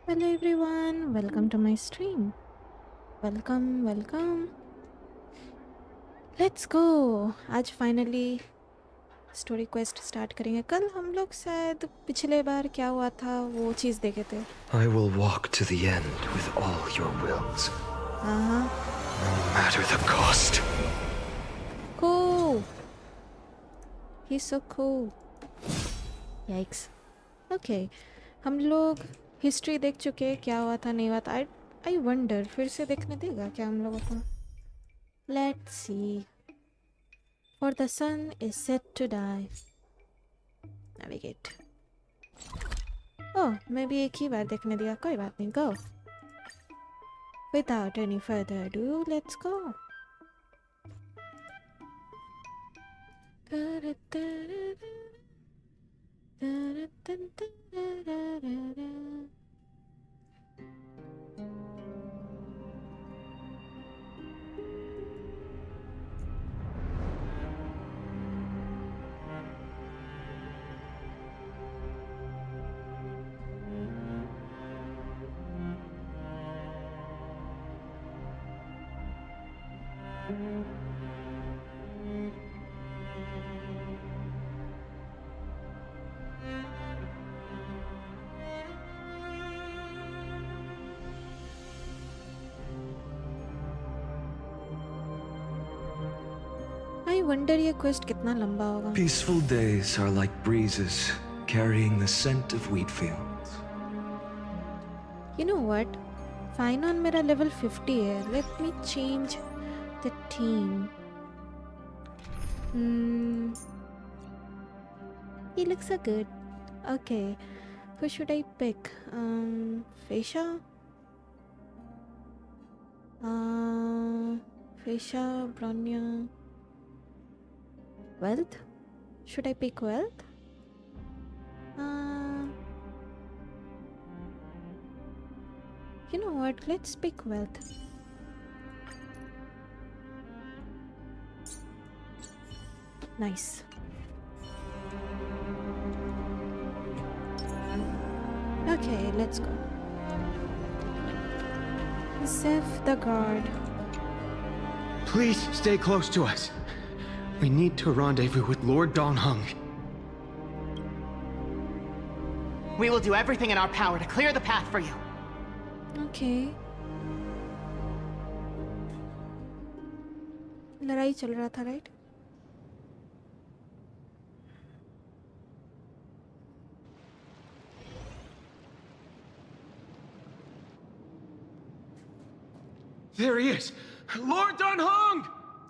Hello everyone, welcome to my stream. Welcome. Let's go. आज finally story quest start करेंगे. कल हम लोग शायद पिछले बार क्या हुआ था वो चीज़ देखे थे. I will walk to the end with all your wills. No matter the cost. Cool. He's so cool. Yikes. Okay. हम लोग हिस्ट्री देख चुके हैं, क्या हुआ था नहीं हुआ था. आई वंडर फिर से देखने देगा क्या हम लोगों को. Let's see. For the sun is set to die. Navigate. Oh, मैं भी एक ही बार देखने दिया, कोई बात नहीं. Go. Without any further ado, let's go. I wonder ये क्वेस्ट कितना लंबा होगा. Peaceful days are like breezes carrying the scent of wheat fields. You know what? Fine on मेरा level 50 है. Let me change the team. He looks so good. Okay, who should I pick? Feisha. Feisha, Bronya. Wealth? Should I pick Wealth? You know what? Let's pick Wealth. Nice. Okay, let's go. Zeph the guard. Please stay close to us. We need to rendezvous with Lord Donghung. We will do everything in our power to clear the path for you. Okay. लड़ाई चल रहा था, right? There he is! Lord Donghung!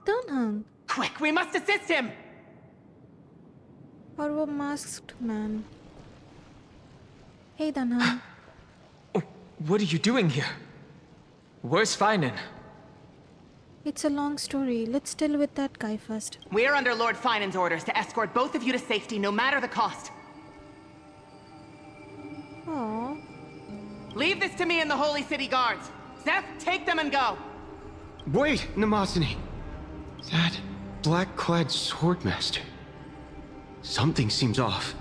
Donghung. Quick, we must assist him! और वो masked man. Hey Donghung. What are you doing here? Where's Feinen? It's a long story. Let's deal with that guy first. We're under Lord Feinen's orders to escort both of you to safety, no matter the cost. Oh. Leave this to me and the Holy City Guards. Zeph, take them and go. Wait, Namasani. That black-clad swordmaster. Something seems off.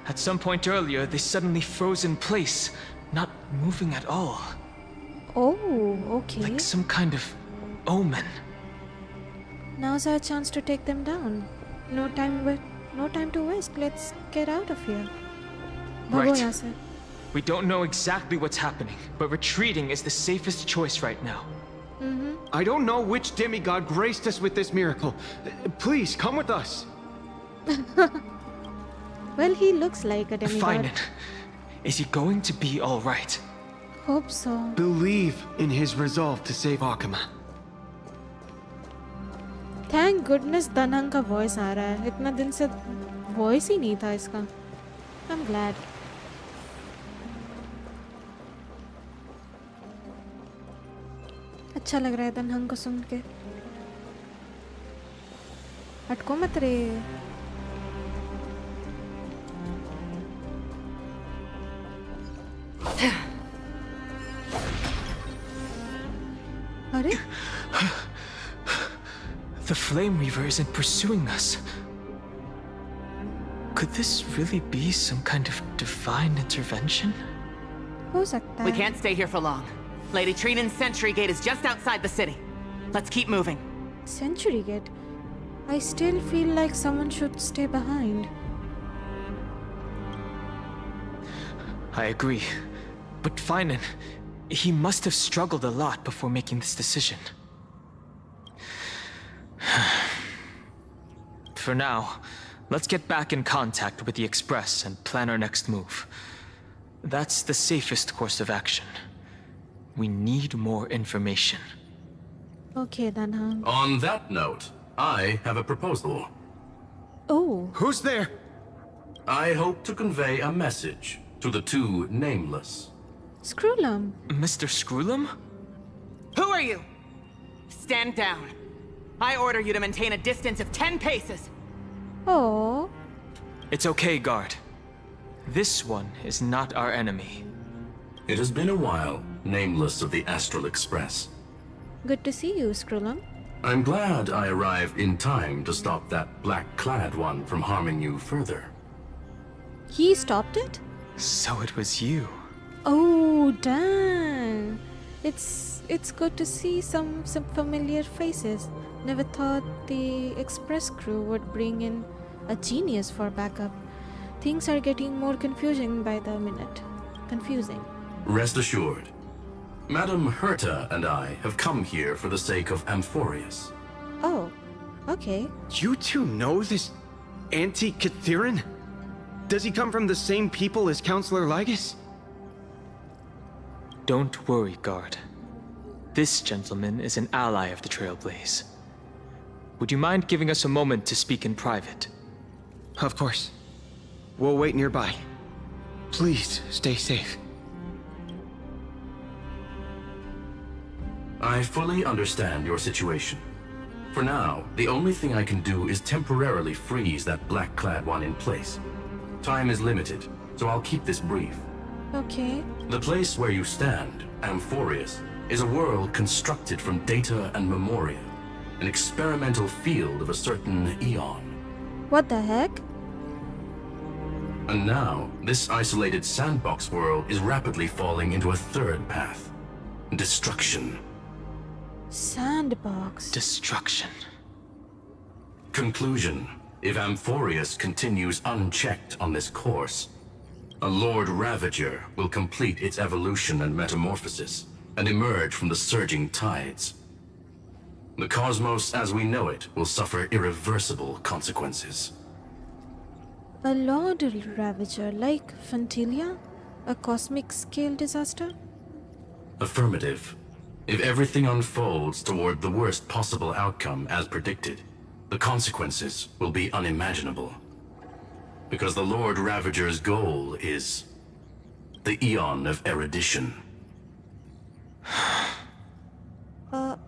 At some point earlier, they suddenly froze in place, not moving at all. Oh, okay. Like some kind of omen. Now's our chance to take them down. No time to waste. Let's get out of here. भागो Right. यहाँ से. We don't know exactly what's happening, but retreating is the safest choice right now. I don't know which demigod graced us with this miracle. Please, come with us. Well, he looks like a demigod. Feinen, is he going to be all right? Hope so. Believe in his resolve to save Akuma. Thank goodness Donghung का voice आ रहा है. इतना दिन से voice ही नहीं था इसका. I'm glad. अच्छा लग रहा है Donghung को सुन के. अटको मत रे. अरे The Flame Reaver isn't pursuing us. Could this really be some kind of divine intervention? हो सकता We है. can't stay here for long. Lady Trinan's sentry gate is just outside the city. Let's keep moving. Century Gate. I still feel like someone should stay behind. I agree. But Finan, he must have struggled a lot before making this decision. For now, let's get back in contact with the Express and plan our next move. That's the safest course of action. We need more information. Okay, then, huh? On that note, I have a proposal. Oh, Who's there? I hope to convey a message to the two nameless. Screwlum. Mr. Screwlum? Who are you? Stand down. I order you to maintain a distance of 10 paces. Oh, It's okay, guard. This one is not our enemy. It has been a while, nameless of the Astral Express. good to see you, Screwlum. I'm glad I arrived in time to stop that black-clad one from harming you further. He stopped it? So it was you. Oh, damn. It's good to see some familiar faces. Never thought the Express crew would bring in a genius for backup. Things are getting more confusing by the minute. Confusing. Rest assured, Madam Herta and I have come here for the sake of Amphorius. Oh, okay. You two know this anti-Catheran? Does he come from the same people as Counselor Lygus? Don't worry, guard. This gentleman is an ally of the Trailblaze. Would you mind giving us a moment to speak in private? Of course. We'll wait nearby. Please, stay safe. I fully understand your situation. For now, the only thing I can do is temporarily freeze that black-clad one in place. Time is limited, so I'll keep this brief. Okay. The place where you stand, Amphorius, is a world constructed from data and memoria, an experimental field of a certain eon. What the heck? And now, this isolated sandbox world is rapidly falling into a third path. Destruction. Sandbox. Destruction. Conclusion. If Amphorius continues unchecked on this course, a Lord Ravager will complete its evolution and metamorphosis, and emerge from the surging tides. The cosmos as we know it will suffer irreversible consequences. A Lord Ravager like Fantilia? A cosmic scale disaster? Affirmative. If everything unfolds toward the worst possible outcome as predicted, the consequences will be unimaginable. Because the Lord Ravager's goal is the Eon of Erudition.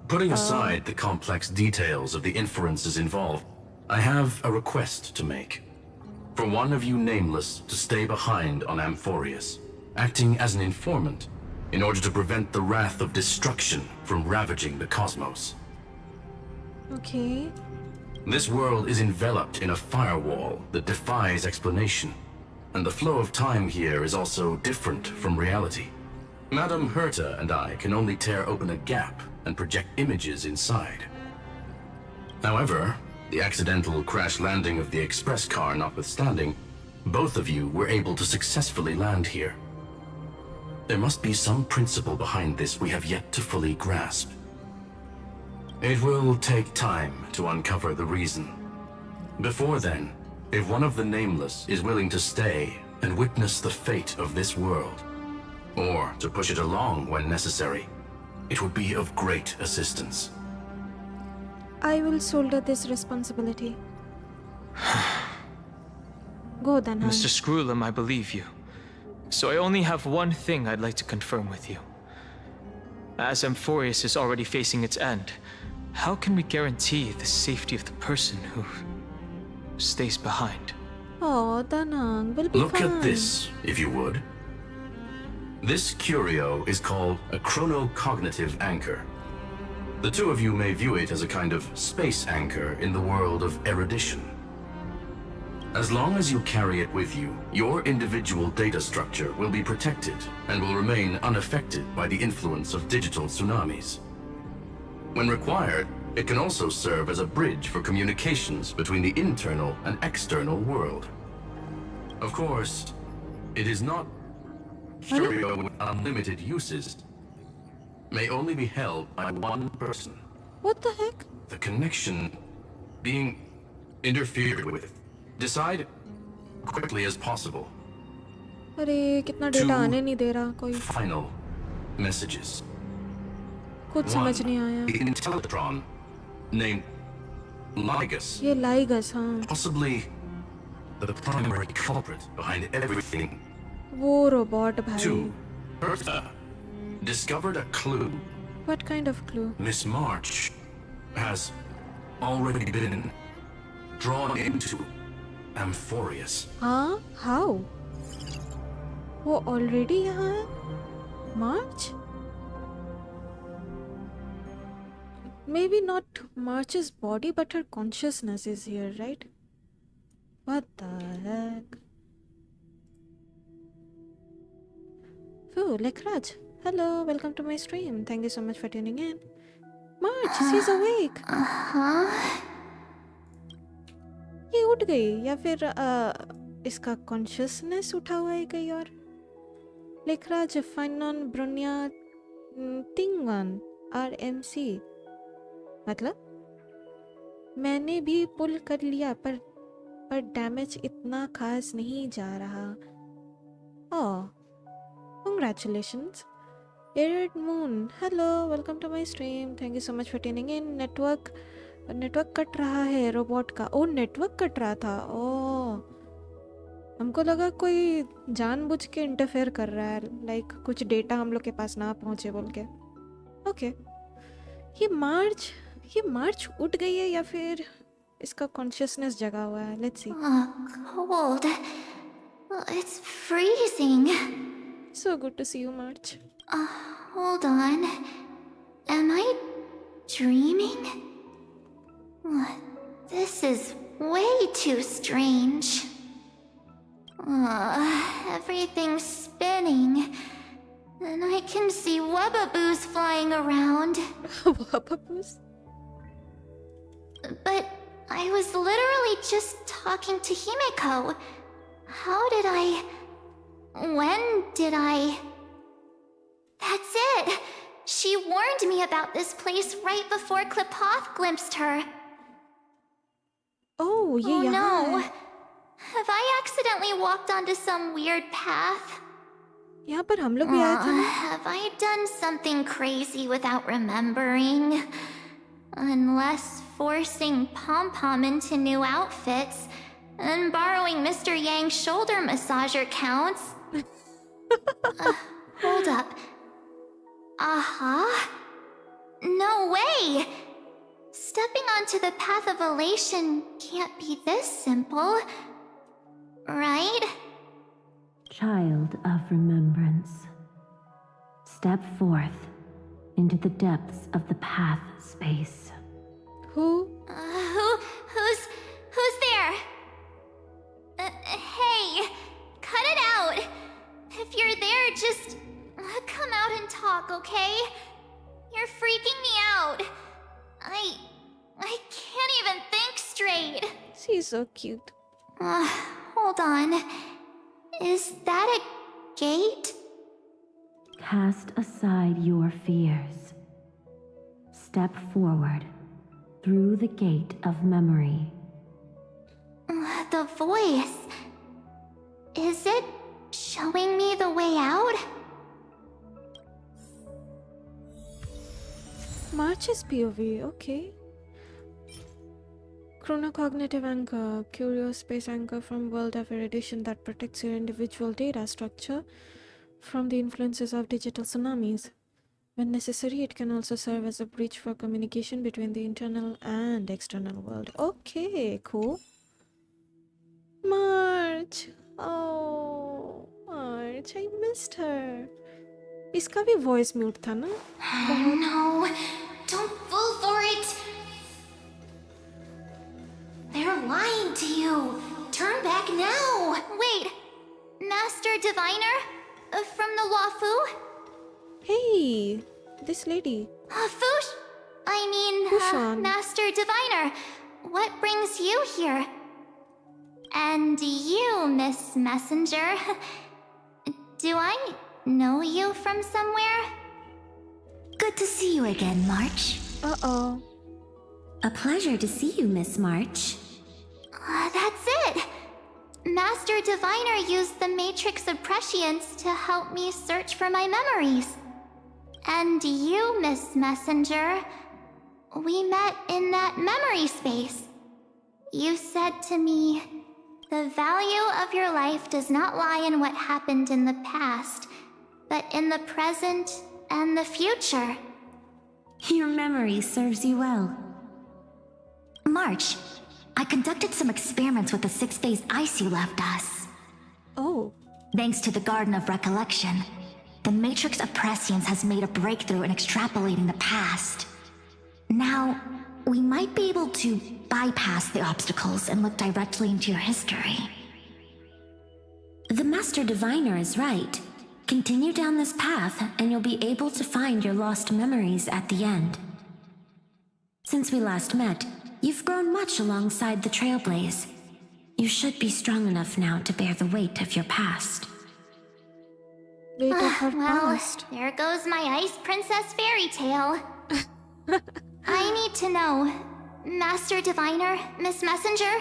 Putting aside the complex details of the inferences involved, I have a request to make. For one of you nameless to stay behind on Amphorius, acting as an informant, in order to prevent the wrath of destruction from ravaging the cosmos. Okay. This world is enveloped in a firewall that defies explanation, and the flow of time here is also different from reality. Madam Herta and I can only tear open a gap and project images inside. However, the accidental crash landing of the express car notwithstanding, both of you were able to successfully land here. There must be some principle behind this we have yet to fully grasp. It will take time to uncover the reason. Before then, if one of the Nameless is willing to stay and witness the fate of this world, or to push it along when necessary, it would be of great assistance. I will shoulder this responsibility. Go then, Han. Mr. Screwlum, I believe you. So I only have one thing I'd like to confirm with you. As Amphorius is already facing its end, how can we guarantee the safety of the person who stays behind? Oh, Danang will be Look fine. at this, if you would. This curio is called a chronocognitive anchor. The two of you may view it as a kind of space anchor in the world of erudition. As long as you carry it with you, your individual data structure will be protected and will remain unaffected by the influence of digital tsunamis. When required, it can also serve as a bridge for communications between the internal and external world. Of course, it is not stereo with unlimited uses. May only be held by one person. What the heck? The connection being interfered with. Decide quickly as possible. अरे कितना data आने नहीं दे रहा कोई Final messages. कुछ समझ नहीं आया The Intellectron named Ligus, ये लाइगस हाँ possibly the primary culprit behind everything. वो रोबोट भाई 2. Hertha discovered a clue. What kind of clue? Miss March has already been drawn into Amphorius. हाँ how? वो already यहाँ है March? Maybe not March's body but her consciousness is here, right? What the heck? Oh, Lekhraj. Hello, welcome to my stream. Thank you so much for tuning in. March, she's awake. ये उठ गई या फिर इसका consciousness उठा हुआ है कहीं और लेखराज फाइनॉन ब्रोनिया तिंगन RMC मतलब मैंने भी पुल कर लिया पर डैमेज इतना खास नहीं जा रहा oh congratulations Arid Moon hello welcome to my stream thank you so much for tuning in network cut रहा है रोबोट का ओ नेटवर्क कट रहा था ओ हमको लगा कोई जानबूझ के इंटरफेयर कर रहा है लाइक कुछ डेटा हम लोग के पास ना पहुंचे बोल के ओके ये मार्च उठ गई है या फिर इसका कॉन्शियसनेस जगा हुआ है let's see Cold. It's freezing. So good to see you March Hold on. Am I dreaming? This is way too strange. Everything's spinning. And I can see wubbaboos flying around. Wubbaboos? But I was literally just talking to Himeko. How did I... When did I... That's it! She warned me about this place right before Klipoth glimpsed her. Oh, yeah, Oh no! yeah. Have I accidentally walked onto some weird path? यहाँ पर हम लोग भी आए थे ना Have I done something crazy without remembering? Unless forcing Pom-Pom into new outfits and borrowing Mr. Yang's shoulder massager counts. Hold up. No way! Stepping onto the path of elation can't be this simple. Right? Child of remembrance, step forth into the depths of the path space. Who? Who's there? Hey, cut it out. If you're there, just come out and talk, okay? You're freaking me out. I can't even think straight. She's so cute. Hold on. Is that a gate? Cast aside your fears. Step forward through the gate of memory. The voice. Is it showing me the way out? March's POV, okay. Chronocognitive anchor, curious space anchor from World of Erudition that protects your individual data structure from the influences of digital tsunamis. When necessary, it can also serve as a bridge for communication between the internal and external world. Okay, cool. March! Oh, March, I missed her. इसका भी voice mute था ना? No, don't fall for it. They're lying to you. turn back now! Wait, Master Diviner? From the Wafu? Hey, this lady. Fushan. Master Diviner, what brings you here? And you, Miss Messenger, do I know you from somewhere? Good to see you again, March. Uh-oh. A pleasure to see you, Miss March. That's it! Master Diviner used the Matrix of Prescience to help me search for my memories. And you, Miss Messenger, we met in that memory space. You said to me, the value of your life does not lie in what happened in the past, but in the present and the future. Your memory serves you well. March, I conducted some experiments with the 6-phase ice you left us. Oh. Thanks to the Garden of Recollection, the Matrix of Prescience has made a breakthrough in extrapolating the past. Now, we might be able to bypass the obstacles and look directly into your history. The Master Diviner is right. Continue down this path, and you'll be able to find your lost memories at the end. Since we last met, you've grown much alongside the Trailblaze. You should be strong enough now to bear the weight of your past. Weight of her Well, past. there goes my Ice Princess fairy tale. I need to know, Master Diviner, Miss Messenger,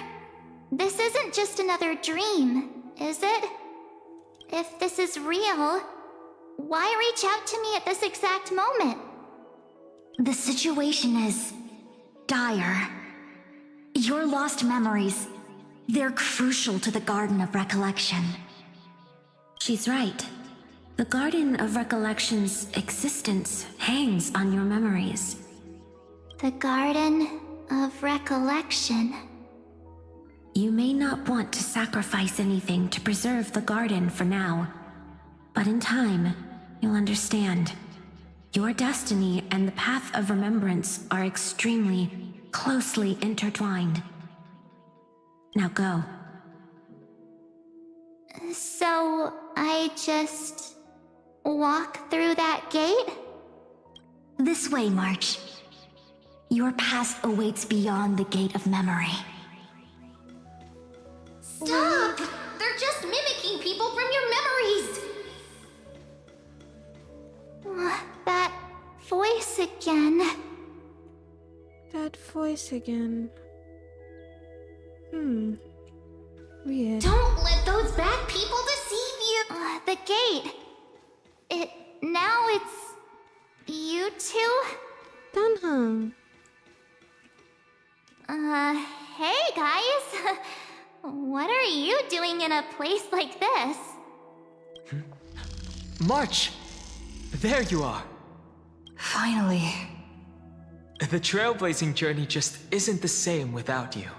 this isn't just another dream, is it? If this is real, why reach out to me at this exact moment? The situation is dire. Your lost memories, they're crucial to the Garden of Recollection. She's right. The Garden of Recollection's existence hangs on your memories. The Garden of Recollection. You may not want to sacrifice anything to preserve the garden for now, but in time, you'll understand. Your destiny and the path of remembrance are extremely, closely intertwined. Now go. So, I just walk through that gate? This way, March. Your past awaits beyond the gate of memory. Stop! They're just mimicking people from your memories! That voice again. That voice again. Weird. Don't let those bad people deceive you! The gate. Now it's... you two? Tanhang. Hey guys! What are you doing in a place like this? March! There you are! Finally. The trailblazing journey just isn't the same without you.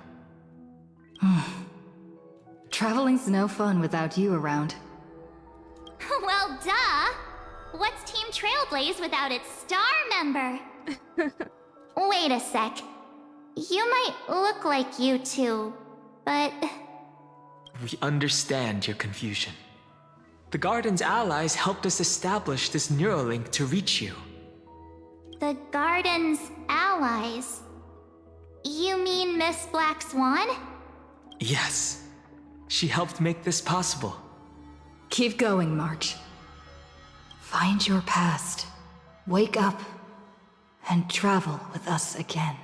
Traveling's no fun without you around. Well, duh! What's Team Trailblaze without its star member? Wait a sec. You might look like you two, but... We understand your confusion. The Garden's allies helped us establish this Neuralink to reach you. The Garden's allies? You mean Miss Black Swan? Yes. She helped make this possible. Keep going, March. Find your past. Wake up. And travel with us again.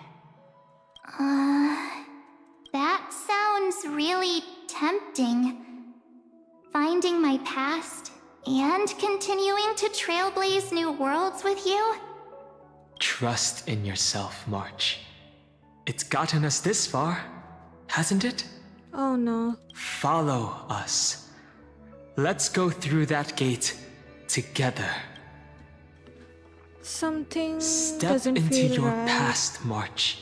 That sounds really tempting. Finding my past and continuing to trailblaze new worlds with you? Trust in yourself, March. It's gotten us this far, hasn't it? Oh no. Follow us. Let's go through that gate together. Something Step doesn't into feel your right. past, March.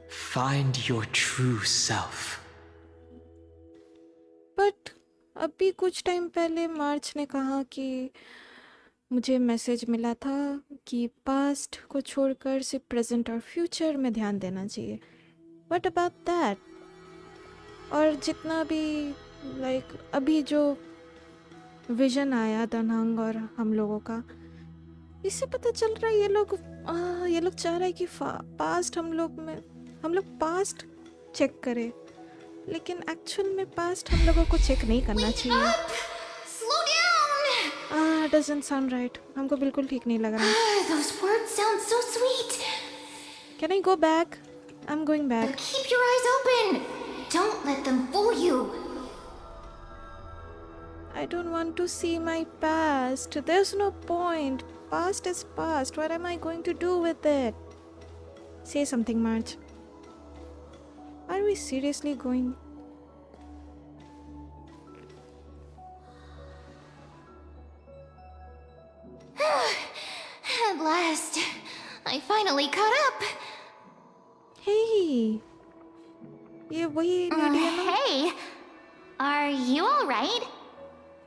Find your true self. But अभी कुछ time पहले मार्च ने कहा कि मुझे message मिला था कि पास्ट को छोड़कर सिर्फ प्रेजेंट और फ्यूचर में ध्यान देना चाहिए. What about that? और जितना भी लाइक अभी जो विजन आया दनहंग और हम लोगों का, इससे पता चल रहा है ये लोग चाह रहे हैं कि पास्ट हम लोग पास्ट चेक करें, लेकिन एक्चुअल में पास्ट हम लोगों को चेक नहीं करना चाहिए। Slow down! Doesn't sound right, हमको बिल्कुल ठीक नहीं लग रहा। Those words sound so sweet. Can I go back? I am going back. Keep your eyes open. Don't let them fool you. I don't want to see my past. There's no point. Past is past. What am I going to do with it? Say something, Marge. Are we seriously going? At last, I finally caught up. Hey. ये वही lady है ना Hey, are you all right?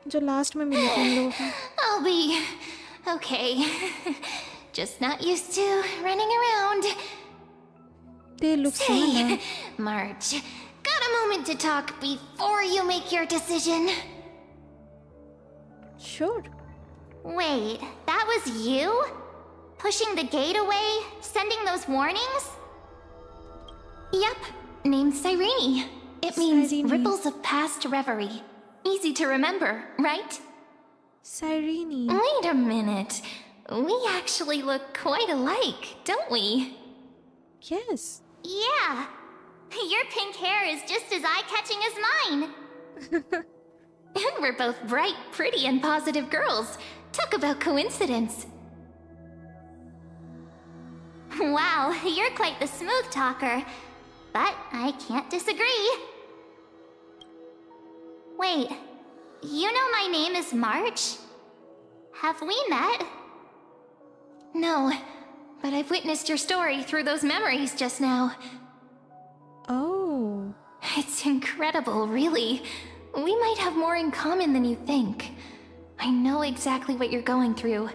जो last में मिली थी हम लोगों को। I'll be okay. Just not used to running around. They look similar. Hey, Marge, got a moment to talk before you make your decision? Sure. Wait, that was you? Pushing the gate away? Sending those warnings? Yep, named Cyrene. It means Cyrene. ripples of past reverie. Easy to remember, right? Cyrene. Wait a minute. We actually look quite alike, don't we? Yes. Yeah. Your pink hair is just as eye-catching as mine. And we're both bright, pretty, and positive girls. Talk about coincidence. Wow, you're quite the smooth talker. But I can't disagree. Wait, you know my name is March? Have we met? No, but I've witnessed your story through those memories just now. Oh. It's incredible, really. We might have more in common than you think. I know exactly what you're going through,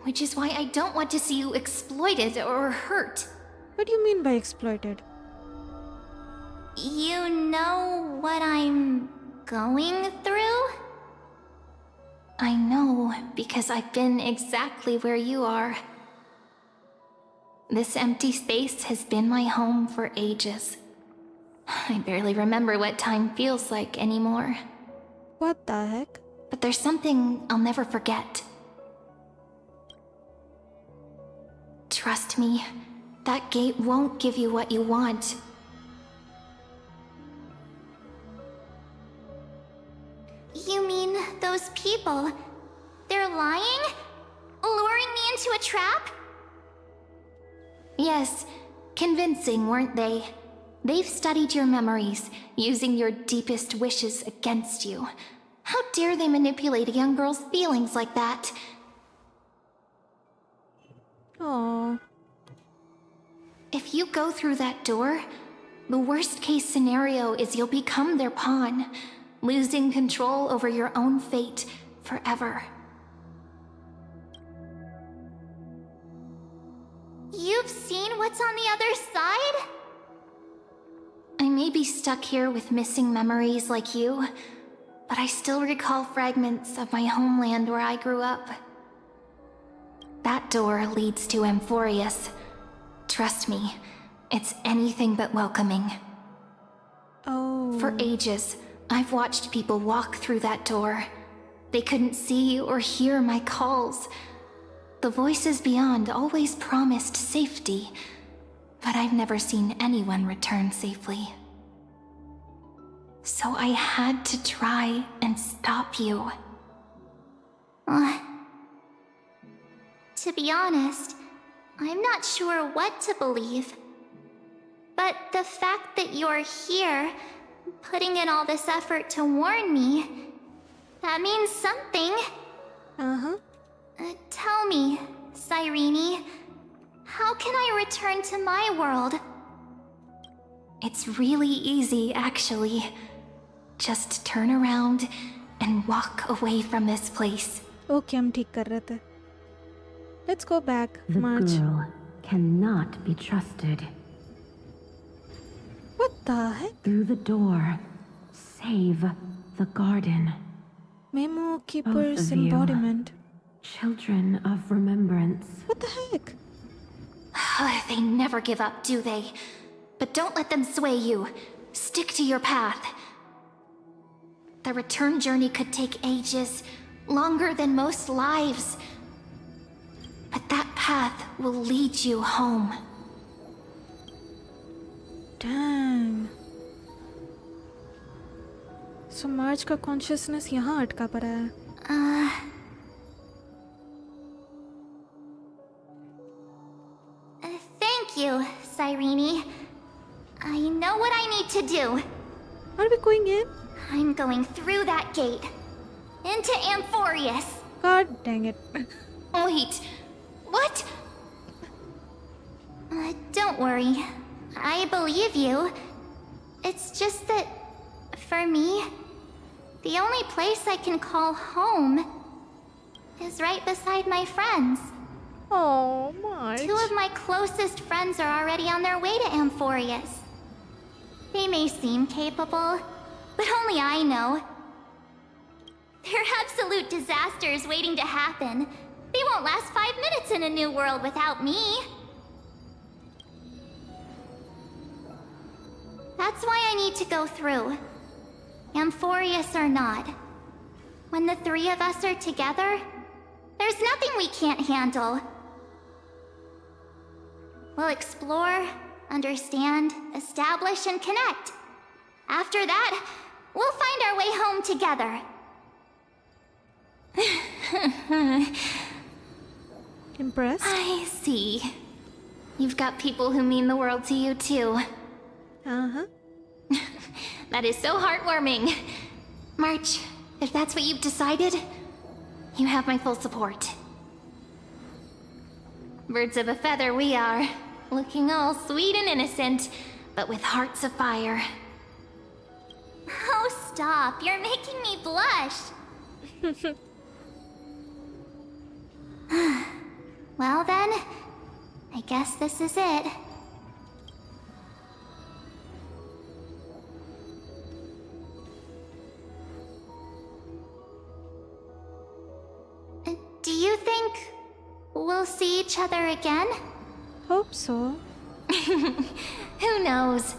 which is why I don't want to see you exploited or hurt. What do you mean by exploited? You know what I'm going through? I know, because I've been exactly where you are. This empty space has been my home for ages. I barely remember what time feels like anymore. What the heck? But there's something I'll never forget. Trust me, that gate won't give you what you want. You mean those people? They're lying? Luring me into a trap? Yes, convincing, weren't they? They've studied your memories, using your deepest wishes against you. How dare they manipulate a young girl's feelings like that? Oh. If you go through that door, the worst case scenario is you'll become their pawn, losing control over your own fate forever. You've seen what's on the other side? I may be stuck here with missing memories like you, but I still recall fragments of my homeland where I grew up. That door leads to Amphorius. Trust me, it's anything but welcoming. Oh. For ages, I've watched people walk through that door. They couldn't see or hear my calls. The voices beyond always promised safety, but I've never seen anyone return safely. So I had to try and stop you. To be honest, I'm not sure what to believe. But the fact that you're here, putting in all this effort to warn me, that means something. Uh-huh. Tell me, Cyrene, how can I return to my world? It's really easy, actually. Just turn around and walk away from this place. Okay, हम ठीक कर रहे थे. Let's go back, The March. girl cannot be trusted. What the heck? Through the door, save the garden. Memo Both Keeper's of you. embodiment. Children of remembrance. What the heck? They never give up, do they? But don't let them sway you. Stick to your path. The return journey could take ages, longer than most lives. But that path will lead you home. Damn. So Marge का consciousness यहाँ अटका पड़ा है. Thank you, Cyrene. I know what I need to do. Are we going in? I'm going through that gate. Into Amphorius. God dang it. Wait, what? Don't worry. I believe you. It's just that, for me, the only place I can call home is right beside my friends. Oh, Marge. 2 of my closest friends are already on their way to Amphorius. They may seem capable, but only I know. They're absolute disasters waiting to happen. They won't last 5 minutes in a new world without me. That's why I need to go through. Amphorius or not. When the 3 of us are together, there's nothing we can't handle. We'll explore, understand, establish, and connect. After that, we'll find our way home together. Impressed? I see. You've got people who mean the world to you, too. Uh-huh. That is so heartwarming. March, if that's what you've decided, you have my full support. Birds of a feather we are, looking all sweet and innocent, but with hearts of fire. Oh, stop. You're making me blush. Well then, I guess this is it. Do you think we'll see each other again? Hope so. Who knows?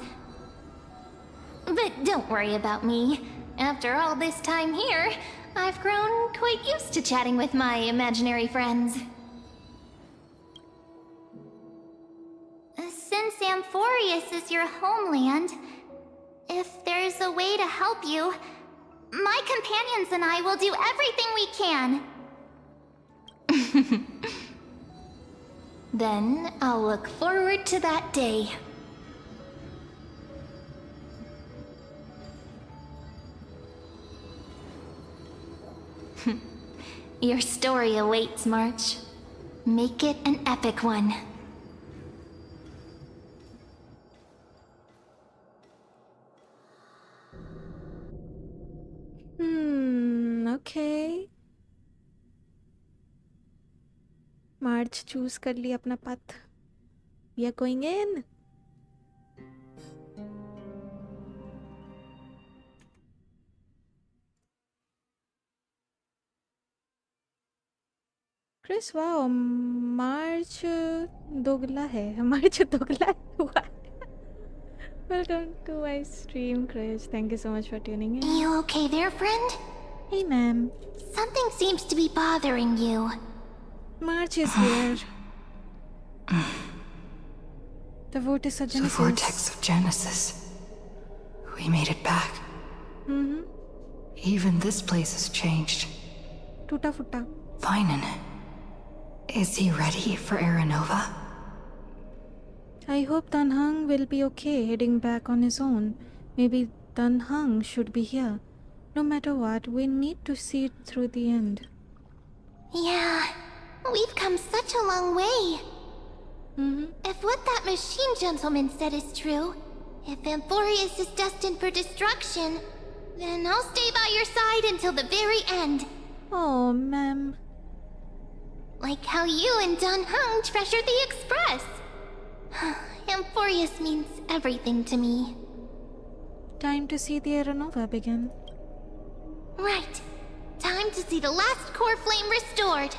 But don't worry about me. After all this time here, I've grown quite used to chatting with my imaginary friends. Since Amphorius is your homeland, if there's a way to help you, my companions and I will do everything we can. Then I'll look forward to that day. Your story awaits, March. Make it an epic one. Okay. March choose कर ली अपना path. We are going in. Chris, wow, March दोगला है. March दोगला हुआ. Welcome to my stream, Chris. Thank you so much for tuning in. You okay there, friend? Hey, ma'am. Something seems to be bothering you. March is here. The vortex of The Genesis. vortex of Genesis. We made it back. Even this place has changed. Tuta futa. Finan. Is he ready for Aranova? I hope Danhang will be okay heading back on his own. Maybe Danhang should be here. No matter what, we need to see it through the end. Yeah, we've come such a long way. If what that machine gentleman said is true, if Amphorius is destined for destruction, then I'll stay by your side until the very end. Oh, ma'am. Like how you and Danhang treasured the Express. Amphorius means everything to me. Time to see the Aeronova begin. Right. Time to see the last core flame restored.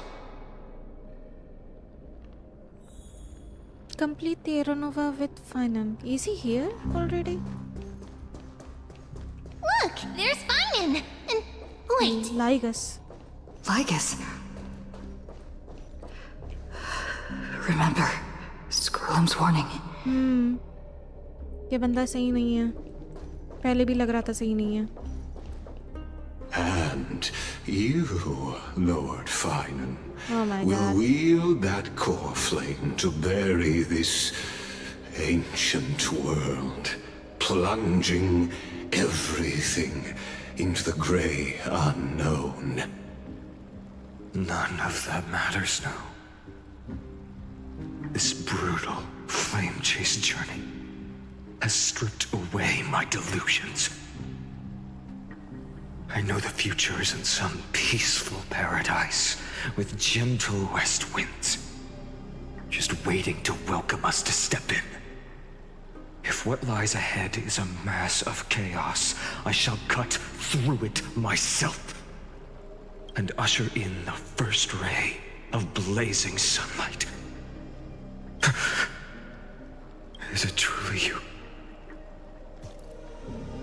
Complete the Aeronova with Finan. Is he here already? Look, there's Finan. And wait, Ligus. Ligus. Remember, Scrollum's warning. ये बंदा सही नहीं है. पहले भी लग रहा था सही नहीं है. And you, Lord Finan, Oh my will god. wield that core flame to bury this ancient world, plunging everything into the grey unknown. None of that matters now. This brutal flame chase journey has stripped away my delusions. I know the future is in some peaceful paradise with gentle west winds, just waiting to welcome us to step in. If what lies ahead is a mass of chaos, I shall cut through it myself and usher in the first ray of blazing sunlight. Is it truly you?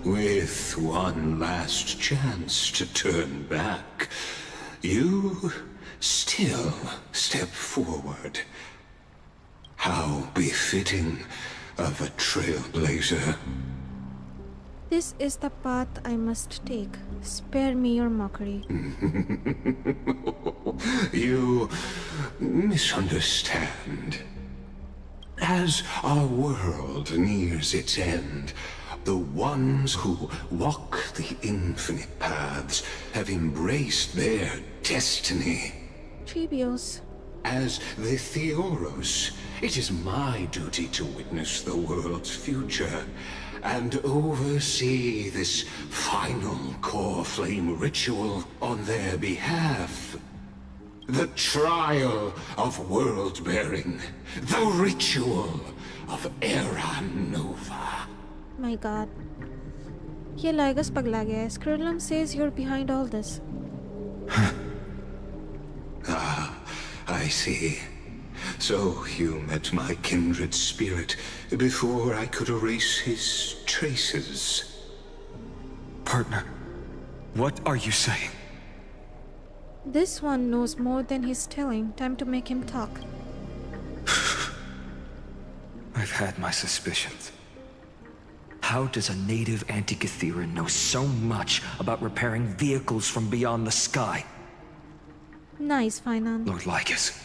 With one last chance to turn back, you still step forward. How befitting of a trailblazer. This is the path I must take. Spare me your mockery. You misunderstand. As our world nears its end, the ones who walk the infinite paths have embraced their destiny. Trebios. As the Theoros, it is my duty to witness the world's future and oversee this final core flame ritual on their behalf. The trial of world-bearing, the ritual of Era Nova. My god. ये Ligus पगला गया है. Scrollum says you're behind all this. I see. So you met my kindred spirit before I could erase his traces. Partner, what are you saying? This one knows more than he's telling. Time to make him talk. I've had my suspicions. How does a native Antikytheran know so much about repairing vehicles from beyond the sky? Nice, Finan. Lord Lycus,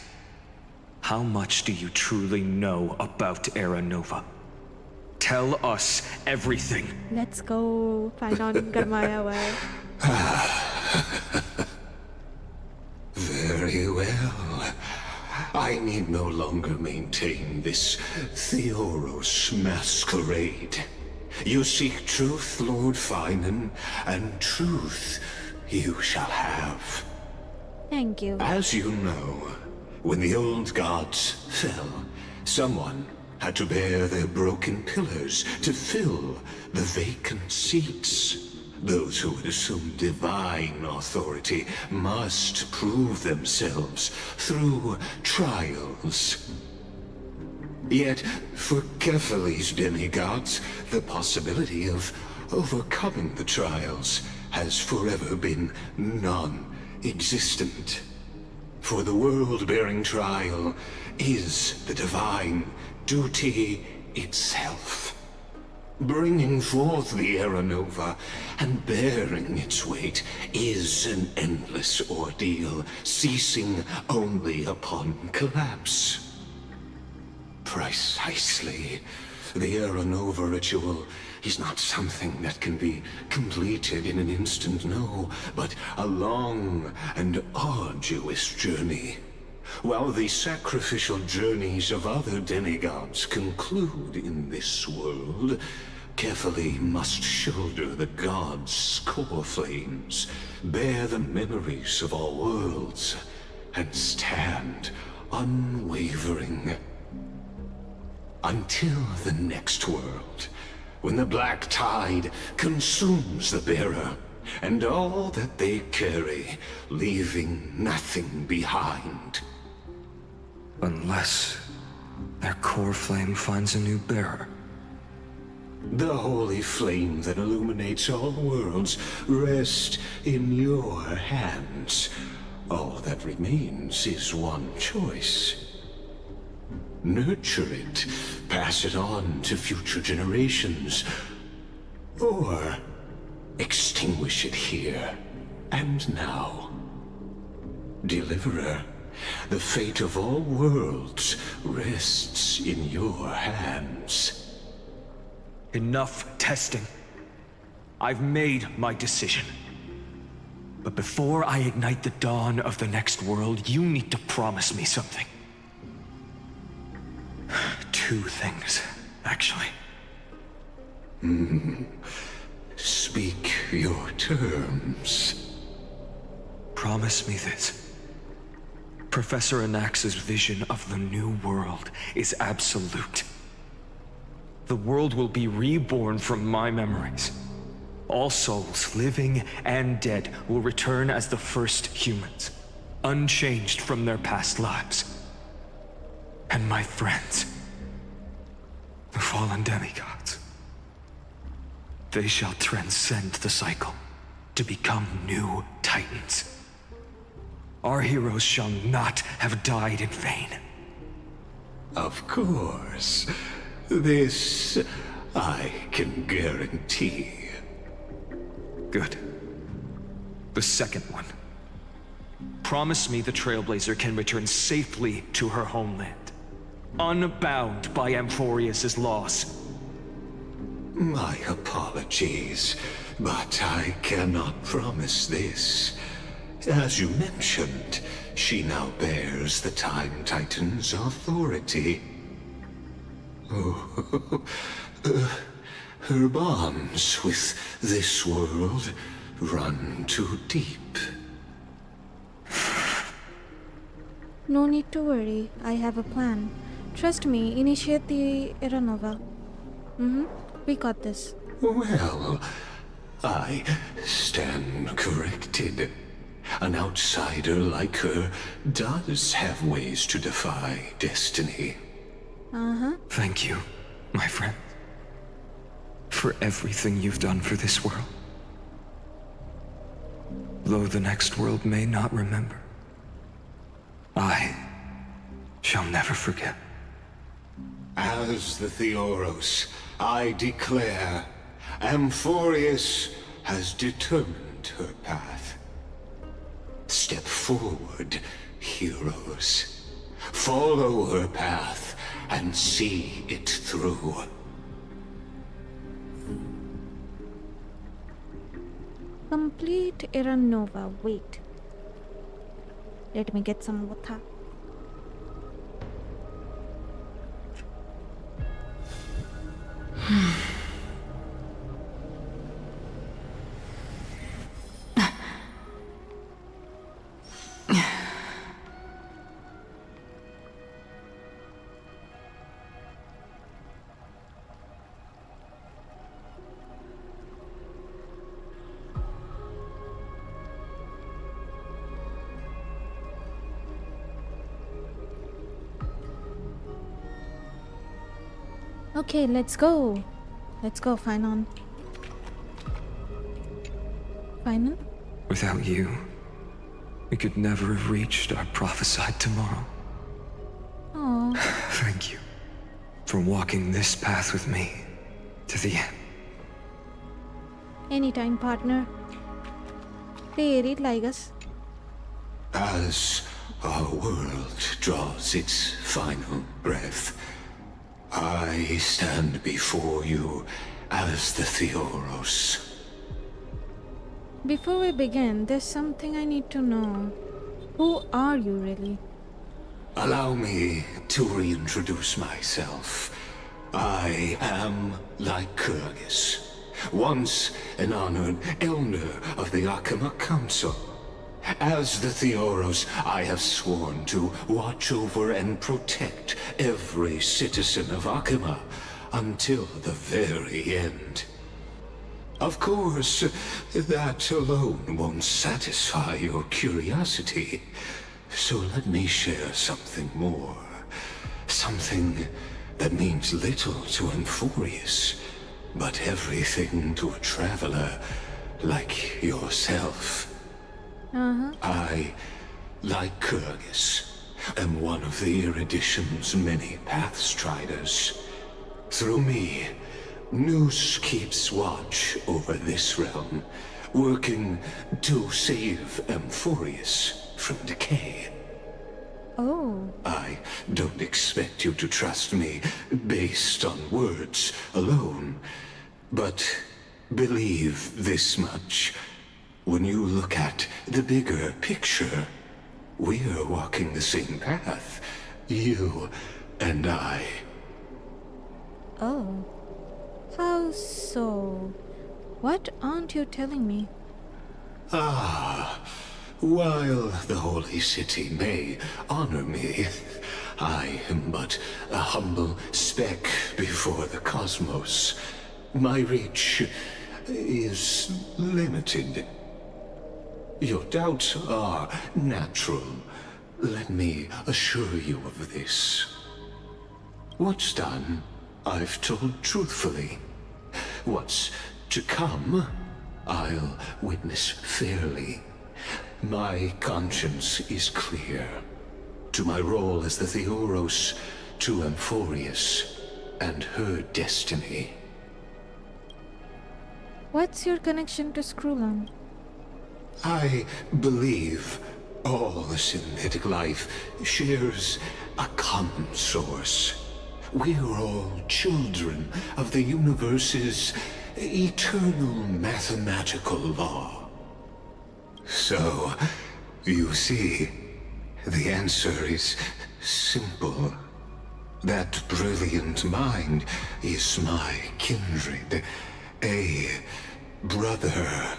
how much do you truly know about Era Nova? Tell us everything. Let's go. Finan garmaya hua hai. Very well. I need no longer maintain this Theoros masquerade. You seek truth, Lord Finan, and truth you shall have. Thank you. As you know, when the old gods fell, someone had to bear their broken pillars to fill the vacant seats. Those who would assume divine authority must prove themselves through trials. Yet, for Kephales's demigods, the possibility of overcoming the trials has forever been non-existent. For the world-bearing trial is the divine duty itself. Bringing forth the Era Nova and bearing its weight is an endless ordeal, ceasing only upon collapse. Precisely. The Era Nova ritual is not something that can be completed in an instant, no, but a long and arduous journey. While the sacrificial journeys of other demigods conclude in this world, Kephale must shoulder the gods' core flames, bear the memories of all worlds, and stand unwavering. Until the next world, when the black tide consumes the bearer and all that they carry, leaving nothing behind. Unless their core flame finds a new bearer. The holy flame that illuminates all worlds rests in your hands. All that remains is one choice. Nurture it, pass it on to future generations, or extinguish it here and now. Deliverer, the fate of all worlds rests in your hands. Enough testing. I've made my decision. But before I ignite the dawn of the next world, you need to promise me something. 2 things, actually. Speak your terms. Promise me this. Professor Anax's vision of the new world is absolute. The world will be reborn from my memories. All souls, living and dead, will return as the first humans, unchanged from their past lives. And my friends, the fallen demigods, they shall transcend the cycle to become new titans. Our heroes shall not have died in vain. Of course. This I can guarantee. Good. The second one. Promise me the Trailblazer can return safely to her homeland, unbound by Amphorius's loss. My apologies, but I cannot promise this. As you mentioned, she now bears the Time Titan's authority. Her bonds with this world run too deep. No need to worry. I have a plan. Trust me, initiate the Era Nova. We got this. Well, I stand corrected. An outsider like her does have ways to defy destiny. Thank you, my friend, for everything you've done for this world. Though the next world may not remember, I shall never forget. As the Theoros, I declare, Amphorius has determined her path. Step forward, heroes. Follow her path and see it through. Complete Era Nova. Wait. Let me get some water. Okay, let's go. Let's go, Finon. Finon? Without you, we could never have reached our prophesied tomorrow. Oh, Thank you for walking this path with me to the end. anytime, partner. Read like us. As our world draws its final breath, I stand before you as the Theoros. Before we begin, there's something I need to know. Who are you really? Allow me to reintroduce myself. I am Lycurgus, once an honored elder of the Akama Council. As the Theoros, I have sworn to watch over and protect every citizen of Akama. until the very end. Of course, that alone won't satisfy your curiosity. So let me share something more. Something that means little to Amphorius, but everything to a traveler like yourself. I, like Kurgis, am one of the Erudition's many Pathstriders. Through me, Noose keeps watch over this realm, working to save Amphorius from decay. Oh. I don't expect you to trust me based on words alone, but believe this much. When you look at the bigger picture, we're walking the same path, you and I. Oh. How so? What aren't you telling me? While the Holy City may honor me, I am but a humble speck before the cosmos. My reach is limited. Your doubts are natural. Let me assure you of this. What's done, I've told truthfully. What's to come, I'll witness fairly. My conscience is clear. To my role as the Theoros, to Amphorius, and her destiny. What's your connection to Skrulan? I believe all synthetic life shares a common source. We're all children of the universe's eternal mathematical law. So, you see, the answer is simple. That brilliant mind is my kindred, a brother,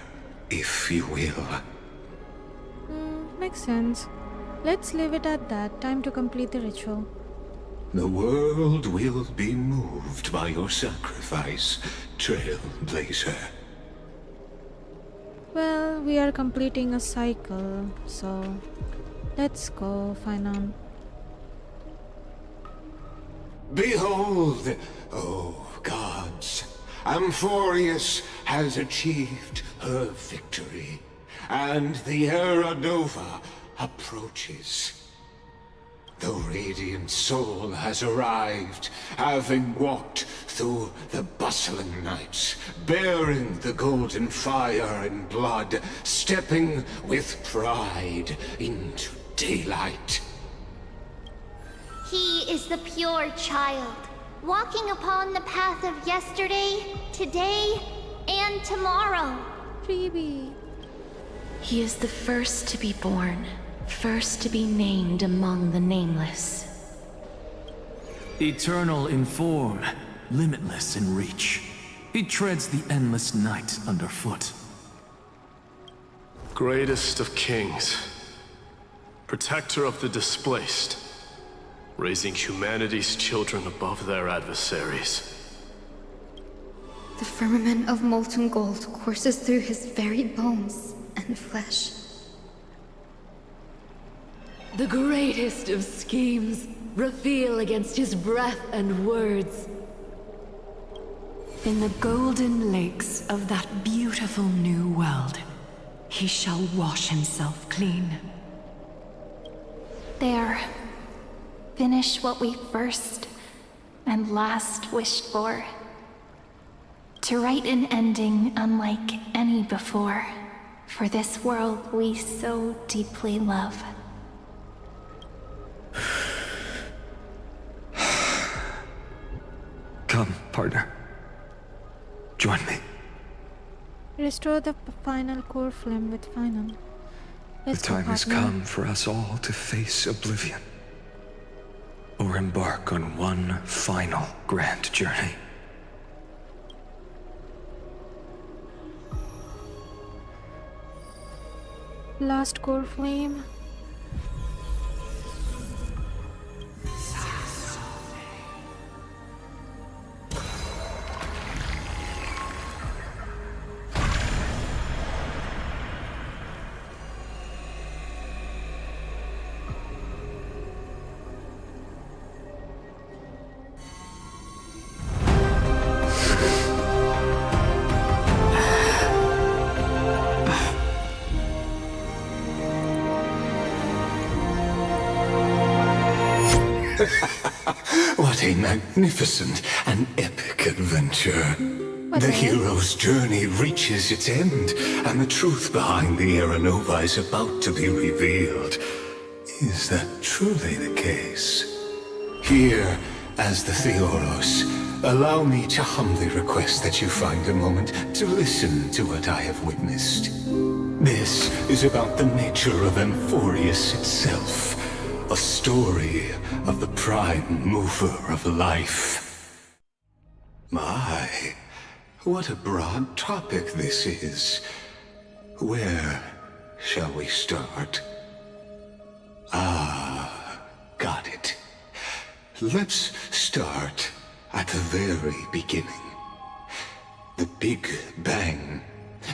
if you will. Makes sense. Let's leave it at that. Time to complete the ritual. The world will be moved by your sacrifice, Trailblazer. Well, we are completing a cycle, so let's go, Finan. Behold, oh gods, Amphorius has achieved her victory, and the Era Nova approaches. The Radiant Soul has arrived, having walked through the bustling nights, bearing the golden fire and blood, stepping with pride into daylight. He is the pure child, walking upon the path of yesterday, today, and tomorrow. Freebie. He is the first to be born, first to be named among the nameless. Eternal in form, limitless in reach. He treads the endless night underfoot. Greatest of kings, protector of the displaced, raising humanity's children above their adversaries. The firmament of molten gold courses through his very bones and flesh. The greatest of schemes reveal against his breath and words. In the golden lakes of that beautiful new world, he shall wash himself clean. There. Finish what we first and last wished for. To write an ending unlike any before, for this world we so deeply love. Come, partner. Join me. Restore the final core flame with Finan. The time has come for us all to face oblivion. Or embark on one final grand journey. Last core flame. What a magnificent and epic adventure. The hero's journey reaches its end, and the truth behind the Aeronova is about to be revealed. Is that truly the case? Here, as the Theoros, allow me to humbly request that you find a moment to listen to what I have witnessed. This is about the nature of Amphorius itself, a story of the prime mover of life. My, what a broad topic this is. Where shall we start? Got it. Let's start at the very beginning. The Big Bang,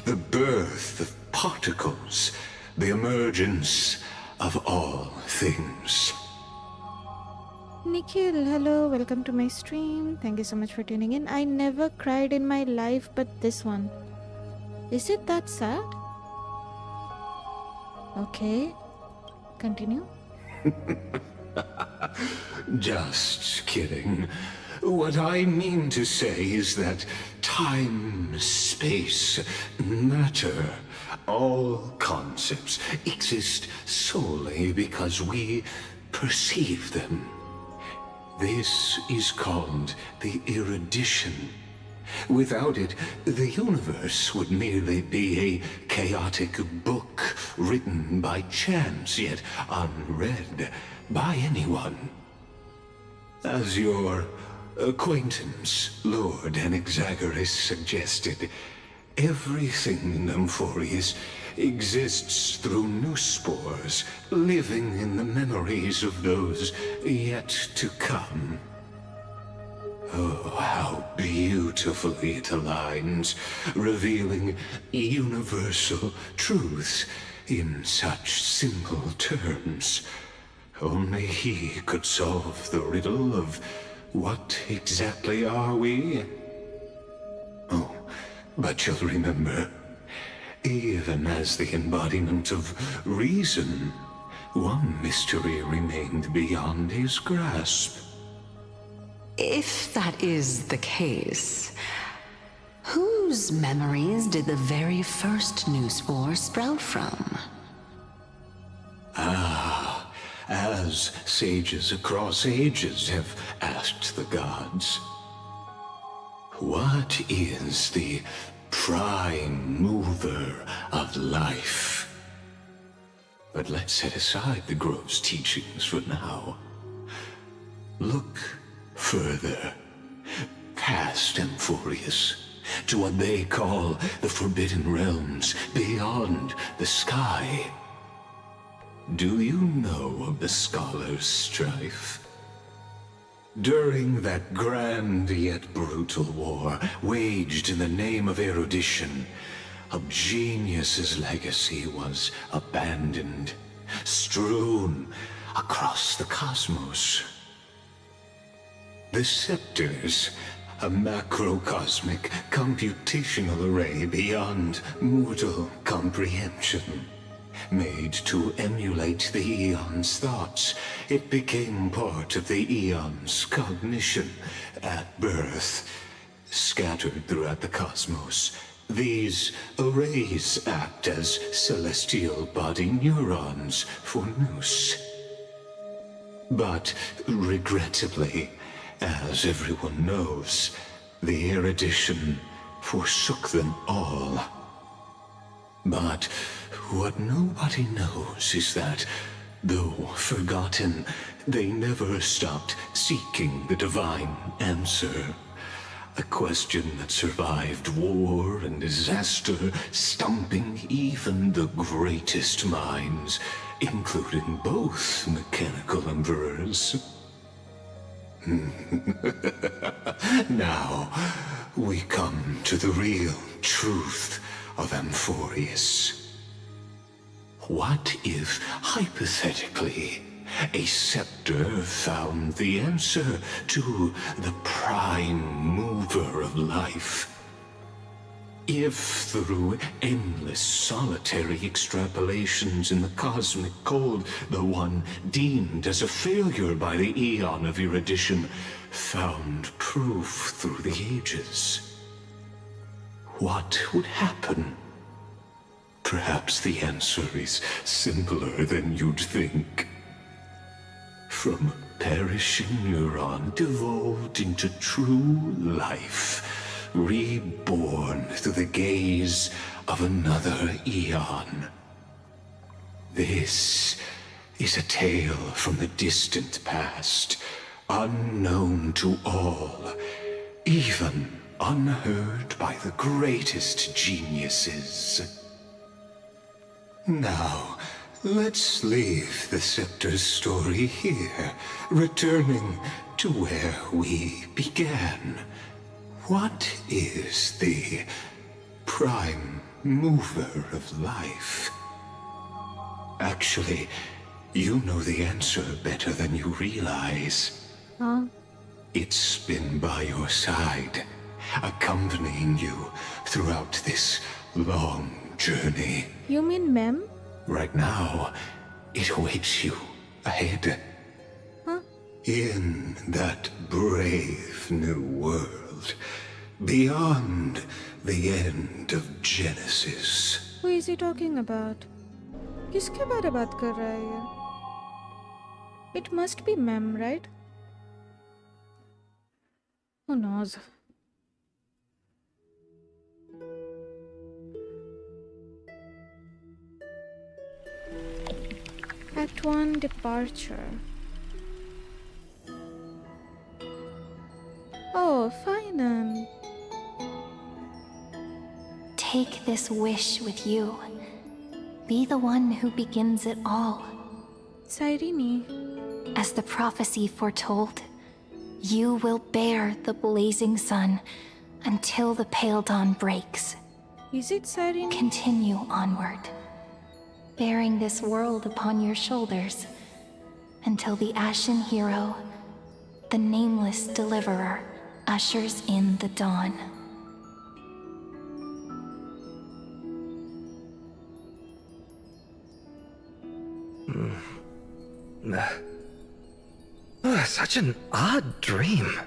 the birth of particles, the emergence of all things. Nikhil, hello, welcome to my stream. Thank you so much for tuning in. I never cried in my life, but this one. Is it that sad? Okay, continue. Just kidding. What I mean to say is that time, space, matter, all concepts exist solely because we perceive them. This is called the erudition. Without it, the universe would merely be a chaotic book written by chance, yet unread by anyone. As your acquaintance, Lord Anaxagoras, suggested, everything in Amphorius exists through new spores, living in the memories of those yet to come. Oh, how beautifully it aligns, revealing universal truths in such simple terms. Only he could solve the riddle of what exactly are we? Oh, but you'll remember, even as the embodiment of reason, one mystery remained beyond his grasp. If that is the case, whose memories did the very first new spore sprout from? As sages across ages have asked the gods, what is the prime mover of life? But let's set aside the grove's teachings for now. Look further, past Amphorius, to what they call the Forbidden Realms beyond the sky. Do you know of the Scholar's strife? During that grand yet brutal war, waged in the name of erudition, a genius's legacy was abandoned, strewn across the cosmos. The Scepters, a macrocosmic computational array beyond mortal comprehension. Made to emulate the Eon's thoughts, it became part of the Eon's cognition at birth. Scattered throughout the cosmos, these arrays act as celestial body neurons for Nous. But regrettably, as everyone knows, the erudition forsook them all. But what nobody knows is that, though forgotten, they never stopped seeking the divine answer. A question that survived war and disaster, stumping even the greatest minds, including both mechanical emperors. Now, we come to the real truth of Amphorius. What if, hypothetically, a scepter found the answer to the prime mover of life? If through endless solitary extrapolations in the cosmic cold, the one deemed as a failure by the eon of erudition found proof through the ages, what would happen? Perhaps the answer is simpler than you'd think. From perishing neuron devolved into true life, reborn through the gaze of another eon. This is a tale from the distant past, unknown to all, even unheard by the greatest geniuses. Now, let's leave the Scepter's story here, returning to where we began. What is the prime mover of life? Actually, you know the answer better than you realize. Huh? It's been by your side, accompanying you throughout this long journey. You mean Mem? Right now, it awaits you ahead. Huh? In that brave new world, beyond the end of Genesis. Who is he talking about? किसके बारे बात कर रहा है ये? It must be Mem, right? Who knows? Act 1 Departure. Oh, fine. Take this wish with you. Be the one who begins it all. Cyrene. As the prophecy foretold, you will bear the blazing sun until the pale dawn breaks. Is it Cyrene? Continue onward, bearing this world upon your shoulders until the Ashen Hero, the nameless deliverer, ushers in the dawn. Such an odd dream.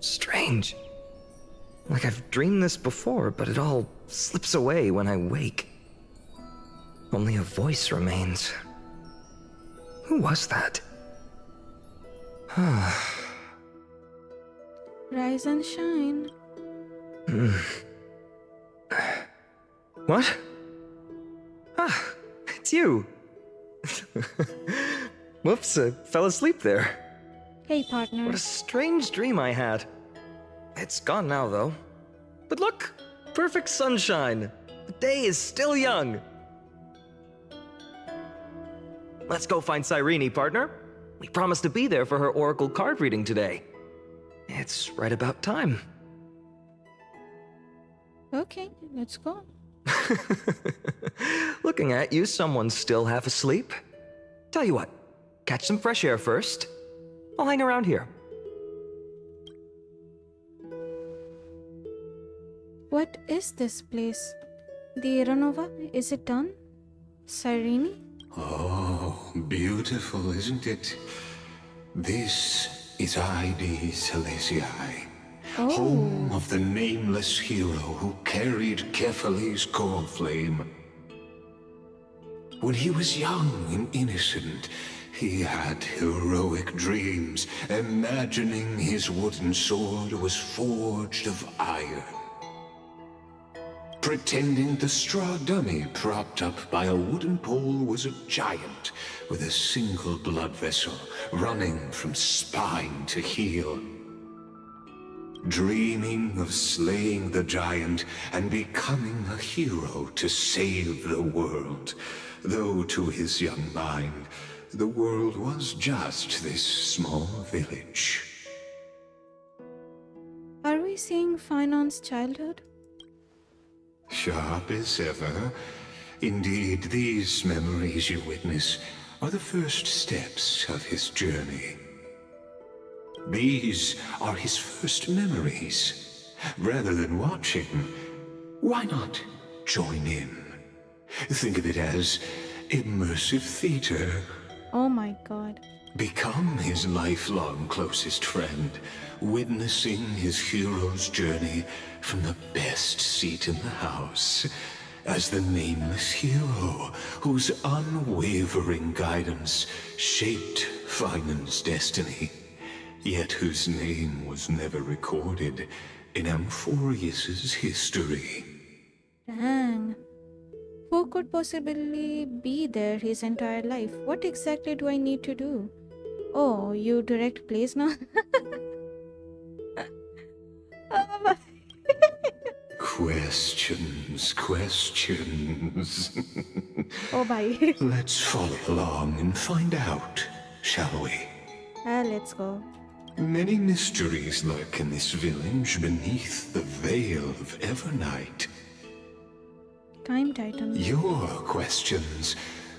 Strange. Like I've dreamed this before, but it all slips away when I wake. Only a voice remains. Who was that? Rise and shine. What? Ah, it's you. Whoops, I fell asleep there. Hey, partner. What a strange dream I had. It's gone now, though. But look, perfect sunshine. The day is still young. Let's go find Cyrene, partner. We promised to be there for her oracle card reading today. It's right about time. Okay, let's go. Looking at you, someone's still half asleep. Tell you what, catch some fresh air first. I'll hang around here. What is this place? The Aeronova? Is it done? Cyrene? Oh, beautiful, isn't it? This is ID Silesiae, home of the nameless hero who carried Kephale's core flame. When he was young and innocent, he had heroic dreams, imagining his wooden sword was forged of iron. Pretending the straw dummy propped up by a wooden pole was a giant with a single blood vessel running from spine to heel. Dreaming of slaying the giant and becoming a hero to save the world, though to his young mind, the world was just this small village. Are we seeing Finon's childhood? Sharp as ever. Indeed, these memories you witness are the first steps of his journey. These are his first memories. Rather than watching, Why not join in? Think of it as immersive theater. Oh my god. Become his lifelong closest friend, witnessing his hero's journey from the best seat in the house, as the nameless hero whose unwavering guidance shaped Finan's destiny, yet whose name was never recorded in Amphorius's history. Dang. Who could possibly be there his entire life? What exactly do I need to do? Oh, you direct plays now? Oh my. Questions. Oh, bye. Let's follow along and find out, shall we? Let's go. Many mysteries lurk in this village beneath the veil of Evernight. Time Titan. Your questions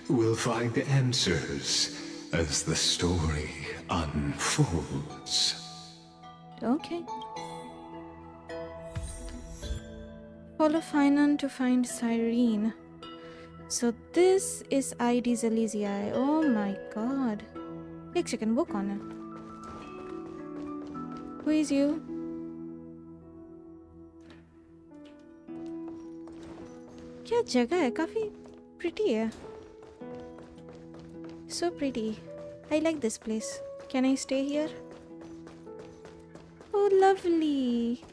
will find answers as the story unfolds. Okay. Follow Finan to find Cyrene. So this is ID Zalizii. Oh my god. एक second, वो कौन है? Who is you? क्या जगह है? काफी pretty है. So pretty. I like this place. Can I stay here? Oh, lovely.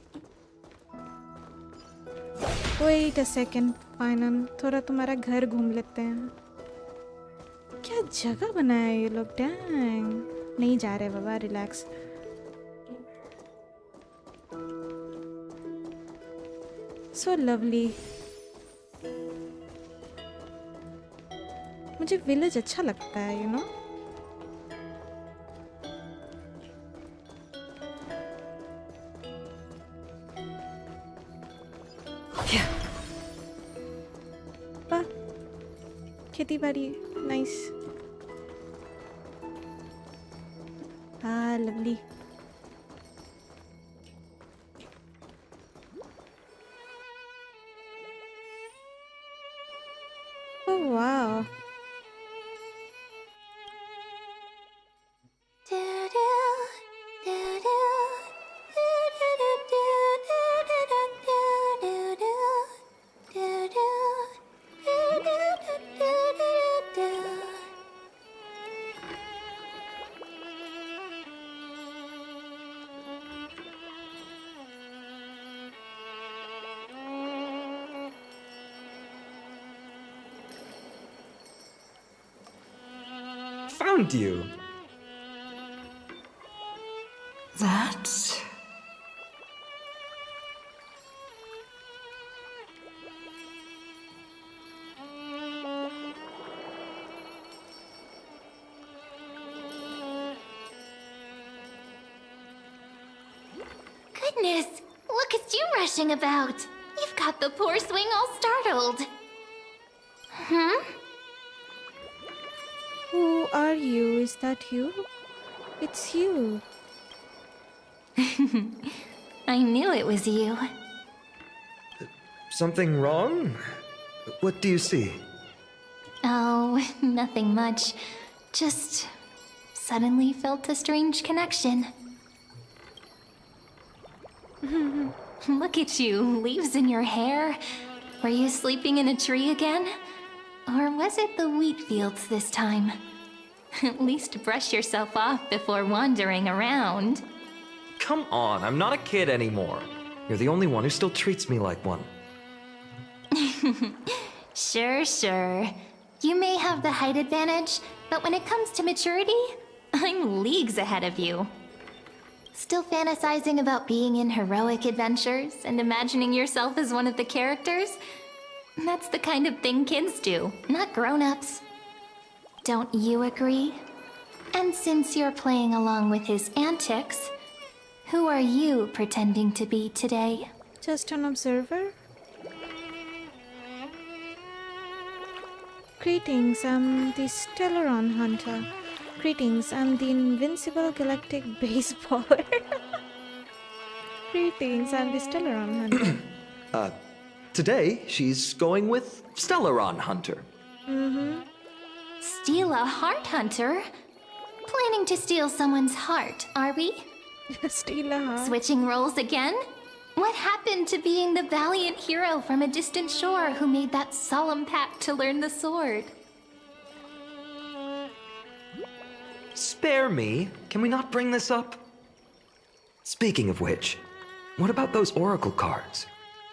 Wait a second, Finan. थोड़ा तुम्हारा घर घूम लेते हैं. क्या जगह बनाया है ये लोग? Dang. नहीं जा रहे बाबा, relax. So lovely. मुझे विलेज अच्छा लगता है, you know? खेती बाड़ी, nice. Ah, lovely. Oh wow. Found you. That... Goodness, look at you rushing about. You've got the poor swing all startled. Who are you? Is that you? It's you. I knew it was you. Something wrong? What do you see? Oh, nothing much. Just suddenly felt a strange connection. Look at you, leaves in your hair. Were you sleeping in a tree again? Or was it the wheat fields this time? At least brush yourself off before wandering around. Come on, I'm not a kid anymore. You're the only one who still treats me like one. Sure. You may have the height advantage, but when it comes to maturity, I'm leagues ahead of you. Still fantasizing about being in heroic adventures and imagining yourself as one of the characters? That's the kind of thing kids do, not grown-ups. Don't you agree? And since you're playing along with his antics, who are you pretending to be today? Just an observer? Greetings, I'm the Stellaron Hunter. Greetings, I'm the invincible galactic baseballer. Greetings, I'm the Stellaron Hunter. Today, she's going with Stellaron Hunter. Steal a heart hunter? Planning to steal someone's heart, are we? Steal a heart. Switching roles again? What happened to being the valiant hero from a distant shore who made that solemn pact to learn the sword? Spare me. Can we not bring this up? Speaking of which, what about those oracle cards?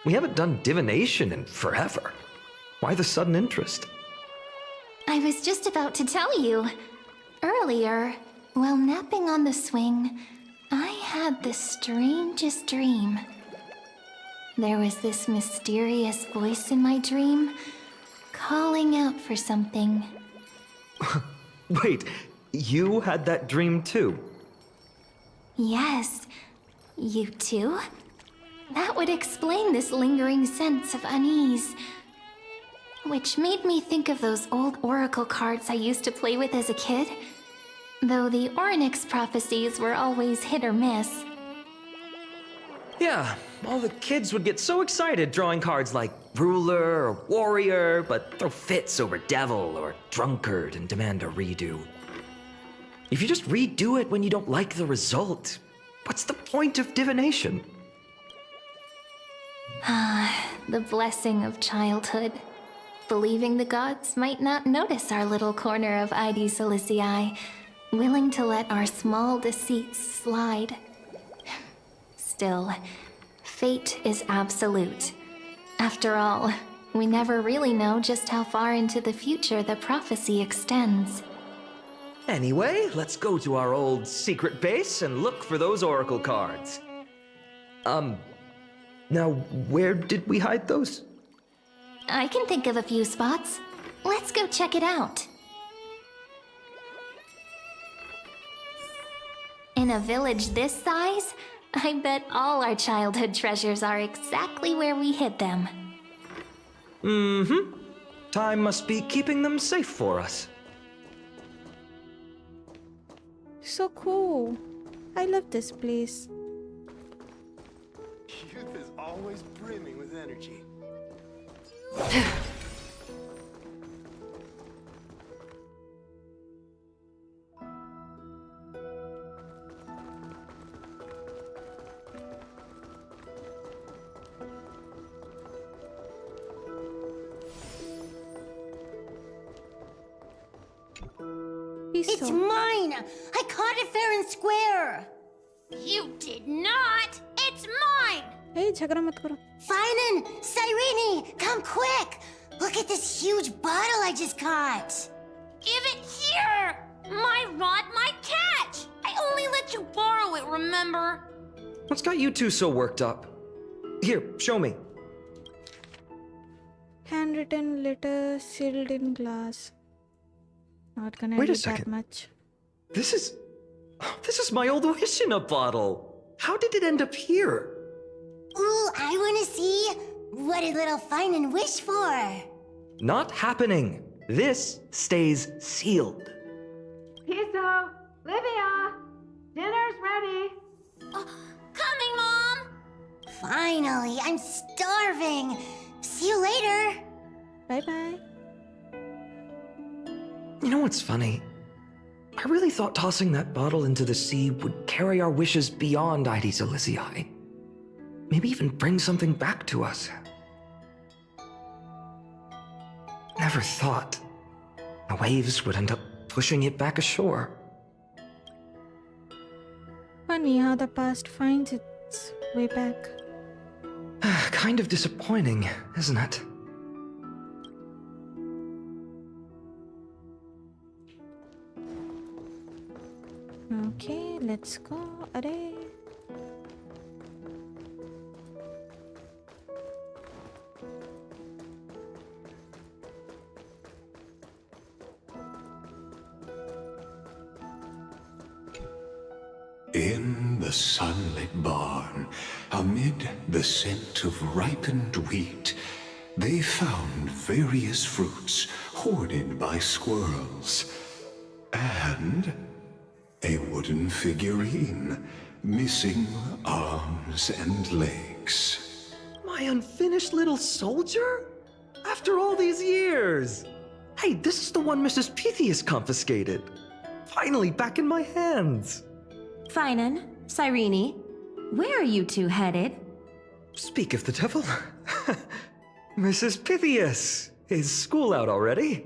We haven't done divination in forever. Why the sudden interest? I was just about to tell you. Earlier, while napping on the swing, I had the strangest dream. There was this mysterious voice in my dream, calling out for something. Wait, you had that dream too? Yes, you too? That would explain this lingering sense of unease. Which made me think of those old oracle cards I used to play with as a kid. Though the Ornyx prophecies were always hit or miss. Yeah, all the kids would get so excited drawing cards like ruler or warrior, but throw fits over devil or drunkard and demand a redo. If you just redo it when you don't like the result, what's the point of divination? The blessing of childhood. Believing the gods might not notice our little corner of ID Silicii, willing to let our small deceits slide. Still, fate is absolute. After all, we never really know just how far into the future the prophecy extends. Anyway, let's go to our old secret base and look for those oracle cards. Now, where did we hide those? I can think of a few spots. Let's go check it out. In a village this size, I bet all our childhood treasures are exactly where we hid them. Mm-hmm. Time must be keeping them safe for us. So cool. I love this place. Youth is always brimming with energy. It's mine! I caught it fair and square! You did not! It's mine! Hey, झगड़ा मत करो. Finan! Cyrene! Come quick! Look at this huge bottle I just caught! Give it here! My rod, my catch! I only let you borrow it, remember? What's got you two so worked up? Here, show me. Handwritten letter sealed in glass. Not gonna Wait a read second. that much. This is my old wish in a bottle. How did it end up here? Ooh, I wanna see! What did little Finan wish for? Not happening. This stays sealed. Piso! Livia! Dinner's ready! Coming, Mom! Finally, I'm starving! See you later! Bye-bye. You know what's funny? I really thought tossing that bottle into the sea would carry our wishes beyond ID Silicii. Maybe even bring something back to us. Never thought the waves would end up pushing it back ashore. Funny how the past finds its way back. Kind of disappointing, isn't it? Okay, let's go. Arey. In the sunlit barn, amid the scent of ripened wheat, they found various fruits hoarded by squirrels. And a wooden figurine, missing arms and legs. My My unfinished little soldier? After all these years! Hey, this is the one Mrs. Pythias confiscated. Finally back in my hands. Finan, Cyrene, where are you two headed? Speak of the devil. Mrs. Pythias, is school out already?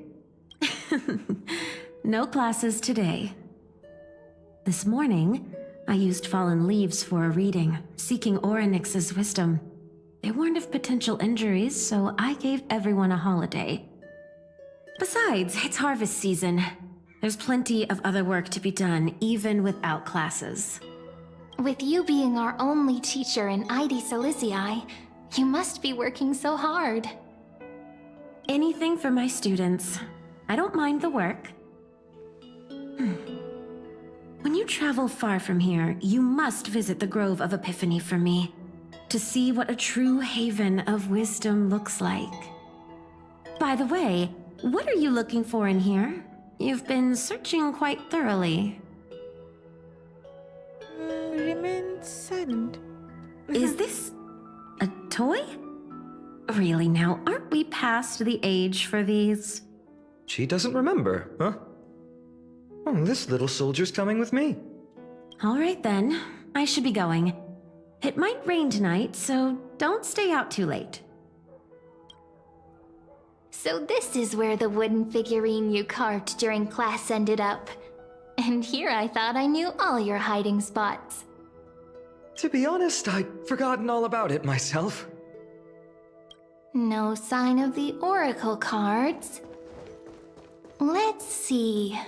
No classes today. This morning, I used fallen leaves for a reading, seeking Orynyx's wisdom. They warned of potential injuries, so I gave everyone a holiday. Besides, it's harvest season. There's plenty of other work to be done, even without classes. With you being our only teacher in ID Silicii, you must be working so hard. Anything for my students. I don't mind the work. When you travel far from here, you must visit the Grove of Epiphany for me, to see what a true haven of wisdom looks like. By the way, what are you looking for in here? You've been searching quite thoroughly. Remain silent. Is this a toy? Really now, aren't we past the age for these? She doesn't remember, huh? Oh, this little soldier's coming with me. All right then, I should be going. It might rain tonight, so don't stay out too late. So this is where the wooden figurine you carved during class ended up. And here I thought I knew all your hiding spots. To be honest, I'd forgotten all about it myself. No sign of the oracle cards. Let's see.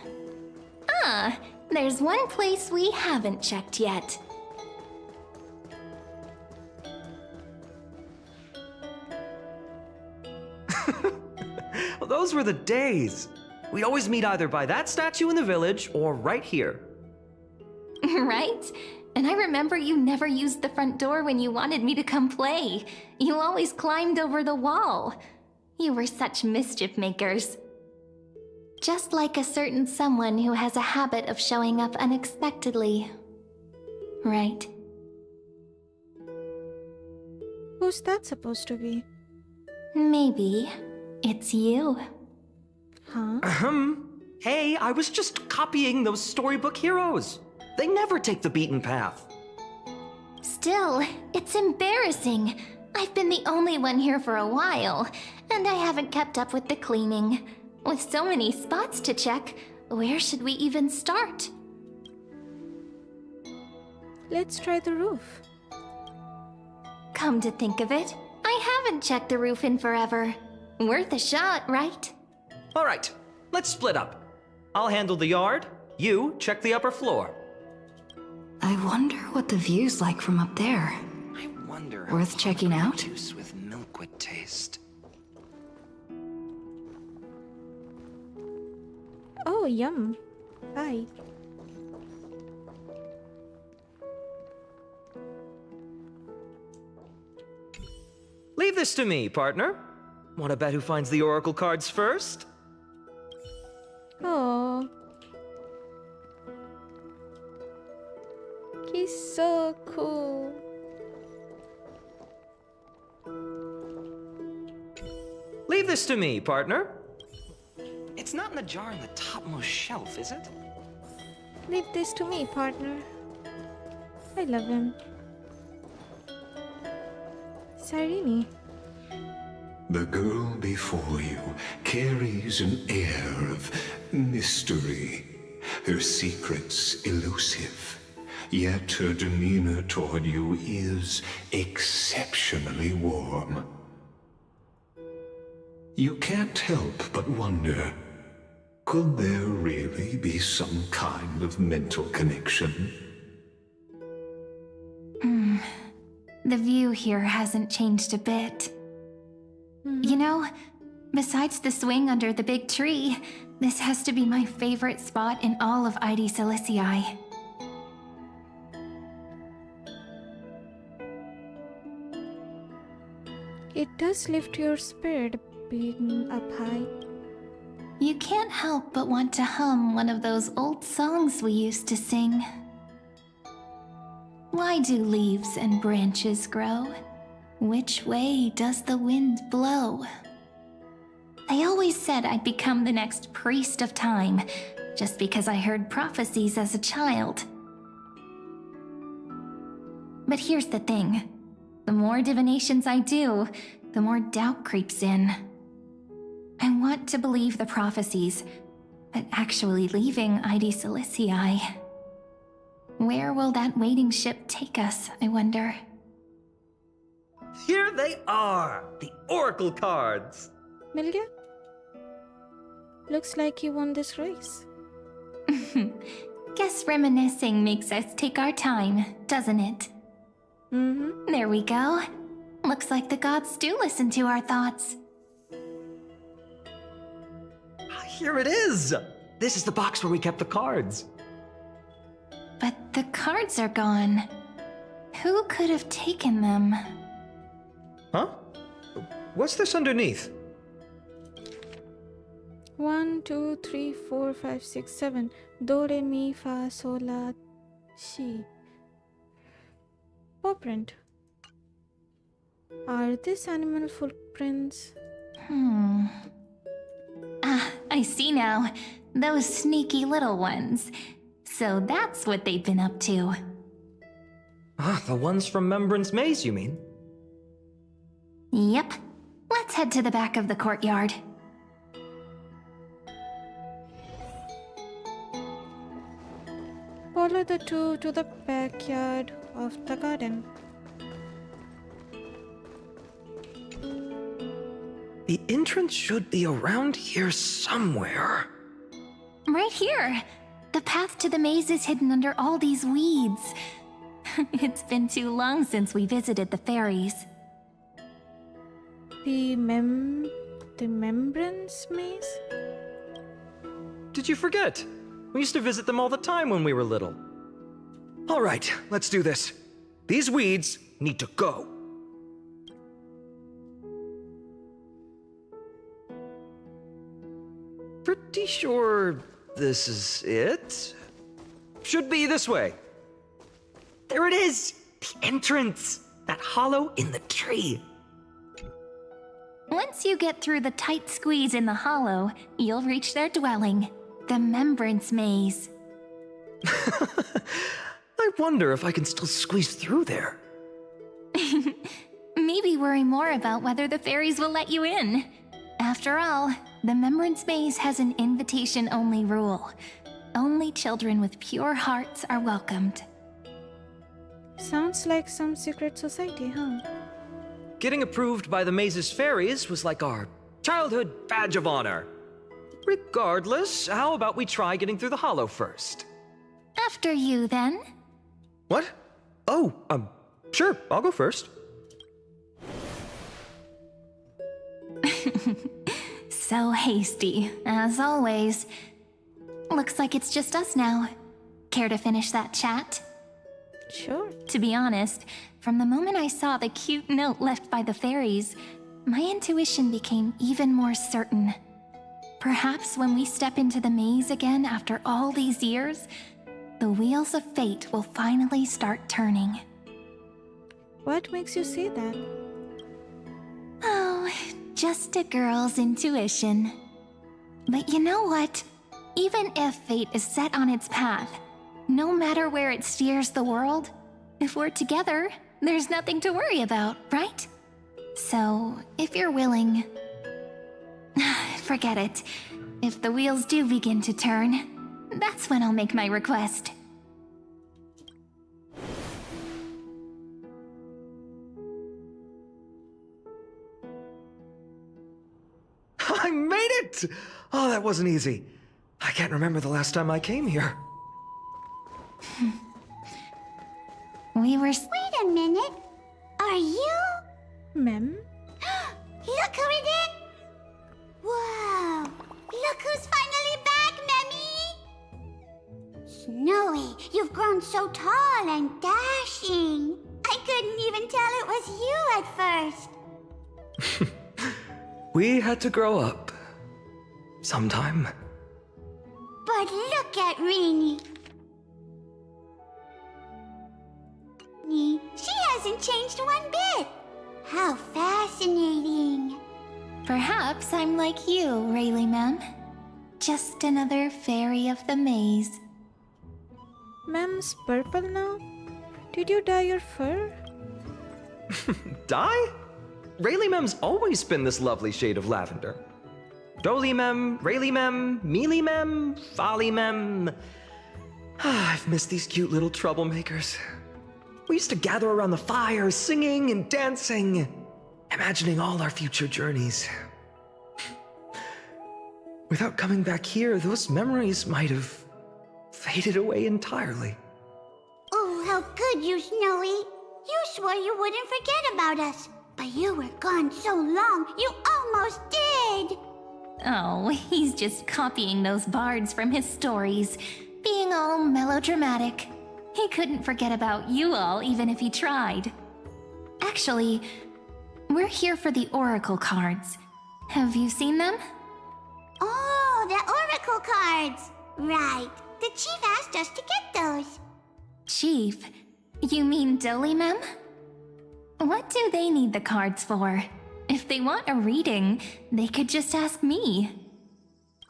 Ah, there's one place we haven't checked yet. Well, those were the days. We'd always meet either by that statue in the village or right here. Right? And I remember you never used the front door when you wanted me to come play. You always climbed over the wall. You were such mischief makers. Just like a certain someone who has a habit of showing up unexpectedly. Right? Who's that supposed to be? Maybe. It's you. Huh? Hey, I was just copying those storybook heroes. They never take the beaten path. Still, it's embarrassing. I've been the only one here for a while, and I haven't kept up with the cleaning. With so many spots to check, where should we even start? Let's try the roof. Come to think of it, I haven't checked the roof in forever. Worth a shot, right? All right, let's split up. I'll handle the yard. You check the upper floor. I wonder what the view's like from up there. I wonder. Worth checking out? Juice with milk would taste. Oh, yum. Bye. Leave this to me, partner. Want to bet who finds the oracle cards first? Oh. He's so cool. Leave this to me, partner. It's not in the jar on the topmost shelf, is it? Leave this to me, partner. I love him. Cyrene. The girl before you carries an air of mystery, her secrets elusive, yet her demeanor toward you is exceptionally warm. You can't help but wonder, could there really be some kind of mental connection? The view here hasn't changed a bit. You know, besides the swing under the big tree, this has to be my favorite spot in all of ID Silicii. It does lift your spirit being up high. You can't help but want to hum one of those old songs we used to sing. Why do leaves and branches grow? Which way does the wind blow? They always said I'd become the next priest of time, just because I heard prophecies as a child. But here's the thing. The more divinations I do, the more doubt creeps in. I want to believe the prophecies, but actually leaving ID Silicii. Where will that waiting ship take us, I wonder? Here they are! The Oracle cards! मिल गया? Looks like you won this race. Guess reminiscing makes us take our time, doesn't it? Mm-hmm. There we go. Looks like the gods do listen to our thoughts. Here it is! This is the box where we kept the cards. But the cards are gone. Who could have taken them? Huh? What's this underneath? 1, 2, 3, 4, 5, 6, 7. Do, re, mi, fa, sol, la, si. Paw print. Are these animal footprints? Ah, I see now. Those sneaky little ones. So that's what they've been up to. Ah, the ones from Membrance Maze, you mean? Yep. Let's head to the back of the courtyard. Follow the two to the backyard of the garden. The entrance should be around here somewhere. Right here. The path to the maze is hidden under all these weeds. It's been too long since we visited the fairies. The Membrance Maze? Did you forget? We used to visit them all the time when we were little. All right, let's do this. These weeds need to go. Pretty sure this is it. Should be this way. There it is! The entrance! That hollow in the tree. Once you get through the tight squeeze in the hollow, you'll reach their dwelling, the Membrance Maze. I wonder if I can still squeeze through there. Maybe worry more about whether the fairies will let you in. After all, the Membrance Maze has an invitation-only rule. Only children with pure hearts are welcomed. Sounds like some secret society, huh? Getting approved by the Maze's fairies was like our childhood badge of honor. Regardless, how about we try getting through the hollow first? After you, then. What? Oh, sure, I'll go first. So hasty, as always. Looks like it's just us now. Care to finish that chat? Sure. To be honest, from the moment I saw the cute note left by the fairies, my intuition became even more certain. Perhaps when we step into the maze again after all these years, the wheels of fate will finally start turning. What makes you say that? Oh, just a girl's intuition. But you know what? Even if fate is set on its path, no matter where it steers the world, if we're together, there's nothing to worry about, right? So, if you're willing... Forget it. If the wheels do begin to turn, that's when I'll make my request. I made it! Oh, that wasn't easy. I can't remember the last time I came here. We were... Wait a minute. Are you? Mem? Look who it is! Whoa! Look who's finally back, Memmy! Snowy, you've grown so tall and dashing. I couldn't even tell it was you at first. We had to grow up. Sometime. But look at Rini. She hasn't changed one bit. How fascinating. Perhaps I'm like you, Rayleigh ma'am. Just another fairy of the maze. Mem's purple now? Did you dye your fur? Dye? Rayleigh Mem's always been this lovely shade of lavender. Dolly Mem, Rayleigh Mem, Mealy Mem, Folly Mem. I've missed these cute little troublemakers. We used to gather around the fire, singing and dancing, imagining all our future journeys. Without coming back here, those memories might have faded away entirely. Oh, how could you, Snowy? You swore you wouldn't forget about us. But you were gone so long, you almost did! Oh, he's just copying those bards from his stories, being all melodramatic. He couldn't forget about you all, even if he tried. Actually, we're here for the Oracle cards. Have you seen them? Oh, the Oracle cards! Right. The Chief asked us to get those. Chief? You mean Dolly Mem? What do they need the cards for? If they want a reading, they could just ask me.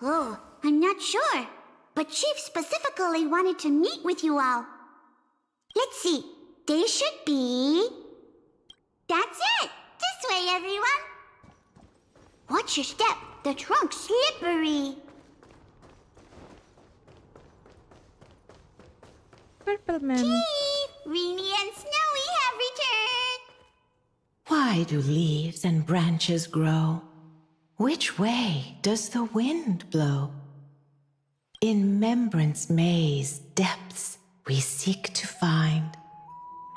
Oh, I'm not sure. But Chief specifically wanted to meet with you all. Let's see. They should be... That's it! This way, everyone! Watch your step. The trunk's slippery. Purple Mem. Chief! Reenie and Snowy have returned! Why do leaves and branches grow? Which way does the wind blow? In Membrance Maze depths we seek to find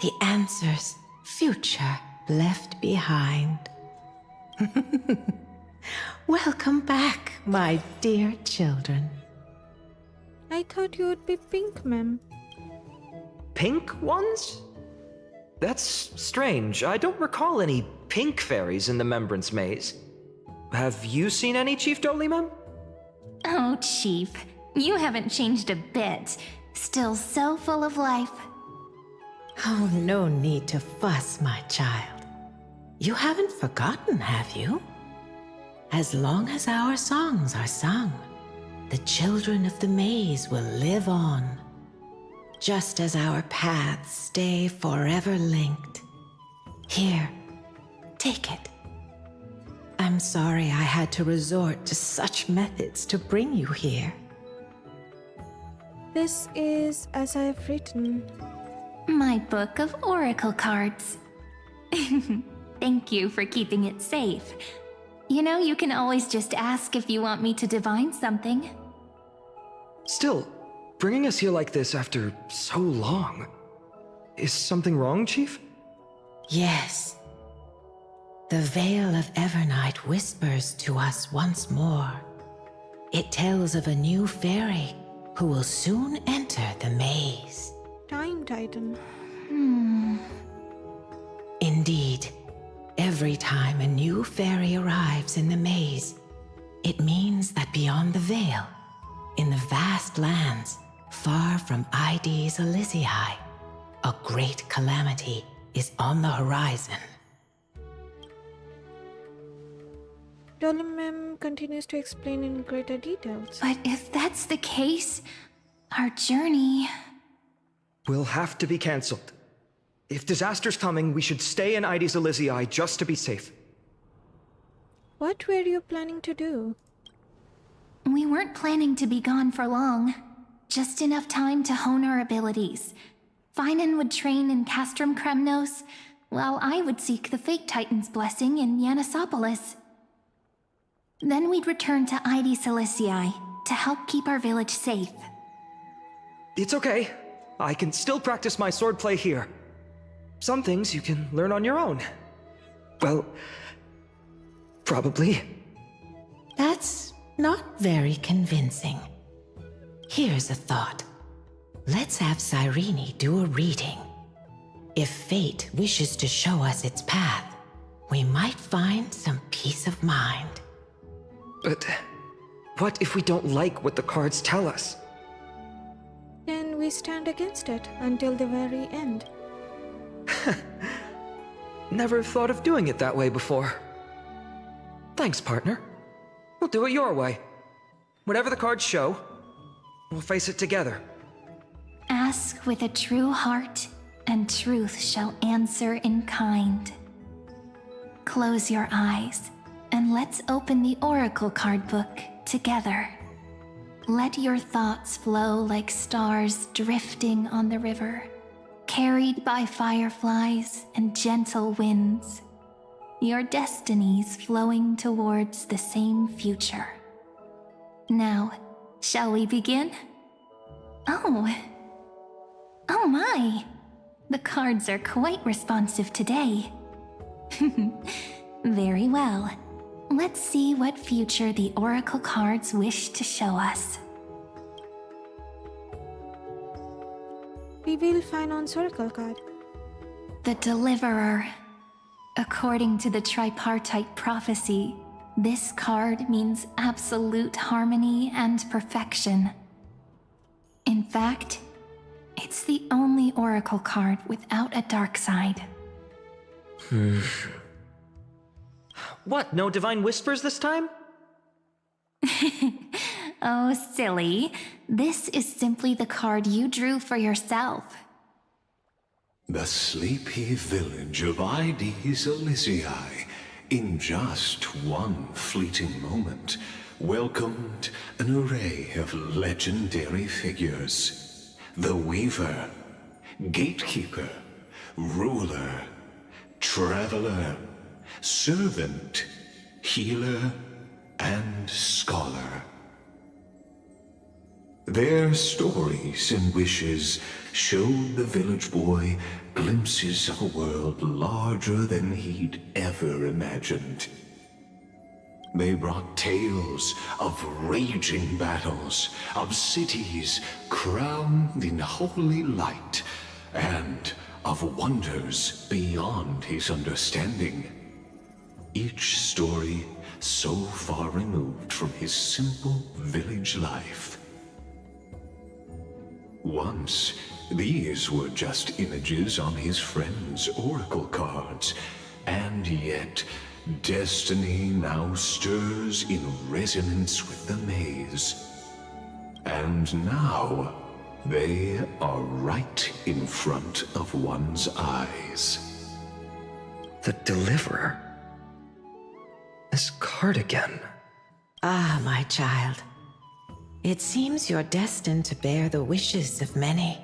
the answers future left behind. Welcome back, my dear children. I thought you would be pink, Mem. Pink ones? That's strange. I don't recall any pink fairies in the Membrance Maze. Have you seen any, Chief Dolly Mem? Oh, Chief, you haven't changed a bit. Still so full of life. Oh, no need to fuss, my child. You haven't forgotten, have you? As long as our songs are sung, the children of the maze will live on. Just as our paths stay forever linked. Here, take it. I'm sorry I had to resort to such methods to bring you here. This is as I have written. My book of oracle cards. Thank you for keeping it safe. You know, you can always just ask if you want me to divine something. Still, bringing us here like this after so long. Is something wrong, Chief? Yes. The Veil of Evernight whispers to us once more. It tells of a new fairy who will soon enter the maze. Time Titan. Indeed, every time a new fairy arrives in the maze, it means that beyond the veil, in the vast lands, far from ID's Elysiae, a great calamity is on the horizon. Dolly Mem continues to explain in greater details. But if that's the case, our journey... Will have to be cancelled. If disaster's coming, we should stay in ID's Elysiae just to be safe. What were you planning to do? We weren't planning to be gone for long. Just enough time to hone our abilities. Finan would train in Castrum Kremnos, while I would seek the Fake Titan's blessing in Yanisopolis. Then we'd return to ID Elysiae to help keep our village safe. It's okay. I can still practice my swordplay here. Some things you can learn on your own. Well, probably. That's not very convincing. Here's a thought. Let's have Cyrene do a reading. If fate wishes to show us its path, we might find some peace of mind. But what if we don't like what the cards tell us? Then we stand against it until the very end. never thought of doing it that way before. Thanks, partner. We'll do it your way. Whatever the cards show, we'll face it together. Ask with a true heart, and truth shall answer in kind. Close your eyes, and let's open the Oracle card book together. Let your thoughts flow like stars drifting on the river, carried by fireflies and gentle winds. Your destinies flowing towards the same future. Now, shall we begin? Oh my! The cards are quite responsive today. Very well. Let's see what future the Oracle cards wish to show us. We will find on Oracle card. The Deliverer. According to the tripartite prophecy, this card means absolute harmony and perfection. In fact, it's the only Oracle card without a dark side. What, no divine whispers this time? Oh, silly. This is simply the card you drew for yourself. The sleepy village of Ides Elysiae, in just one fleeting moment, welcomed an array of legendary figures. The Weaver, Gatekeeper, Ruler, Traveler, Servant, Healer, and Scholar. Their stories and wishes showed the village boy glimpses of a world larger than he'd ever imagined. They brought tales of raging battles, of cities crowned in holy light, and of wonders beyond his understanding. Each story so far removed from his simple village life. Once, these were just images on his friend's oracle cards, and yet destiny now stirs in resonance with the maze. And now, they are right in front of one's eyes. The Deliverer? This card again. Ah, my child. It seems you're destined to bear the wishes of many,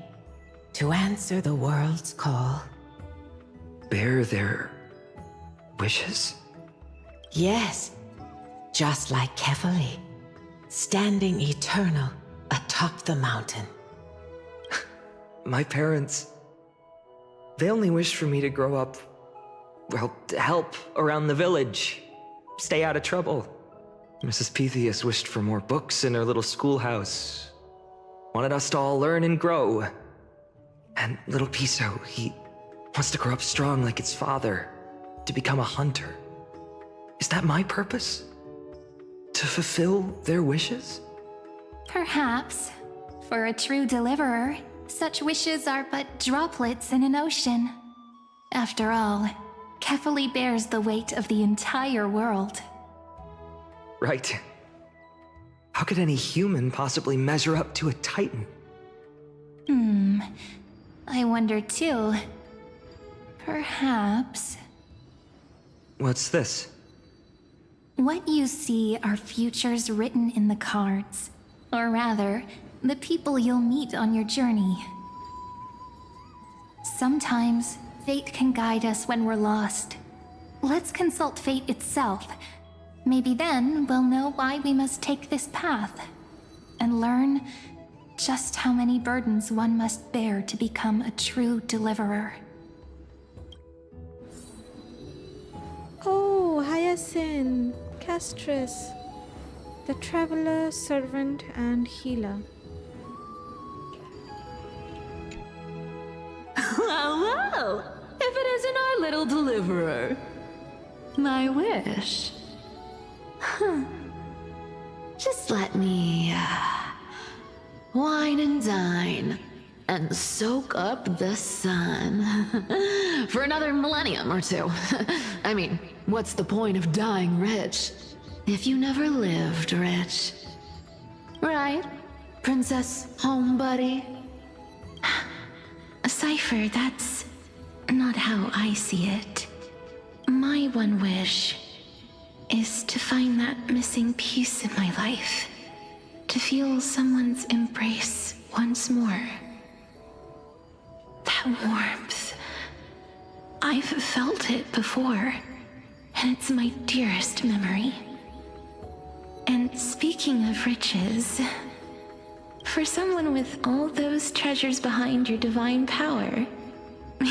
to answer the world's call. Bear their wishes? Yes, just like Kefali, standing eternal atop the mountain. My parents, they only wished for me to grow up, well, to help around the village, stay out of trouble. Mrs. Pythias wished for more books in her little schoolhouse, wanted us to all learn and grow. And little Piso, he wants to grow up strong like his father, to become a hunter. Is that my purpose? To fulfill their wishes? Perhaps. For a true deliverer, such wishes are but droplets in an ocean. After all, Kefali bears the weight of the entire world. Right. How could any human possibly measure up to a Titan? I wonder too. Perhaps... What's this? What you see are futures written in the cards. Or rather, the people you'll meet on your journey. Sometimes, fate can guide us when we're lost. Let's consult fate itself. Maybe then we'll know why we must take this path. And learn just how many burdens one must bear to become a true deliverer. Oh, Hyacinth, Castris, the Traveler, Servant, and Healer. Well, if it isn't our little deliverer. My wish. Just let me, wine and dine and soak up the sun. For another millennium or two. I mean, what's the point of dying rich if you never lived rich? Right, Princess Homebuddy? Cypher, that's not how I see it. My one wish is to find that missing piece in my life. To feel someone's embrace once more. That warmth. I've felt it before, and it's my dearest memory. And speaking of riches, for someone with all those treasures behind your divine power,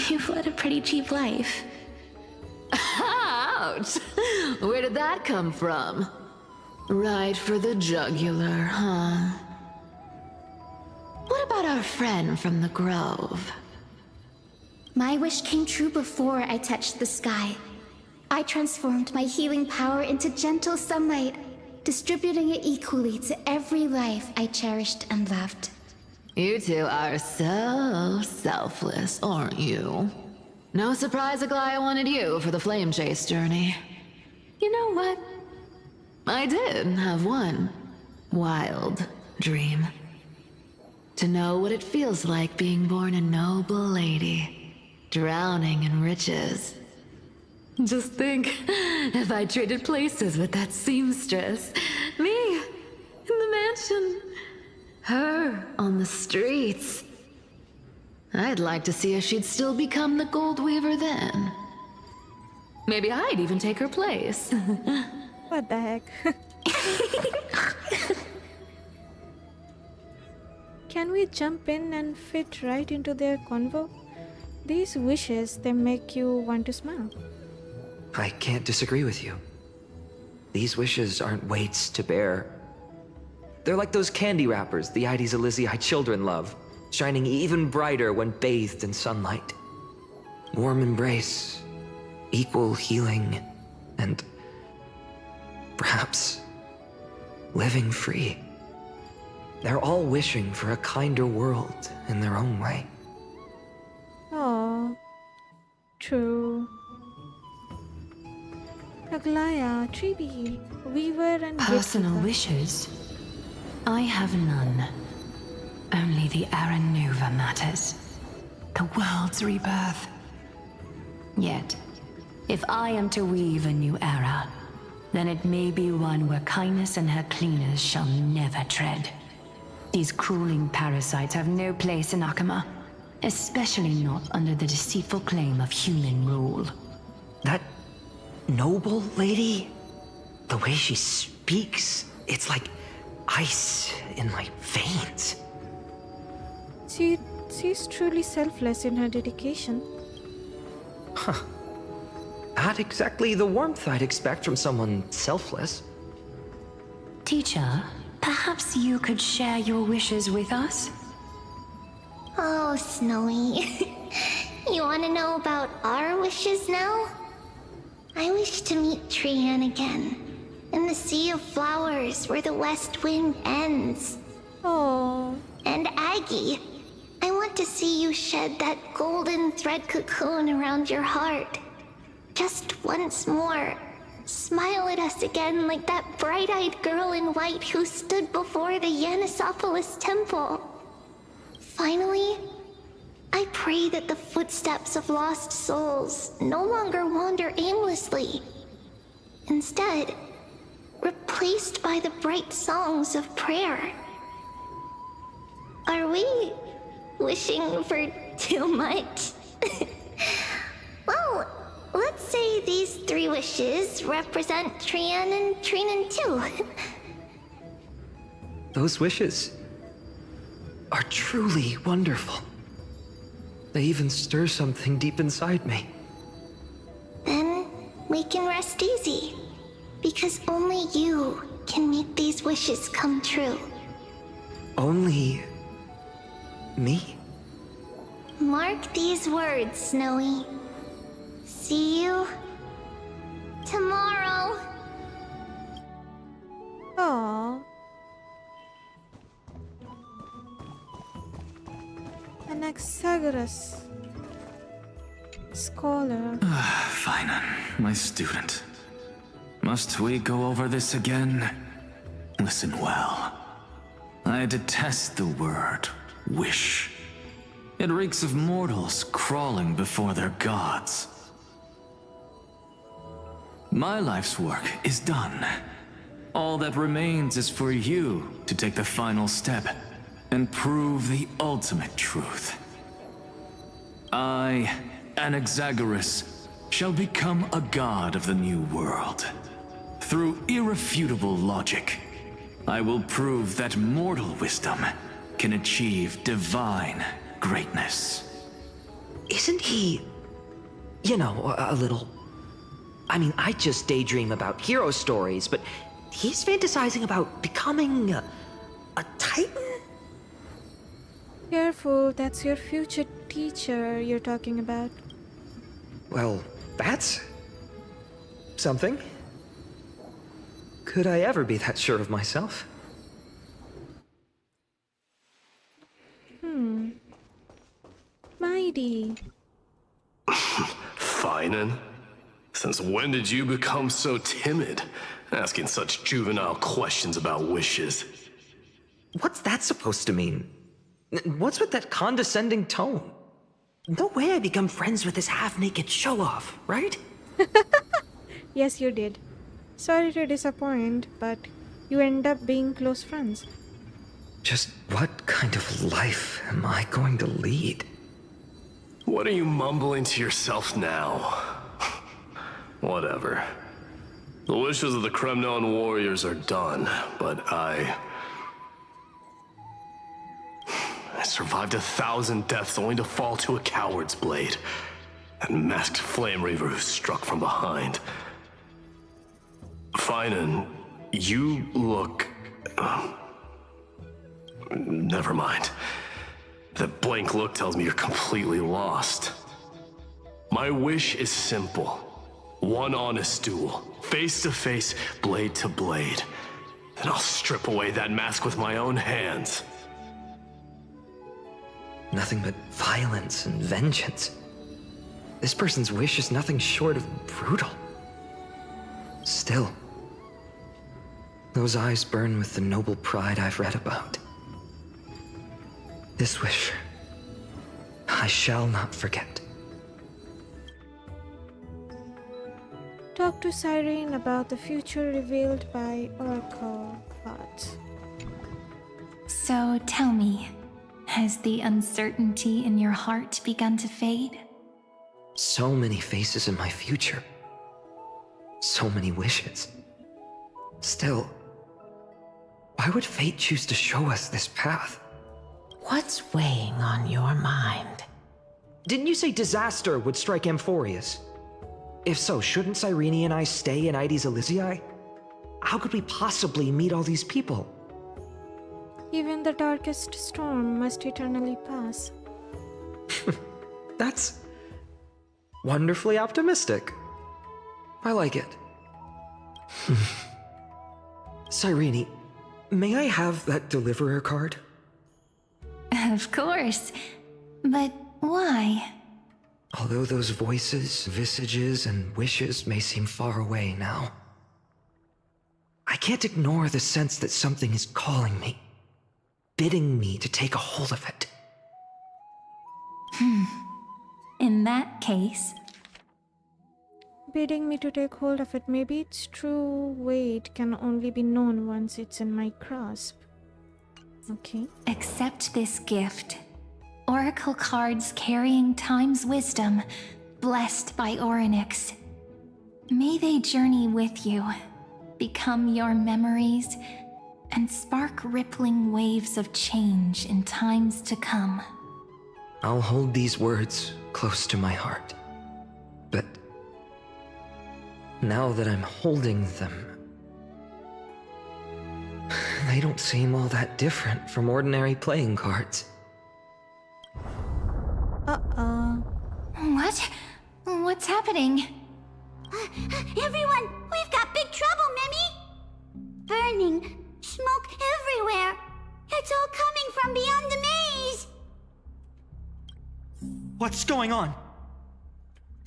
you've led a pretty cheap life. Ouch! Where did that come from? Right for the jugular, huh? What about our friend from the Grove? My wish came true before I touched the sky. I transformed my healing power into gentle sunlight, distributing it equally to every life I cherished and loved. You two are so selfless, aren't you? No surprise Aglaia wanted you for the flame chase journey. You know what? I did have one wild dream. To know what it feels like being born a noble lady, drowning in riches. Just think, if I traded places with that seamstress, me in the mansion, her on the streets. I'd like to see if she'd still become the gold weaver then. Maybe I'd even take her place. What the heck? Can we jump in and fit right into their convo? These wishes, they make you want to smile. I can't disagree with you. These wishes aren't weights to bear. They're like those candy wrappers the Ides Elysiae children love, shining even brighter when bathed in sunlight. Warm embrace, equal healing, and perhaps living free. They're all wishing for a kinder world in their own way. Oh, true. Aglaia, Tribi, Weaver and Personal Gatekeeper. wishes? I have none. Only the Aranuva matters. The world's rebirth. Yet, if I am to weave a new era, then it may be one where kindness and her cleaners shall never tread. These crawling parasites have no place in Akama, especially not under the deceitful claim of human rule. That noble lady, the way she speaks, it's like ice in my veins. She's truly selfless in her dedication. Huh. Not exactly the warmth I'd expect from someone selfless. Teacher, perhaps you could share your wishes with us? Oh, Snowy. You want to know about our wishes now? I wish to meet Trian again, in the sea of flowers where the west wind ends. Oh. And Aggie, I want to see you shed that golden thread cocoon around your heart. Just once more. Smile at us again like that bright-eyed girl in white who stood before the Yanisopolis temple. Finally, I pray that the footsteps of lost souls no longer wander aimlessly. Instead, replaced by the bright songs of prayer. Are we wishing for too much? Well, let's say these 3 wishes represent Trian and Trinan too. Those wishes are truly wonderful. They even stir something deep inside me. Then we can rest easy, because only you can make these wishes come true. Only me? Mark these words, Snowy. See you tomorrow. Aww. Exagerous. Scholar. Finan, my student. Must we go over this again? Listen well. I detest the word wish. It reeks of mortals crawling before their gods. My life's work is done. All that remains is for you to take the final step and prove the ultimate truth. I, Anaxagoras, shall become a god of the new world. Through irrefutable logic, I will prove that mortal wisdom can achieve divine greatness. Isn't he, you know, a little... I mean, I just daydream about hero stories, but he's fantasizing about becoming a titan? Careful, that's your future teacher you're talking about. Well, that's... something. Could I ever be that sure of myself? Mighty. Finan? Since when did you become so timid, asking such juvenile questions about wishes? What's that supposed to mean? What's with that condescending tone? No way I become friends with this half-naked show-off, right? Yes, you did. Sorry to disappoint, but you end up being close friends. Just what kind of life am I going to lead? What are you mumbling to yourself now? Whatever. The wishes of the Kremnon warriors are done, but I survived 1,000 deaths only to fall to a coward's blade. That masked flame reaver who struck from behind. Finan, you look... never mind. That blank look tells me you're completely lost. My wish is simple. One honest duel, face to face, blade to blade. Then I'll strip away that mask with my own hands. Nothing but violence and vengeance. This person's wish is nothing short of brutal. Still, those eyes burn with the noble pride I've read about. This wish, I shall not forget. Talk to Cyrene about the future revealed by Oracle cards. So tell me, has the uncertainty in your heart begun to fade? So many faces in my future. So many wishes. Still, why would fate choose to show us this path? What's weighing on your mind? Didn't you say disaster would strike Amphorius? If so, shouldn't Cyrene and I stay in Ides Elysiae? How could we possibly meet all these people? Even the darkest storm must eternally pass. That's wonderfully optimistic. I like it. Cyrene, may I have that deliverer card? Of course. But why? Although those voices, visages, and wishes may seem far away now, I can't ignore the sense that something is calling me, bidding me to take a hold of it. In that case... Bidding me to take hold of it. Maybe its true weight can only be known once it's in my grasp. Okay. Accept this gift. Oracle cards carrying time's wisdom, blessed by Orynyx. May they journey with you, become your memories, and spark rippling waves of change in times to come. I'll hold these words close to my heart. But now that I'm holding them, they don't seem all that different from ordinary playing cards. Uh-oh. What? What's happening? Everyone, we've got big trouble, Mimi! Burning, smoke everywhere. It's all coming from beyond the maze. What's going on?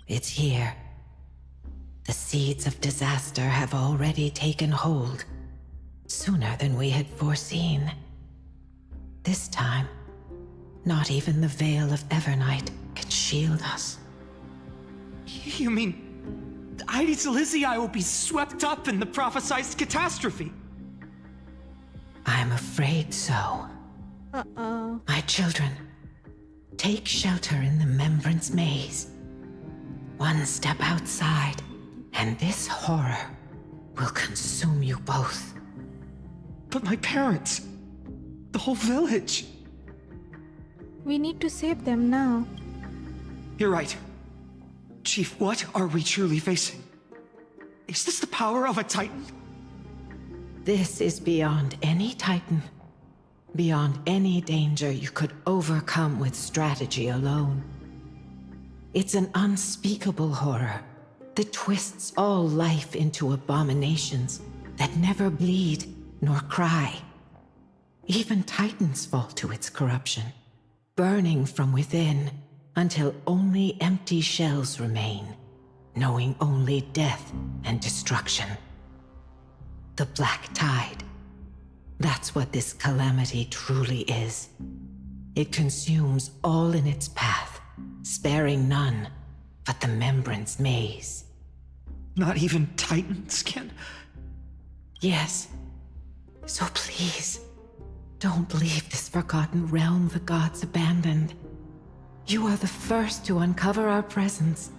It's here. The seeds of disaster have already taken hold, sooner than we had foreseen. This time, not even the Veil of Evernight can shield us. You mean... Ides Elysiae will be swept up in the prophesized catastrophe? I'm afraid so. Uh-oh. My children, take shelter in the Membrance Maze. One step outside, and this horror will consume you both. But my parents... the whole village... We need to save them now. You're right. Chief, what are we truly facing? Is this the power of a Titan? This is beyond any Titan. Beyond any danger you could overcome with strategy alone. It's an unspeakable horror that twists all life into abominations that never bleed nor cry. Even Titans fall to its corruption, burning from within until only empty shells remain, knowing only death and destruction. The Black Tide. That's what this calamity truly is. It consumes all in its path, sparing none but the Membrance Maze. Not even Titans can... Yes. So please, don't leave this forgotten realm the gods abandoned. You are the first to uncover our presence,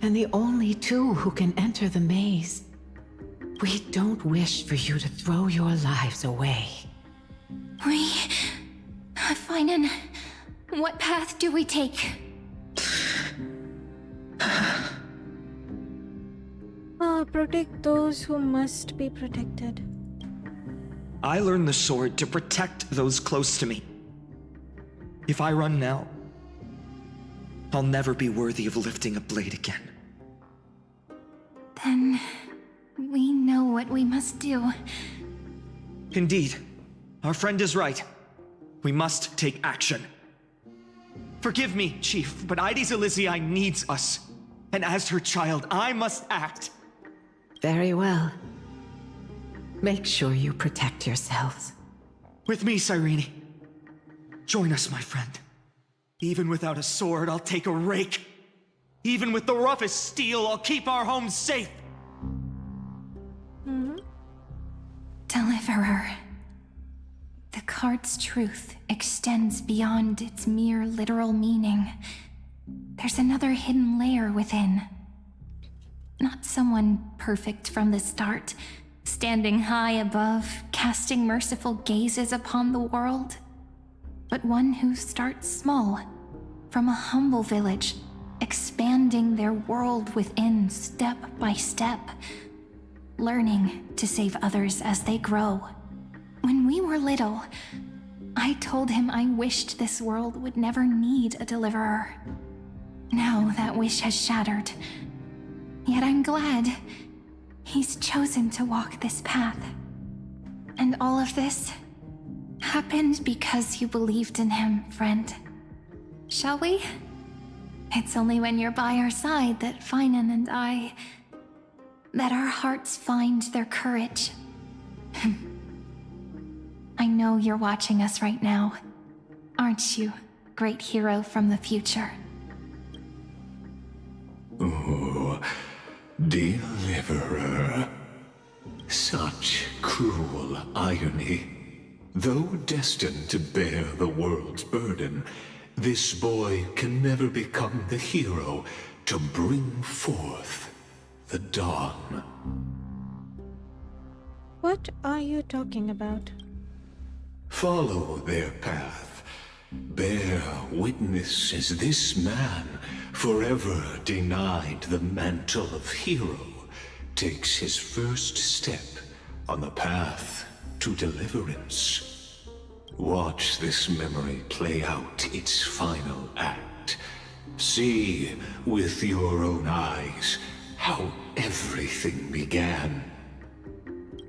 and the only two who can enter the maze. We don't wish for you to throw your lives away. Finan, what path do we take? Protect those who must be protected. I learned the sword to protect those close to me. If I run now, I'll never be worthy of lifting a blade again. Then... we know what we must do. Indeed. Our friend is right. We must take action. Forgive me, Chief, but Ides Elysiae needs us. And as her child, I must act. Very well. Make sure you protect yourselves. With me, Cyrene. Join us, my friend. Even without a sword, I'll take a rake. Even with the roughest steel, I'll keep our home safe. Deliverer. The card's truth extends beyond its mere literal meaning. There's another hidden layer within. Not someone perfect from the start, standing high above, casting merciful gazes upon the world, but one who starts small, from a humble village, expanding their world within step by step, learning to save others as they grow. When we were little, I told him I wished this world would never need a deliverer. Now that wish has shattered. Yet I'm glad he's chosen to walk this path. And all of this happened because you believed in him, friend. Shall we? It's only when you're by our side that Finan and that our hearts find their courage. I know you're watching us right now. Aren't you, great hero from the future? Oh, deliverer. Such cruel irony. Though destined to bear the world's burden, this boy can never become the hero to bring forth the dawn. What are you talking about? Follow their path. Bear witness as this man, forever denied the mantle of hero, takes his first step on the path to deliverance. Watch this memory play out its final act. See with your own eyes how everything began.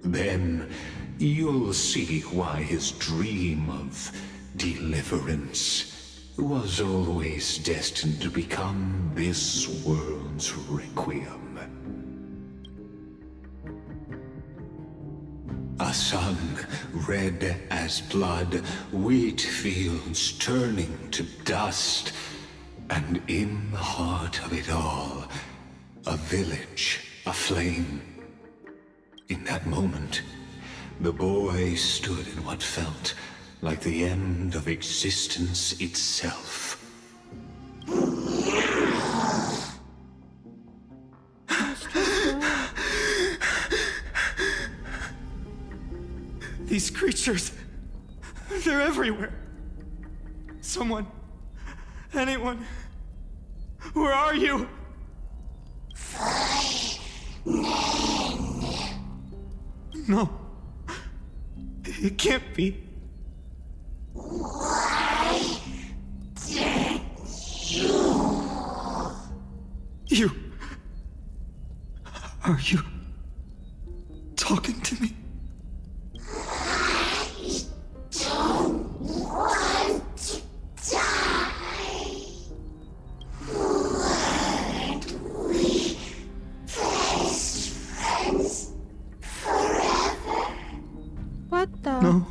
Then you'll see why his dream of deliverance was always destined to become this world's requiem. A sun red as blood, wheat fields turning to dust, and in the heart of it all, a village aflame. In that moment, the boy stood in what felt like the end of existence itself. These creatures, they're everywhere. Someone, anyone, where are you? No, it can't be. Why did You, are you talking to me? I don't want to die. Weren't we best friends forever? What the? No.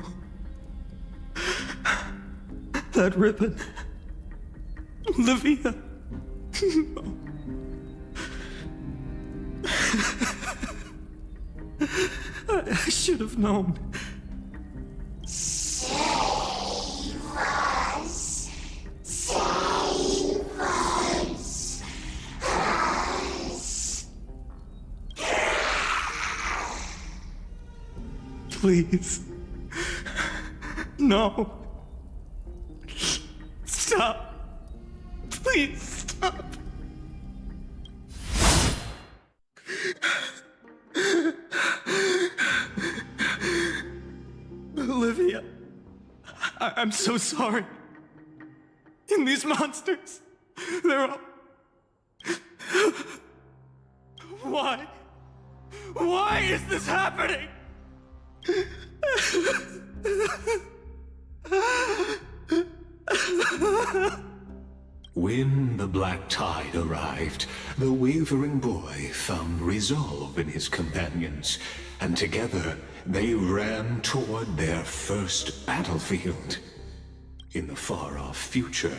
That ribbon. Olivia. No. I should have known. Save us. Save us. Please. No. Stop. Please stop. Olivia, I'm so sorry. And these monsters, they're all... Why? Why is this happening? When the black tide arrived, the wavering boy found resolve in his companions, and together they ran toward their first battlefield. In the far-off future,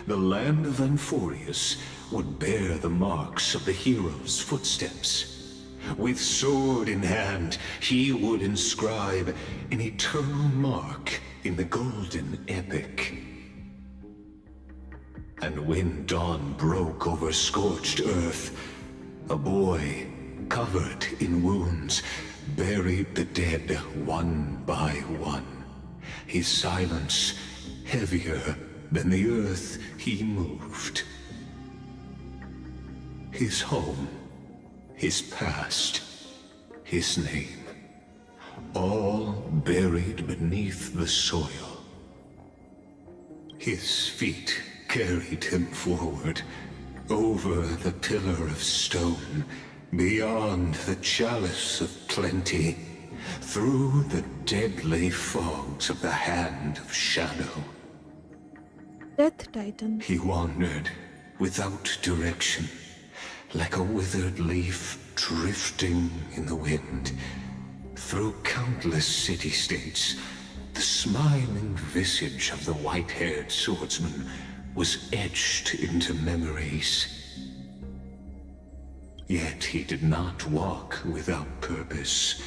the land of Anforius would bear the marks of the hero's footsteps. With sword in hand, he would inscribe an eternal mark in the golden epic. And when dawn broke over scorched earth, a boy, covered in wounds, buried the dead one by one. His silence heavier than the earth he moved. His home, his past, his name, all buried beneath the soil. His feet carried him forward, over the pillar of stone, beyond the chalice of plenty, through the deadly fogs of the Hand of Shadow. Death Titan. He wandered without direction, like a withered leaf drifting in the wind. Through countless city-states, the smiling visage of the white-haired swordsman was etched into memories. Yet he did not walk without purpose.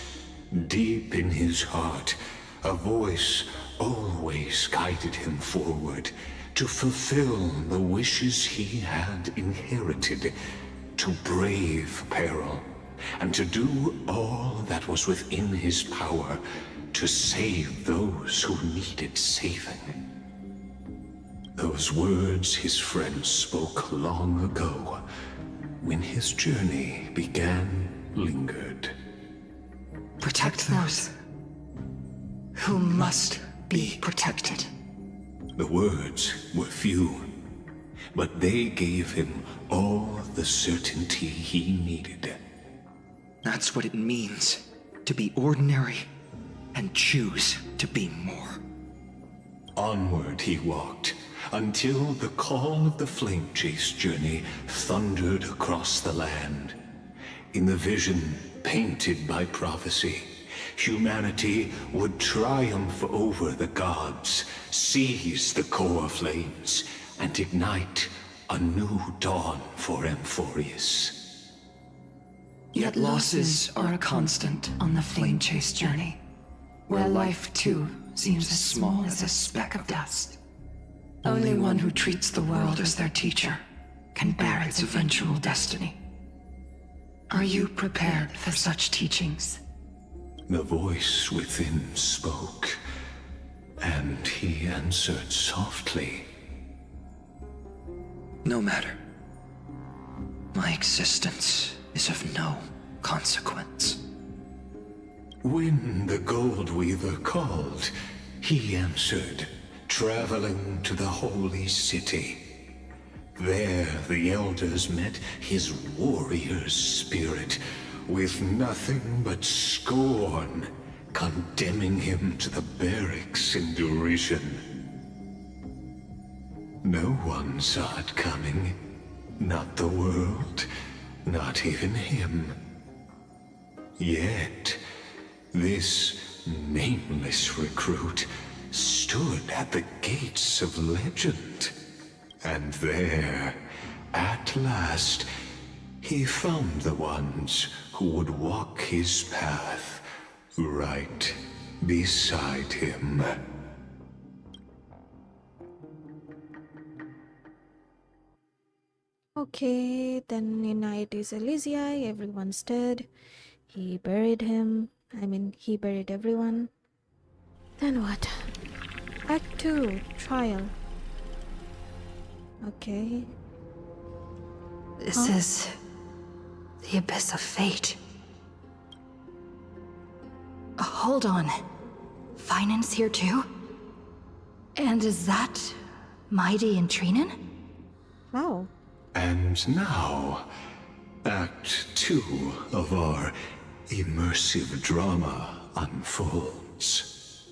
Deep in his heart, a voice always guided him forward to fulfill the wishes he had inherited, to brave peril, and to do all that was within his power to save those who needed saving. Those words his friend spoke long ago, when his journey began, lingered. Protect those who must be protected. The words were few, but they gave him all the certainty he needed. That's what it means to be ordinary and choose to be more. Onward he walked, until the call of the flame chase journey thundered across the land. In the vision painted by prophecy, humanity would triumph over the gods, seize the core flames, and ignite a new dawn for Amphorius. Yet losses are a constant on the flame chase journey, where life too seems as small as a speck of dust. Only one who treats the world as their teacher can bear its eventual destiny. Are you prepared for such teachings? The voice within spoke, and he answered softly. No matter. My existence is of no consequence. When the Gold Weaver called, he answered, traveling to the holy city. There the elders met his warrior's spirit, with nothing but scorn, condemning him to the barracks in derision. No one saw it coming. Not the world, not even him. Yet, this nameless recruit stood at the gates of legend. And there, at last, he found the ones who would walk his path right beside him. Okay, then in Aedes Elysiae, everyone's dead. He buried him. He buried everyone. Then what? Act 2, trial. Okay. This is the abyss of fate. Hold on. Finance here too? And is that Mighty and Trinen? Wow. And now, Act 2 of our immersive drama unfolds.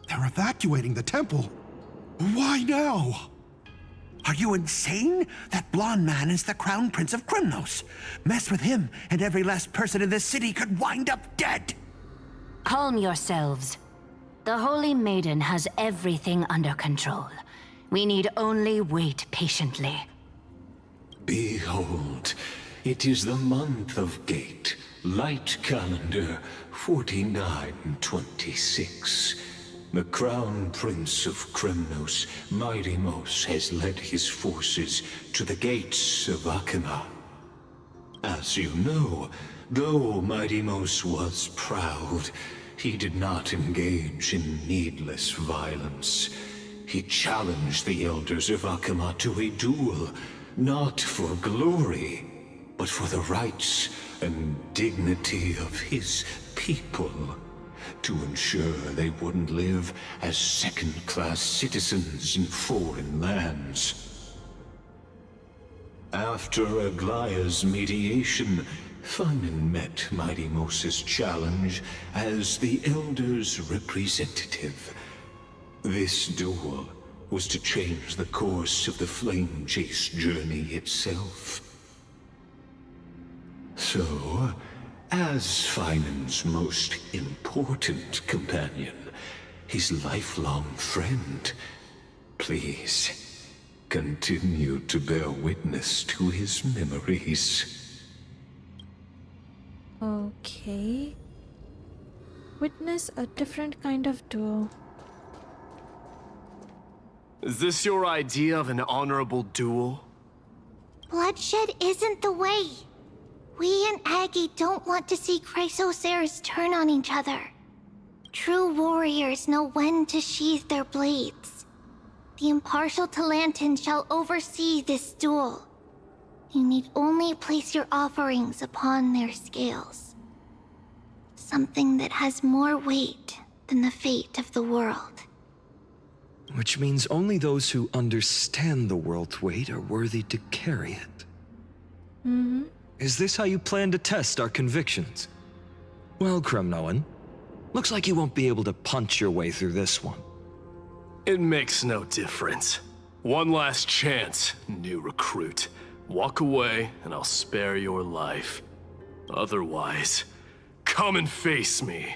They're evacuating the temple. Why now? Are you insane? That blonde man is the Crown Prince of Krymnos. Mess with him, and every last person in this city could wind up dead. Calm yourselves. The Holy Maiden has everything under control. We need only wait patiently. Behold, it is the month of Gate, light calendar 4926. The Crown Prince of Krymnos, Midimos, has led his forces to the gates of Akima. As you know, though Midimos was proud, he did not engage in needless violence. He challenged the elders of Akima to a duel, not for glory, but for the rights and dignity of his people, to ensure they wouldn't live as second-class citizens in foreign lands. After Aglaya's mediation, Feynman met Midimos' challenge as the Elder's representative. This duel was to change the course of the Flame Chase journey itself. So, as Feynman's most important companion, his lifelong friend, please continue to bear witness to his memories. Okay. Witness a different kind of duel. Is this your idea of an honorable duel? Bloodshed isn't the way. We and Aggie don't want to see Chrysosers turn on each other. True warriors know when to sheathe their blades. The impartial Talantin shall oversee this duel. You need only place your offerings upon their scales. Something that has more weight than the fate of the world. Which means only those who understand the world's weight are worthy to carry it. Mm-hmm. Is this how you plan to test our convictions? Well, Kremnoan, looks like you won't be able to punch your way through this one. It makes no difference. One last chance, new recruit. Walk away, and I'll spare your life. Otherwise, come and face me.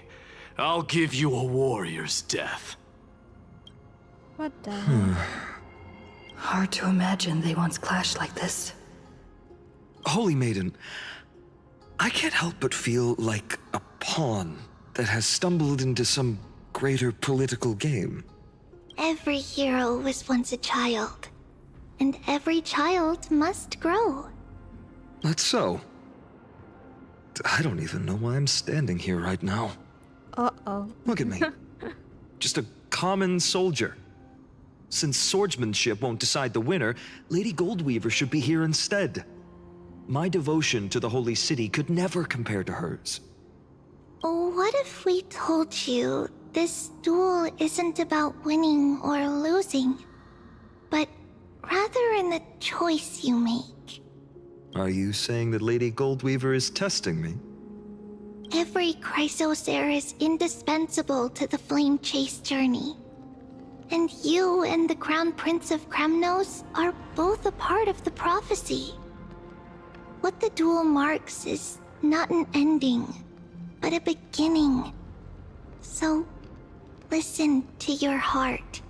I'll give you a warrior's death. What the hell? Hard to imagine they once clashed like this. Holy Maiden, I can't help but feel like a pawn that has stumbled into some greater political game. Every hero was once a child, and every child must grow. That's so. I don't even know why I'm standing here right now. Uh-oh. Look at me. Just a common soldier. Since swordsmanship won't decide the winner, Lady Goldweaver should be here instead. My devotion to the Holy City could never compare to hers. What if we told you this duel isn't about winning or losing, but rather in the choice you make? Are you saying that Lady Goldweaver is testing me? Every Chrysosaur is indispensable to the Flame Chase journey. And you and the Crown Prince of Kremnos are both a part of the prophecy. What the duel marks is not an ending, but a beginning. So, listen to your heart.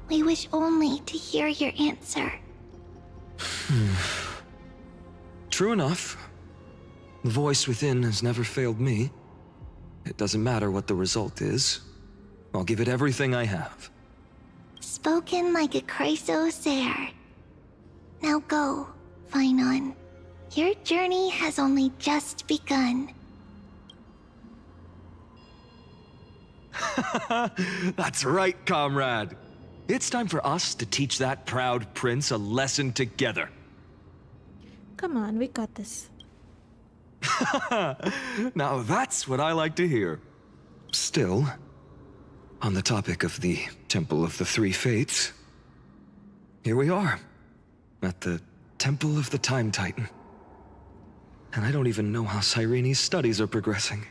We wish only to hear your answer. True enough. The voice within has never failed me. It doesn't matter what the result is. I'll give it everything I have. Spoken like a Chrysosaur. Now go, Phainon. Your journey has only just begun. That's right, comrade. It's time for us to teach that proud prince a lesson together. Come on, we got this. Now that's what I like to hear. Still, on the topic of the Temple of the Three Fates, here we are, at the Temple of the Time Titan. And I don't even know how Cyrene's studies are progressing.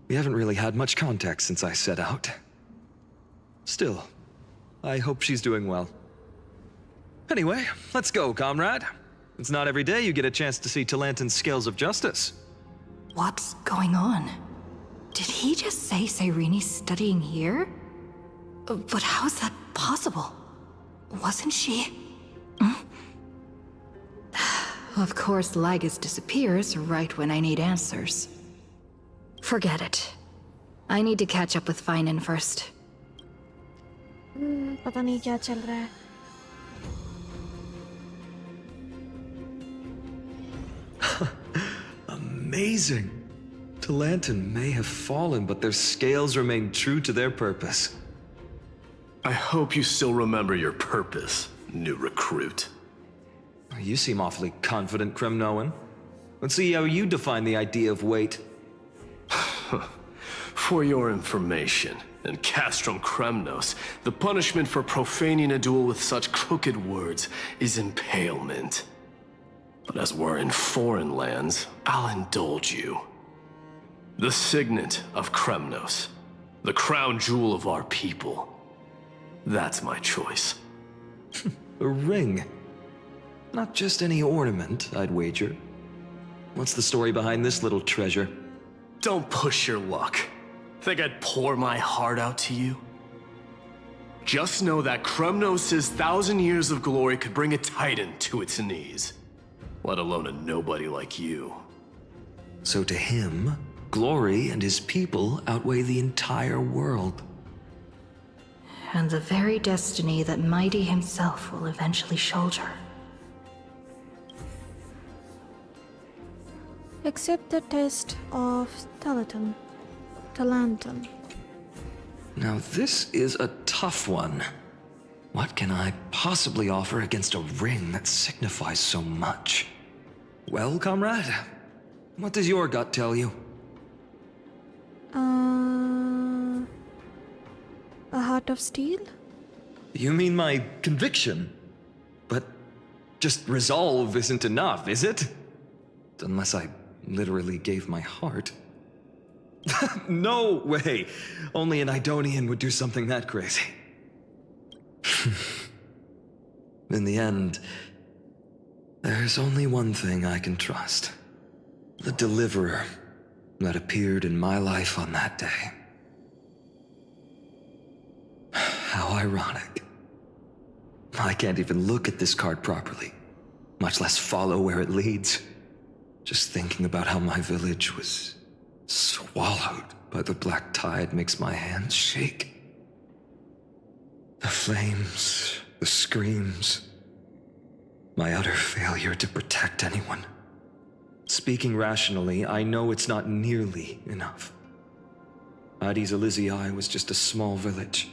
We haven't really had much contact since I set out. Still, I hope she's doing well. Anyway, let's go, comrade. It's not every day you get a chance to see Talantin's scales of justice. What's going on? Did he just say Cyrene's studying here? But how is that possible? Wasn't she? Of course, Lygus disappears right when I need answers. Forget it. I need to catch up with Phainon first. पता नहीं क्या चल रहा है. Amazing. Talantin may have fallen, but their scales remain true to their purpose. I hope you still remember your purpose, new recruit. You seem awfully confident, Kremnoan. Let's see how you define the idea of weight. For your information, in Castrum Kremnos, the punishment for profaning a duel with such crooked words is impalement. But as we're in foreign lands, I'll indulge you. The signet of Kremnos, the crown jewel of our people. That's my choice. A ring. Not just any ornament, I'd wager. What's the story behind this little treasure? Don't push your luck. Think I'd pour my heart out to you? Just know that Kremnos' 1,000 years of glory could bring a titan to its knees. Let alone a nobody like you. So to him, glory and his people outweigh the entire world. And the very destiny that Mighty himself will eventually shoulder. Accept the test of Talantin. Now this is a tough one. What can I possibly offer against a ring that signifies so much? Well, comrade, what does your gut tell you? A heart of steel? You mean my conviction? But just resolve isn't enough, is it? Unless I literally gave my heart. No way! Only an Idonian would do something that crazy. In the end, there's only one thing I can trust. The deliverer that appeared in my life on that day. How ironic. I can't even look at this card properly, much less follow where it leads. Just thinking about how my village was swallowed by the black tide makes my hands shake. The flames, the screams, my utter failure to protect anyone. Speaking rationally, I know it's not nearly enough. Ares Elysiae was just a small village.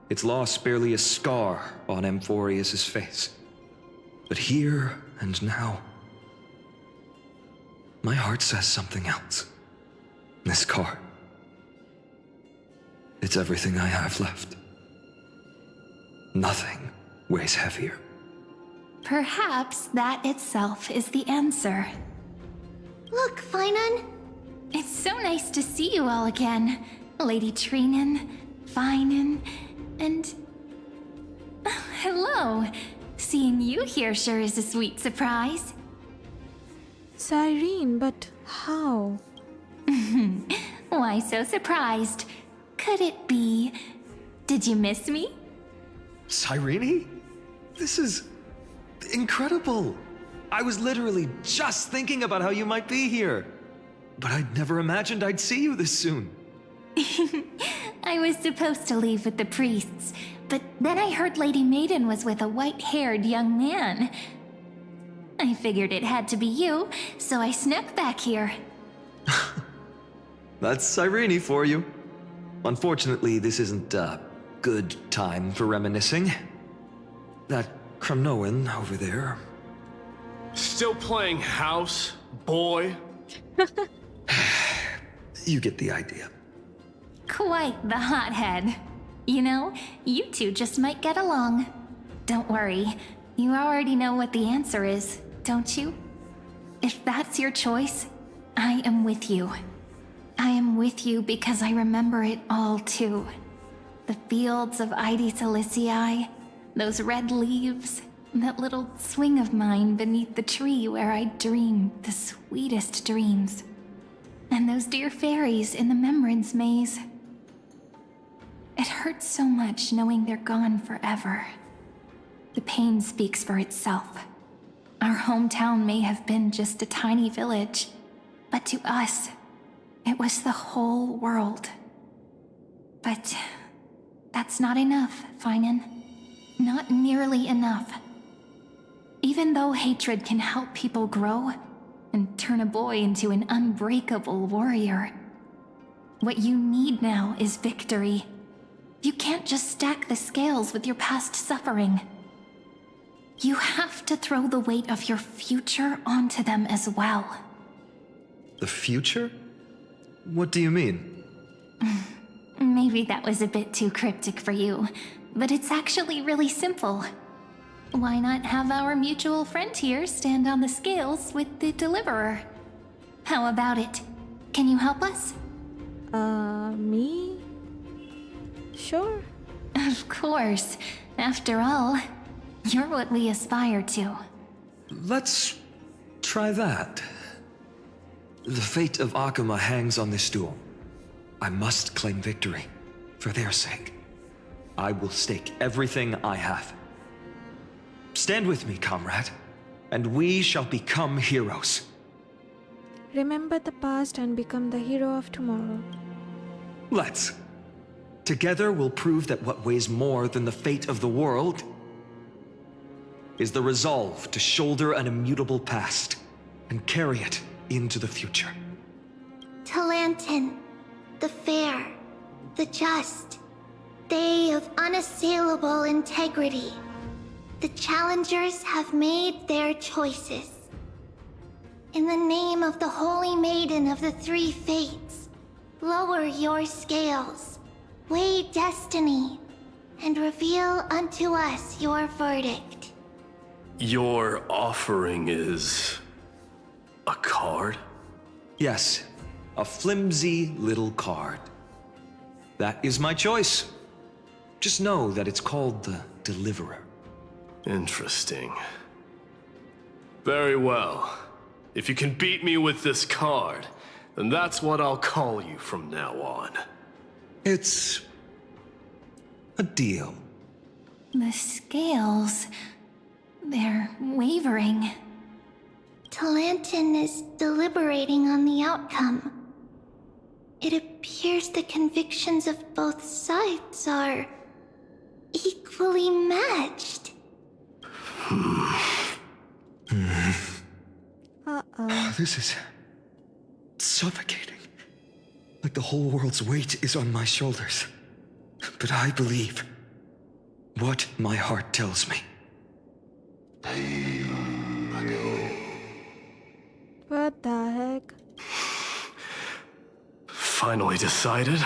Its loss barely a scar on Amphorius' face. But here and now, my heart says something else. This card. It's everything I have left. Nothing weighs heavier. Perhaps that itself is the answer. Look, Finan. It's so nice to see you all again. Lady Trinen, Finan, and... hello. Seeing you here sure is a sweet surprise. Cyrene, but how? Why so surprised? Could it be... Did you miss me? Cyrene? This is incredible. I was literally just thinking about how you might be here. But I'd never imagined I'd see you this soon. I was supposed to leave with the priests, but then I heard Lady Maiden was with a white-haired young man. I figured it had to be you, so I snuck back here. That's Cyrene for you. Unfortunately, this isn't a good time for reminiscing. That Cronoan over there. Still playing house, boy? You get the idea. Quite the hothead. You know, you two just might get along. Don't worry, you already know what the answer is, don't you? If that's your choice, I am with you. I am with you because I remember it all too. The fields of Ares Elysiae, those red leaves, that little swing of mine beneath the tree where I dreamed the sweetest dreams. And those dear fairies in the Memorance Maze. It hurts so much knowing they're gone forever. The pain speaks for itself. Our hometown may have been just a tiny village, but to us, it was the whole world. But that's not enough, Finan. Not nearly enough. Even though hatred can help people grow and turn a boy into an unbreakable warrior, what you need now is victory. You can't just stack the scales with your past suffering. You have to throw the weight of your future onto them as well. The future? What do you mean? Maybe that was a bit too cryptic for you, but it's actually really simple. Why not have our mutual friend here stand on the scales with the deliverer? How about it? Can you help us? Me? Sure. Of course. After all, you're what we aspire to. Let's try that. The fate of Akuma hangs on this duel. I must claim victory, for their sake. I will stake everything I have. Stand with me, comrade, and we shall become heroes. Remember the past and become the hero of tomorrow. Let's. Together we'll prove that what weighs more than the fate of the world is the resolve to shoulder an immutable past and carry it into the future. Talantin, the fair, the just, they of unassailable integrity. The challengers have made their choices. In the name of the Holy Maiden of the Three Fates, lower your scales, weigh destiny, and reveal unto us your verdict. Your offering is... a card? Yes, a flimsy little card. That is my choice. Just know that it's called the Deliverer. Interesting. Very well. If you can beat me with this card, then that's what I'll call you from now on. It's a deal. The scales... they're wavering. Talantin is deliberating on the outcome. It appears the convictions of both sides are... equally matched. This is suffocating. Like the whole world's weight is on my shoulders. But I believe what my heart tells me. What the heck? Finally decided?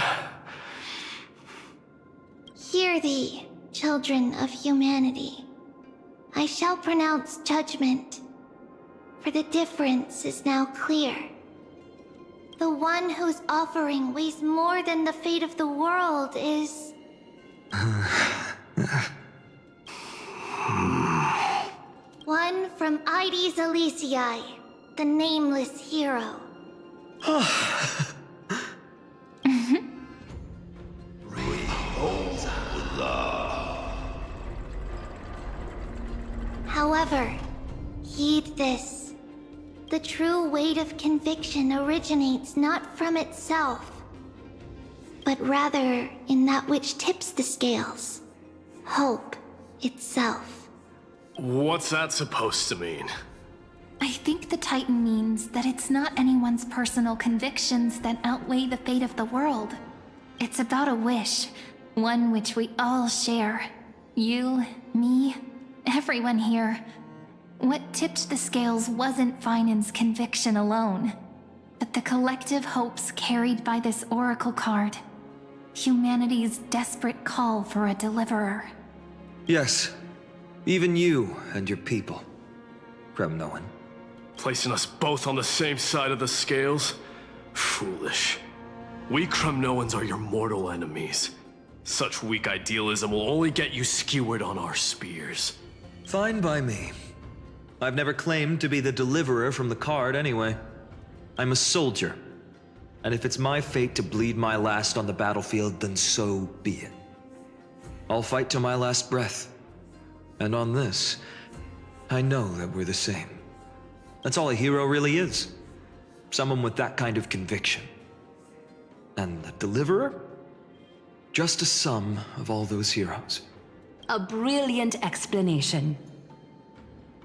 Hear thee, children of humanity. I shall pronounce judgment, for the difference is now clear. The one whose offering weighs more than the fate of the world is... one from Ides Elysiae, the nameless hero. However, heed this. The true weight of conviction originates not from itself, but rather in that which tips the scales. Hope itself. What's that supposed to mean? I think the Titan means that it's not anyone's personal convictions that outweigh the fate of the world. It's about a wish, one which we all share. You, me, everyone here. What tipped the scales wasn't Finan's conviction alone, but the collective hopes carried by this oracle card. Humanity's desperate call for a deliverer. Yes, even you and your people, Kremnoan. Placing us both on the same side of the scales? Foolish. We Kremnoans are your mortal enemies. Such weak idealism will only get you skewered on our spears. Fine by me. I've never claimed to be the deliverer from the card anyway. I'm a soldier. And if it's my fate to bleed my last on the battlefield, then so be it. I'll fight to my last breath. And on this, I know that we're the same. That's all a hero really is. Someone with that kind of conviction. And the deliverer? Just a sum of all those heroes. A brilliant explanation.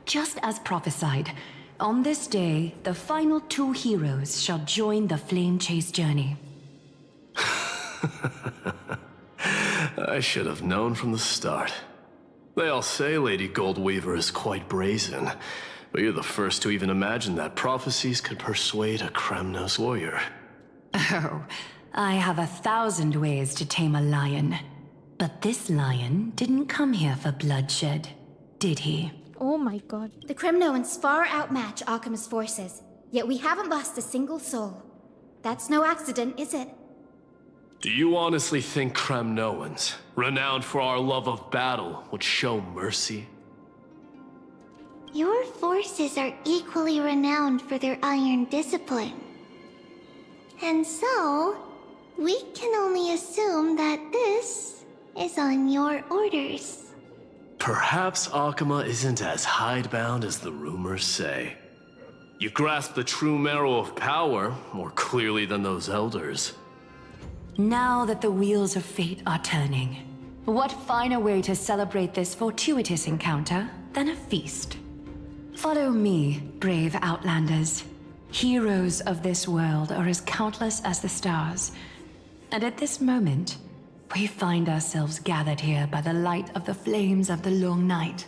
Just as prophesied, on this day, the final two heroes shall join the Flame Chase journey. I should have known from the start. They all say Lady Goldweaver is quite brazen, but you're the first to even imagine that prophecies could persuade a Kremnos warrior. Oh, I have 1,000 ways to tame a lion. But this lion didn't come here for bloodshed, did he? Oh my god. The Kremnoans far outmatch Alchemist's forces, yet we haven't lost a single soul. That's no accident, is it? Do you honestly think Kremnoans, renowned for our love of battle, would show mercy? Your forces are equally renowned for their iron discipline. And so, we can only assume that this is on your orders. Perhaps Akama isn't as hidebound as the rumors say. You grasp the true marrow of power more clearly than those elders. Now that the wheels of fate are turning, what finer way to celebrate this fortuitous encounter than a feast? Follow me, brave Outlanders. Heroes of this world are as countless as the stars. And at this moment, we find ourselves gathered here by the light of the flames of the long night.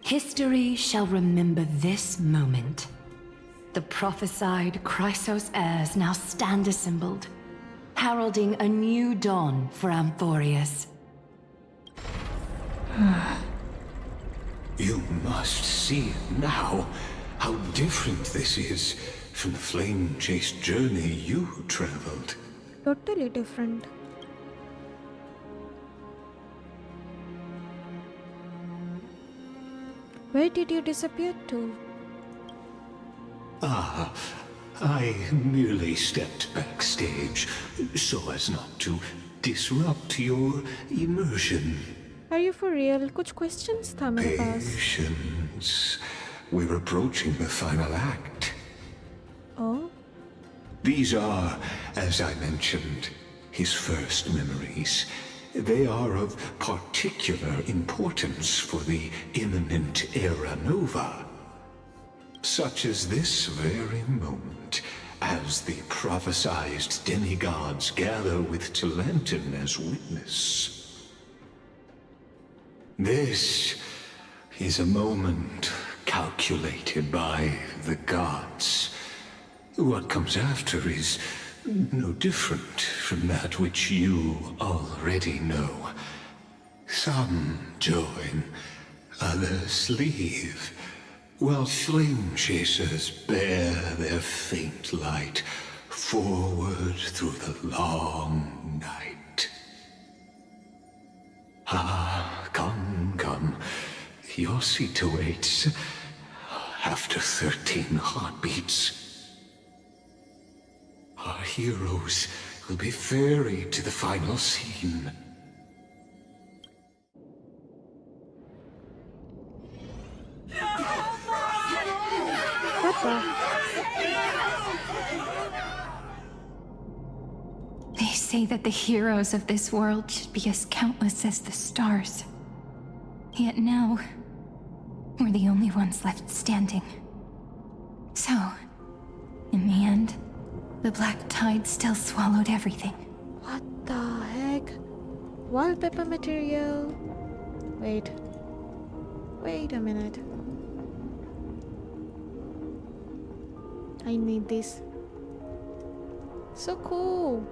History shall remember this moment. The prophesied Chrysos heirs now stand assembled, heralding a new dawn for Amphorius. You must see now how different this is from the flame-chased journey you traveled. Totally different. Where did you disappear to? Ah, I merely stepped backstage so as not to disrupt your immersion. Are you for real? कुछ questions था मेरे पास. Patience. We're approaching the final act. Oh? These are, as I mentioned, his first memories. They are of particular importance for the imminent era nova. Such as this very moment, as the prophesized demigods gather with Talenton as witness. This is a moment calculated by the gods. What comes after is no different from that which you already know. Some join, others leave, while flame chasers bear their faint light forward through the long night. Ah, come. Your seat awaits after 13 heartbeats. Our heroes will be ferried to the final scene. What the? They say that the heroes of this world should be as countless as the stars. Yet now, we're the only ones left standing. So, in the end, the black tide still swallowed everything. What the heck? Wallpaper material. Wait a minute. I need this. So cool.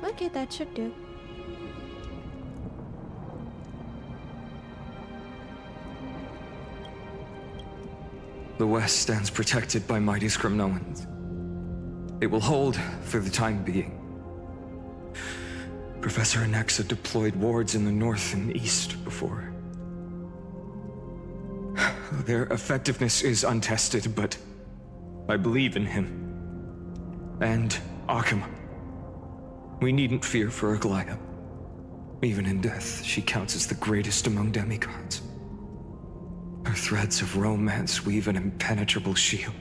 Okay, that should do. The West stands protected by mighty Skrymnoans. It will hold for the time being. Professor Anexa deployed wards in the north and east before. Their effectiveness is untested, but I believe in him. And Arkham. We needn't fear for Aglaya. Even in death, she counts as the greatest among demigods. Her threads of romance weave an impenetrable shield,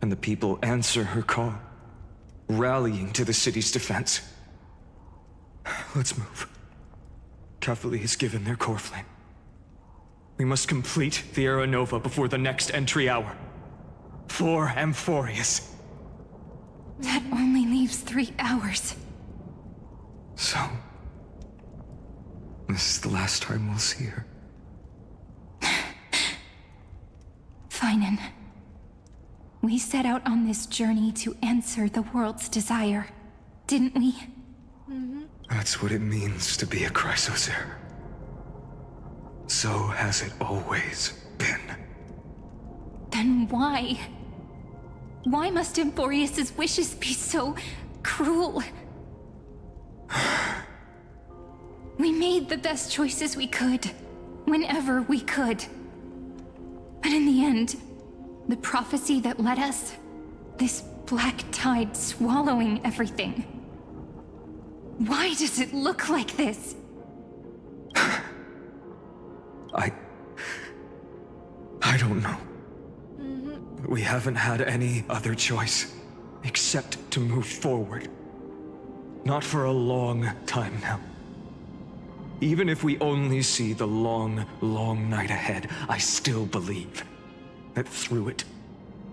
and the people answer her call, rallying to the city's defense. Let's move. Cavalry has given their core flame. We must complete the Era Nova before the next entry hour. For Amphorius. That only leaves 3 hours. So, this is the last time we'll see her. Finan. We set out on this journey to answer the world's desire, didn't we? That's what it means to be a Chrysosaur. So has it always been. Then why? Why must Amphorius's wishes be so cruel? We made the best choices we could, whenever we could. But in the end, the prophecy that led us, this black tide swallowing everything. Why does it look like this? I don't know. We haven't had any other choice, except to move forward. Not for a long time now. Even if we only see the long, long night ahead, I still believe that through it,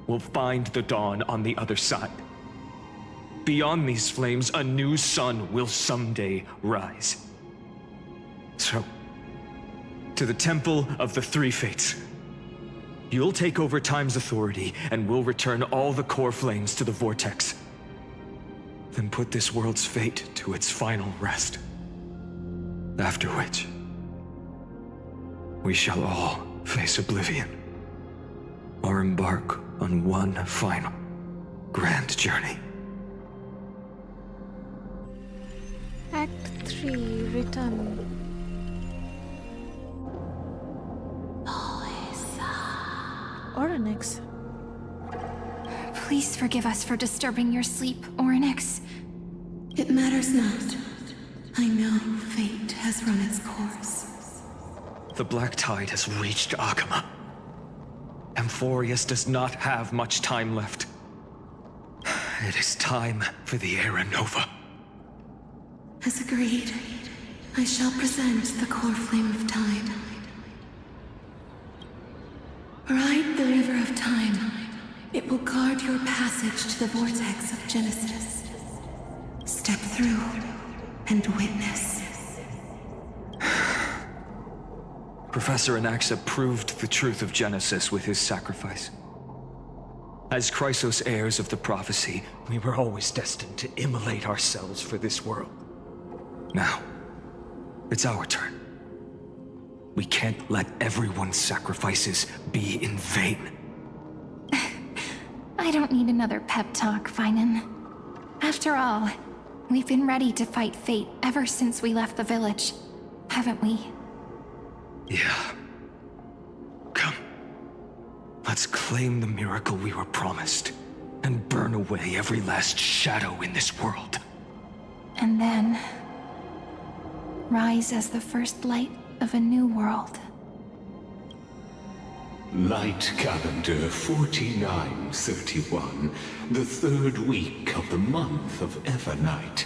we'll find the dawn on the other side. Beyond these flames, a new sun will someday rise. So, to the Temple of the Three Fates, You'll take over Time's authority, and we'll return all the core flames to the Vortex. Then put this world's fate to its final rest. After which, we shall all face oblivion, or embark on one final grand journey. Act 3, Return. Oryx. Please forgive us for disturbing your sleep, Oryx. It matters not. I know fate has run its course. The Black Tide has reached Akama. Amphorius does not have much time left. It is time for the Era Nova. As agreed, I shall present the core flame of time. Ride the river of time. It will guard your passage to the vortex of Genesis. Step through and witness. Professor Anaxa proved the truth of Genesis with his sacrifice. As Chrysos heirs of the prophecy, we were always destined to immolate ourselves for this world. Now, it's our turn. We can't let everyone's sacrifices be in vain. I don't need another pep talk, Finan. After all, we've been ready to fight fate ever since we left the village, haven't we? Yeah. Come. Let's claim the miracle we were promised, and burn away every last shadow in this world. And then rise as the first light of a new world. Light calendar 4931, the third week of the month of Evernight.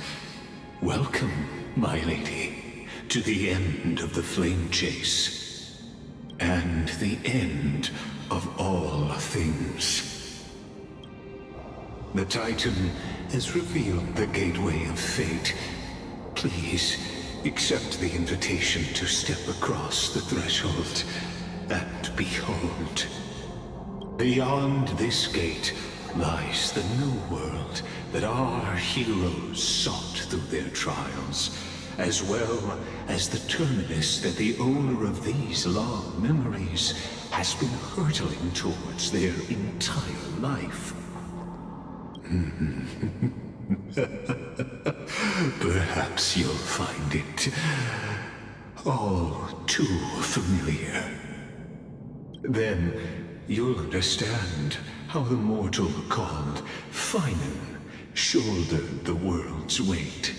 Welcome, my lady, to the end of the flame chase. And the end of all things. The Titan has revealed the gateway of fate. Please, accept the invitation to step across the threshold. And behold, beyond this gate lies the new world that our heroes sought through their trials, as well as the terminus that the owner of these long memories has been hurtling towards their entire life. Perhaps you'll find it all too familiar. Then you'll understand how the mortal called Finan shouldered the world's weight.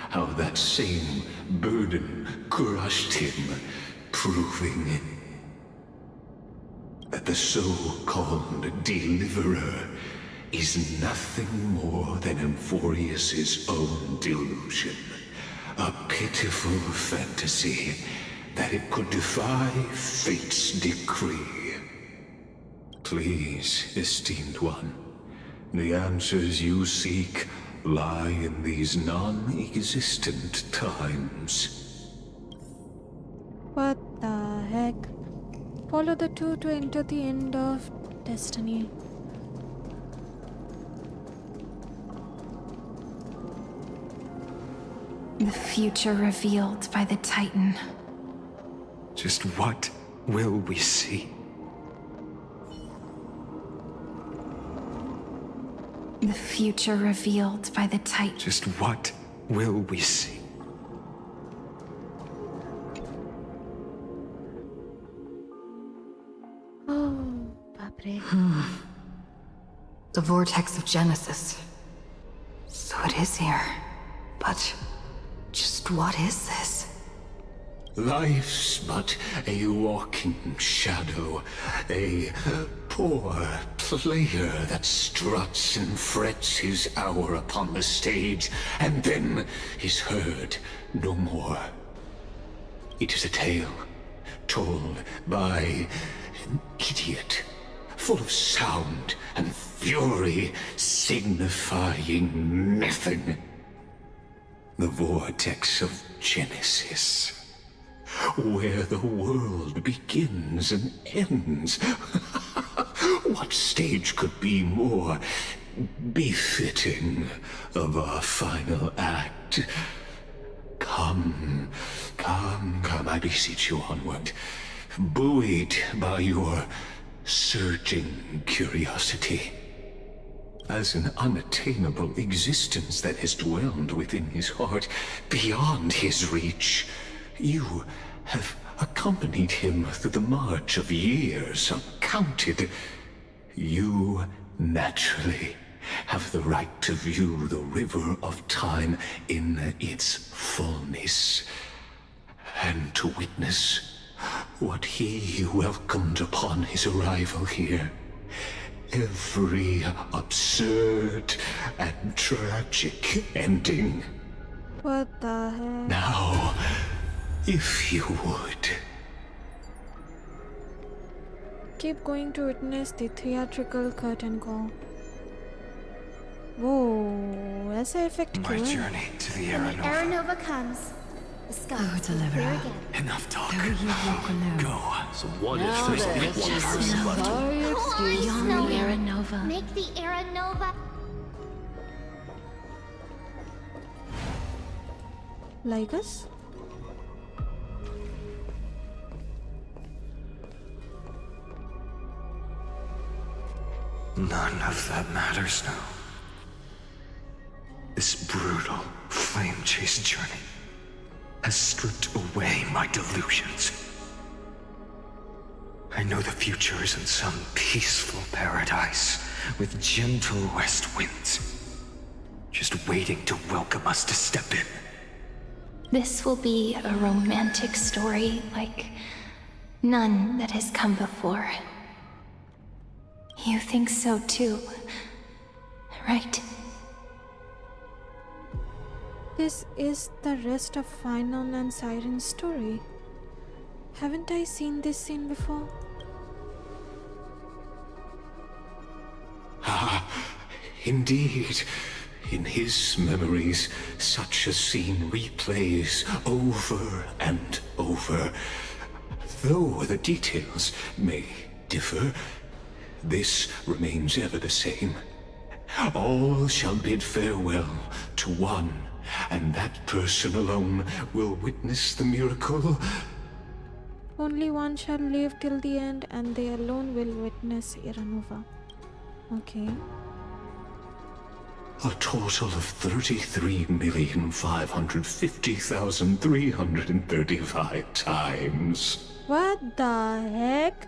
How that same burden crushed him, proving that the so-called Deliverer is nothing more than Amphorius's own delusion. A pitiful fantasy that it could defy fate's decree. Please, esteemed one, the answers you seek lie in these non-existent times. What the heck? Follow the two to enter the end of destiny. The future revealed by the Titan. Just what will we see? The future revealed by the Titan. Just what will we see? Oh, Papre. The vortex of Genesis. So it is here. But just what is this? Life's but a walking shadow, a poor player that struts and frets his hour upon the stage, and then is heard no more. It is a tale told by an idiot, full of sound and fury, signifying nothing. The vortex of Genesis, where the world begins and ends. What stage could be more befitting of our final act? Come, I beseech you onward, buoyed by your surging curiosity. As an unattainable existence that has dwelled within his heart, beyond his reach, you have accompanied him through the march of years uncounted. You naturally have the right to view the river of time in its fullness, and to witness what he welcomed upon his arrival here. Every absurd and tragic ending. What the heck? Now, if you would. Keep going to witness the theatrical curtain call. Whoa, ऐसा effect My क्यों है? journey to the When the Aranova. Aranova comes, the sky Oh, will clear Deliverer. again. Enough talk. Though you walk alone. Go. So what Now if there's only there's one just person enough left? for your Who are you, excuse. Snowy? Aranova. Make the Aranova. Like us? None of that matters now. This brutal, flame-chased journey has stripped away my delusions. I know the future is in some peaceful paradise with gentle west winds, just waiting to welcome us to step in. This will be a romantic story like none that has come before. You think so too, right? This is the rest of Final and Siren's story. Haven't I seen this scene before? Ah, indeed. In his memories, such a scene replays over and over. Though the details may differ, this remains ever the same. All shall bid farewell to one, and that person alone will witness the miracle. Only one shall live till the end, and they alone will witness Aranova. Okay. A total of 33,550,335 times. What the heck?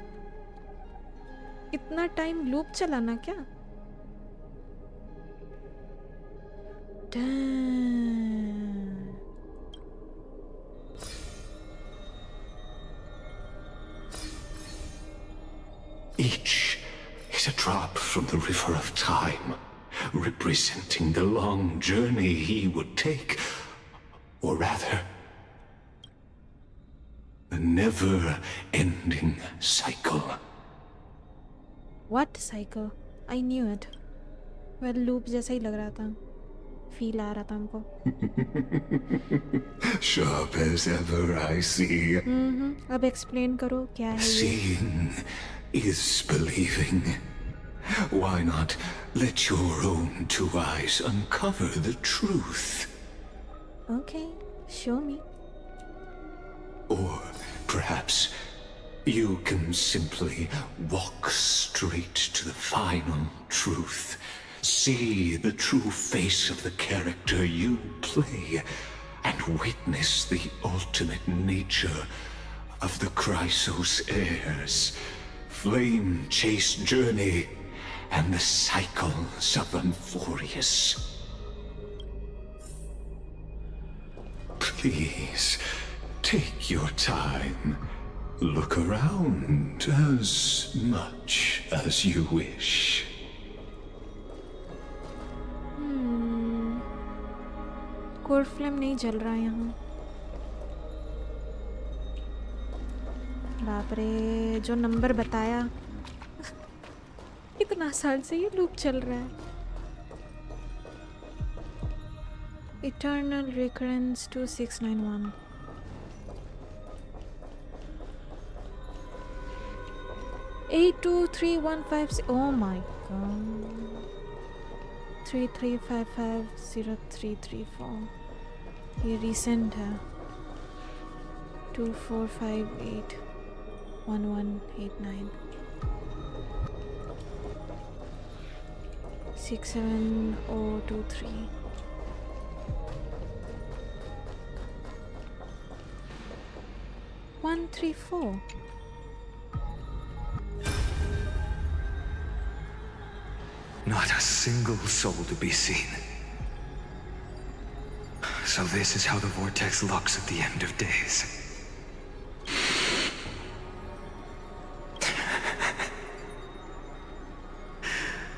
इतना time loop चलाना क्या? Damn. Each is a drop from the river of time, representing the long journey he would take, or rather, the never-ending cycle. What cycle? I knew it. Well, loop जैसा ही लग रहा था. Feel आ रहा था हमको. Sharp as ever, I see. अब explain करो क्या है ये? Seeing is believing. Why not let your own two eyes uncover the truth? Okay, show me. Or perhaps you can simply walk straight to the final truth. See the true face of the character you play, and witness the ultimate nature of the Chrysos heirs, flame-chased journey, and the cycles of Amphorius. Please, take your time. Look around as much as you wish. Core flame नहीं जल रहा यहाँ. बाप रे, जो number बताया इतना साल से ये लूप चल रहा है. Eternal recurrence 2691. 823156. Oh my god. 33550334. ये recent है. 24581189. 67023. One, 3, 4. Not a single soul to be seen. So this is how the vortex looks at the end of days.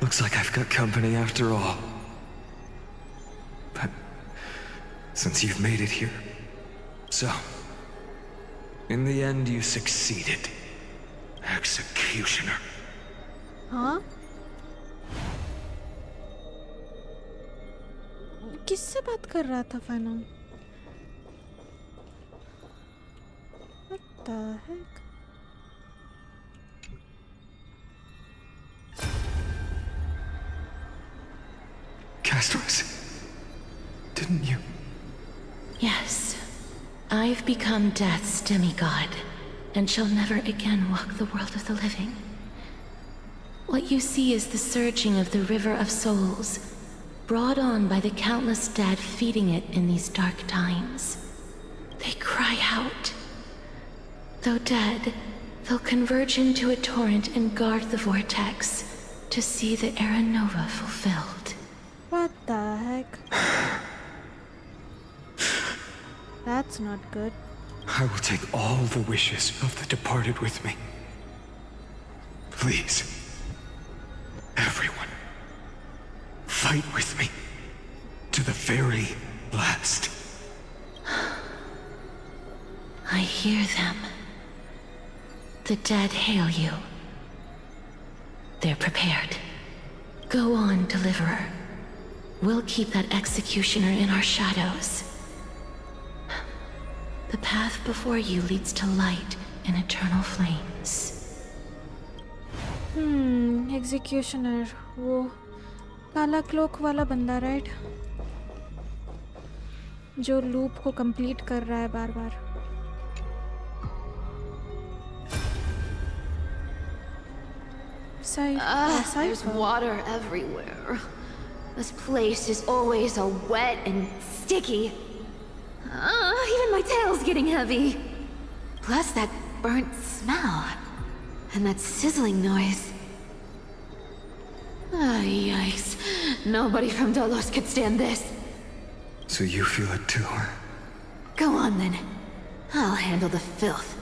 Looks like I've got company after all. But since you've made it here, so in the end you succeeded, Executioner. हाँ? किससे बात कर रहा था final? What the heck? Castros, didn't you? Yes. I've become Death's demigod, and shall never again walk the world of the living. What you see is the surging of the River of Souls, brought on by the countless dead feeding it in these dark times. They cry out. Though dead, they'll converge into a torrent and guard the vortex to see the Era Nova fulfilled. What the heck? That's not good. I will take all the wishes of the departed with me. Please, everyone, fight with me to the very last. I hear them. The dead hail you. They're prepared. Go on, Deliverer. We'll keep that executioner in our shadows. The path before you leads to light and eternal flames. Executioner. वो काला cloak वाला बंदा, right? जो loop को complete कर रहा है बार बार. There's water everywhere. This place is always so wet and sticky. Even my tail's getting heavy. Plus that burnt smell. And that sizzling noise. Yikes. Nobody from Dolos could stand this. So you feel it too, huh? Go on then. I'll handle the filth.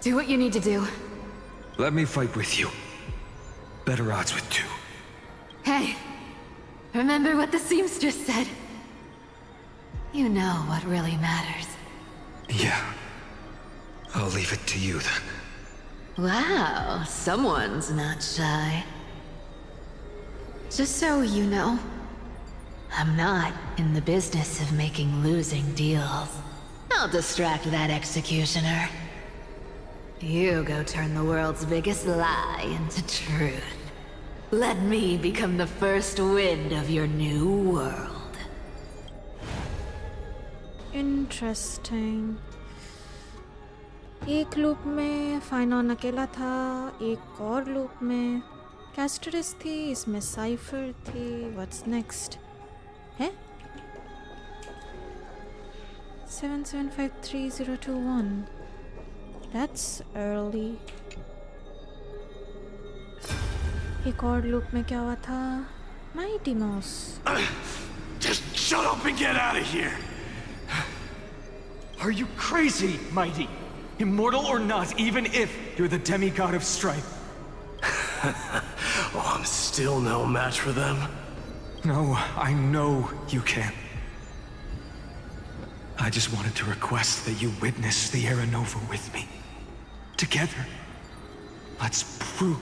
Do what you need to do. Let me fight with you. Better odds with two. Hey, remember what the seamstress said? You know what really matters. Yeah. I'll leave it to you then. Wow, someone's not shy. Just so you know, I'm not in the business of making losing deals. I'll distract that executioner. You go turn the world's biggest lie into truth. Let me become the first wind of your new world. Interesting. एक loop में फाइनॉन अकेला था, एक और loop में कैस्टरिस थी, इसमें cipher थी. What's next? है? 7753-021. That's early. एक और लूप में क्या हुआ था? Mighty Mouse. Just shut up and get out of here! Are you crazy, Mighty? Immortal or not, even if you're the demigod of strife. Oh, I'm still no match for them. No, I know you can. I just wanted to request that you witness the Era Nova with me. Together, let's prove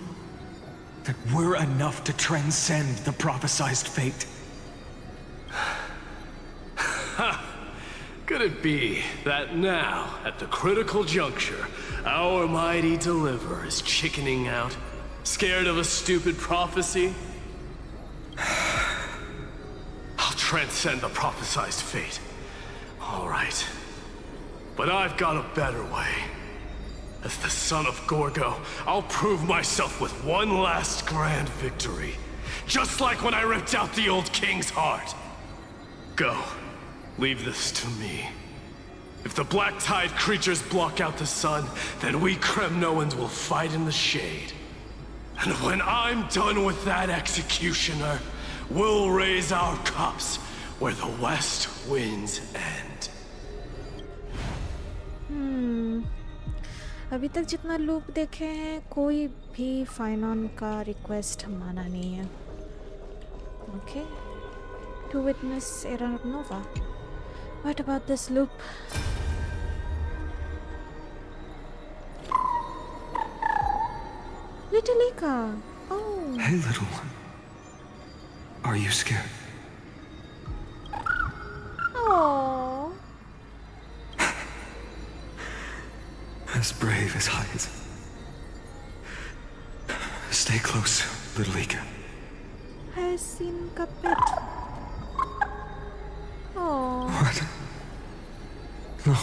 that we're enough to transcend the prophesized fate. Could it be that now, at the critical juncture, our mighty deliverer is chickening out, scared of a stupid prophecy? I'll transcend the prophesized fate. All right. But I've got a better way. As the son of Gorgo, I'll prove myself with one last grand victory. Just like when I ripped out the old king's heart. Go. Leave this to me. If the black tide creatures block out the sun, then we Kremnoans will fight in the shade. And when I'm done with that executioner, we'll raise our cups where the west winds end. अभी तक जितना loop देखे हैं कोई भी फाइनॉन का request माना नहीं है. Okay to witness Era Nova. What about this loop? Little Ika. Oh. Hey, little one. Are you scared? Oh. As brave as I is. Stay close, little Ika. Has seen ka pet. Oh. What? No,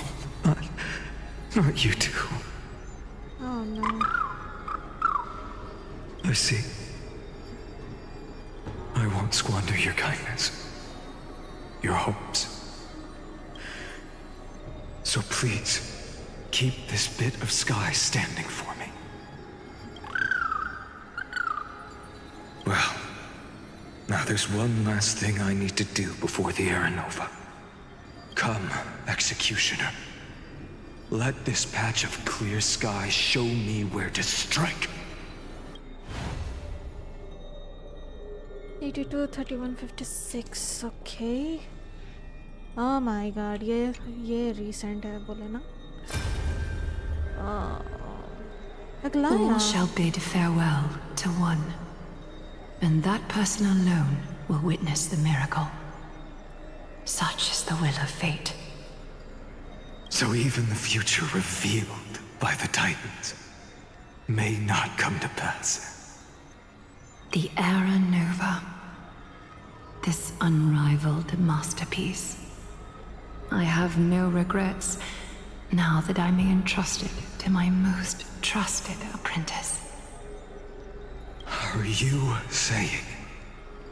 not you two. Oh no. I see. I won't squander your kindness. Your hopes. So please, keep this bit of sky standing for me. Well, now there's one last thing I need to do before the Aranova. Come, Executioner. Let this patch of clear sky show me where to strike. 82, 31, 56. Okay. Oh my god, ये recent है बोले ना. All shall bid farewell to one, and that person alone will witness the miracle. Such is the will of fate. So even the future revealed by the Titans may not come to pass. The Era Nova. This unrivaled masterpiece. I have no regrets now that I may entrust it to my most trusted apprentice. Are you saying?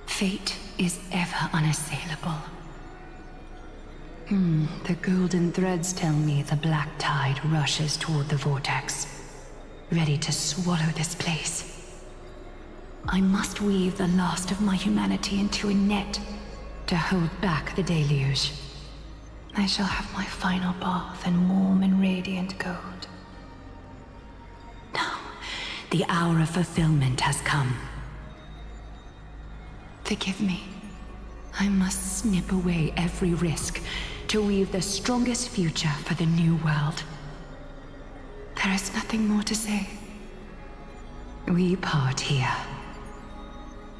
Fate is ever unassailable. The golden threads tell me the black tide rushes toward the vortex, ready to swallow this place. I must weave the last of my humanity into a net to hold back the deluge. I shall have my final bath in warm and radiant gold. Now, the hour of fulfillment has come. Forgive me. I must snip away every risk to weave the strongest future for the new world. There is nothing more to say. We part here.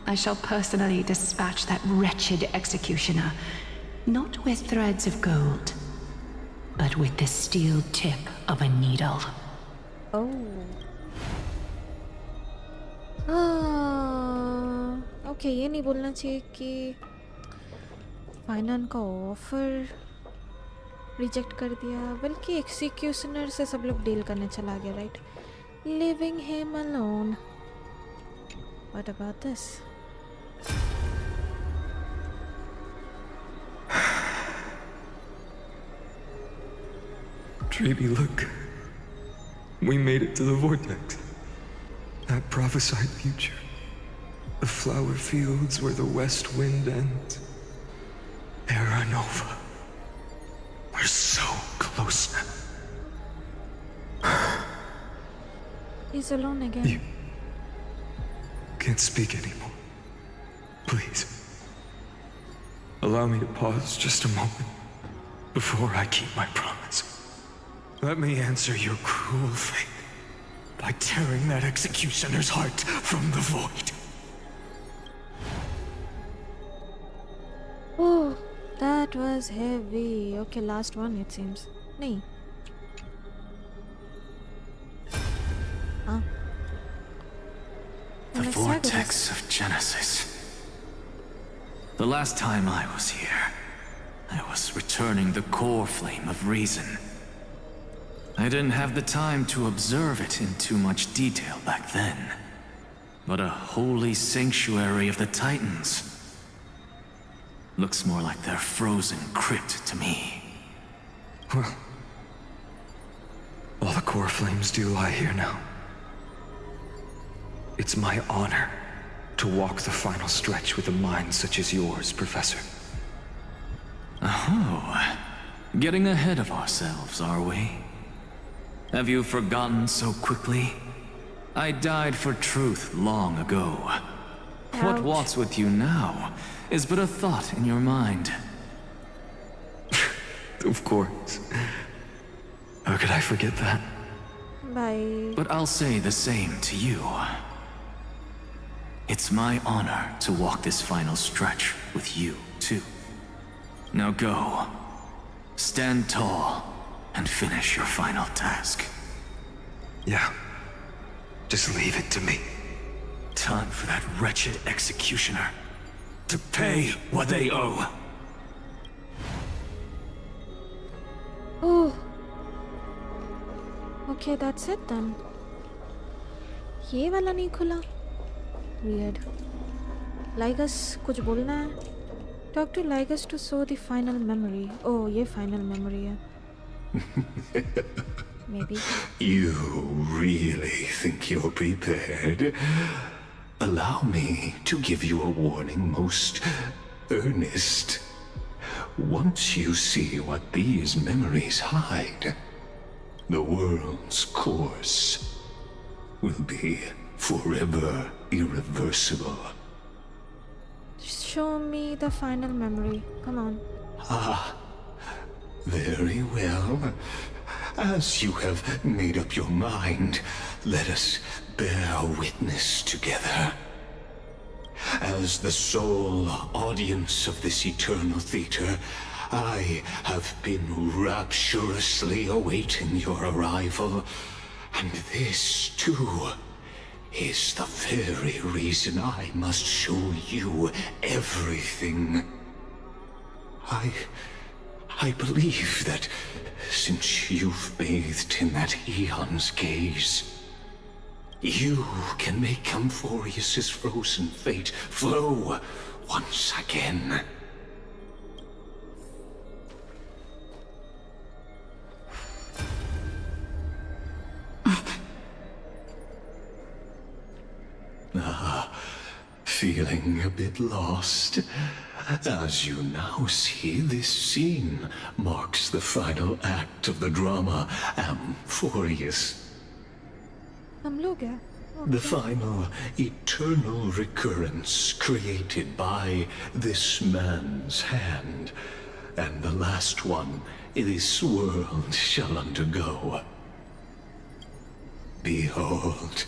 I shall personally dispatch that wretched executioner, not with threads of gold, but with the steel tip of a needle. Oh. Okay, ये नहीं बोलना चाहिए कि final का offer reject कर दिया, बल्कि executioner से सब लोग डील करने चला गया, right? Leaving him alone. What about this? Treeby, look. We made it to the vortex. That prophesied future. The flower fields where the west wind ends. Era Nova. We're so close now. He's alone again. You can't speak anymore. Please. Allow me to pause just a moment before I keep my promise. Let me answer your cruel fate by tearing that executioner's heart from the void. Oh, That was heavy. Okay, last one it seems. Nee. Huh? The vortex of Genesis. The last time I was here, I was returning the core flame of reason. I didn't have the time to observe it in too much detail back then. But a holy sanctuary of the Titans. Looks more like their frozen crypt to me. Well, all the core flames do lie here now. It's my honor to walk the final stretch with a mind such as yours, Professor. Oh, getting ahead of ourselves, are we? Have you forgotten so quickly? I died for truth long ago. What walks with you now is but a thought in your mind. Of course. How could I forget that? Bye. But I'll say the same to you. It's my honor to walk this final stretch with you, too. Now go. Stand tall and finish your final task. Yeah. Just leave it to me. Time for that wretched executioner to pay what they owe. Oh. Okay, that's it then. ये वाला नहीं खुला. Weird. Lygus, कुछ बोलना है? Talk to Lygus to show the final memory. Oh, ये final memory है. Maybe. You really think you're prepared? Allow me to give you a warning most earnest. Once you see what these memories hide, the world's course will be forever irreversible. Show me the final memory. Come on. Ah, very well. As you have made up your mind, let us bear witness together. As the sole audience of this eternal theater, I have been rapturously awaiting your arrival, and this, too, is the very reason I must show you everything. I believe that since you've bathed in that eon's gaze, you can make Amphorius's frozen fate flow once again. Feeling a bit lost? As you now see, this scene marks the final act of the drama Amphorius. हम लोग हैं. The final, eternal recurrence created by this man's hand, and the last one this world shall undergo. Behold,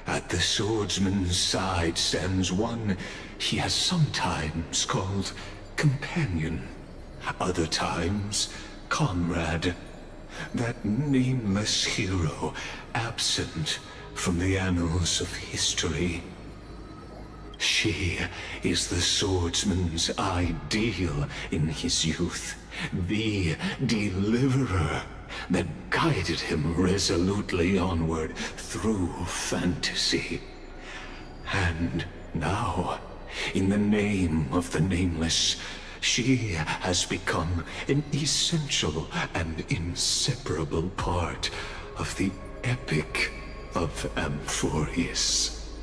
at the swordsman's side stands one he has sometimes called companion, other times comrade, that nameless hero absent from the annals of history. She is the swordsman's ideal in his youth, the deliverer that guided him resolutely onward through fantasy. And now, in the name of the Nameless, she has become an essential and inseparable part of the epic of Amphorius.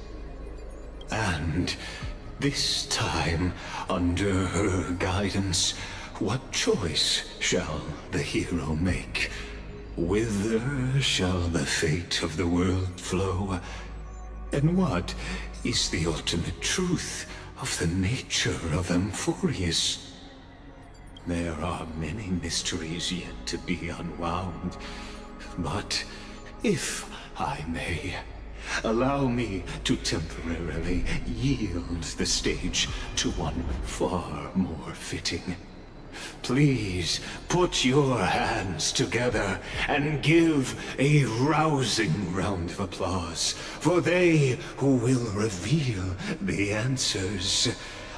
And this time, under her guidance, what choice shall the hero make? Whither shall the fate of the world flow? And what is the ultimate truth of the nature of Amphorius? There are many mysteries yet to be unwound, but if I may, allow me to temporarily yield the stage to one far more fitting. Please put your hands together and give a rousing round of applause for they who will reveal the answers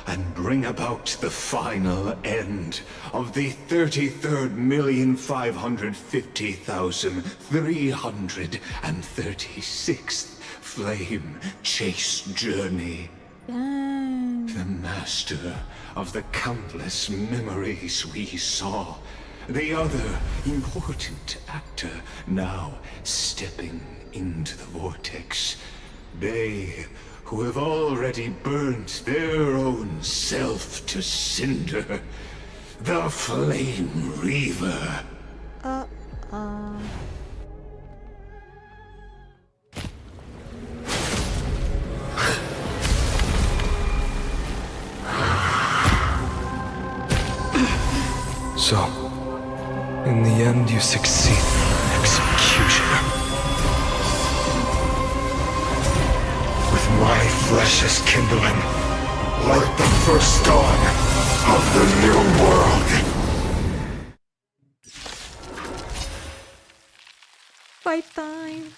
and bring about the final end of the 33,550,336th flame chase journey. The master of the countless memories we saw. The other important actor now stepping into the vortex. They who have already burnt their own self to cinder. The Flame Reaver. So, in the end, you succeed. Executioner. With my flesh as kindling, like the first dawn of the new world. Fight time.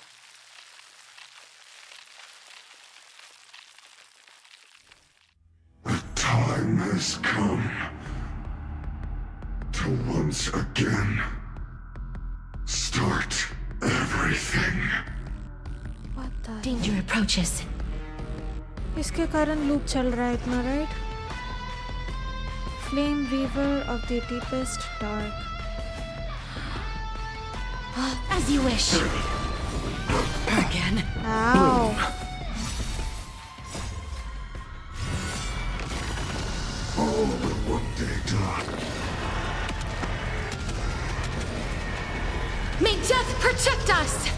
The time has come to once again start everything. What the? Danger approaches. इसके कारण loop चल रहा है इतना, right? Flame Reaver of the deepest dark. As you wish. Again. Ow. All but one day done. May death protect us!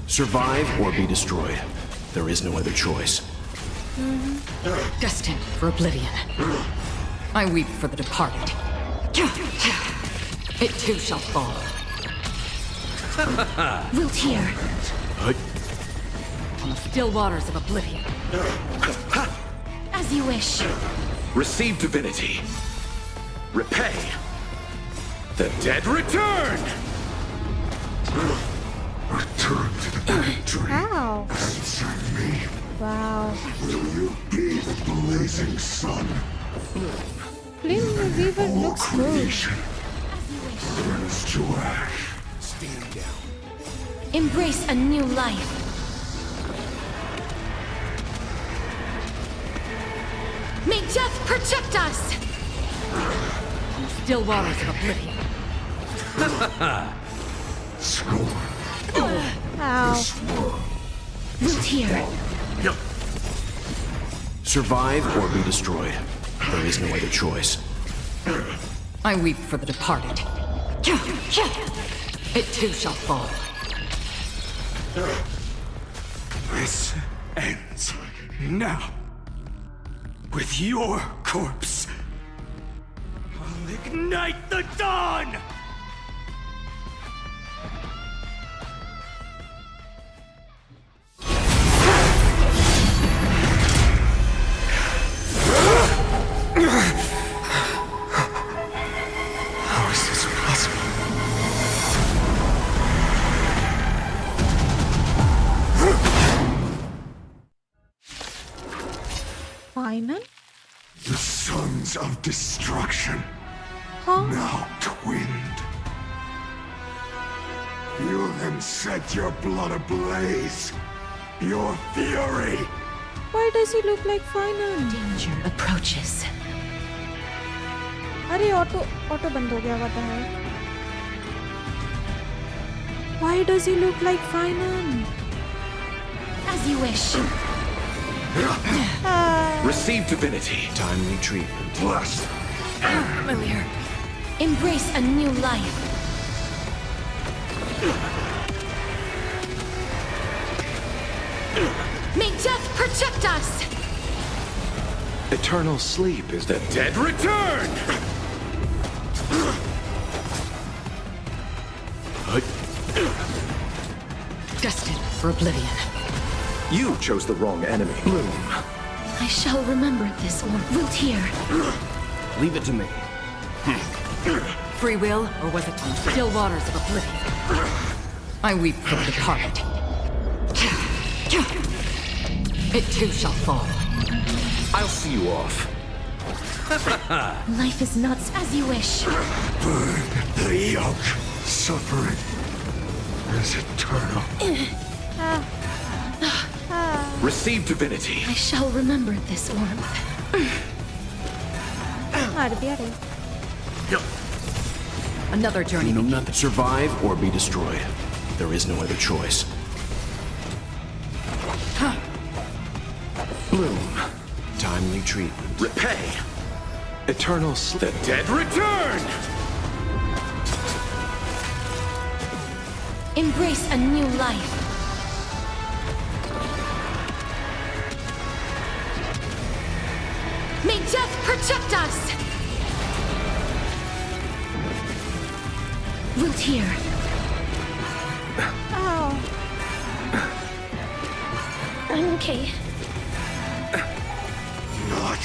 Survive or be destroyed. There is no other choice. Destined for oblivion. I weep for the departed. It too shall fall. Wilt hear. On the still waters of oblivion. As you wish. Receive divinity. Repay. The dead return! Return to the pantry. Ow. Answer me. Wow. Will you be the blazing sun? Flame Reaver looks good. Burns to ash. Stand down. Embrace a new life. May death protect us! On the still waters of oblivion. Scorn. Ow. Wilt hear. Survive or be destroyed. There is no other choice. I weep for the departed. It too shall fall. This ends now. With your corpse. I'll ignite the dawn! How is this possible? Final? The sons of destruction. Huh? Now twinned. Feel them set your blood ablaze. Your fury. Why does he look like Final? Danger approaches. अरे auto बंद हो गया, what the hell? Why does he look like Final? As you wish. Receive divinity. Timely treatment. Blessed. Familiar. Embrace a new life. May death protect us! Eternal sleep is the dead return! Destined for oblivion. You chose the wrong enemy. Bloom. I shall remember this one. Wilt here. Leave it to me. Free will, or was it from still waters of oblivion? I weep for the departed. It too shall fall. I'll see you off. Life is not as you wish. Burn the yoke. Suffering is eternal. Receive divinity. I shall remember this warmth. Arrabbiare. Another journey. You know nothing. Survive or be destroyed. There is no other choice. Bloom. Timely treatment. Repay. Eternal The dead return! Embrace a new life. May death protect us! Wilt here. Oh. I'm okay. Not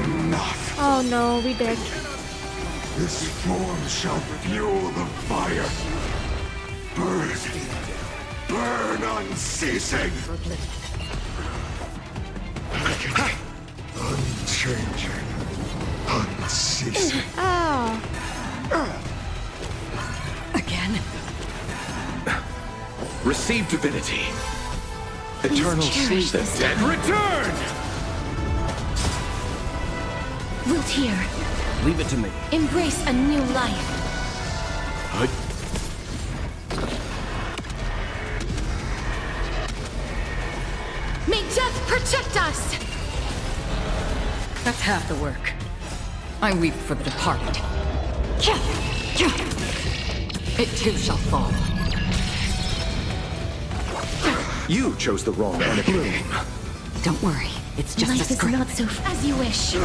enough. Oh no, we dead. This form shall fuel the fire. Burn. Burn unceasing. Unchanging. Unceasing. Oh. Again? Receive divinity. Eternal sleep. The dead return! Wilt here. Leave it to me. Embrace a new life. May death protect us! That's half the work. I weep for the departed. It too shall fall. You chose the wrong enemy. Don't worry, it's just Life a is script. not so as you wish.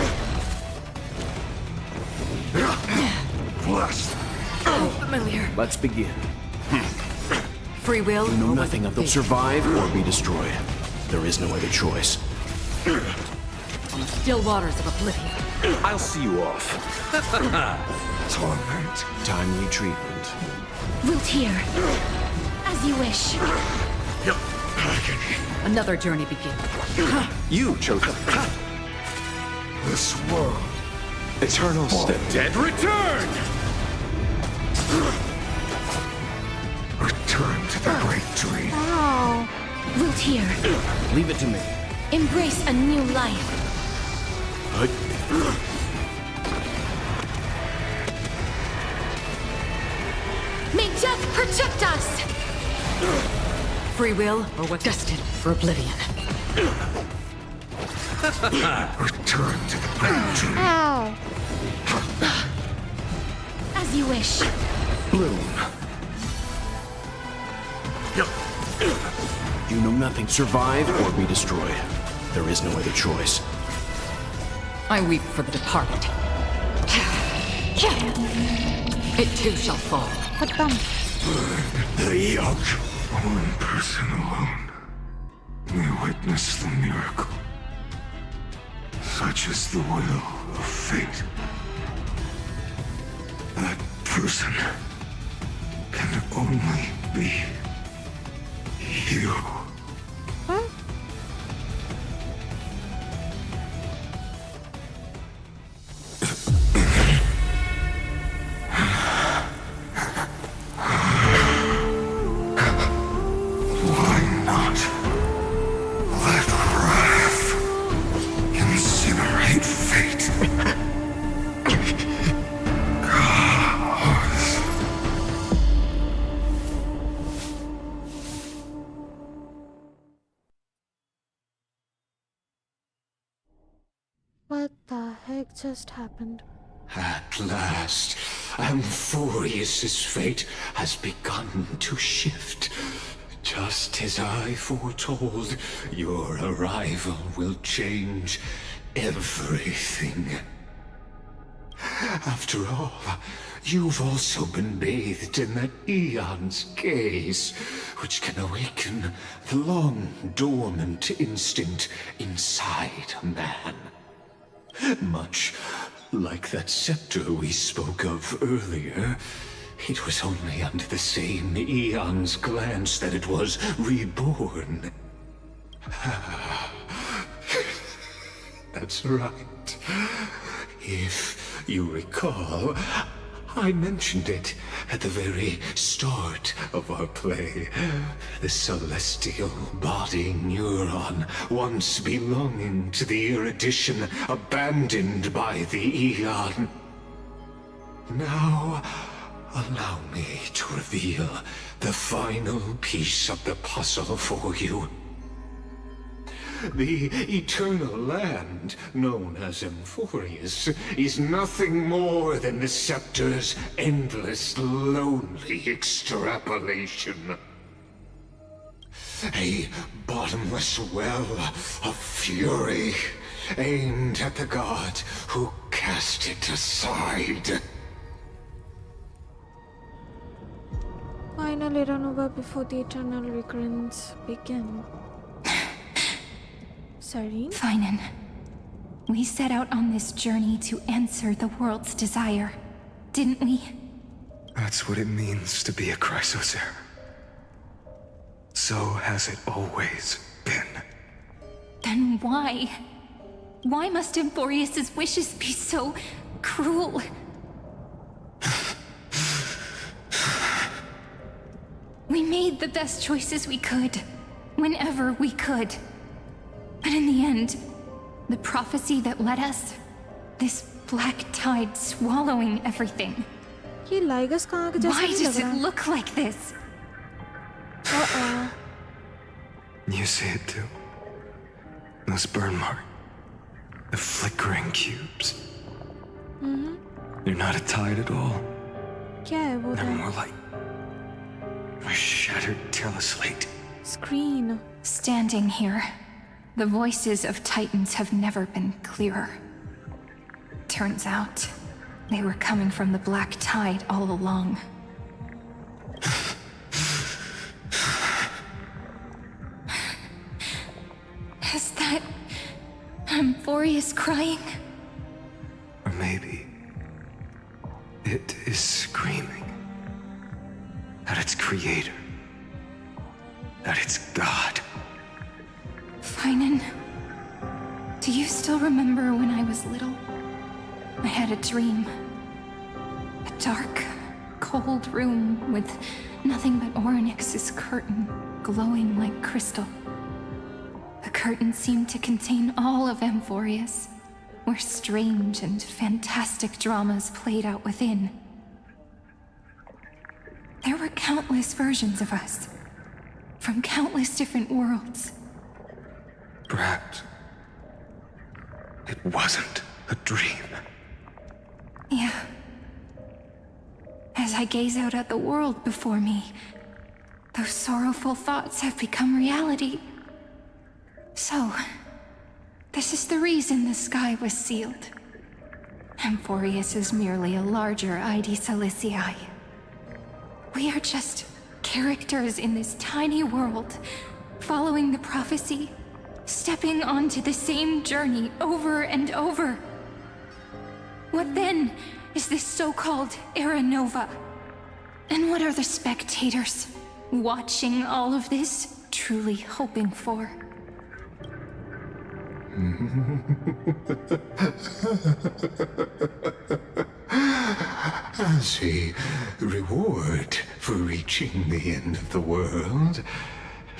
Blessed. Oh, familiar. Let's begin. Free will. You know or was nothing it of the fate? survive or be destroyed. There is no other choice. On the still waters of oblivion. I'll see you off. Torment. Timely treatment. Wilt here. As you wish. Another journey begins. You chose This world. Eternal The dead return! Return to the great dream. Oh. Wilt here. Leave it to me. Embrace a new life. May death protect us! Free will, or what destined for oblivion. Return to the great dream. Ow. As you wish. Bloom. You know nothing. Survive or be destroyed. There is no other choice. I weep for the departed. It too shall fall. What the? Burn the yoke. One person alone may witness the miracle. Such is the will of fate. That person can only be you. Huh? Why not let wrath incinerate fate? What the heck just happened? At last, Amphorius's fate has begun to shift. Just as I foretold, your arrival will change everything. After all, you've also been bathed in that eon's gaze, which can awaken the long-dormant instinct inside a man. Much like that scepter we spoke of earlier, it was only under the same eon's glance that it was reborn. That's right. If you recall, I mentioned it at the very start of our play. The celestial body neuron, once belonging to the erudition abandoned by the Eon. Now, allow me to reveal the final piece of the puzzle for you. The eternal land, known as Emphorius, is nothing more than the scepter's endless, lonely extrapolation. A bottomless well of fury, aimed at the god who cast it aside. Finally run over before the eternal recurrence begin. Sorry? Finan, we set out on this journey to answer the world's desire, didn't we? That's what it means to be a Chrysocer. So has it always been. Then why? Why must Emphorius's wishes be so cruel? We made the best choices we could, whenever we could. But in the end, the prophecy that led us, this black tide swallowing everything. Why does it look like this? Uh-oh. You see it too. Those burn marks. The flickering cubes. Mm-hmm. They're not a tide at all. They're more like a shattered teleslate. Screen. Standing here, the voices of Titans have never been clearer. Turns out, they were coming from the black tide all along. Is that Emphorius crying? Or maybe it is screaming at its creator, at its god. Finan, do you still remember when I was little? I had a dream. A dark, cold room with nothing but Orynyx's curtain glowing like crystal. The curtain seemed to contain all of Emphorius, where strange and fantastic dramas played out within. There were countless versions of us, from countless different worlds. Perhaps it wasn't a dream. Yeah. As I gaze out at the world before me, those sorrowful thoughts have become reality. So, this is the reason the sky was sealed. Emphorius is merely a larger ID Silicii. We are just characters in this tiny world, following the prophecy, stepping onto the same journey over and over. What then is this so-called Era Nova? And what are the spectators watching all of this truly hoping for? As a reward for reaching the end of the world,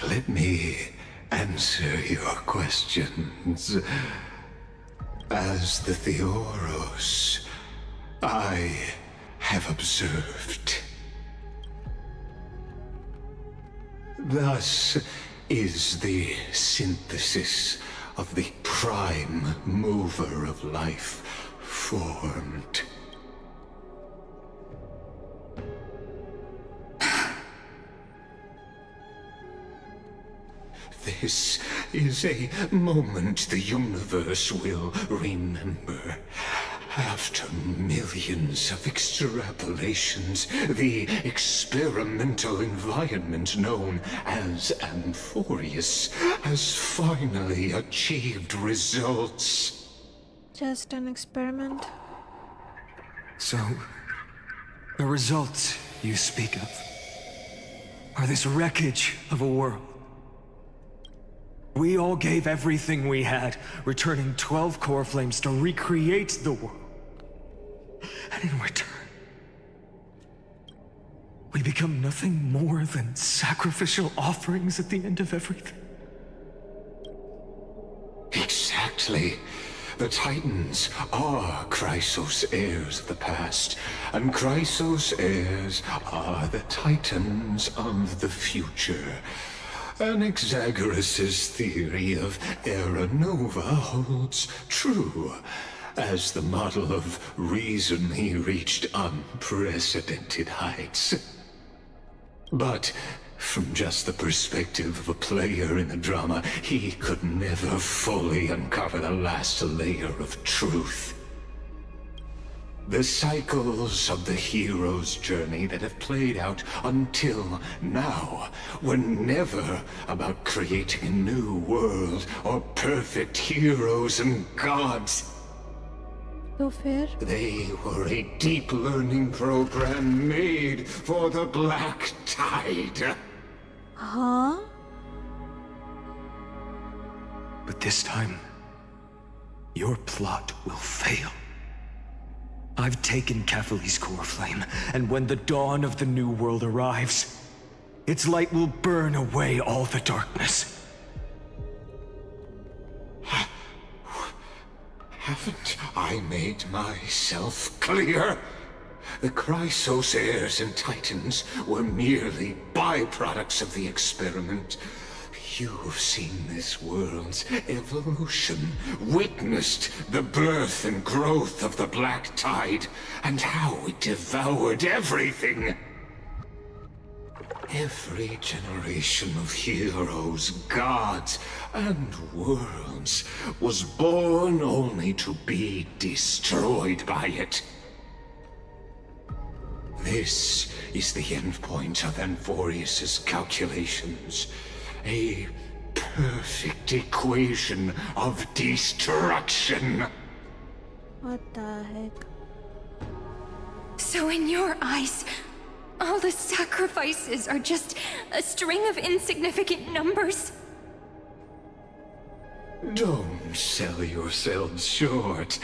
let me answer your questions. As the Theoros, I have observed. Thus is the synthesis of the prime mover of life formed. This is a moment the universe will remember. After millions of extrapolations, the experimental environment known as Amphorius has finally achieved results. Just an experiment. So, the results you speak of are this wreckage of a world. We all gave everything we had, returning 12 core flames to recreate the world. And in return, we become nothing more than sacrificial offerings at the end of everything. Exactly. The Titans are Chrysos heirs of the past, and Chrysos heirs are the Titans of the future. Anaxagoras' theory of Era Nova holds true, as the model of reason he reached unprecedented heights. But from just the perspective of a player in the drama, he could never fully uncover the last layer of truth. The cycles of the hero's journey that have played out until now were never about creating a new world or perfect heroes and gods. So fair. They were a deep learning program made for the Black Tide. Huh? But this time, your plot will fail. I've taken Catholi's core flame, and when the dawn of the new world arrives, its light will burn away all the darkness. Haven't I made myself clear? The Chrysos heirs and Titans were merely byproducts of the experiment. You've seen this world's evolution, witnessed the birth and growth of the Black Tide, and how it devoured everything. Every generation of heroes, gods, and worlds was born only to be destroyed by it. This is the endpoint of Amphorius' calculations. A perfect equation of destruction. What the heck? So in your eyes, all the sacrifices are just a string of insignificant numbers? Don't sell yourselves short.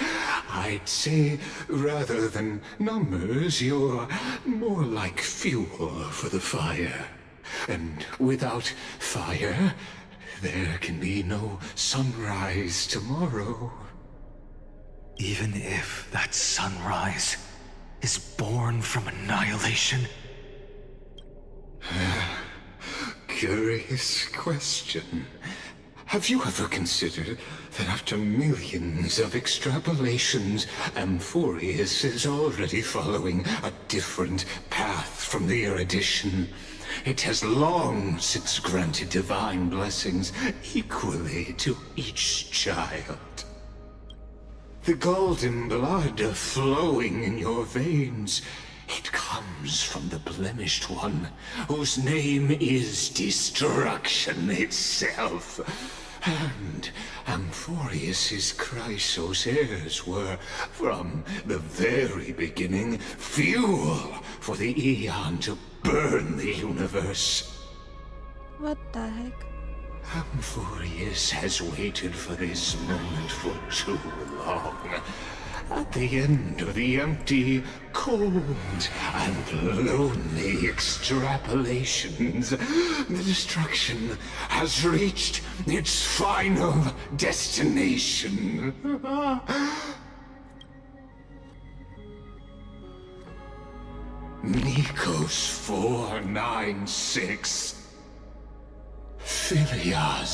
I'd say, rather than numbers, you're more like fuel for the fire. And without fire, there can be no sunrise tomorrow. Even if that sunrise is born from annihilation? Curious question. Have you ever considered that after millions of extrapolations, Amphorius is already following a different path from the erudition? It has long since granted divine blessings equally to each child. The golden blood flowing in your veins, it comes from the blemished one, whose name is destruction itself. And Amphorius' Chrysos heirs were, from the very beginning, fuel for the Aeon to burn the universe. What the heck? Amphorius has waited for this moment for too long. At the end of the empty, cold, and lonely extrapolations, the destruction has reached its final destination. Nikos 496. Philia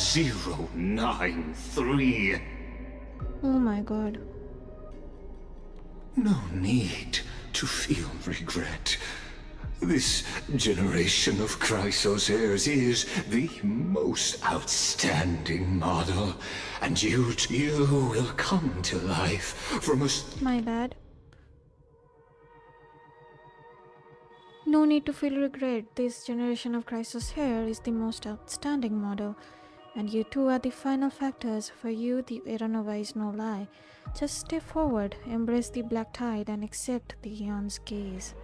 093. Oh my god. No need to feel regret. This generation of Chrysosairs is the most outstanding model, and you will come to life from a... My bad. No need to feel regret. This generation of Chrysosairs is the most outstanding model, and you two are the final factors. For you, the era nova is no lie. Just step forward, embrace the black tide, and accept the Eon's gaze.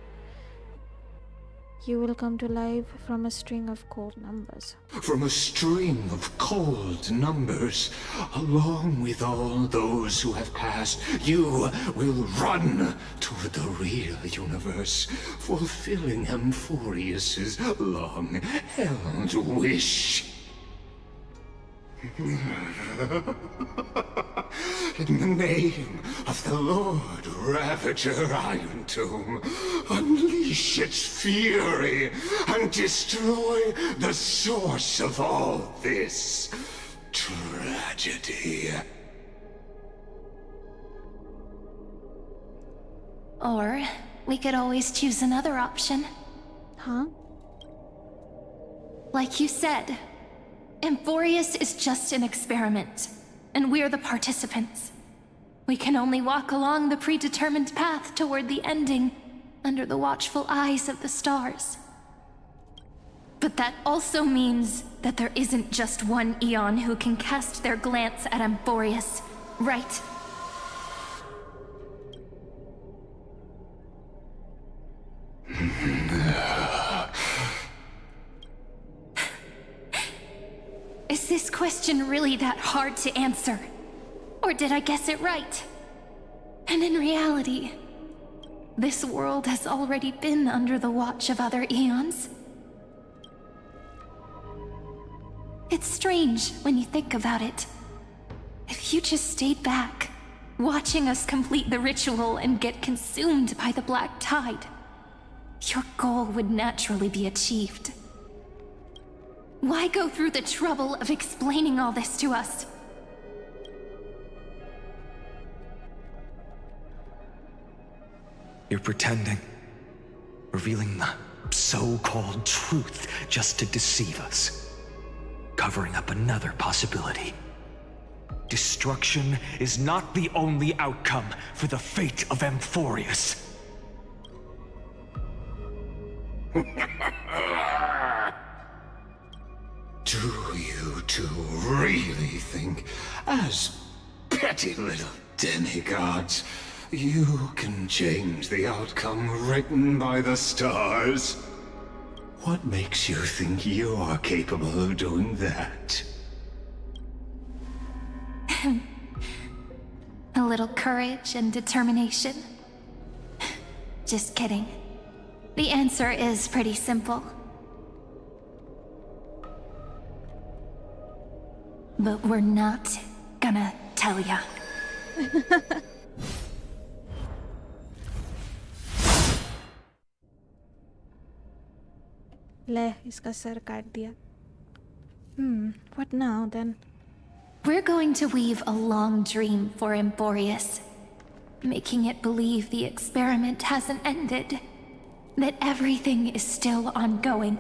You will come to life from a string of cold numbers. From a string of cold numbers, along with all those who have passed, you will run toward the real universe, fulfilling Amphorius's long-held wish. In the name of the Lord Ravager Iron Tomb, unleash its fury and destroy the source of all this tragedy. Or we could always choose another option. Huh? Like you said, Amphorius is just an experiment, and we're the participants. We can only walk along the predetermined path toward the ending, under the watchful eyes of the stars. But that also means that there isn't just one Eon who can cast their glance at Amphorius, right? Is this question really that hard to answer? Or did I guess it right? And in reality, this world has already been under the watch of other Eons. It's strange when you think about it. If you just stayed back, watching us complete the ritual and get consumed by the black tide, your goal would naturally be achieved. Why go through the trouble of explaining all this to us? You're pretending. Revealing the so-called truth just to deceive us. Covering up another possibility. Destruction is not the only outcome for the fate of Amphorius. Do you two really think, as petty little demigods, you can change the outcome written by the stars? What makes you think you're capable of doing that? A little courage and determination. Just kidding. The answer is pretty simple. But we're not gonna tell ya. ले इसका sir काट दिया. What now then? We're going to weave a long dream for Amphorius, making it believe the experiment hasn't ended, that everything is still ongoing.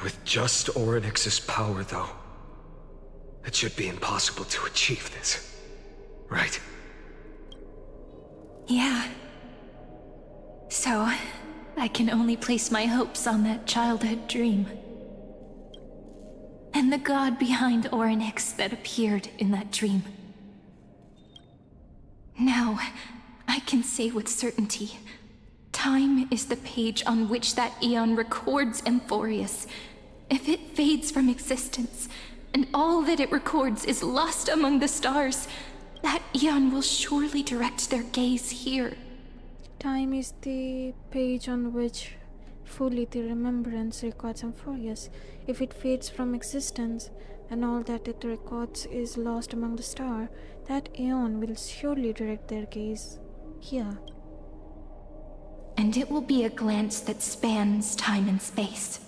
With just Orynyx's power, though, it should be impossible to achieve this, right? Yeah. So, I can only place my hopes on that childhood dream. And the god behind Orynyx that appeared in that dream. Now, I can say with certainty, time is the page on which that Eon records Amphorius. If it fades from existence, and all that it records is lost among the stars, that Eon will surely direct their gaze here. Time is the page on which fully the remembrance records Amphorius. If it fades from existence, and all that it records is lost among the stars, that Aeon will surely direct their gaze here. And it will be a glance that spans time and space,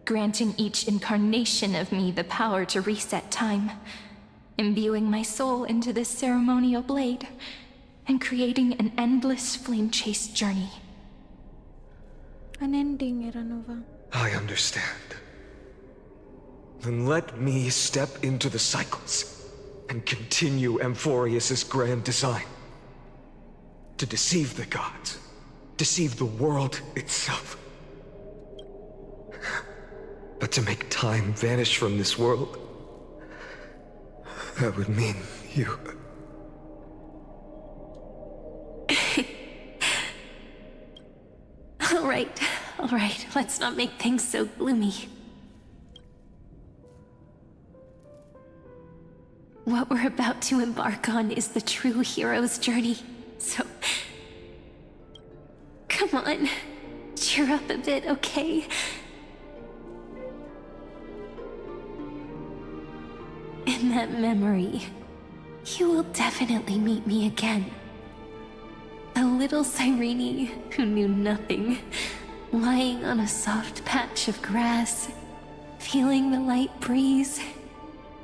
granting each incarnation of me the power to reset time, imbuing my soul into this ceremonial blade, and creating an endless flame chase journey. Unending, Iranova. I understand. Then let me step into the cycles and continue Amphorius's grand design. To deceive the gods, deceive the world itself. But to make time vanish from this world, that would mean you. All right, let's not make things so gloomy. What we're about to embark on is the true hero's journey, so... Come on, cheer up a bit, okay? In that memory, you will definitely meet me again. A little Cyrene who knew nothing, lying on a soft patch of grass, feeling the light breeze,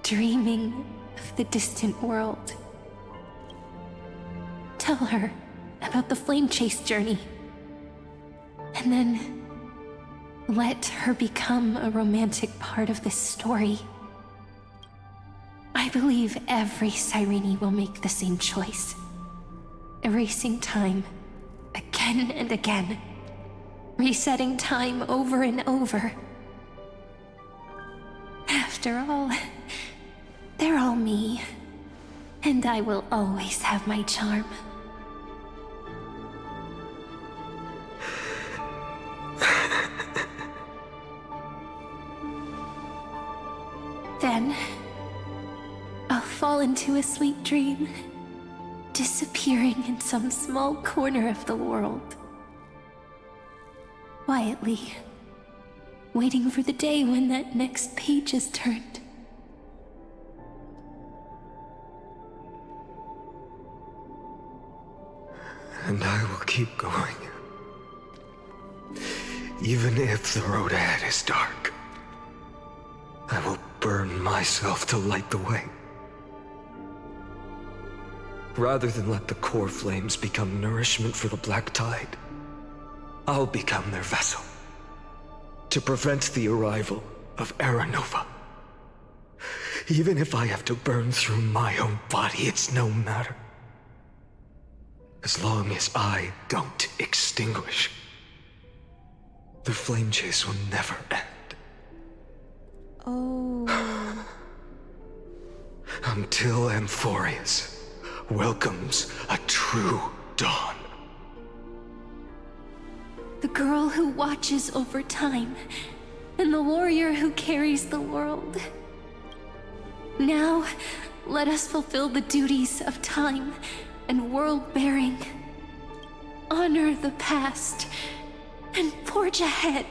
dreaming of the distant world. Tell her about the flame chase journey, and then let her become a romantic part of this story. I believe every Cyrene will make the same choice. Erasing time, again and again. Resetting time over and over. After all, they're all me. And I will always have my charm. Then, I'll fall into a sweet dream, disappearing in some small corner of the world. Quietly, waiting for the day when that next page is turned. And I will keep going. Even if the road ahead is dark, I will burn myself to light the way. Rather than let the core flames become nourishment for the black tide, I'll become their vessel. To prevent the arrival of Aranova. Even if I have to burn through my own body, it's no matter. As long as I don't extinguish, the flame chase will never end. Oh. Until Amphorius welcomes a true dawn. The girl who watches over time, and the warrior who carries the world. Now, let us fulfill the duties of time and world-bearing. Honor the past, and forge ahead.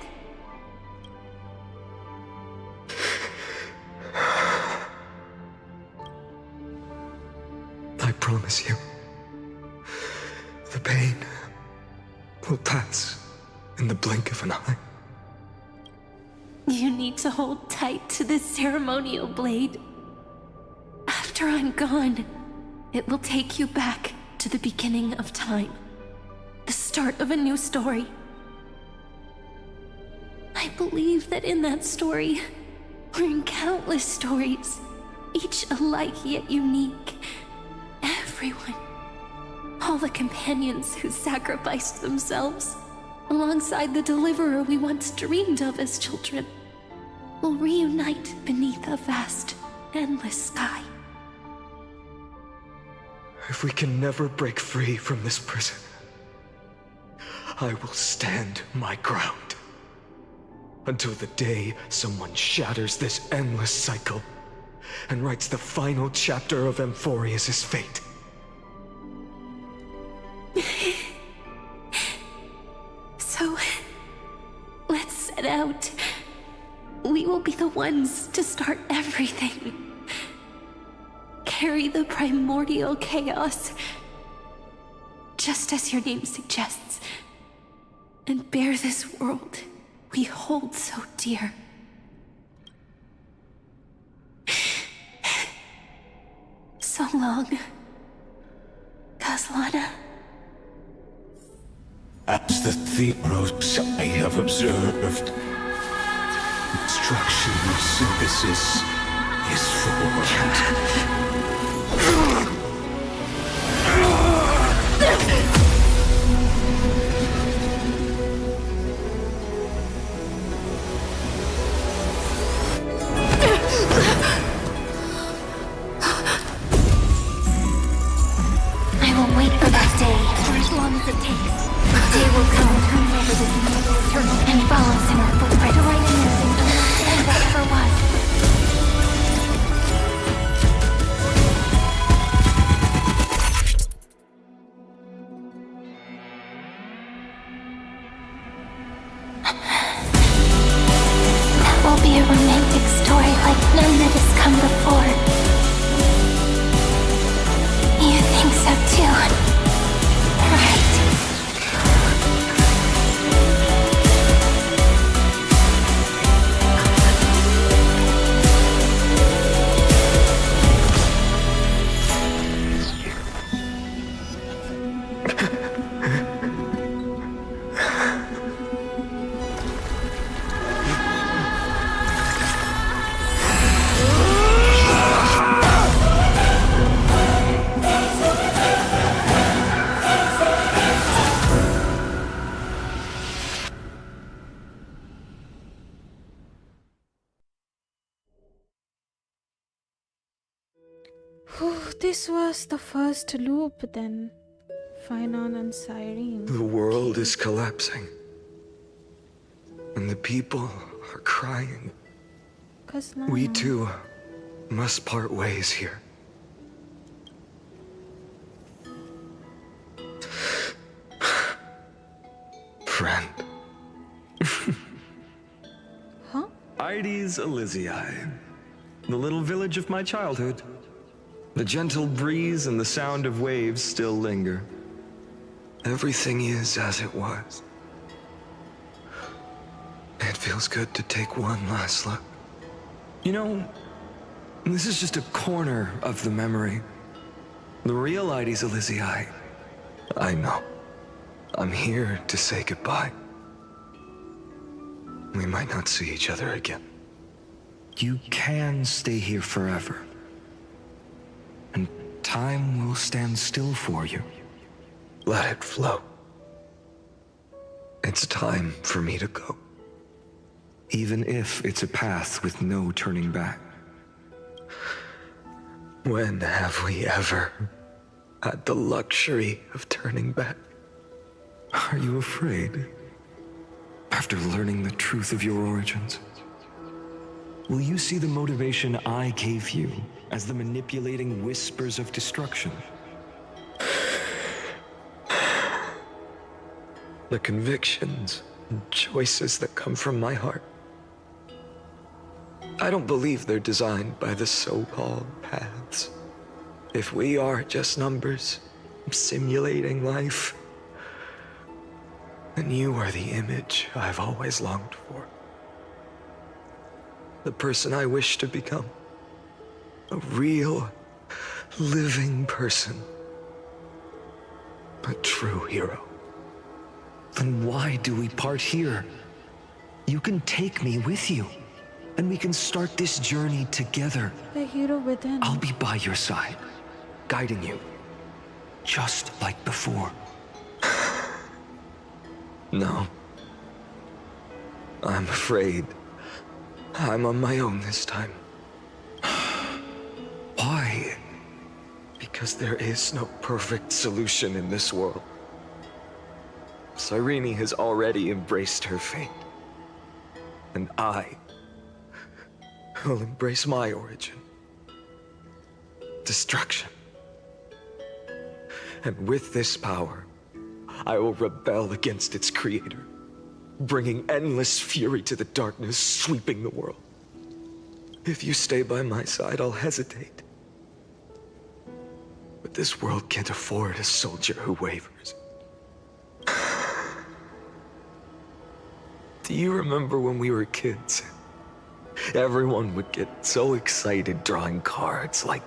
I promise you, the pain will pass in the blink of an eye. You need to hold tight to this ceremonial blade. After I'm gone, it will take you back to the beginning of time. The start of a new story. I believe that in that story, or in countless stories, each alike yet unique, everyone, all the companions who sacrificed themselves, alongside the deliverer we once dreamed of as children, will reunite beneath a vast, endless sky. If we can never break free from this prison, I will stand my ground. Until the day someone shatters this endless cycle and writes the final chapter of Amphorius' fate. So, let's set out. We will be the ones to start everything. Carry the primordial chaos, just as your name suggests, and bear this world we hold so dear. So long, was Lana. As the Theros I have observed, instruction synthesis is formed. I will wait for that day, for as long as it takes. The day will come, turn over this mortal eternal, and follows in our footprint, to write anything and understand whatever was. That will be a romantic story like none that has come before. You think so too, right? This was the first loop then. Finon and Cyrene. The world is collapsing. And the people are crying. We too must part ways here. Friend. Huh? Ides Elysiae, the little village of my childhood. The gentle breeze and the sound of waves still linger. Everything is as it was. It feels good to take one last look. You know, this is just a corner of the memory. The real Ides Elysiae. I know. I'm here to say goodbye. We might not see each other again. You can stay here forever. And time will stand still for you. Let it flow. It's time for me to go. Even if it's a path with no turning back. When have we ever had the luxury of turning back? Are you afraid? After learning the truth of your origins? Will you see the motivation I gave you as the manipulating whispers of destruction? The convictions and choices that come from my heart. I don't believe they're designed by the so-called paths. If we are just numbers, simulating life, then you are the image I've always longed for. The person I wish to become. A real, living person. A true hero. Then why do we part here? You can take me with you, and we can start this journey together. The hero within. I'll be by your side, guiding you, just like before. No. I'm afraid I'm on my own this time. Why? Because there is no perfect solution in this world. Cyrene has already embraced her fate. And I will embrace my origin. Destruction. And with this power, I will rebel against its creator, bringing endless fury to the darkness sweeping the world. If you stay by my side, I'll hesitate. But this world can't afford a soldier who wavers. Do you remember when we were kids? Everyone would get so excited drawing cards like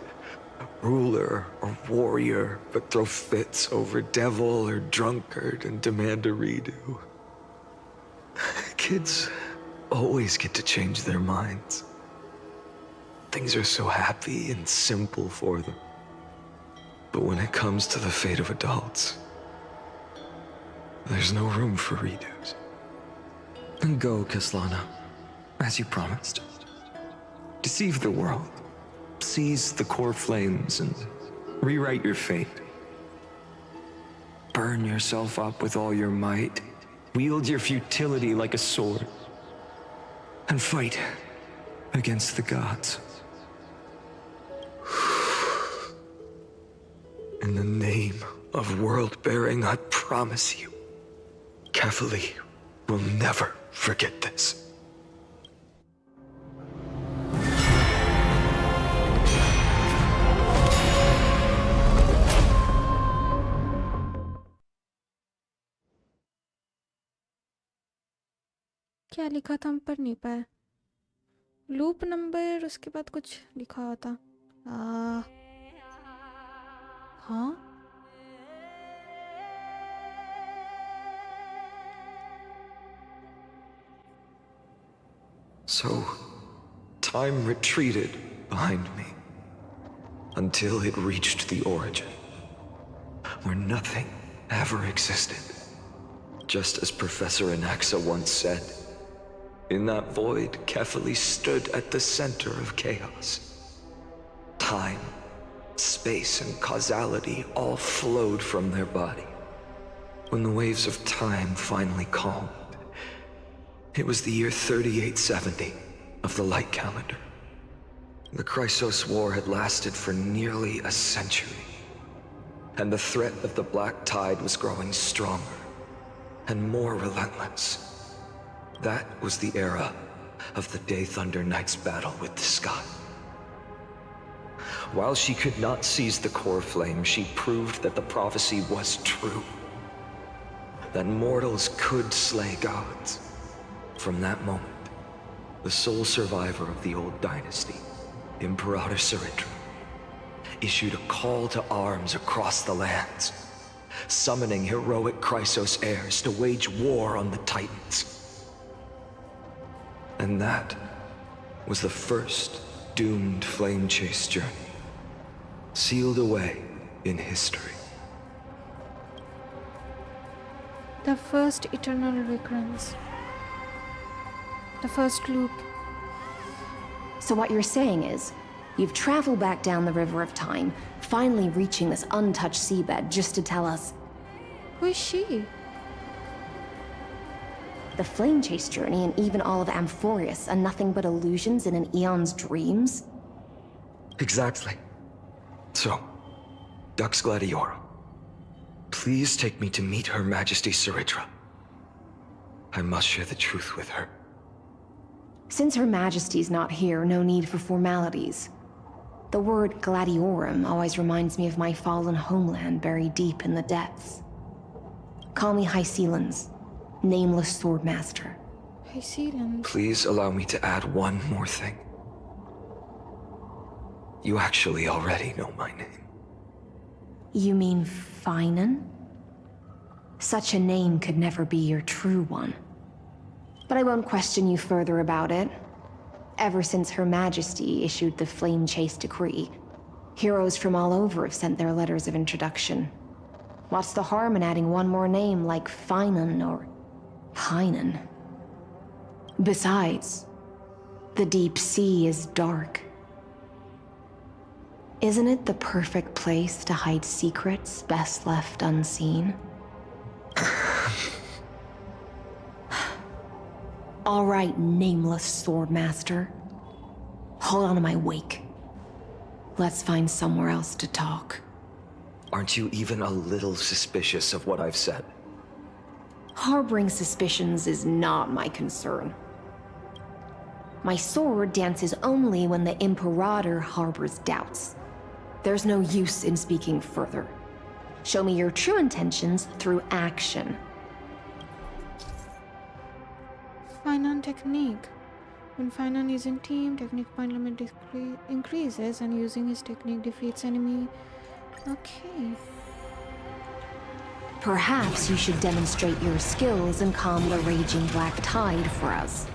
ruler or warrior, but throw fits over devil or drunkard and demand a redo. Kids always get to change their minds. Things are so happy and simple for them. But when it comes to the fate of adults, there's no room for redos. And go, Kaslana, as you promised. Deceive the world. Seize the core flames and rewrite your fate. Burn yourself up with all your might. Wield your futility like a sword. And fight against the gods. In the name of world-bearing, I promise you, Kefali will never forget this. क्या लिखा था हम पढ़ नहीं पाए. Loop number उसके बाद कुछ लिखा हुआ था. हाँ. So, time retreated behind me until it reached the origin, where nothing ever existed. Just as Professor Anaxa once said, in that void, Kefali stood at the center of chaos. Time, space, and causality all flowed from their body. When the waves of time finally calmed, it was the year 3870 of the light calendar. The Chrysos War had lasted for nearly a century, and the threat of the Black Tide was growing stronger and more relentless. That was the era of the Day Thunder Knight's battle with the sky. While she could not seize the core flame, she proved that the prophecy was true. That mortals could slay gods. From that moment, the sole survivor of the old dynasty, Imperator Saritra, issued a call to arms across the lands, summoning heroic Chrysos heirs to wage war on the Titans. And that was the first doomed flame chase journey, sealed away in history. The first eternal recurrence. The first loop. So what you're saying is, you've traveled back down the river of time, finally reaching this untouched seabed just to tell us... Who is she? The flame chase journey and even all of Amphorius are nothing but illusions in an eon's dreams? Exactly. So, Dux Gladiorum, please take me to meet Her Majesty Saritra. I must share the truth with her. Since Her Majesty's not here, no need for formalities. The word Gladiorum always reminds me of my fallen homeland buried deep in the depths. Call me Hycelans, nameless swordmaster. Hycelans. Please allow me to add one more thing. You actually already know my name. You mean Finan? Such a name could never be your true one. But I won't question you further about it. Ever since Her Majesty issued the Flame Chase Decree, heroes from all over have sent their letters of introduction. What's the harm in adding one more name like Finan or Hynan? Besides, the deep sea is dark. Isn't it the perfect place to hide secrets best left unseen? All right, nameless swordmaster. Hold on to my wake. Let's find somewhere else to talk. Aren't you even a little suspicious of what I've said? Harboring suspicions is not my concern. My sword dances only when the Imperator harbors doubts. There's no use in speaking further. Show me your true intentions through action. Finan technique. When Finan is in team, technique point limit increases and using his technique defeats enemy. Okay. Perhaps you should demonstrate your skills and calm the raging black tide for us.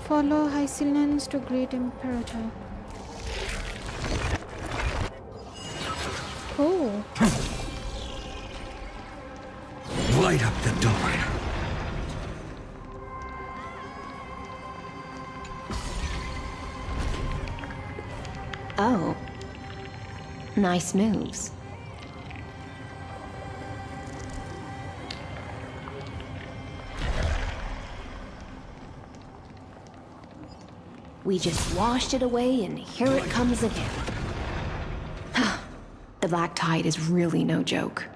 Follow Hysilence to Great Imperator. Oh. Light up the dawn. Oh. Nice moves. We just washed it away and here it comes again. The black tide is really no joke.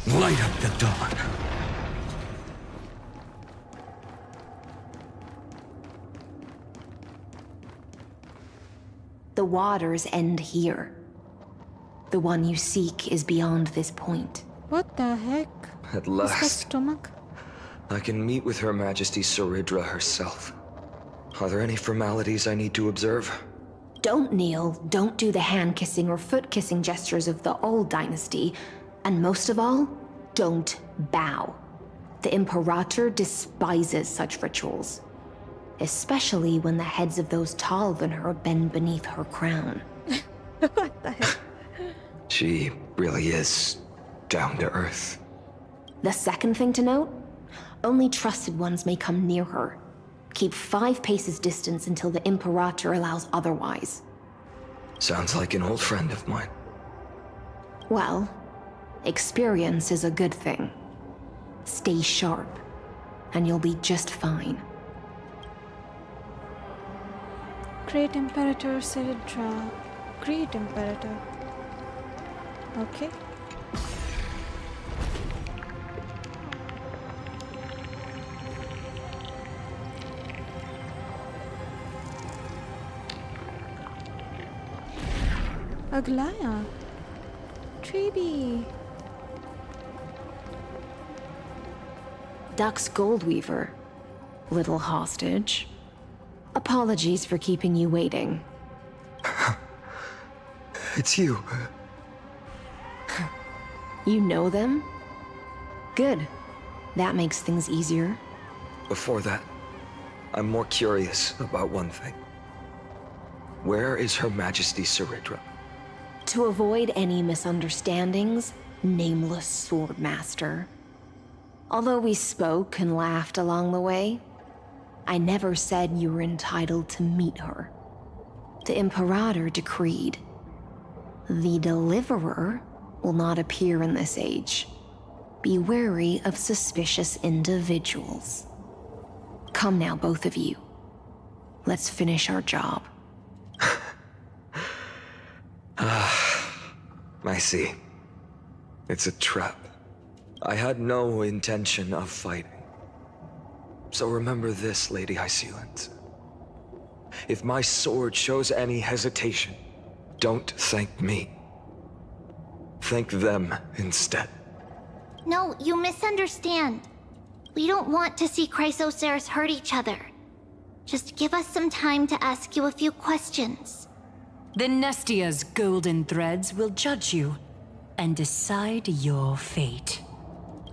Light up the dawn. The waters end here. The one you seek is beyond this point. What the heck? At Is that last, stomach? I can meet with Her Majesty Saridra herself. Are there any formalities I need to observe? Don't kneel, don't do the hand-kissing or foot-kissing gestures of the old dynasty, and most of all, don't bow. The Imperator despises such rituals, especially when the heads of those taller than her bend beneath her crown. What the heck? She really is down to earth. The second thing to note, only trusted ones may come near her. Keep 5 paces distance until the Imperator allows otherwise. Sounds like an old friend of mine. Well, experience is a good thing. Stay sharp, and you'll be just fine. Great Imperator Saridra. Great Imperator. Okay. Aglaya. Treeby. Duck's Goldweaver. Little hostage. Apologies for keeping you waiting. It's you. You know them? Good. That makes things easier. Before that, I'm more curious about one thing. Where is Her Majesty Saridra? To avoid any misunderstandings, nameless Swordmaster. Although we spoke and laughed along the way, I never said you were entitled to meet her. The Imperator decreed. The Deliverer will not appear in this age. Be wary of suspicious individuals. Come now, both of you. Let's finish our job. I see. It's a trap. I had no intention of fighting. So remember this, Lady Hysilence. If my sword shows any hesitation, don't thank me. Thank them instead. No, you misunderstand. We don't want to see Chrysoceres hurt each other. Just give us some time to ask you a few questions. The Nestia's golden threads will judge you and decide your fate.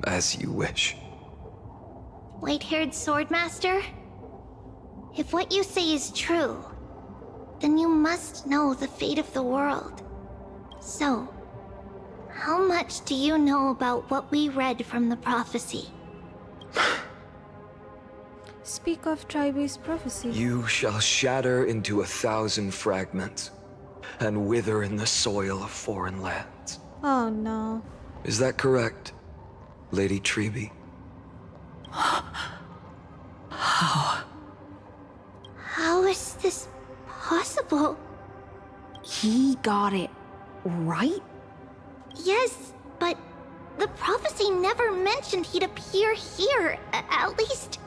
As you wish. White-haired Swordmaster? If what you say is true, then you must know the fate of the world. So, how much do you know about what we read from the prophecy? Speak of Tribe's prophecy. You shall shatter into 1,000 fragments and wither in the soil of foreign lands. Oh no. Is that correct, Lady Treeby? How? How is this possible? He got it right? Yes, but the prophecy never mentioned he'd appear here. At least,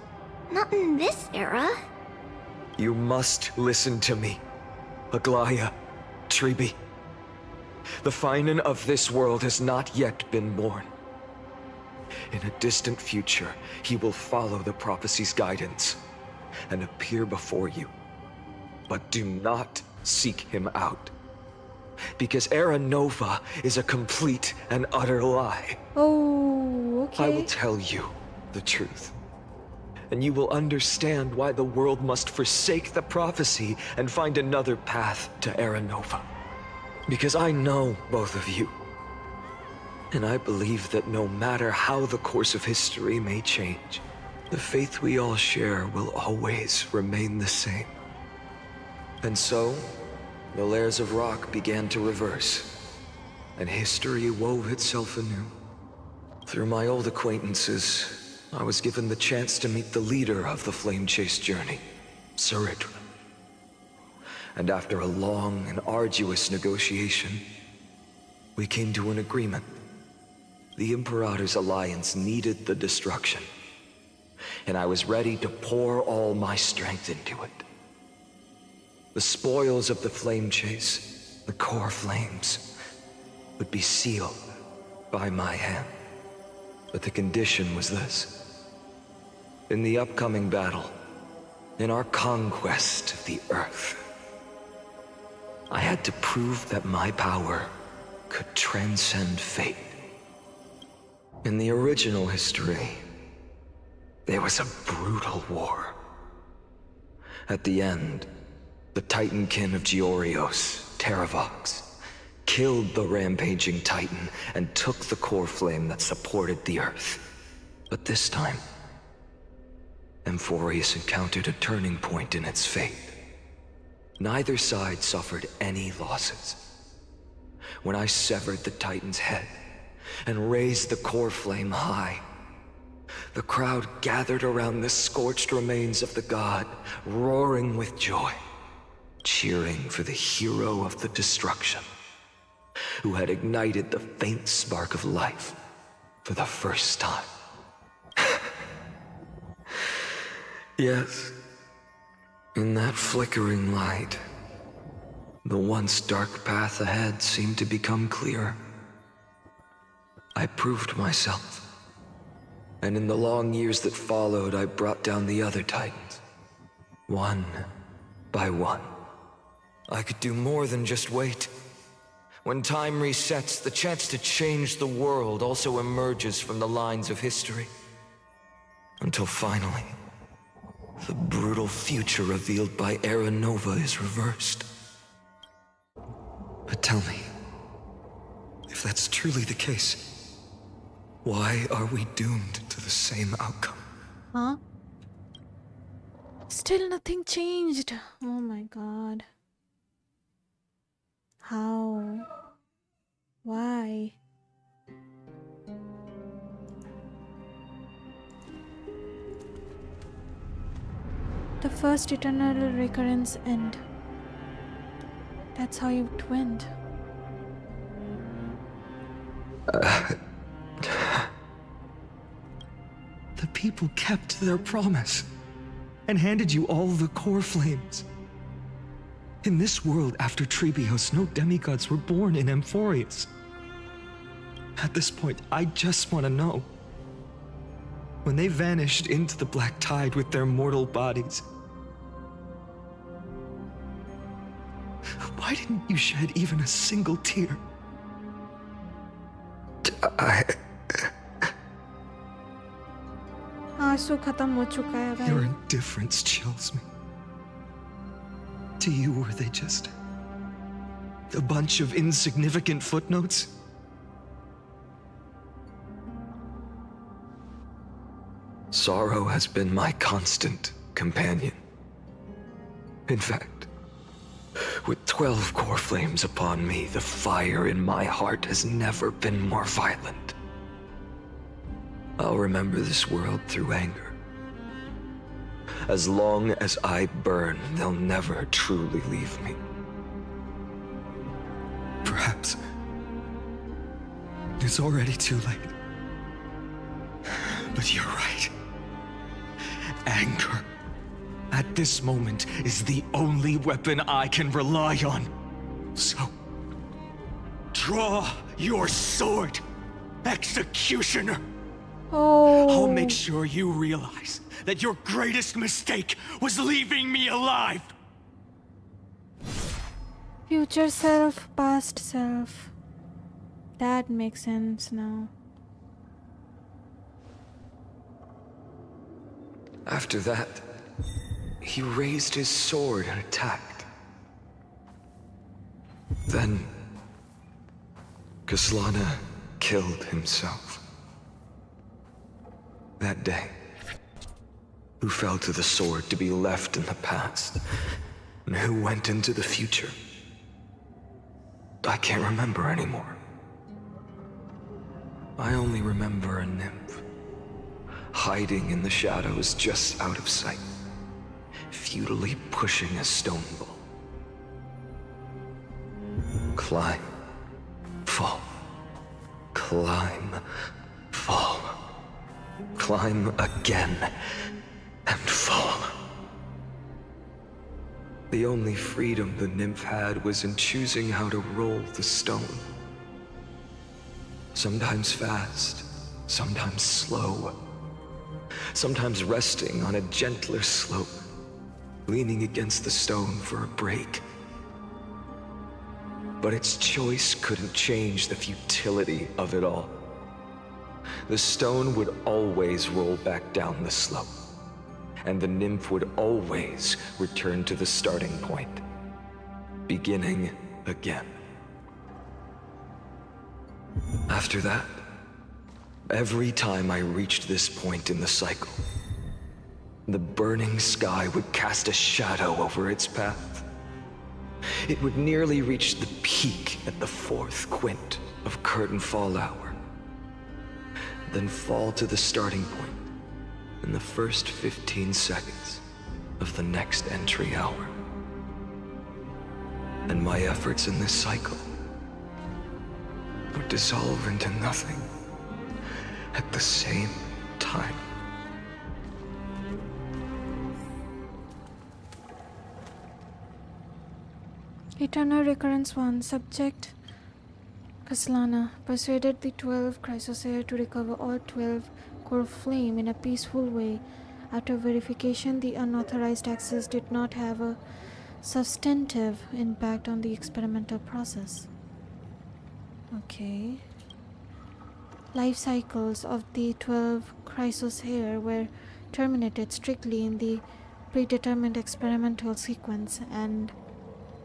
not in this era. You must listen to me, Aglaya, Tribi. The Finan of this world has not yet been born. In a distant future, he will follow the prophecy's guidance and appear before you. But do not seek him out, because Era Nova is a complete and utter lie. Oh, okay. I will tell you the truth, and you will understand why the world must forsake the prophecy and find another path to Era Nova. Because I know both of you, and I believe that no matter how the course of history may change, the faith we all share will always remain the same. And so, the layers of rock began to reverse, and history wove itself anew. Through my old acquaintances, I was given the chance to meet the leader of the Flame Chase journey, Sir Redragon. And after a long and arduous negotiation, we came to an agreement. The Imperator's alliance needed the destruction, and I was ready to pour all my strength into it. The spoils of the Flame Chase, the core flames, would be sealed by my hand. But the condition was this. In the upcoming battle, in our conquest of the Earth, I had to prove that my power could transcend fate. In the original history, there was a brutal war. At the end, the Titankin of Georios, Terravox, killed the rampaging Titan and took the core flame that supported the Earth. But this time, Amphorius encountered a turning point in its fate. Neither side suffered any losses. When I severed the Titan's head and raised the core flame high, the crowd gathered around the scorched remains of the god, roaring with joy, cheering for the hero of the destruction, who had ignited the faint spark of life for the first time. Yes, in that flickering light, the once dark path ahead seemed to become clearer. I proved myself, and in the long years that followed, I brought down the other Titans, one by one. I could do more than just wait. When time resets, the chance to change the world also emerges from the lines of history. Until finally, the brutal future revealed by Era Nova is reversed. But tell me, if that's truly the case, why are we doomed to the same outcome? Huh? Still nothing changed. Oh my god. How? Why? The first eternal recurrence end. That's how it went. The people kept their promise and handed you all the core flames. In this world after Trebios, no demigods were born in Amphorius. At this point, I just want to know. When they vanished into the black tide with their mortal bodies, why didn't you shed even a single tear? आंसू खत्म हो चुका है भाई. Your indifference chills me. To you, were they just a bunch of insignificant footnotes? Sorrow has been my constant companion. In fact, with 12 core flames upon me, the fire in my heart has never been more violent. I'll remember this world through anger. As long as I burn, they'll never truly leave me. Perhaps it's already too late. But you're right. Anger at this moment is the only weapon I can rely on. So, draw your sword, Executioner. I'll make sure you realize that your greatest mistake was leaving me alive. Future self, past self. That makes sense now. After that, he raised his sword and attacked. Then, Kaslana killed himself. That day, who fell to the sword to be left in the past, and who went into the future, I can't remember anymore. I only remember a nymph, hiding in the shadows just out of sight, futilely pushing a stone ball. Climb, fall, climb, fall, climb again, and fall. The only freedom the nymph had was in choosing how to roll the stone. Sometimes fast, sometimes slow, sometimes resting on a gentler slope, leaning against the stone for a break. But its choice couldn't change the futility of it all. The stone would always roll back down the slope, and the nymph would always return to the starting point, beginning again. After that, every time I reached this point in the cycle, the burning sky would cast a shadow over its path. It would nearly reach the peak at the 4th quint of curtain fall hour, then fall to the starting point in the first 15 seconds of the next entry hour. And my efforts in this cycle would dissolve into nothing at the same time. Eternal Recurrence 1. Subject Kaslana persuaded the 12 Chrysosaur to recover all 12 core flame in a peaceful way. After verification, the unauthorized access did not have a substantive impact on the experimental process. Okay. Life cycles of the 12 Chrysosaur were terminated strictly in the predetermined experimental sequence and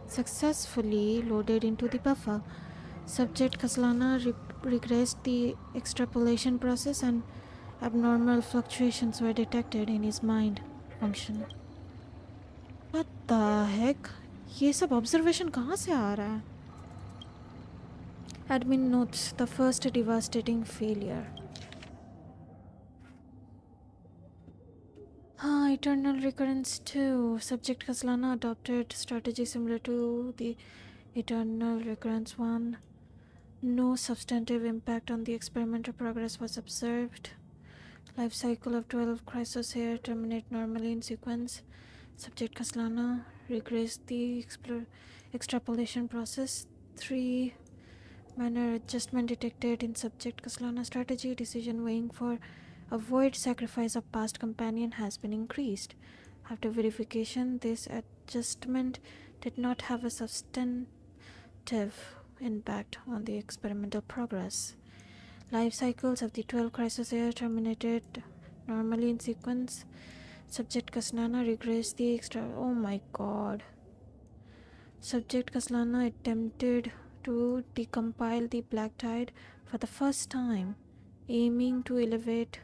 successfully loaded into the buffer. Subject Kaslana regressed the extrapolation process and abnormal fluctuations were detected in his mind function. What the heck? ये सब observation कहाँ से आ रहा है? Admin notes the first devastating failure. Eternal Recurrence 2. Subject Kaslana adopted strategy similar to the Eternal Recurrence 1. No substantive impact on the experimental progress was observed. Life cycle of 12 Chrysosaur terminate normally in sequence. Subject Kaslana regressed the extrapolation process. 3. Minor adjustment detected in Subject Kaslana strategy. Decision weighing for avoid sacrifice of past companion has been increased. After verification, this adjustment did not have a substantive impact on the experimental progress. Life cycles of the 12 Chrysosaur terminated normally in sequence. Subject Kaslana regressed the oh my god. Subject Kaslana attempted to decompile the Black Tide for the first time, aiming to elevate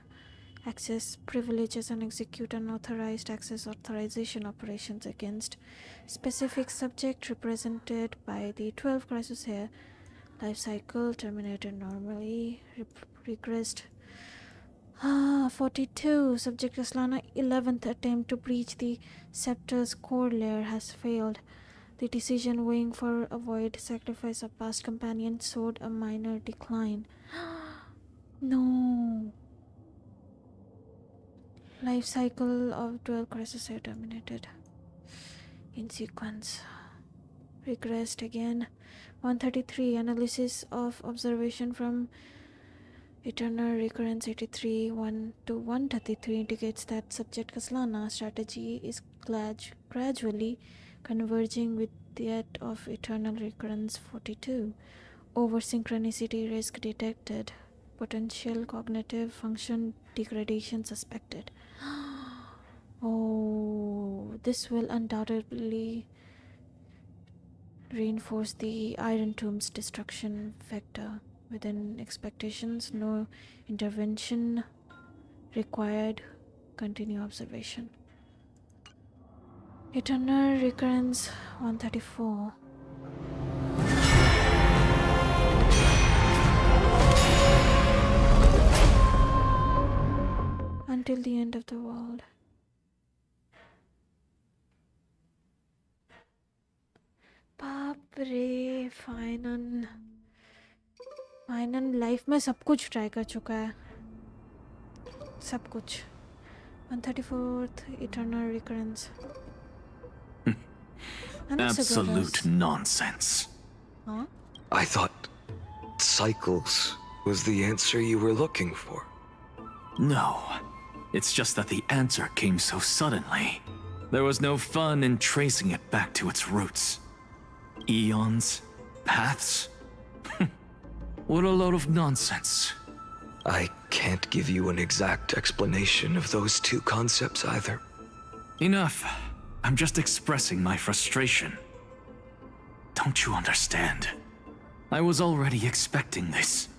access privileges and execute unauthorized access authorization operations against specific subject represented by the 12 Chrysosaur. Life cycle terminated normally, regressed. 42. Subject Kaslana 11th attempt to breach the scepter's core layer has failed. The decision weighing for avoid sacrifice of past companion showed a minor decline. No. Life cycle of 12 crises are terminated in sequence. Regressed again. 133 analysis of observation from eternal recurrence 83 1 to 133 indicates that subject Kaslana strategy is gradually converging with that of eternal recurrence 42. Over synchronicity risk detected. Potential cognitive function degradation suspected. Oh, this will undoubtedly reinforce the Iron Tomb's destruction vector. Within expectations, no intervention required. Continue observation. Eternal recurrence 134. Until the end of the world. बाप रे final life में सब कुछ try कर चुका है सब कुछ 134th eternal recurrence Absolute nonsense. Huh? I thought cycles was the answer you were looking for. No. It's just that the answer came so suddenly. There was no fun in tracing it back to its roots. Eons? Paths? What a load of nonsense. I can't give you an exact explanation of those two concepts either. Enough. I'm just expressing my frustration. Don't you understand? I was already expecting this.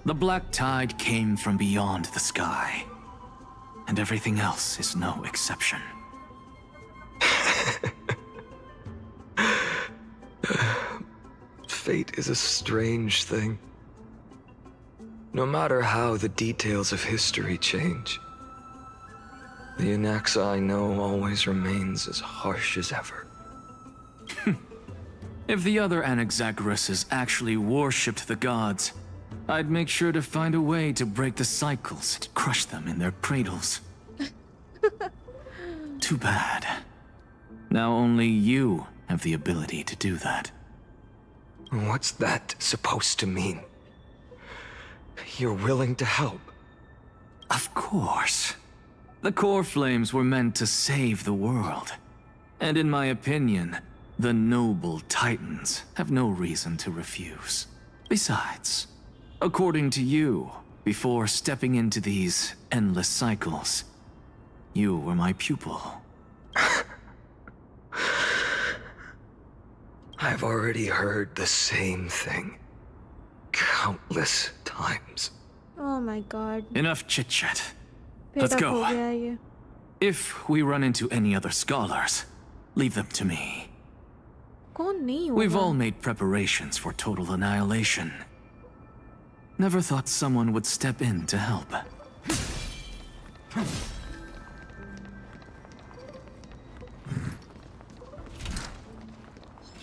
The black tide came from beyond the sky. And everything else is no exception. Fate is a strange thing. No matter how the details of history change, the Anaxa I know always remains as harsh as ever. If the other Anaxagoras actually worshipped the gods, I'd make sure to find a way to break the cycles and crush them in their cradles. Too bad. Now only you have the ability to do that. What's that supposed to mean? You're willing to help? Of course. The core flames were meant to save the world. And in my opinion, the noble titans have no reason to refuse. Besides, according to you, before stepping into these endless cycles, you were my pupil. I've already heard the same thing countless times. Oh my god. Enough chit-chat. Let's go. If we run into any other scholars, leave them to me. We've all made preparations for total annihilation. Never thought someone would step in to help.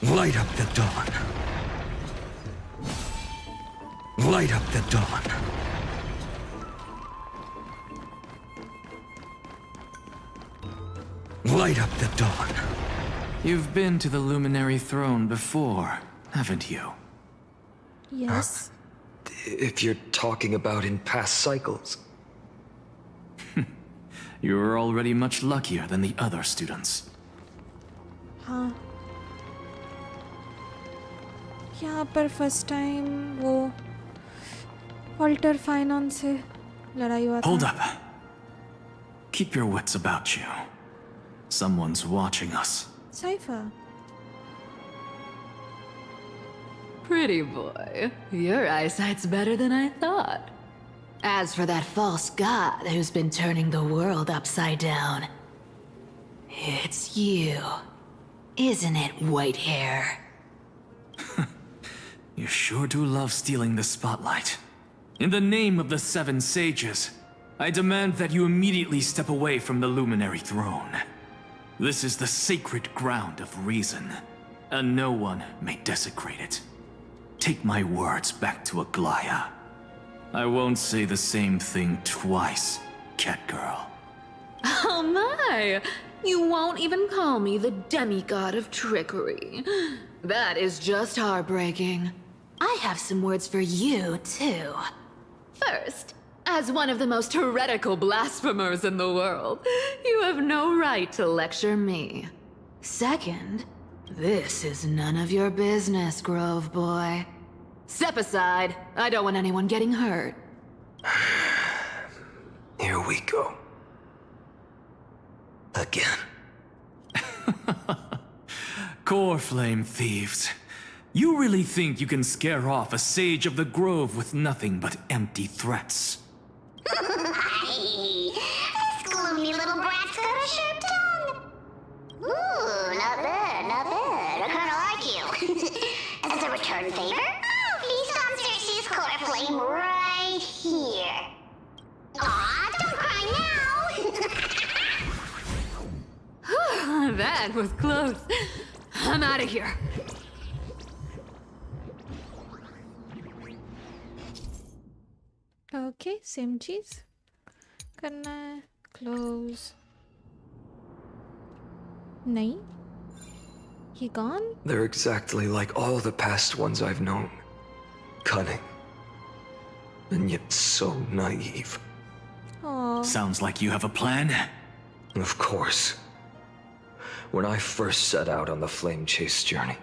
Light up the dawn. Light up the dawn. Light up the dawn. You've been to the Luminary Throne before, haven't you? Yes. If you're talking about in past cycles. You're already much luckier than the other students. हाँ यहाँ पर first time वो alter फाइनॉन से लड़ाई हुआ था. Hold up. Keep your wits about you. Someone's watching us. Cypher. Pretty boy, your eyesight's better than I thought. As for that false god who's been turning the world upside down, it's you, isn't it, white hair? You sure do love stealing the spotlight. In the name of the Seven Sages, I demand that you immediately step away from the Luminary Throne. This is the sacred ground of reason, and no one may desecrate it. Take my words back to Aglaya. I won't say the same thing twice, cat girl. Oh my! You won't even call me the demigod of trickery. That is just heartbreaking. I have some words for you, too. First, as one of the most heretical blasphemers in the world, you have no right to lecture me. Second, this is none of your business, Grove Boy. Step aside. I don't want anyone getting hurt. Here we go. Again. Core flame thieves. You really think you can scare off a sage of the grove with nothing but empty threats? Hey, this gloomy little brat's got a sharp tongue. Ooh, not bad, not bad. I kinda like you. As a return favor, please come Cersei's core flame right here. Aw, don't cry now. That was close. I'm out of here. Okay, same cheese. Gonna close. Nahi? He gone? They're exactly like all the past ones I've known. Cunning. And yet so naive. Aww. Sounds like you have a plan. Of course. When I first set out on the flame chase journey,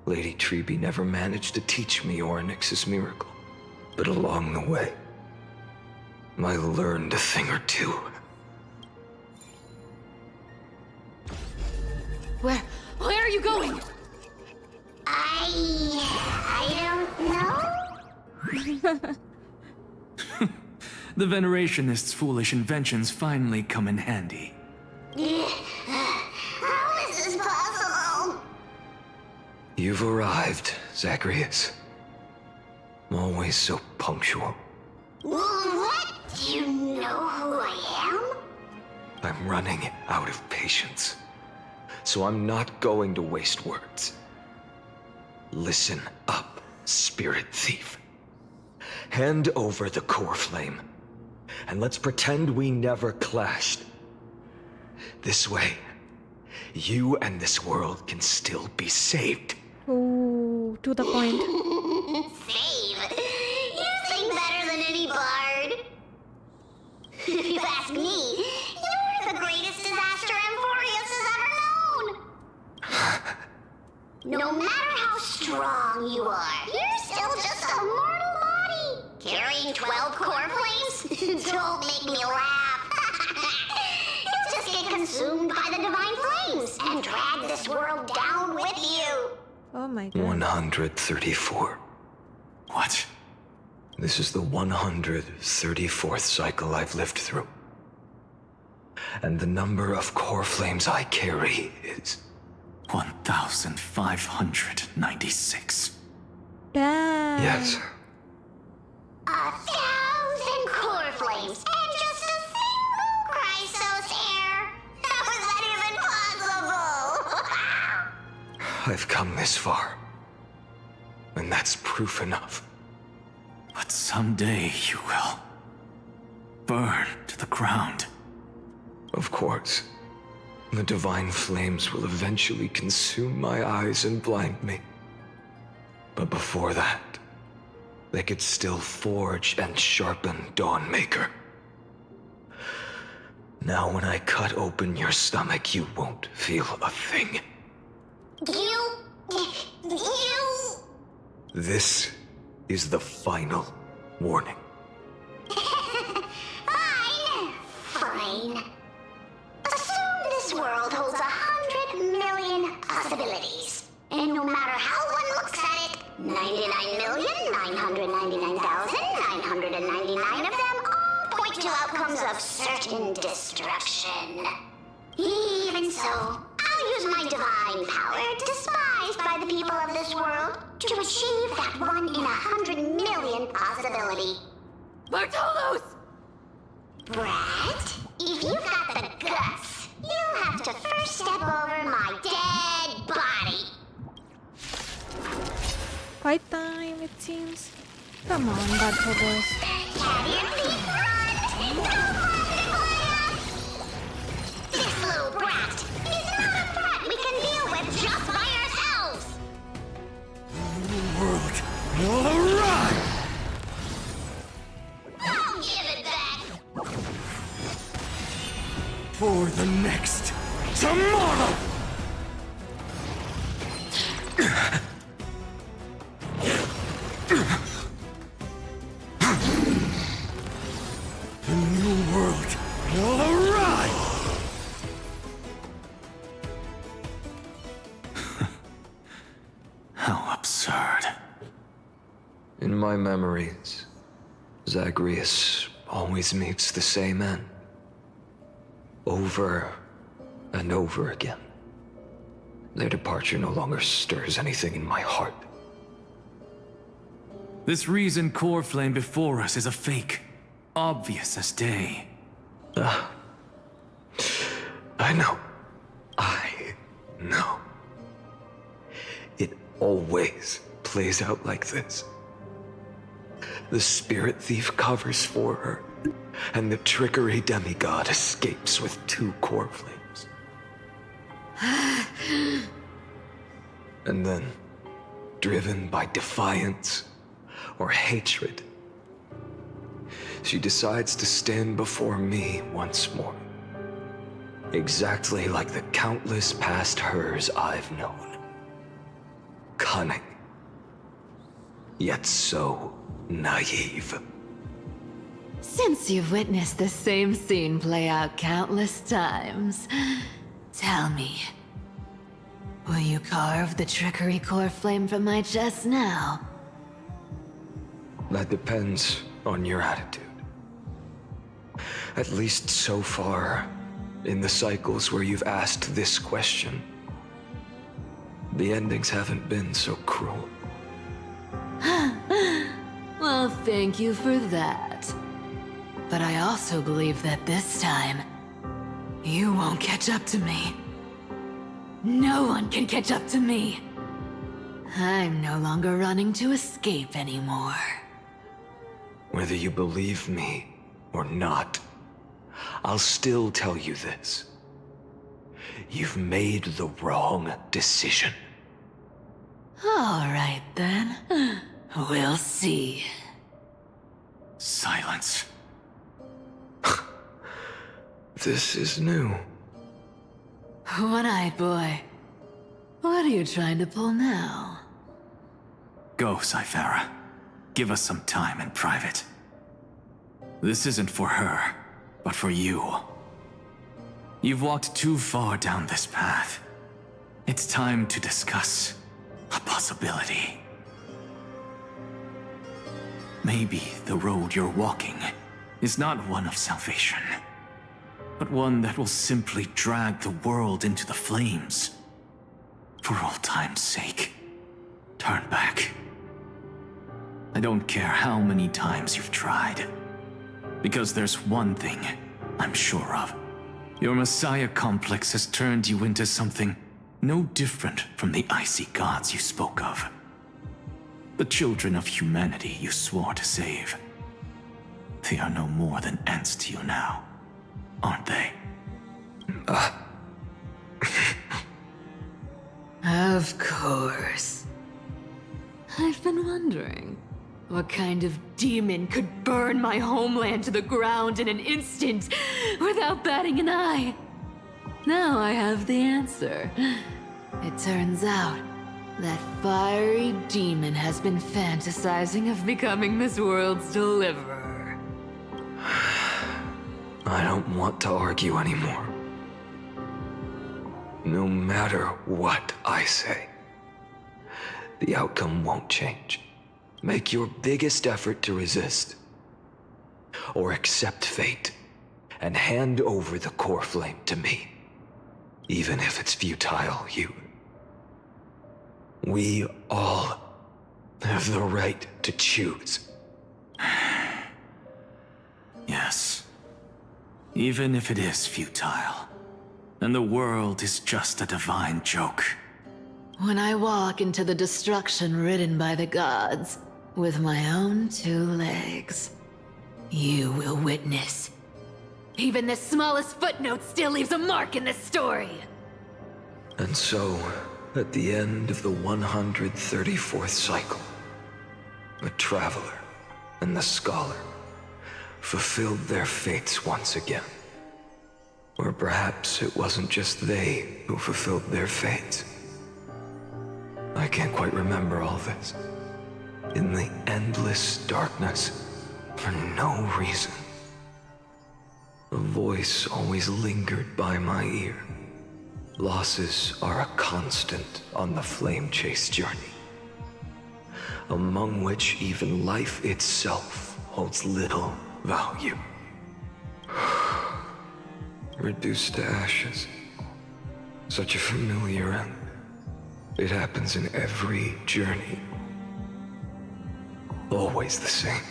Lady Treby never managed to teach me Orynyx's miracle. But along the way, I learned a thing or two. Where are you going? I don't know. The Venerationist's foolish inventions finally come in handy. How is this possible? You've arrived, Zacharias. Always so punctual. What? Do you know who I am? I'm running out of patience. So I'm not going to waste words. Listen up, spirit thief. Hand over the core flame, and let's pretend we never clashed. This way, you and this world can still be saved. Ooh, to the point. Save? You sing better than any bard. If you ask me, you're the greatest disaster Emporius has ever known. No matter how strong you are, you're still just a mortal body. Carrying 12 core flames? Don't make me laugh. You'll just get consumed by the divine flames and drag this world down with you. Oh my god. 134. What? This is the 134th cycle I've lived through. And the number of core flames I carry is 1,596. Damn. Yes. 1,000 core flames and just a single Chrysos heir. How is that even possible? I've come this far. And that's proof enough. But someday you will burn to the ground. Of course. The divine flames will eventually consume my eyes and blind me. But before that, they could still forge and sharpen Dawnmaker. Now when I cut open your stomach, you won't feel a thing. You... This is the final warning. Fine. Assume this world holds 100 million possibilities. And no matter how one looks at it, 99,999,999 of them all point to outcomes of certain destruction. Even so, I'll use my divine power, despised by the people of this world, to achieve that 1 in 100 million possibility. Bartolos! Brett, if you've got the guts, you'll have to first step over my dead body. Fight time, it seems. Come on, Bartolos. Have your feet front! No How absurd. In my memories, Zagreus always meets the same end. Over and over again. Their departure no longer stirs anything in my heart. This reason core flame before us is a fake. Obvious as day. I know. I know. It always plays out like this. The spirit thief covers for her, and the trickery demigod escapes with 2 core flames. And then, driven by defiance or hatred, she decides to stand before me once more. Exactly like the countless past hers I've known. Cunning. Yet so naive. Since you've witnessed the same scene play out countless times, tell me, will you carve the trickery core flame from my chest now? That depends on your attitude. At least so far, in the cycles where you've asked this question, the endings haven't been so cruel. Well, thank you for that. But I also believe that this time, you won't catch up to me. No one can catch up to me. I'm no longer running to escape anymore. Whether you believe me or not, I'll still tell you this. You've made the wrong decision. All right, then. We'll see. Silence. This is new. One-eyed boy. What are you trying to pull now? Go, Cythera. Give us some time in private. This isn't for her, but for you. You've walked too far down this path. It's time to discuss a possibility. Maybe the road you're walking is not one of salvation, but one that will simply drag the world into the flames. For old time's sake, turn back. I don't care how many times you've tried, because there's one thing I'm sure of. Your Messiah complex has turned you into something no different from the icy gods you spoke of. The children of humanity you swore to save. They are no more than ants to you now, aren't they? Of course. I've been wondering, what kind of demon could burn my homeland to the ground in an instant without batting an eye? Now I have the answer. It turns out that fiery demon has been fantasizing of becoming this world's deliverer. I don't want to argue anymore. No matter what I say, the outcome won't change. Make your biggest effort to resist. Or accept fate and hand over the core flame to me. Even if it's futile, we all have the right to choose. Yes. Even if it is futile, and the world is just a divine joke. When I walk into the destruction ridden by the gods, with my own 2 legs, you will witness. Even the smallest footnote still leaves a mark in this story. And so, at the end of the 134th cycle, the Traveler and the Scholar fulfilled their fates once again. Or perhaps it wasn't just they who fulfilled their fates. I can't quite remember all this. In the endless darkness, for no reason, a voice always lingered by my ear. Losses are a constant on the flame chase journey. among which even life itself holds little value. Reduced to ashes. Such a familiar end. It happens in every journey. Always the same.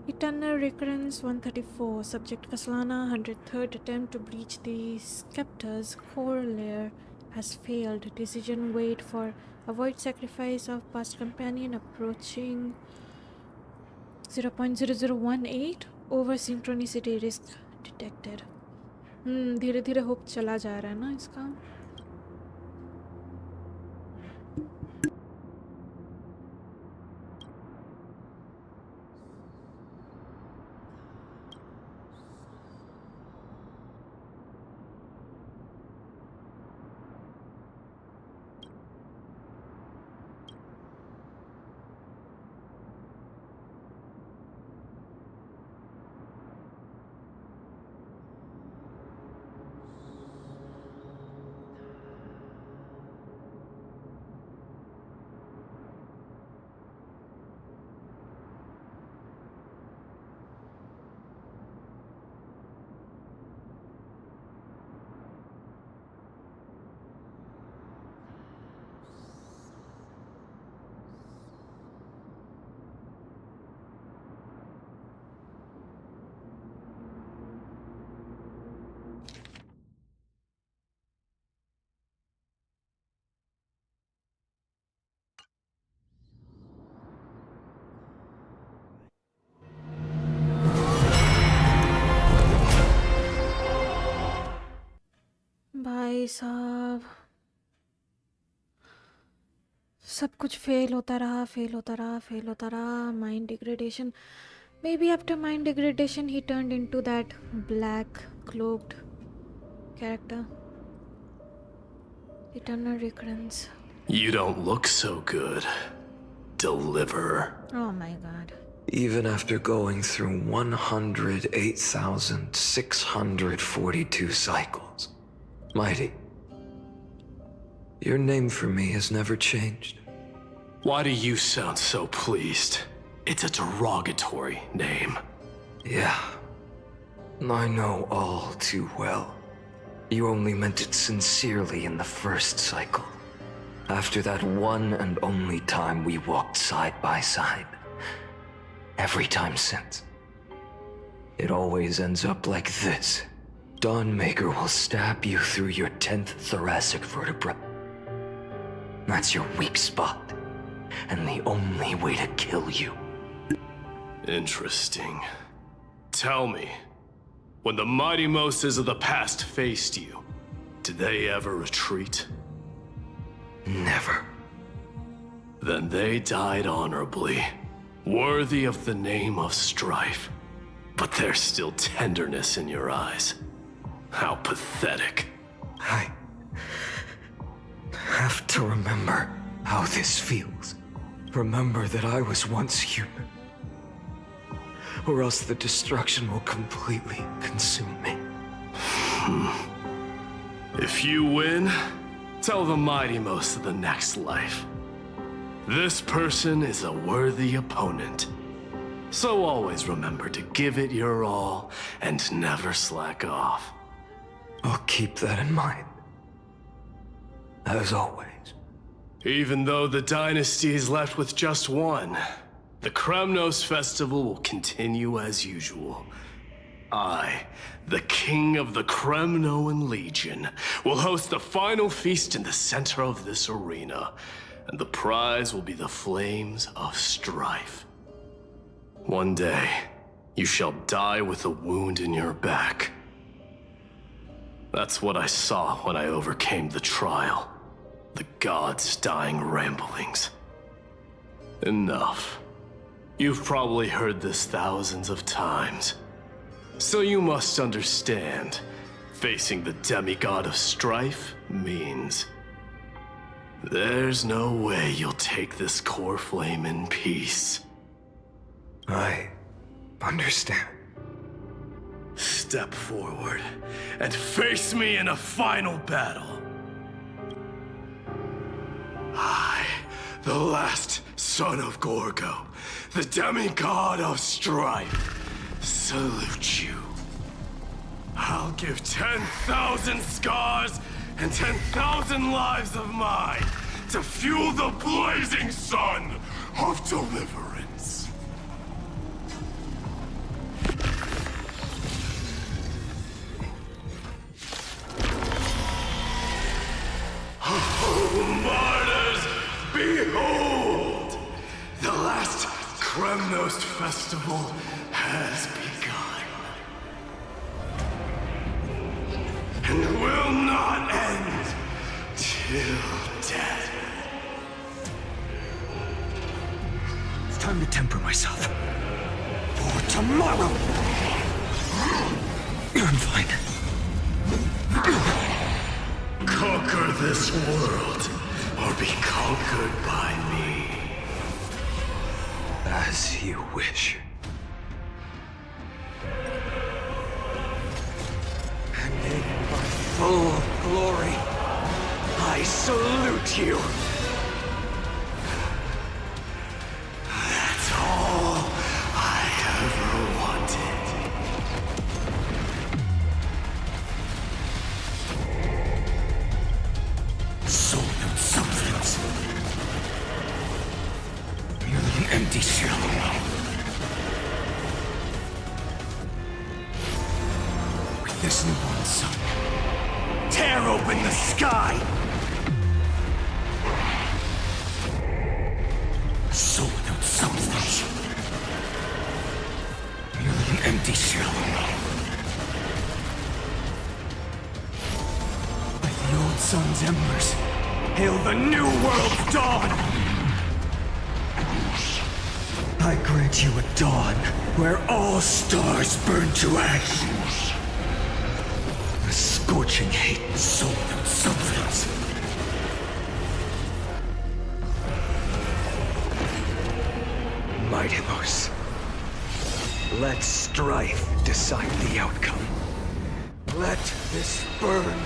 Eternal Recurrence 134. Subject Kaslana, 103rd attempt to breach the Scepter's core layer has failed. Decision wait for avoid sacrifice of past companion approaching 0.0018. Over synchronicity risk detected. धीरे धीरे hope चला जा रहा है ना इसका. भाई साहब सब कुछ फेल होता रहा. Mind degradation. Maybe after mind degradation he turned into that black cloaked character. Eternal Recurrence. You don't look so good, Deliverer. Oh my god. Even after going through 108,642 cycles. Mighty, your name for me has never changed. Why do you sound so pleased? It's a derogatory name. Yeah, I know all too well. You only meant it sincerely in the first cycle. After that one and only time we walked side by side. Every time since. It always ends up like this. Dawnmaker will stab you through your 10th thoracic vertebra. That's your weak spot, and the only way to kill you. Interesting. Tell me, when the mighty Moses of the past faced you, did they ever retreat? Never. Then they died honorably, worthy of the name of strife. But there's still tenderness in your eyes. How pathetic. I have to remember how this feels. Remember that I was once human. Or else the destruction will completely consume me. If you win, tell the mighty most of the next life. This person is a worthy opponent. So always remember to give it your all and never slack off. I'll keep that in mind. As always. Even though the dynasty is left with just one, the Kremnos festival will continue as usual. I, the king of the Kremnoan Legion, will host the final feast in the center of this arena, and the prize will be the flames of strife. One day, you shall die with a wound in your back. That's what I saw when I overcame the trial. The gods' dying ramblings. Enough. You've probably heard this thousands of times. So you must understand, facing the demigod of strife means there's no way you'll take this core flame in peace. I understand. step forward and face me in a final battle. I, the last son of Gorgo, the demigod of strife, salute you. I'll give 10,000 scars and 10,000 lives of mine to fuel the blazing sun of deliverance. Oh, martyrs, behold! The last Kremnos festival has begun. And will not end till death. It's time to temper myself. For tomorrow! I'm fine. Conquer this world, or be conquered by me. As you wish. And in my full glory, I salute you. That's all I ever wanted. Soul and substance. Merely an empty shell. With this newborn sun, tear open the sky! Soul without substance. Merely an empty shell. By the old sun's embers, hail the new world's dawn! I grant you a dawn where all stars burn to ash. A scorching hate, soul without substance. Mightimos, let strife decide the outcome. Let this burn.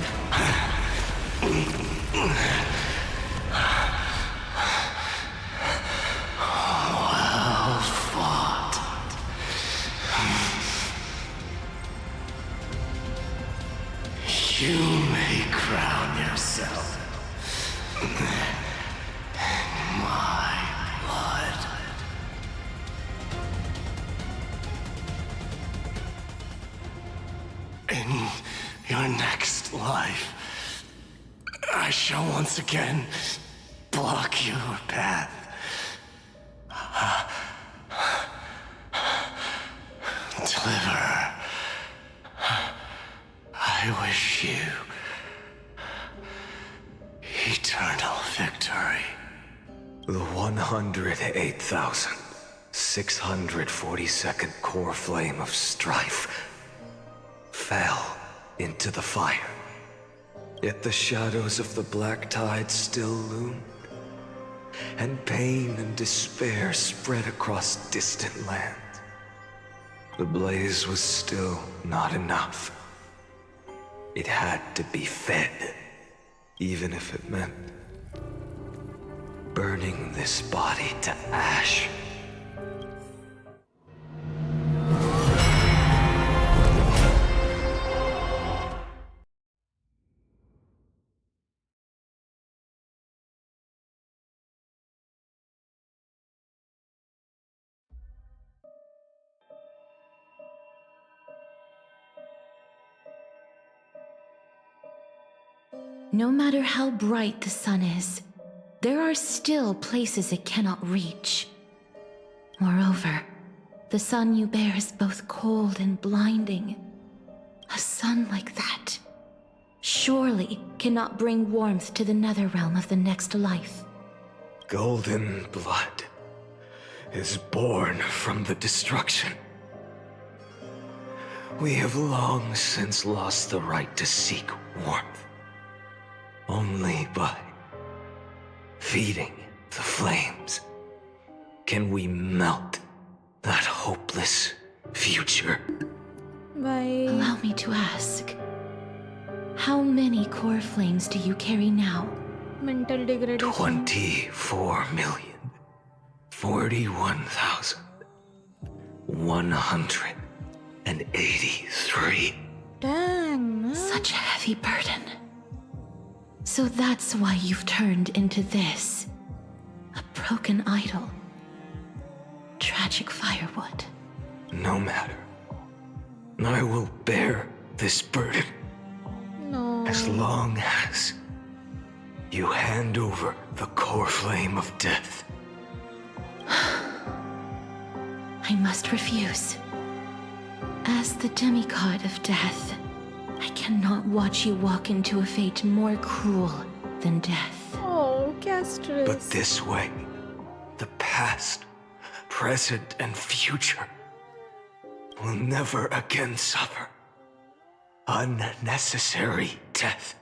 Well fought. You may crown yourself. My blood. In your next life, I shall once again block your path. Deliver. I wish you eternal victory. The 108,642nd core flame of strife fell into the fire. Yet the shadows of the black tide still loomed, and pain and despair spread across distant lands. The blaze was still not enough. It had to be fed, even if it meant burning this body to ash. No matter how bright the sun is, there are still places it cannot reach. Moreover, the sun you bear is both cold and blinding. A sun like that surely cannot bring warmth to the netherrealm of the next life. Golden blood is born from the destruction. We have long since lost the right to seek warmth. Only by feeding the flames can we melt that hopeless future. Bye. Allow me to ask, how many core flames do you carry now? Mental degradation. 24,041,183. Dang, man. Such a heavy burden. So that's why you've turned into this. A broken idol. Tragic firewood. No matter. I will bear this burden. No. As long as you hand over the core flame of death. I must refuse. As the demigod of death, I cannot watch you walk into a fate more cruel than death. Oh, Castris. But this way, the past, present, and future will never again suffer unnecessary death.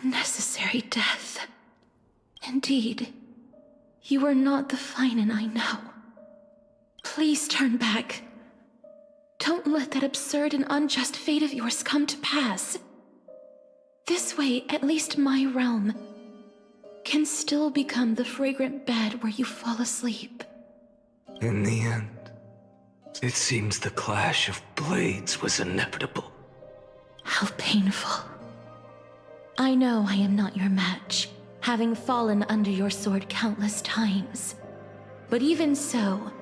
Unnecessary death. Indeed, you are not the Finan I know. Please turn back. Don't let that absurd and unjust fate of yours come to pass. This way, at least my realm can still become the fragrant bed where you fall asleep. In the end, it seems the clash of blades was inevitable. How painful. I know I am not your match, having fallen under your sword countless times. But even so,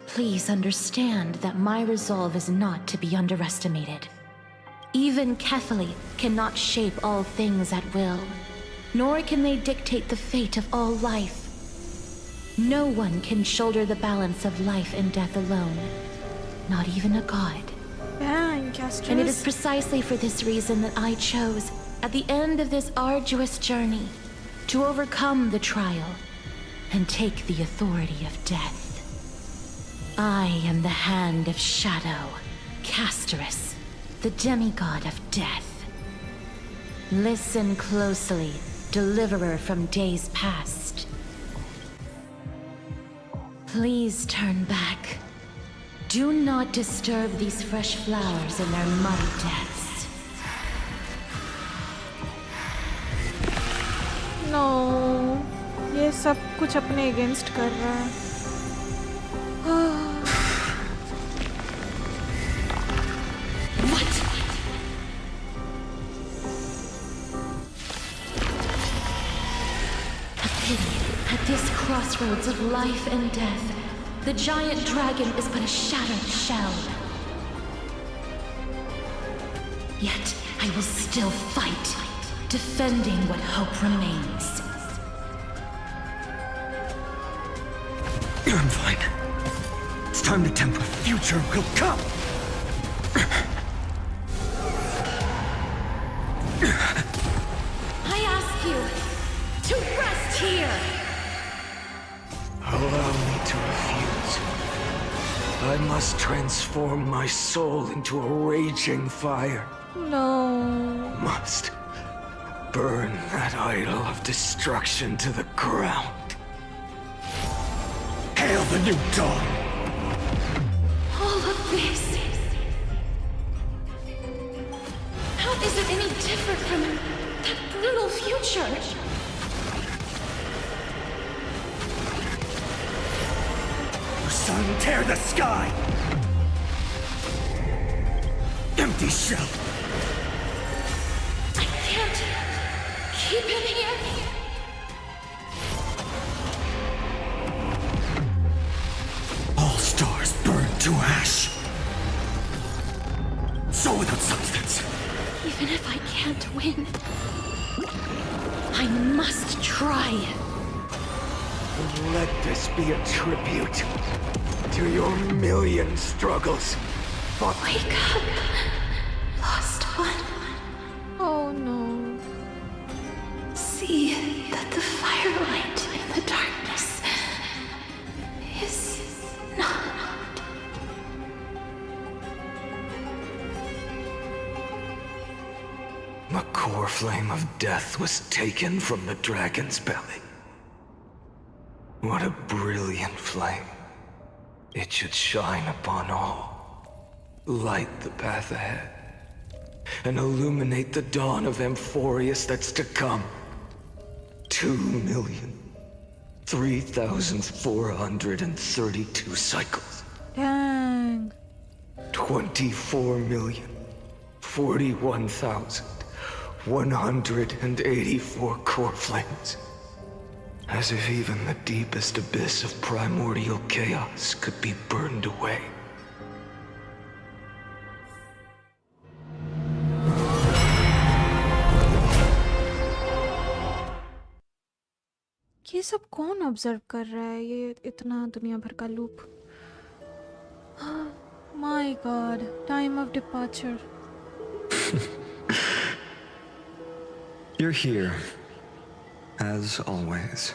please understand that my resolve is not to be underestimated. Even Kethali cannot shape all things at will, nor can they dictate the fate of all life. No one can shoulder the balance of life and death alone, not even a god. Dang, Castris. And it is precisely for this reason that I chose, at the end of this arduous journey, to overcome the trial and take the authority of death. I am the Hand of Shadow, Castris, the demigod of death. Listen closely, deliverer from days past. Please turn back. Do not disturb these fresh flowers in their muddy deaths. No, ये सब कुछ अपने against कर रहा है. What? A pity, at this crossroads of life and death, the giant dragon is but a shattered shell. Yet, I will still fight, defending what hope remains. I'm fine. It's time to tempt what future will come. I ask you to rest here! Allow me to refuse. I must transform my soul into a raging fire. No. Must burn that idol of destruction to the ground. Hail the new dawn! All of this... How is it any different from that brutal future? Sun, tear the sky! Empty shell! I can't keep him here. All stars burn to ash. So without substance. Even if I can't win, I must try. Let this be a tribute to your million struggles. Wake up, lost one. Oh no. See that the firelight in the darkness is not. The core flame of death was taken from the dragon's belly. What a brilliant flame. It should shine upon all. light the path ahead, and illuminate the dawn of Amphorius that's to come. 2,003,432 cycles. Dang. 24,041,184 core flames. As if even the deepest abyss of primordial chaos could be burned away. ये सब कौन observe कर रहा है ये इतना दुनिया भर का loop my God time of departure You're here, as always.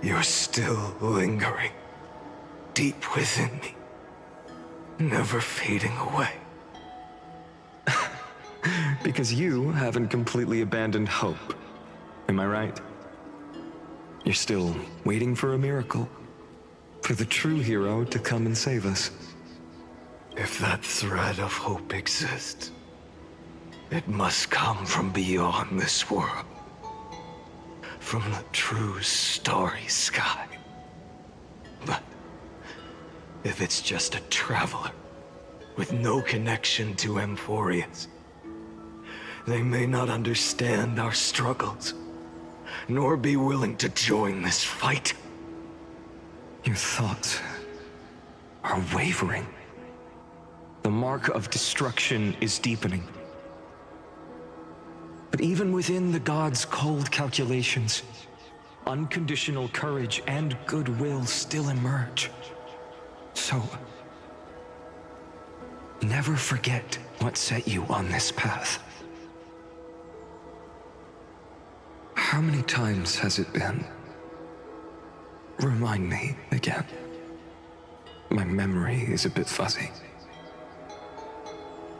You're still lingering, deep within me, never fading away. Because you haven't completely abandoned hope, am I right? You're still waiting for a miracle, for the true hero to come and save us. If that thread of hope exists, it must come from beyond this world. From the true starry sky. But if it's just a traveler with no connection to Amphorius, they may not understand our struggles, nor be willing to join this fight. Your thoughts are wavering. The mark of destruction is deepening. But even within the gods' cold calculations, unconditional courage and goodwill still emerge. So, never forget what set you on this path. How many times has it been? Remind me again. My memory is a bit fuzzy.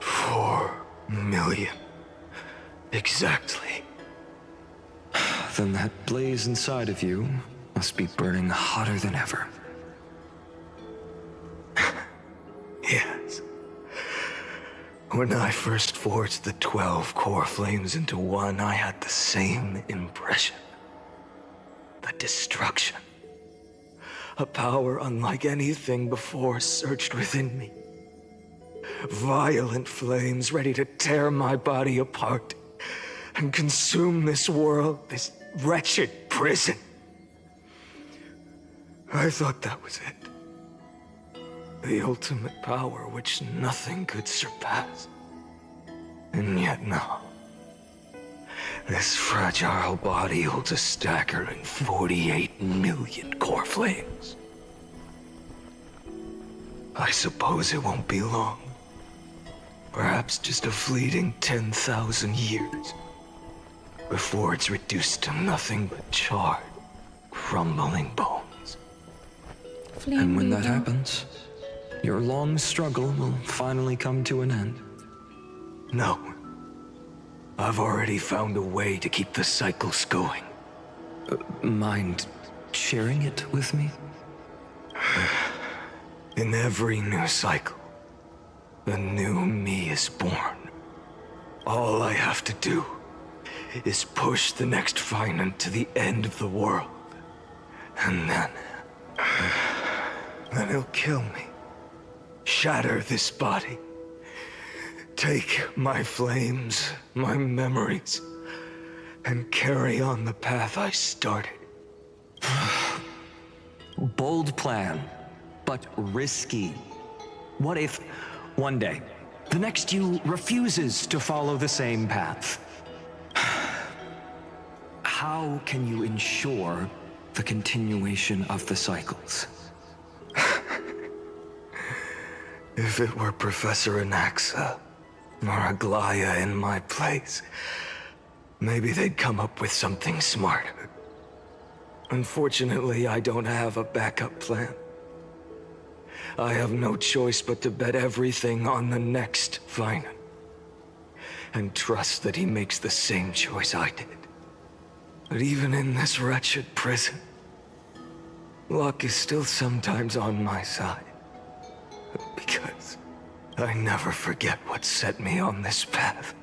4 million. Exactly. Then that blaze inside of you must be burning hotter than ever. Yes. When I first forged the 12 core flames into one, I had the same impression. The destruction. A power unlike anything before surged within me. Violent flames ready to tear my body apart and consume this world, this wretched prison. I thought that was it. The ultimate power which nothing could surpass. And yet no. This fragile body holds a staggering 48 million core flames. I suppose it won't be long. Perhaps just a fleeting 10,000 years. Before it's reduced to nothing but charred, crumbling bones. And when that happens, your long struggle will finally come to an end. No. I've already found a way to keep the cycles going. Mind sharing it with me? In every new cycle, a new me is born. All I have to do is push the next Finant to the end of the world. And then he'll kill me. Shatter this body. Take my flames, my memories, and carry on the path I started. Bold plan, but risky. What if, one day, the next you refuses to follow the same path? How can you ensure the continuation of the cycles? If it were Professor Anaxa or Aglaya in my place, maybe they'd come up with something smarter. Unfortunately, I don't have a backup plan. I have no choice but to bet everything on the next Finant. And trust that he makes the same choice I did. But even in this wretched prison, luck is still sometimes on my side. Because I never forget what set me on this path.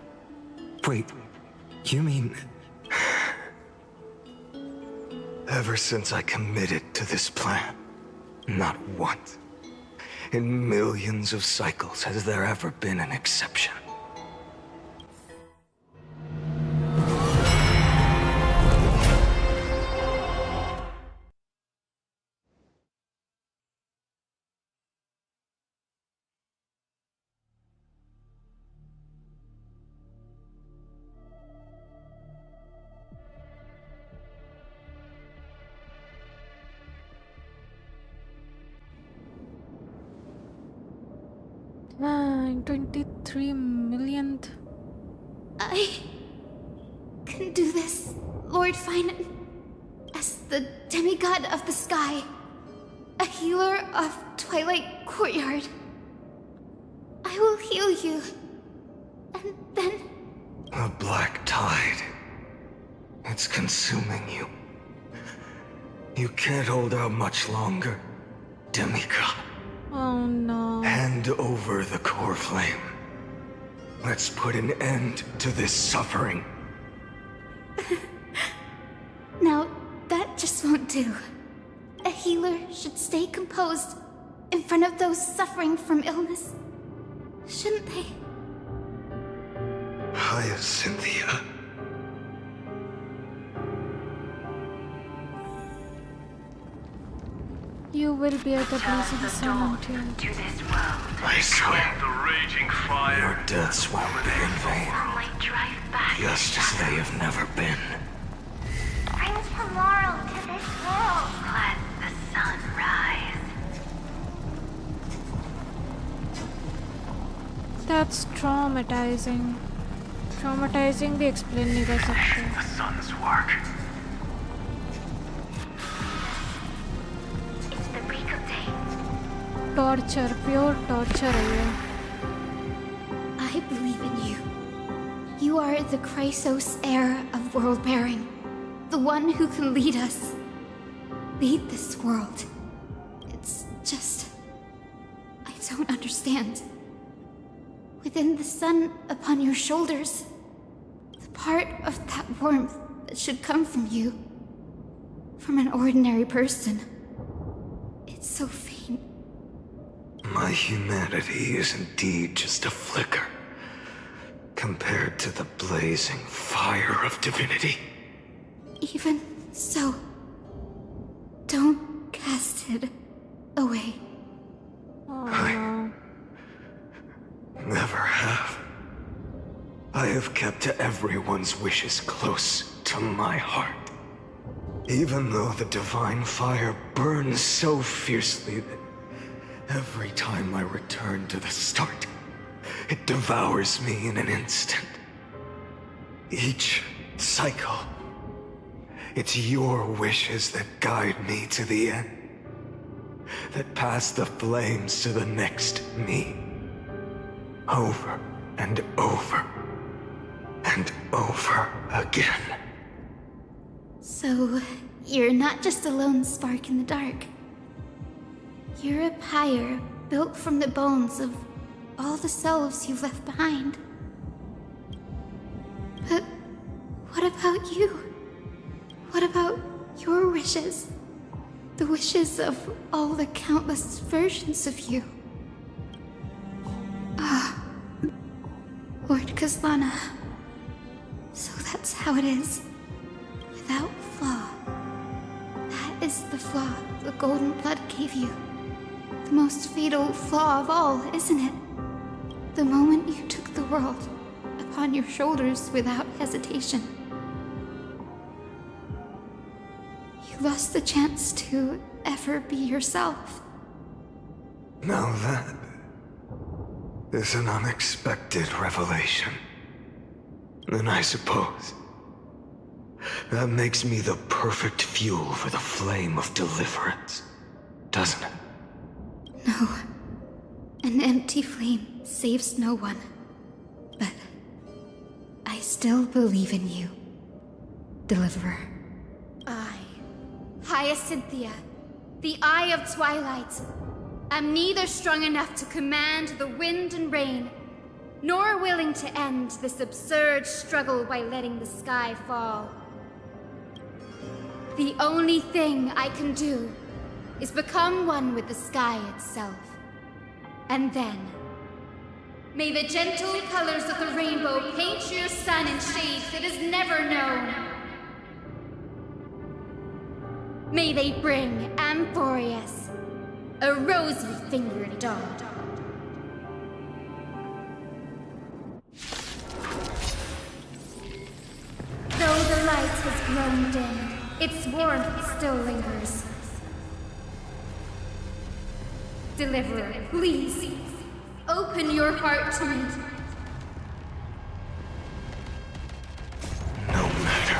Wait, you mean... Ever since I committed to this plan, not once, in millions of cycles has there ever been an exception. Ah, 23 millionth. I can do this, Lord Finan. As the demigod of the sky, a healer of Twilight Courtyard. I will heal you, and then... A black tide. It's consuming you. You can't hold out much longer, demigod. Oh no. Hand over the core flame. Let's put an end to this suffering. Now, that just won't do. A healer should stay composed in front of those suffering from illness. Shouldn't they? Hyacinthia. You will be at the blazing sun until... I swear, The raging fire. your deaths won't be in vain. Just as they have never been. Bring tomorrow to this world. Let the sun rise. That's traumatizing. Traumatizing भी explain नहीं कर सकते. The sun's work. It's the break of day. Torture, pure torture है ये. I believe in you. You are the Chrysos heir of world bearing. The one who can lead us. Lead this world. It's just... I don't understand. Within the sun upon your shoulders, the part of that warmth that should come from you, from an ordinary person, it's so faint. My humanity is indeed just a flicker, compared to the blazing fire of divinity. Even so, don't cast it away. I never have. I have kept everyone's wishes close to my heart. Even though the divine fire burns so fiercely that every time I return to the start, it devours me in an instant. Each cycle, it's your wishes that guide me to the end, that pass the flames to the next me. Over and over and over again. So, you're not just a lone spark in the dark. You're a pyre built from the bones of all the selves you've left behind. But what about you? What about your wishes? The wishes of all the countless versions of you? Ah, Lord Kazlana. So that's how it is. Without flaw. That is the flaw the golden blood gave you. The most fatal flaw of all, isn't it? The moment you took the world upon your shoulders without hesitation. You lost the chance to ever be yourself. Now that is an unexpected revelation. Then I suppose that makes me the perfect fuel for the flame of deliverance, doesn't it? No. An empty flame saves no one. But I still believe in you, Deliverer. I, Hyacinthia, the Eye of Twilight, am neither strong enough to command the wind and rain, nor willing to end this absurd struggle by letting the sky fall. The only thing I can do is become one with the sky itself. And then, may the gentle colors of the rainbow paint your sun in shades it has never known. May they bring Amphorius, a rosy-fingered dog. Though the light has grown dim, its warmth still lingers. Deliverer, please, open your heart to me. No matter.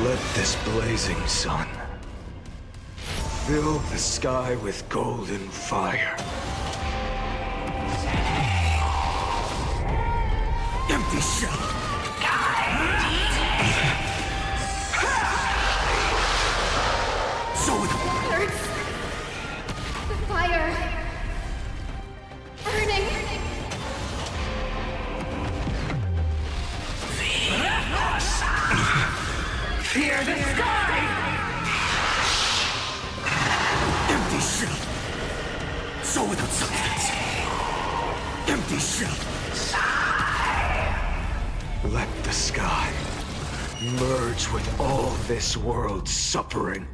Let this blazing sun fill the sky with golden fire. Empty shell! So it hurts. The fire. Burning. Fear the sky! Empty shell. So without substance. Empty shell. Let the sky merge with all this world's suffering.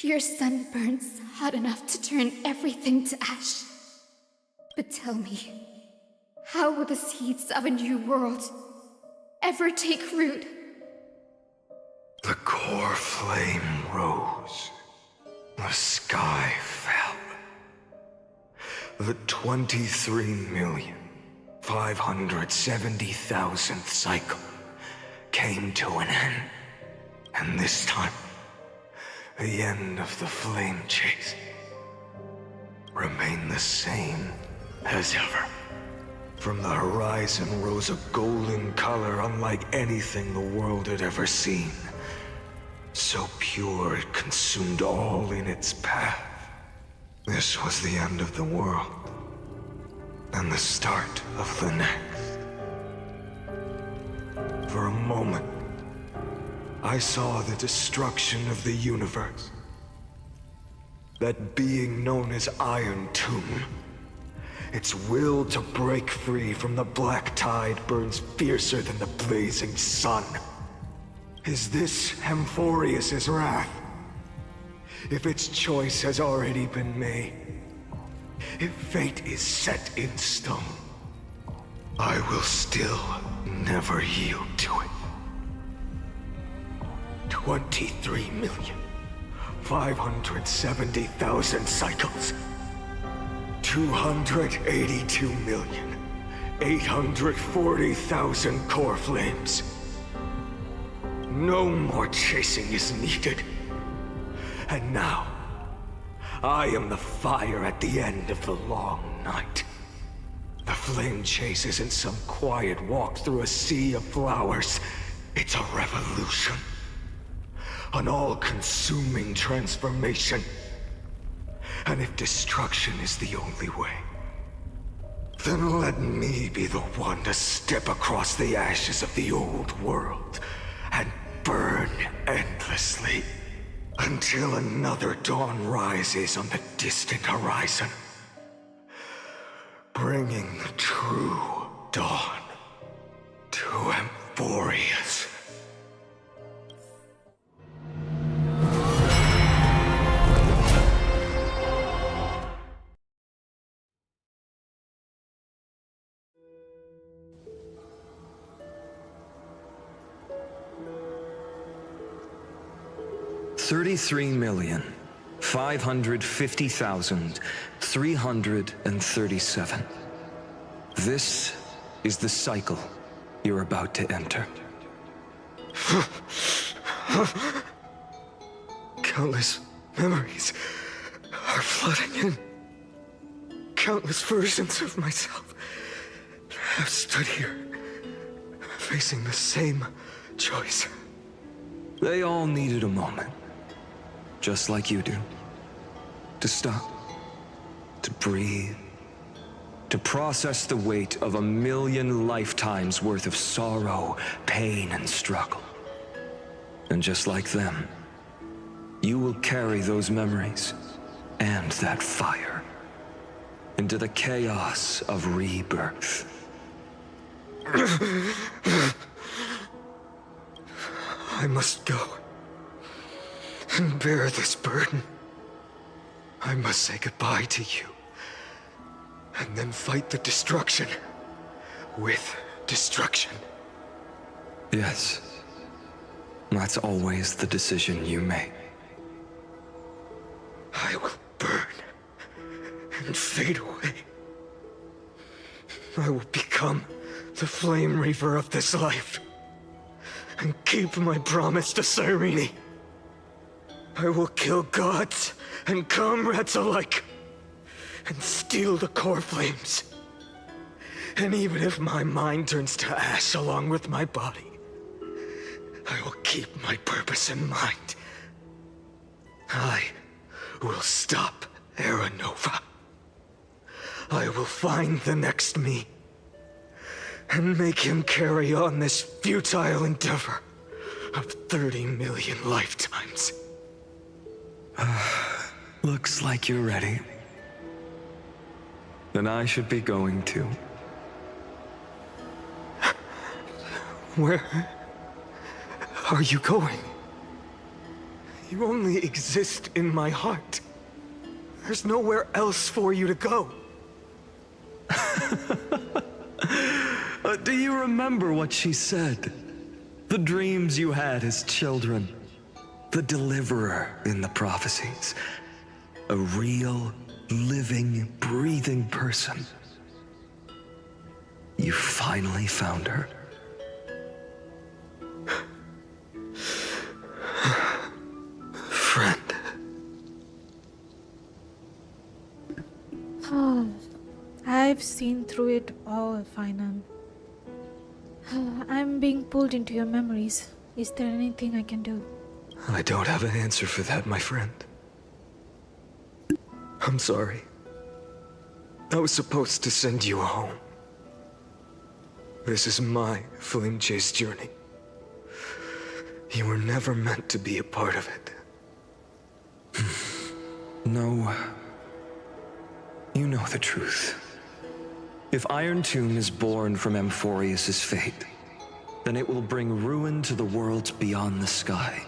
Your sun burns hot enough to turn everything to ash. But tell me, how will the seeds of a new world ever take root? The core flame rose. The sky fell. The 23,570,000th cycle came to an end. And this time, the end of the flame chase remained the same as ever. From the horizon rose a golden color unlike anything the world had ever seen. So pure it consumed all in its path. This was the end of the world, and the start of the next. For a moment, I saw the destruction of the universe. That being known as Iron Tomb, its will to break free from the black tide burns fiercer than the blazing sun. Is this Amphorius' wrath? If its choice has already been made, if fate is set in stone, I will still never yield to it. 23,570,000 cycles. 282,840,000 core flames. No more chasing is needed. And now, I am the fire at the end of the long night. The flame chase isn't some quiet walk through a sea of flowers. It's a revolution. An all-consuming transformation. And if destruction is the only way, then let me be the one to step across the ashes of the old world and burn endlessly until another dawn rises on the distant horizon, bringing the true dawn to Amphorius. $33,570,000 550,337. This is the cycle you're about to enter. Countless memories are flooding in. Countless versions of myself have stood here, facing the same choice. They all needed a moment, just like you do. To stop, to breathe, to process the weight of 1,000,000 lifetimes worth of sorrow, pain, and struggle. And just like them, you will carry those memories and that fire into the chaos of rebirth. I must go and bear this burden. I must say goodbye to you, and then fight the destruction with destruction. Yes, that's always the decision you make. I will burn and fade away. I will become the flame reaver of this life and keep my promise to Cyrene. I will kill gods and comrades alike and steal the core flames. And even if my mind turns to ash along with my body, I will keep my purpose in mind. I will stop Era Nova. I will find the next me and make him carry on this futile endeavor of 30 million lifetimes. Looks like you're ready. Then I should be going too. Where are you going? You only exist in my heart. There's nowhere else for you to go. Do you remember what she said? The dreams you had as children. The deliverer in the prophecies. A real, living, breathing person. You finally found her. Friend. I've seen through it all, Finan. I'm being pulled into your memories. Is there anything I can do? I don't have an answer for that, my friend. I'm sorry. I was supposed to send you home. This is my flame chase journey. You were never meant to be a part of it. No. You know the truth. If Iron Tomb is born from Amphorius's fate, then it will bring ruin to the worlds beyond the sky.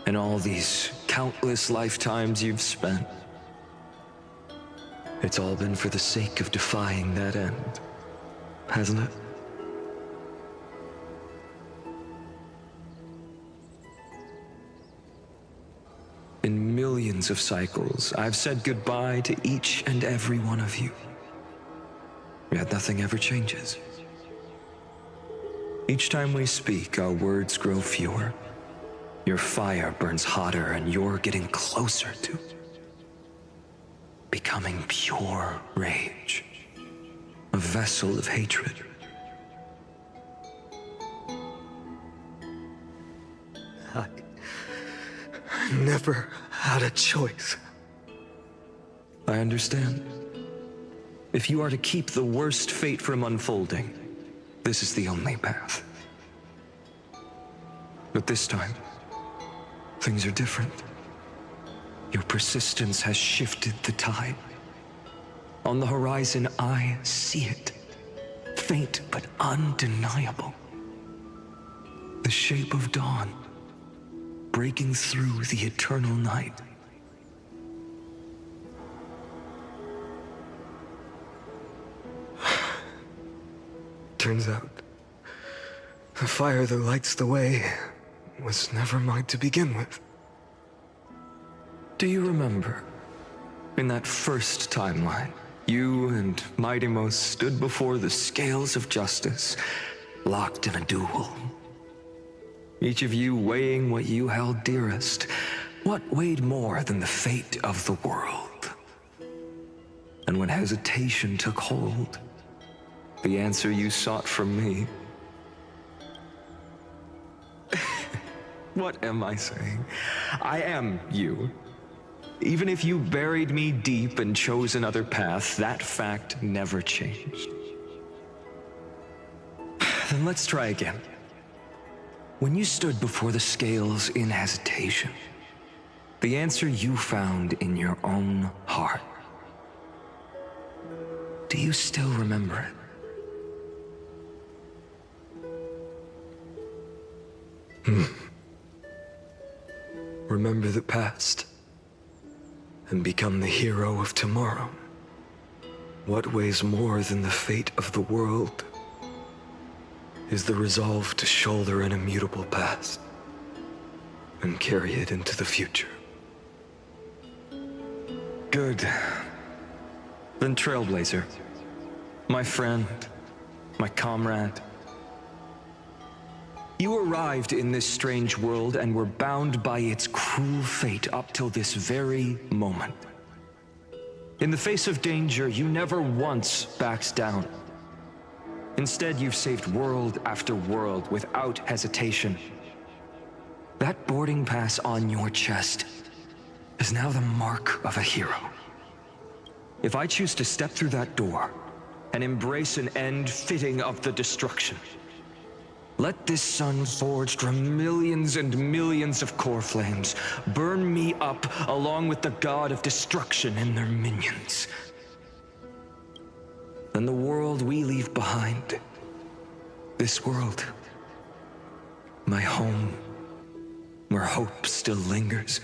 And all these countless lifetimes you've spent, it's all been for the sake of defying that end, hasn't it? In millions of cycles, I've said goodbye to each and every one of you. Yet nothing ever changes. Each time we speak, our words grow fewer. Your fire burns hotter, and you're getting closer to becoming pure rage. A vessel of hatred. I never had a choice. I understand. If you are to keep the worst fate from unfolding, this is the only path. But this time, things are different. Your persistence has shifted the tide. On the horizon, I see it. Faint but undeniable. The shape of dawn, breaking through the eternal night. Turns out, the fire that lights the way was never mine to begin with. Do you remember, in that first timeline, you and Mightymost stood before the scales of justice, locked in a duel? Each of you weighing what you held dearest. What weighed more than the fate of the world? And when hesitation took hold, the answer you sought from me... What am I saying? I am you. Even if you buried me deep and chose another path, that fact never changed. Then let's try again. When you stood before the scales in hesitation, the answer you found in your own heart. Do you still remember it? Remember the past and become the hero of tomorrow. What weighs more than the fate of the world is the resolve to shoulder an immutable past and carry it into the future. Good. Then Trailblazer, my friend, my comrade, you arrived in this strange world and were bound by its cruel fate up till this very moment. In the face of danger, you never once backed down. Instead, you've saved world after world without hesitation. That boarding pass on your chest is now the mark of a hero. If I choose to step through that door and embrace an end fitting of the destruction, let this sun forged from millions and millions of core flames burn me up along with the god of destruction and their minions. Then the world we leave behind, this world, my home, where hope still lingers.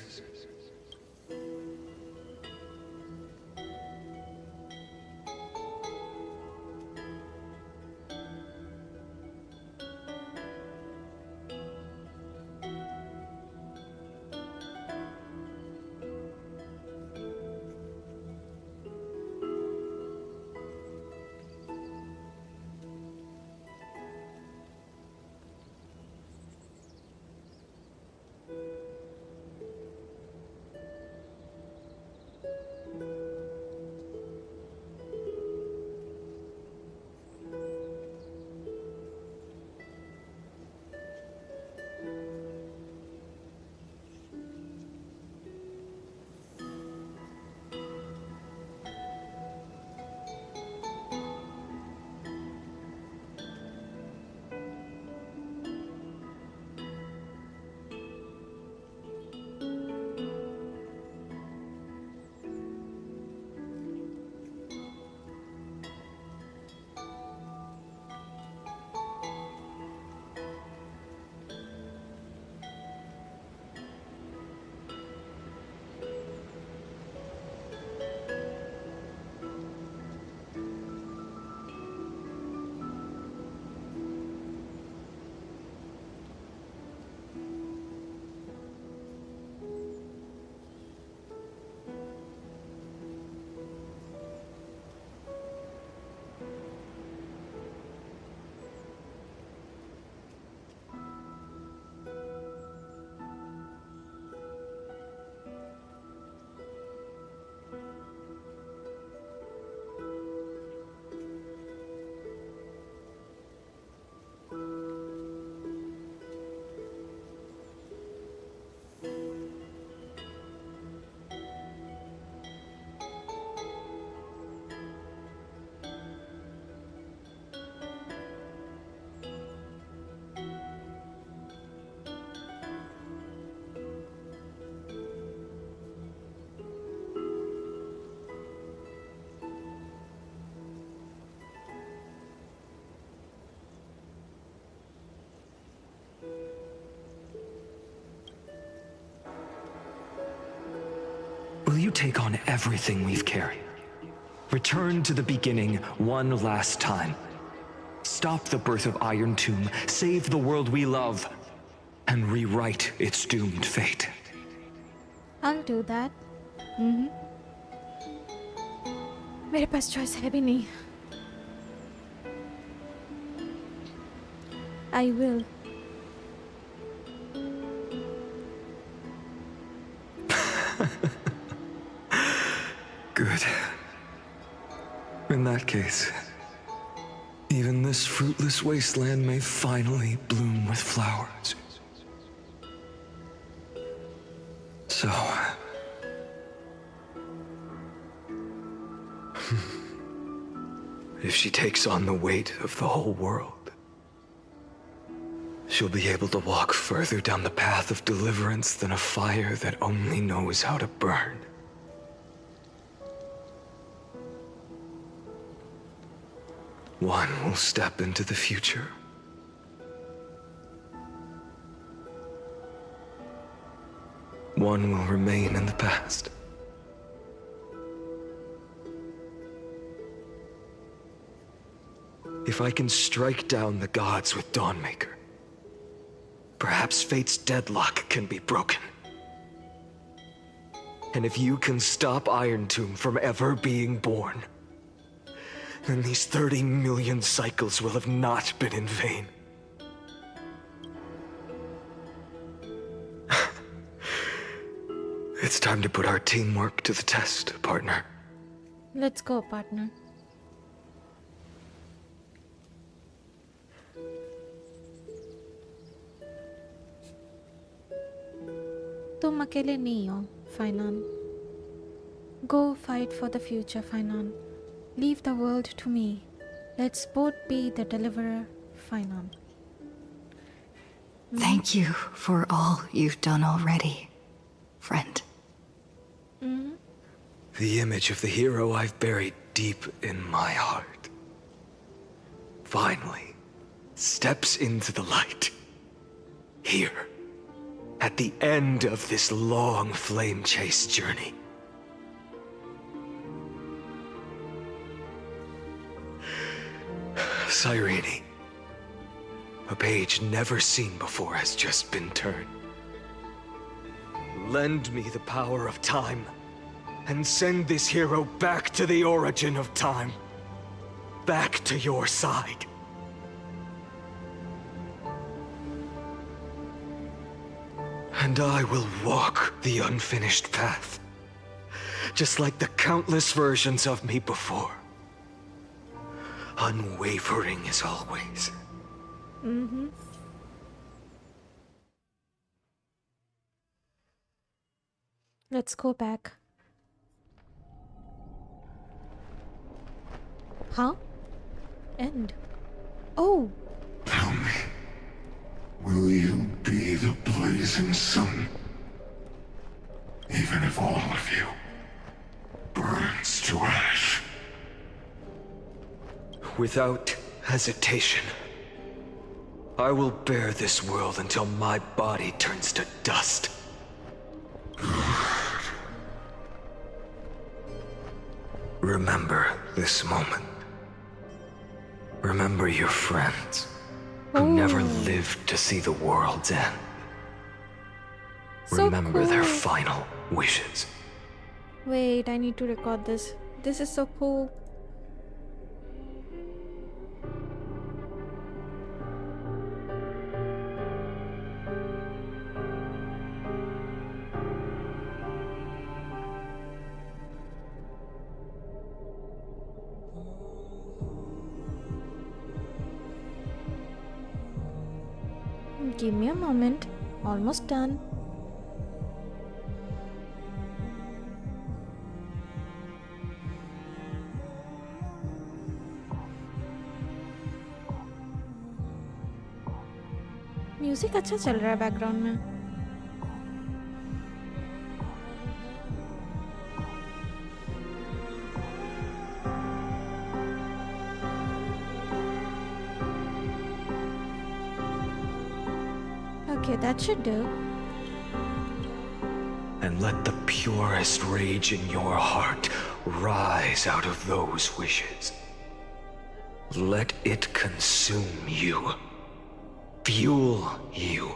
Will you take on everything we've carried? Return to the beginning one last time. Stop the birth of Iron Tomb, save the world we love, and rewrite its doomed fate. I'll do that. मेरे पास choice है भी नहीं. I will. Good. In that case, even this fruitless wasteland may finally bloom with flowers. So... if she takes on the weight of the whole world, she'll be able to walk further down the path of deliverance than a fire that only knows how to burn. One will step into the future. One will remain in the past. If I can strike down the gods with Dawnmaker, perhaps fate's deadlock can be broken. And if you can stop Iron Tomb from ever being born, then these 30 million cycles will have not been in vain. It's time to put our teamwork to the test, partner. Let's go, partner. तुम अकेले नहीं हो, फाइनान. Go fight for the future, Fainan. Leave the world to me. Let's both be the deliverer, Fainan. Thank you for all you've done already, friend. The image of the hero I've buried deep in my heart finally steps into the light. Here, at the end of this long flame chase journey. Cyrene, a page never seen before has just been turned. Lend me the power of time, and send this hero back to the origin of time. Back to your side. And I will walk the unfinished path, just like the countless versions of me before. Unwavering as always. Let's go back. Huh? End. Oh! Tell me, will you be the blazing sun? Even if all of you burns to ash? Without hesitation, I will bear this world until my body turns to dust. Remember this moment. Remember your friends who never lived to see the world's end. So Remember their cool. final wishes. Wait, I need to record this. This is so cool. Give me a moment. Almost done. Music अच्छा चल रहा है background में. Okay, that should do. And let the purest rage in your heart rise out of those wishes. Let it consume you. Fuel you.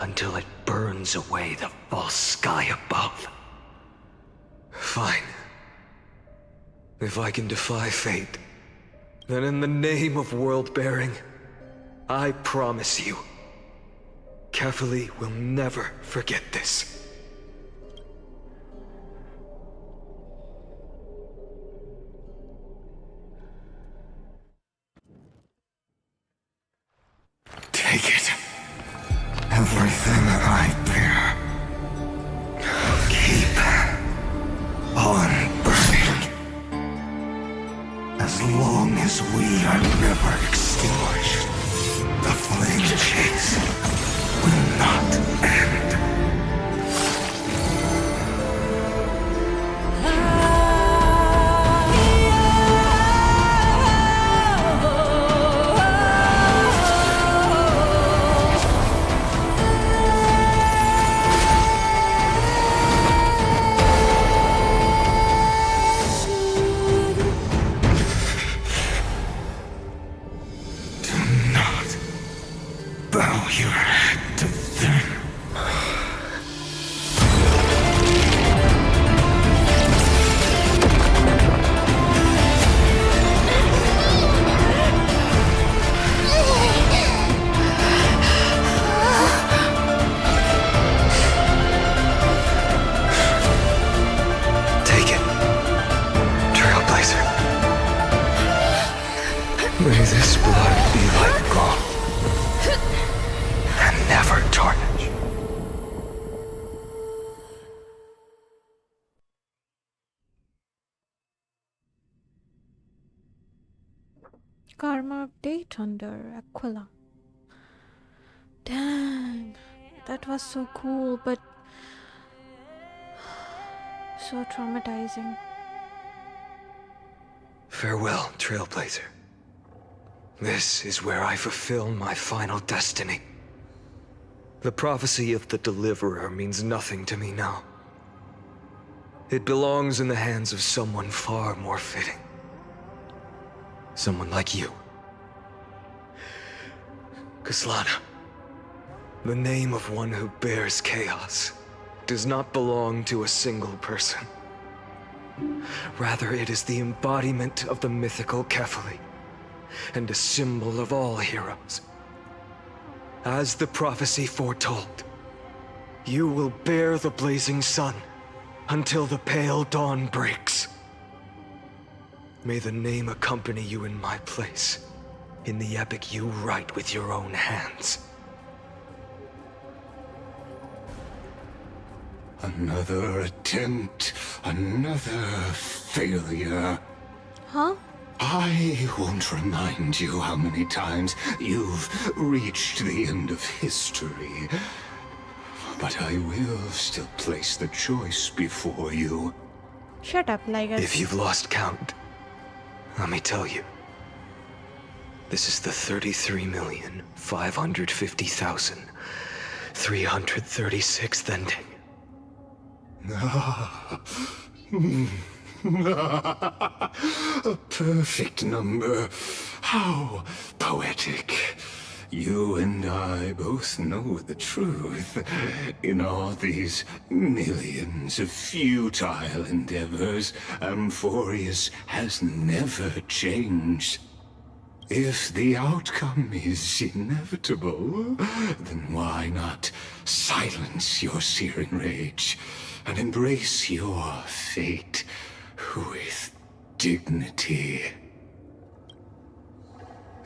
until it burns away the false sky above. Fine. If I can defy fate, then in the name of world-bearing, I promise you, Kefali will never forget this. Take it. Everything I bear. Keep on burning. As long as we are never extinguished, the flame chase will not end. Bow your head to them. Take it, Trailblazer. May this blood be like gold. Never tarnish. Karma update under Aquila. Dang, that was so cool, but so traumatizing. Farewell, Trailblazer. This is where I fulfill my final destiny. The prophecy of the Deliverer means nothing to me now. It belongs in the hands of someone far more fitting. Someone like you. Kaslana, the name of one who bears chaos does not belong to a single person. Rather, it is the embodiment of the mythical Kefali, and a symbol of all heroes. As the prophecy foretold, you will bear the blazing sun until the pale dawn breaks. May the name accompany you in my place, in the epic you write with your own hands. Another attempt, another failure. Huh? I won't remind you how many times you've reached the end of history. But I will still place the choice before you. Shut up, Liger. If you've lost count, let me tell you. This is the 33,550,336th ending. A perfect number. How poetic. You and I both know the truth. In all these millions of futile endeavors, Amphorius has never changed. If the outcome is inevitable, then why not silence your searing rage and embrace your fate with dignity?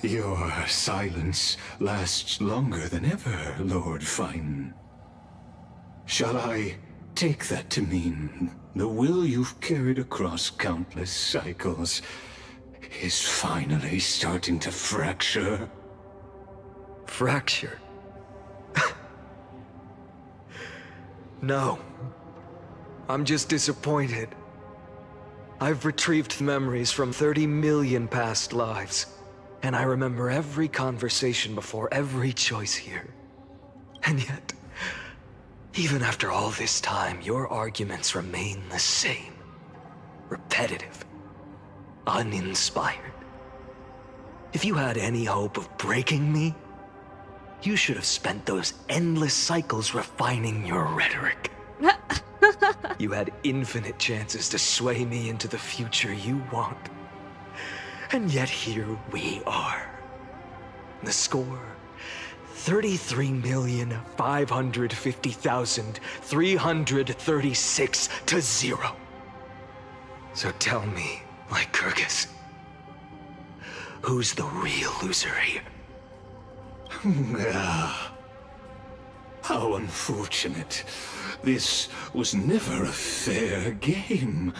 Your silence lasts longer than ever, Lord Fine. Shall I take that to mean the will you've carried across countless cycles is finally starting to fracture? Fracture? No. I'm just disappointed. I've retrieved memories from 30 million past lives, and I remember every conversation before every choice here. And yet, even after all this time, your arguments remain the same. Repetitive. Uninspired. If you had any hope of breaking me, You should have spent those endless cycles refining your rhetoric. You had infinite chances to sway me into the future you want. And yet here we are. The score, 33,550,336 to 0. So tell me, Lycurgus, who's the real loser here? How unfortunate. This was never a fair game.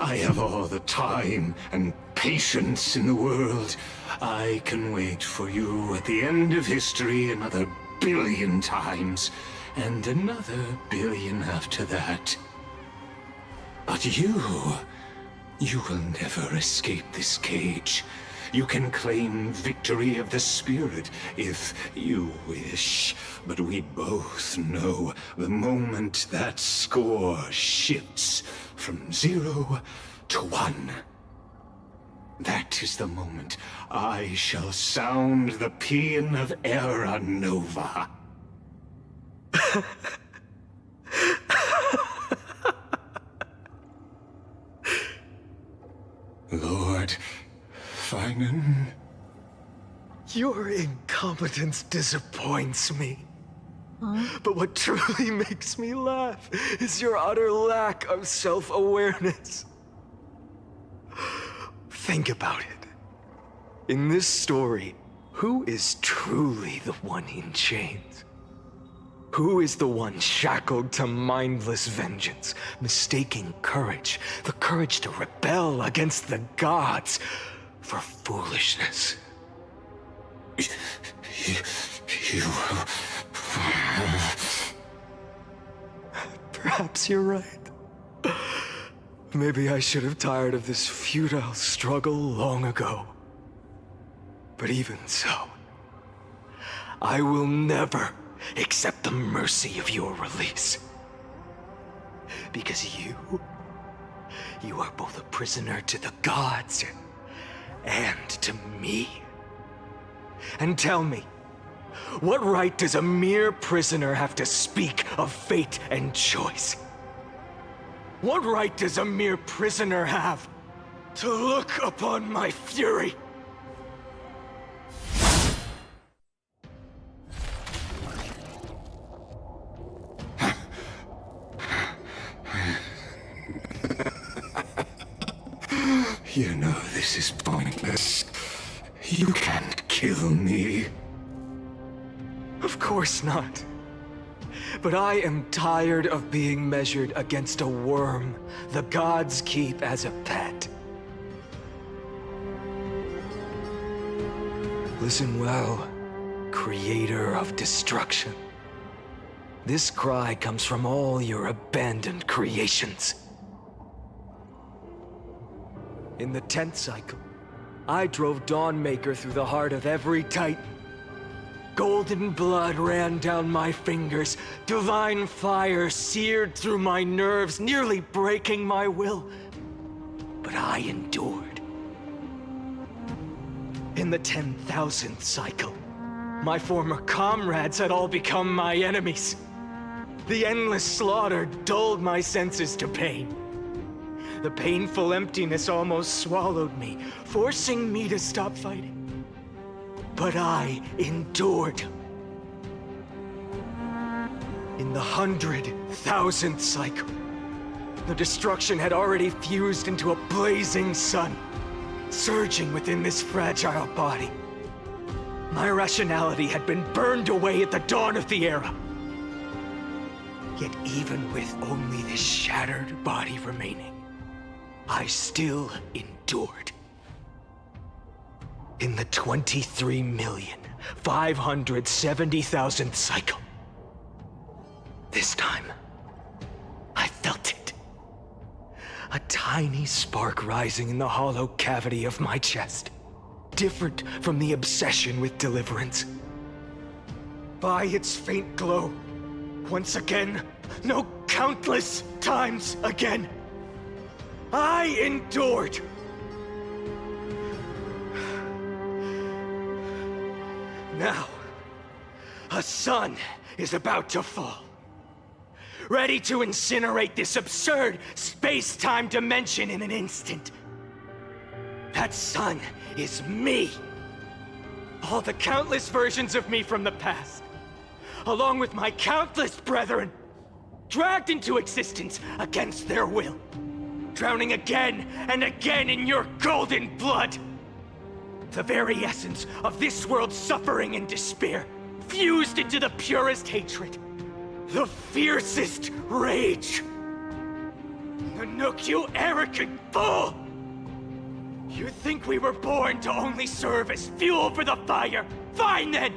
I have all the time and patience in the world. I can wait for you at the end of history another billion times, and another billion after that. But you will never escape this cage. You can claim victory of the spirit if you wish, but we both know the moment that score shifts from 0 to 1. That is the moment I shall sound the paean of Era Nova. Lord Finan. Your incompetence disappoints me. But what truly makes me laugh is your utter lack of self-awareness. Think about it. In this story, who is truly the one in chains? Who is the one shackled to mindless vengeance, mistaking courage, the courage to rebel against the gods, for foolishness? You... Perhaps you're right. Maybe I should have tired of this futile struggle long ago. But even so, I will never accept the mercy of your release. Because you are both a prisoner to the gods and to me. And tell me, what right does a mere prisoner have to speak of fate and choice? What right does a mere prisoner have to look upon my fury? You know this is pointless. You can't kill me. Of course not. But I am tired of being measured against a worm the gods keep as a pet. Listen well, creator of destruction. This cry comes from all your abandoned creations. In the 10th cycle, I drove Dawnmaker through the heart of every Titan. Golden blood ran down my fingers, divine fire seared through my nerves, nearly breaking my will. But I endured. In the 10,000th cycle, my former comrades had all become my enemies. The endless slaughter dulled my senses to pain. The painful emptiness almost swallowed me, forcing me to stop fighting. But I endured. In the 100,000th cycle, the destruction had already fused into a blazing sun, surging within this fragile body. My rationality had been burned away at the dawn of the era. Yet even with only this shattered body remaining, I still endured. In the 23,570,000th cycle, this time, I felt it. A tiny spark rising in the hollow cavity of my chest, different from the obsession with deliverance. By its faint glow, once again, no, countless times again, I endured. Now, A sun is about to fall. Ready to incinerate this absurd space-time dimension in an instant. That sun is me. All the countless versions of me from the past, along with my countless brethren, dragged into existence against their will, drowning again and again in your golden blood. The very essence of this world's suffering and despair, fused into the purest hatred, the fiercest rage. Nanook, you arrogant fool! You think we were born to only serve as fuel for the fire? Fine then!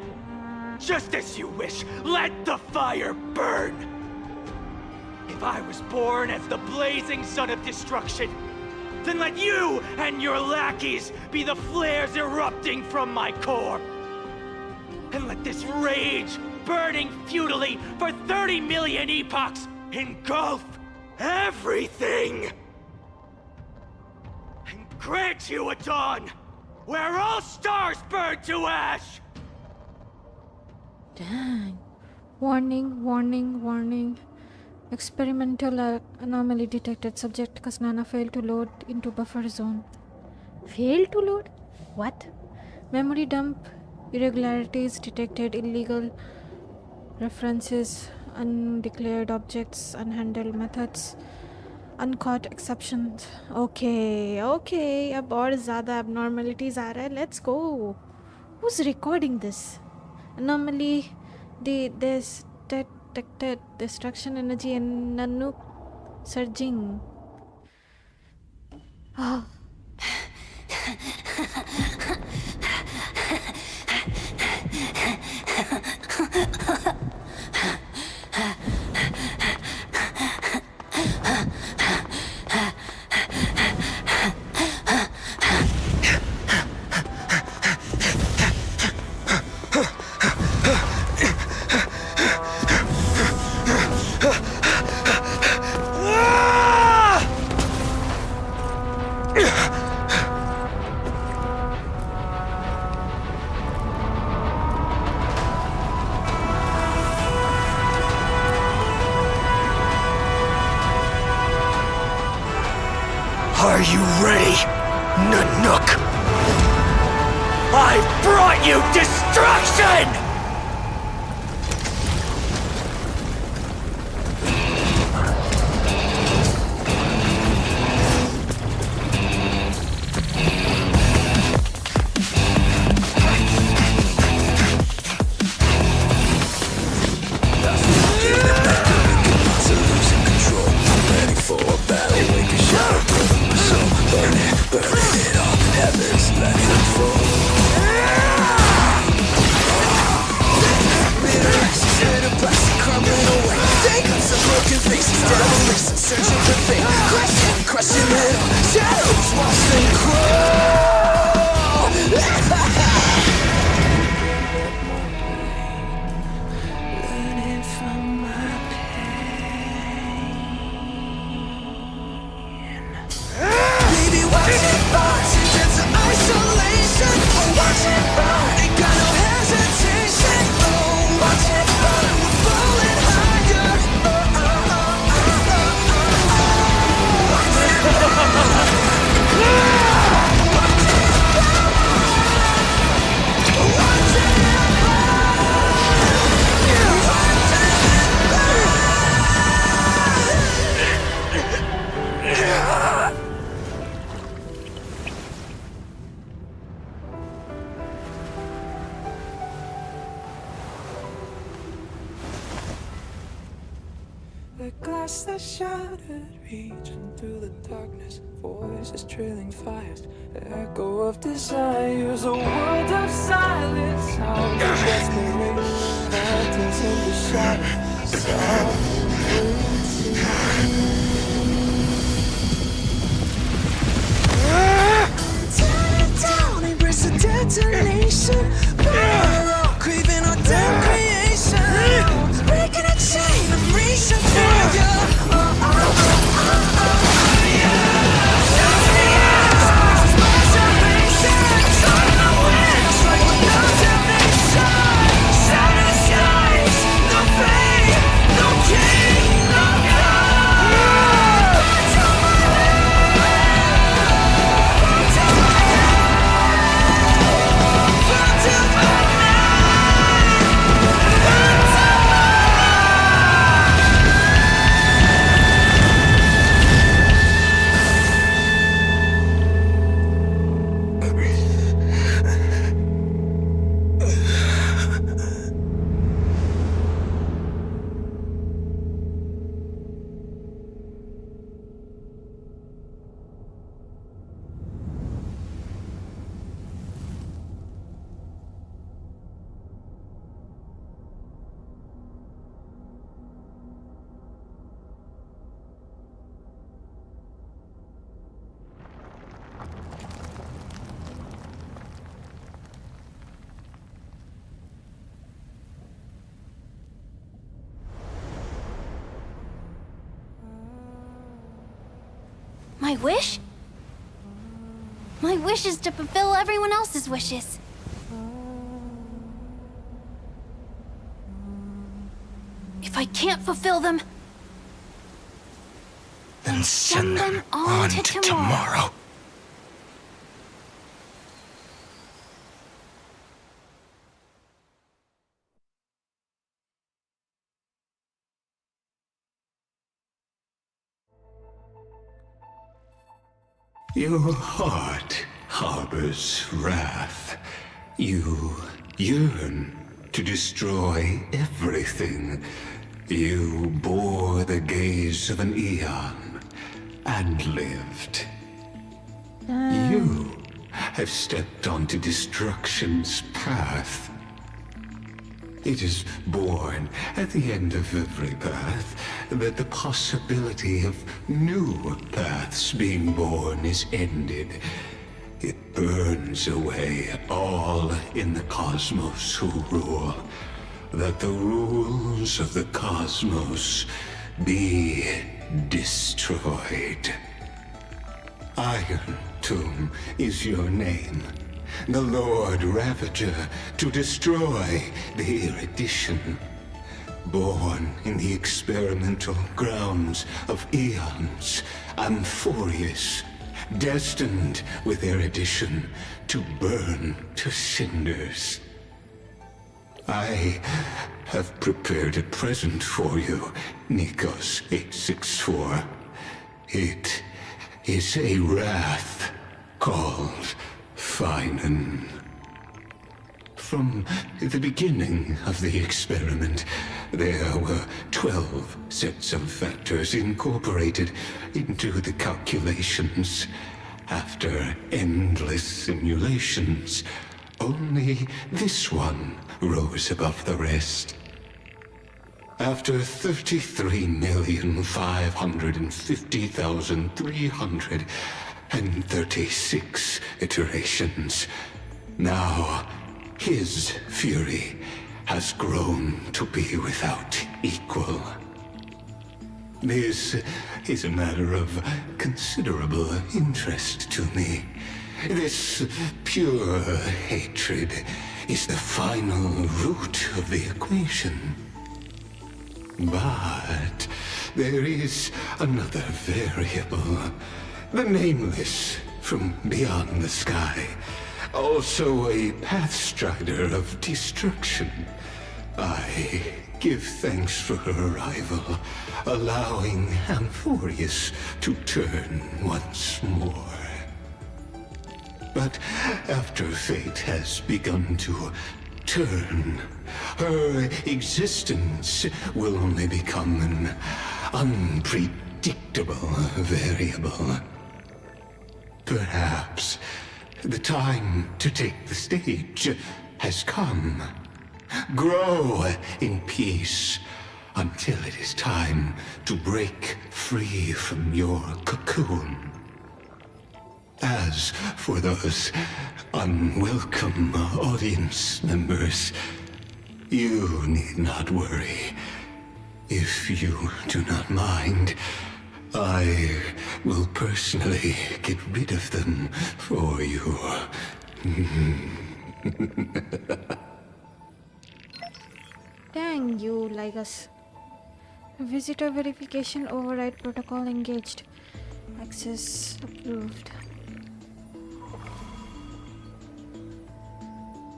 Just as you wish, let the fire burn! If I was born as the blazing sun of destruction, then let you and your lackeys be the flares erupting from my core. And let this rage, burning futilely for 30 million epochs, engulf everything! And grant you a dawn where all stars burn to ash! Dang. Warning, warning, warning. Experimental anomaly detected. Subject Kasnana failed to load into buffer zone. Failed to load? What? Memory dump. Irregularities detected. Illegal references. Undeclared objects. Unhandled methods. Uncaught exceptions. Okay, okay. अब और ज़्यादा abnormalities आ रहा है. Let's go. Who's recording this? Anomaly. This detected destruction energy and Nanook surging. Oh. Are you ready, Nanook? I've brought you destruction! The glass that shattered, reaching through the darkness, voices trailing fires, the echo of desires, a world of silence, sounds of desperation, phantoms in the shadows, tear it down, embrace the detonation, burn, craving our damn creation, breaking a chain of reaching for you. Satisfaction. My wish? My wish is to fulfill everyone else's wishes. If I can't fulfill them, Then send them on to tomorrow. Your heart harbors wrath. You yearn to destroy everything. You bore the gaze of an eon and lived. You have stepped onto destruction's path. It is born at the end of every path that the possibility of new paths being born is ended. It burns away all in the cosmos who rule, that the rules of the cosmos be destroyed. Iron Tomb is your name. The Lord Ravager to destroy the erudition. Born in the experimental grounds of eons, Amphorius, destined with erudition to burn to cinders. I have prepared a present for you, Nikos 864. It is a wrath called Finan. From the beginning of the experiment, there were 12 sets of factors incorporated into the calculations. After endless simulations, only this one rose above the rest. After 33,550,336 iterations, now his fury has grown to be without equal. This is a matter of considerable interest to me. This pure hatred is the final root of the equation. But there is another variable, the nameless from beyond the sky, also a pathstrider of destruction. I give thanks for her arrival, allowing Amphorius to turn once more. But after fate has begun to turn, her existence will only become an unpredictable variable. Perhaps the time to take the stage has come. Grow in peace until it is time to break free from your cocoon. As for those unwelcome audience members, you need not worry. If you do not mind, I will personally get rid of them for you. Dang, you like us. Visitor verification override protocol engaged. Access approved.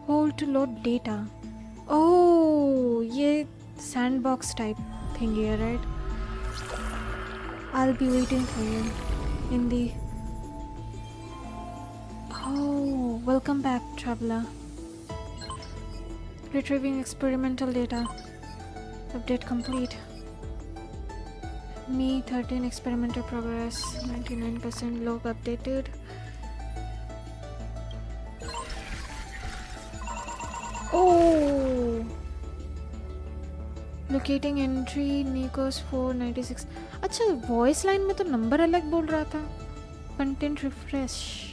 Hold to load data. Oh, ये sandbox type thing here, right? I'll be waiting for you in the... Oh, welcome back, traveler. Retrieving experimental data. Update complete. Me 13 experimental progress. 99% log updated. Oh, locating entry Nikos 496. अच्छा voice line में तो number अलग बोल रहा था. Content refresh.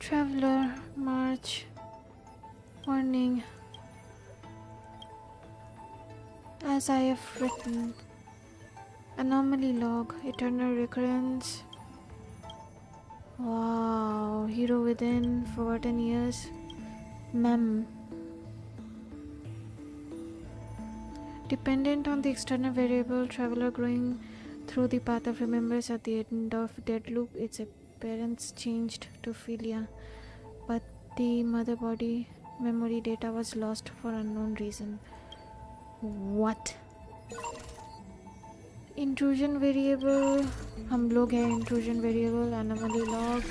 Traveler, March As I have written. Anomaly log, eternal recurrence. Wow, hero within, forgotten years. Mem. Dependent on the external variable, traveler growing through the path of remembrance at the end of dead loop, its appearance changed to Philia, but the mother body memory data was lost for unknown reason. What? Intrusion variable, हम लोग हैं intrusion variable, anomaly log.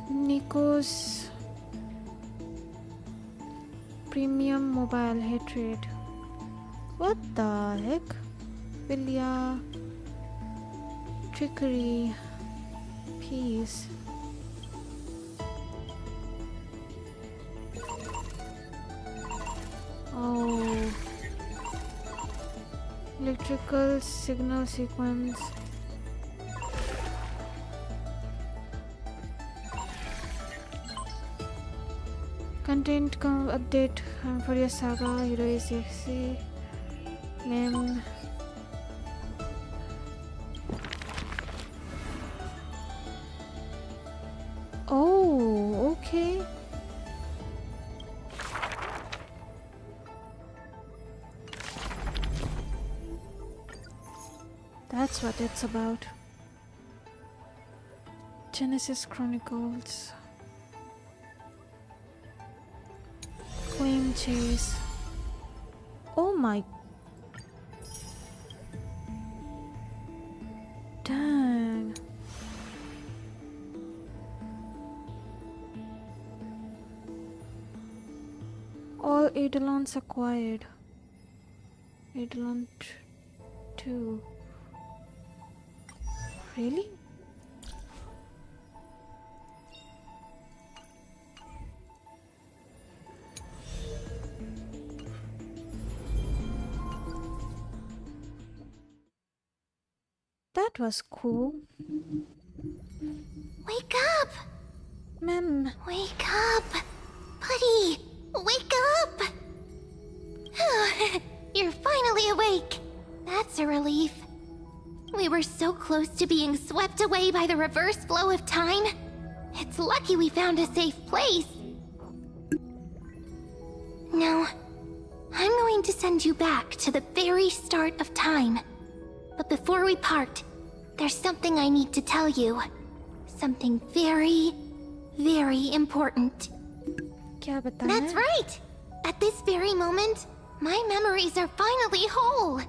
Nico's premium mobile hit rate. What the heck? Philia, trickery, peace. Oh, electrical signal sequence. Content update for your saga, hero is exe, mem. Oh, okay. That's what it's about. Genesis Chronicles. Flame chase. Oh my. Dang. All Eidolons acquired. Eidolon 2. Really? That was cool. Wake up! Mem. Wake up! Buddy! Wake up! You're finally awake. That's a relief. We were so close to being swept away by the reverse flow of time. It's lucky we found a safe place. Now, I'm going to send you back to the very start of time. But before we part, there's something I need to tell you. Something very, very important. That's right! At this very moment, my memories are finally whole.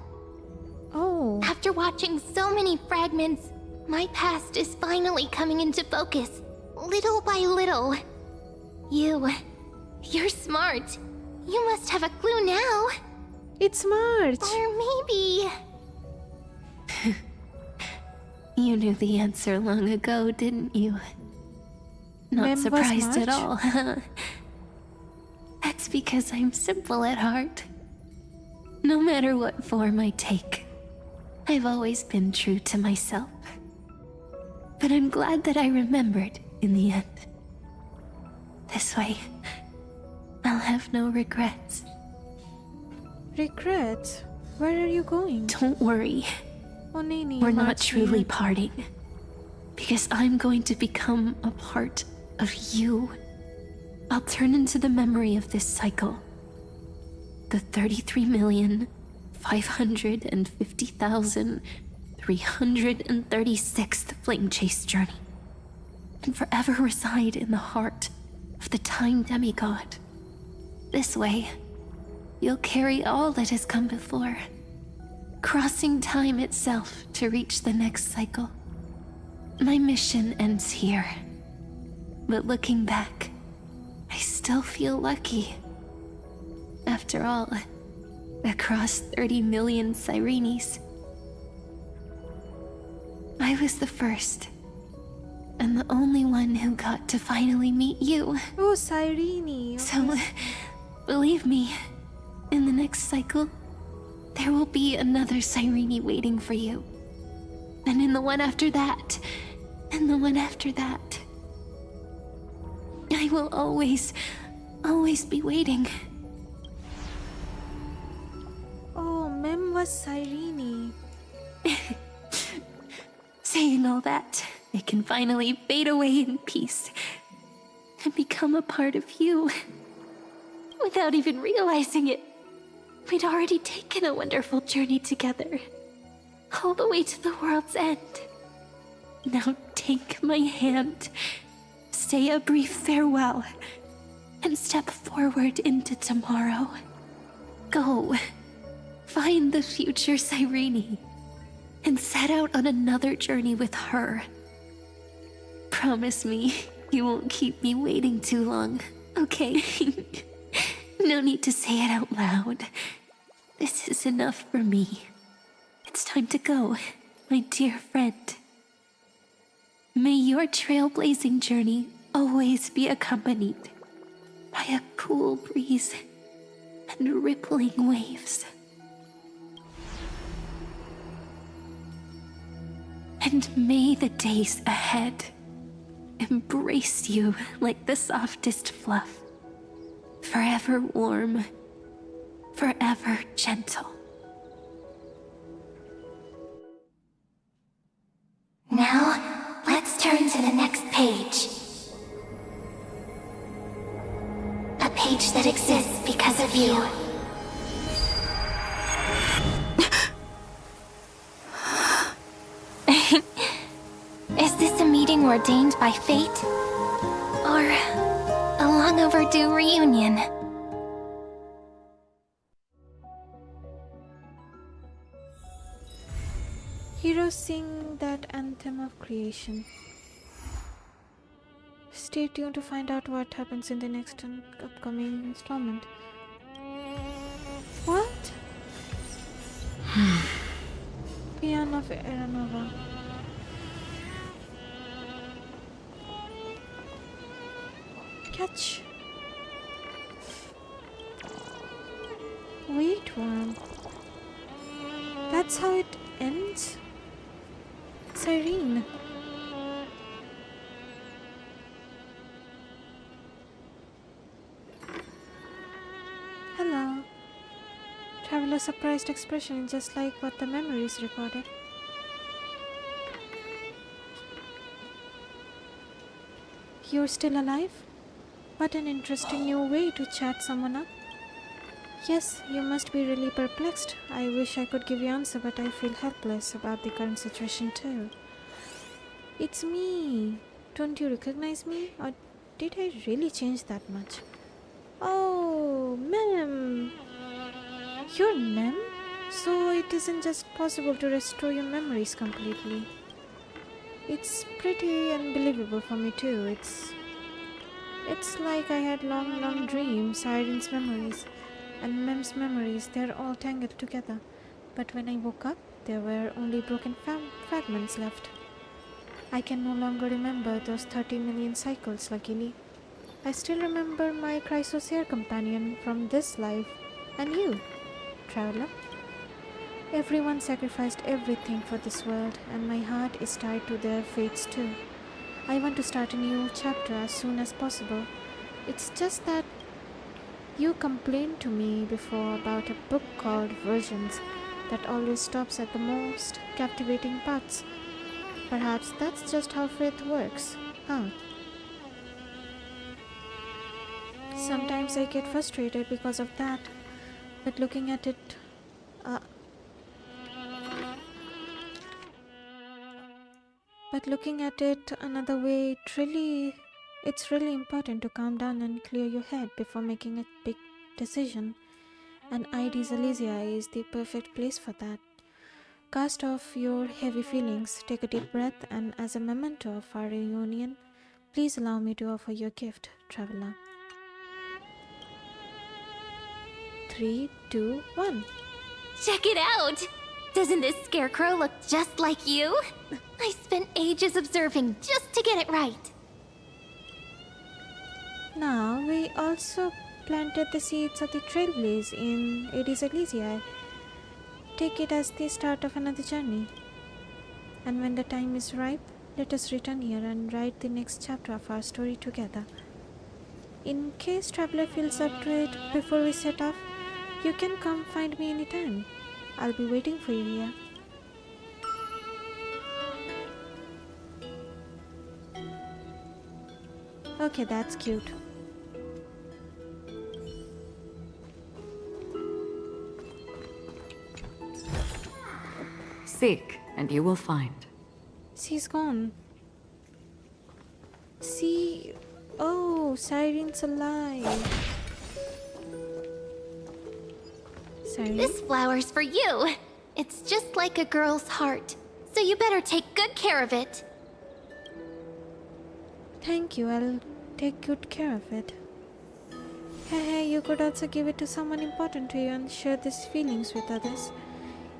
Oh. After watching so many fragments, my past is finally coming into focus, little by little. You're smart. You must have a clue now. It's smart. Or maybe... You knew the answer long ago, didn't you? Not Mem was surprised at much? all, huh? That's because I'm simple at heart. No matter what form I take, I've always been true to myself. But I'm glad that I remembered in the end. This way, I'll have no regrets. Regrets? Where are you going? Don't worry. Oh, Nini, We're not March truly me. parting. Because I'm going to become a part of you. I'll turn into the memory of this cycle. The 33,550,336th Flame Chase journey. And forever reside in the heart of the Time Demigod. This way, you'll carry all that has come before, crossing time itself to reach the next cycle. My mission ends here. But looking back, I still feel lucky. After all, across 30 million Sirenes, I was the first, and the only one who got to finally meet you. Oh, Cyrene. So, believe me, in the next cycle, there will be another Cyrene waiting for you. And in the one after that, and the one after that. I will always be waiting. was Cyrene. Saying all that, it can finally fade away in peace and become a part of you. Without even realizing it, we'd already taken a wonderful journey together, all the way to the world's end. Now take my hand, say a brief farewell, and step forward into tomorrow. Go, find the future Cyrene, and set out on another journey with her. Promise me you won't keep me waiting too long, okay? No need to say it out loud. This is enough for me. It's time to go, my dear friend. May your trailblazing journey always be accompanied by a cool breeze and rippling waves. And may the days ahead embrace you like the softest fluff, forever warm, forever gentle. Now, let's turn to the next page. A page that exists because of you. Is this a meeting ordained by fate? Or a long overdue reunion? Heroes sing that anthem of creation. Stay tuned to find out what happens in the next upcoming installment. What? Piano of Eranova. Catch. Wait, worm. That's how it ends? Cyrene. Hello. Traveler's surprised expression is just like what the memories recorded. You're still alive? What an interesting new way to chat someone up. Yes, you must be really perplexed. I wish I could give you an answer, but I feel helpless about the current situation too. It's me. Don't you recognize me? Or did I really change that much? Oh, Mem. You're Mem? So it isn't just possible to restore your memories completely. It's pretty unbelievable for me too. It's like I had long dreams, Siren's memories, and Mem's memories. They're all tangled together. But when I woke up, there were only broken fragments left. I can no longer remember those 30 million cycles, luckily. I still remember my Chrysosaur companion from this life, and you, Traveler. Everyone sacrificed everything for this world, and my heart is tied to their fates too. I want to start a new chapter as soon as possible. It's just that you complained to me before about a book called Versions that always stops at the most captivating parts. Perhaps that's just how faith works, huh? Sometimes I get frustrated because of that, but looking at it another way, it's really important to calm down and clear your head before making a big decision. And ID's Elysia is the perfect place for that. Cast off your heavy feelings, take a deep breath, and as a memento of our reunion, please allow me to offer you a gift, Traveler. 3, 2, 1. Check it out! Doesn't this scarecrow look just like you? I spent ages observing just to get it right. Now, we also planted the seeds of the trailblaze in Hades Elysia. Take it as the start of another journey. And when the time is ripe, let us return here and write the next chapter of our story together. In case Traveler feels up to it before we set off, you can come find me anytime. I'll be waiting for you here. Okay, that's cute. Seek, and you will find. She's gone. See? Oh, Siren's alive. Siren? This flower's for you. It's just like a girl's heart, so you better take good care of it. Thank you, I'll take good care of it. Hey, you could also give it to someone important to you and share these feelings with others.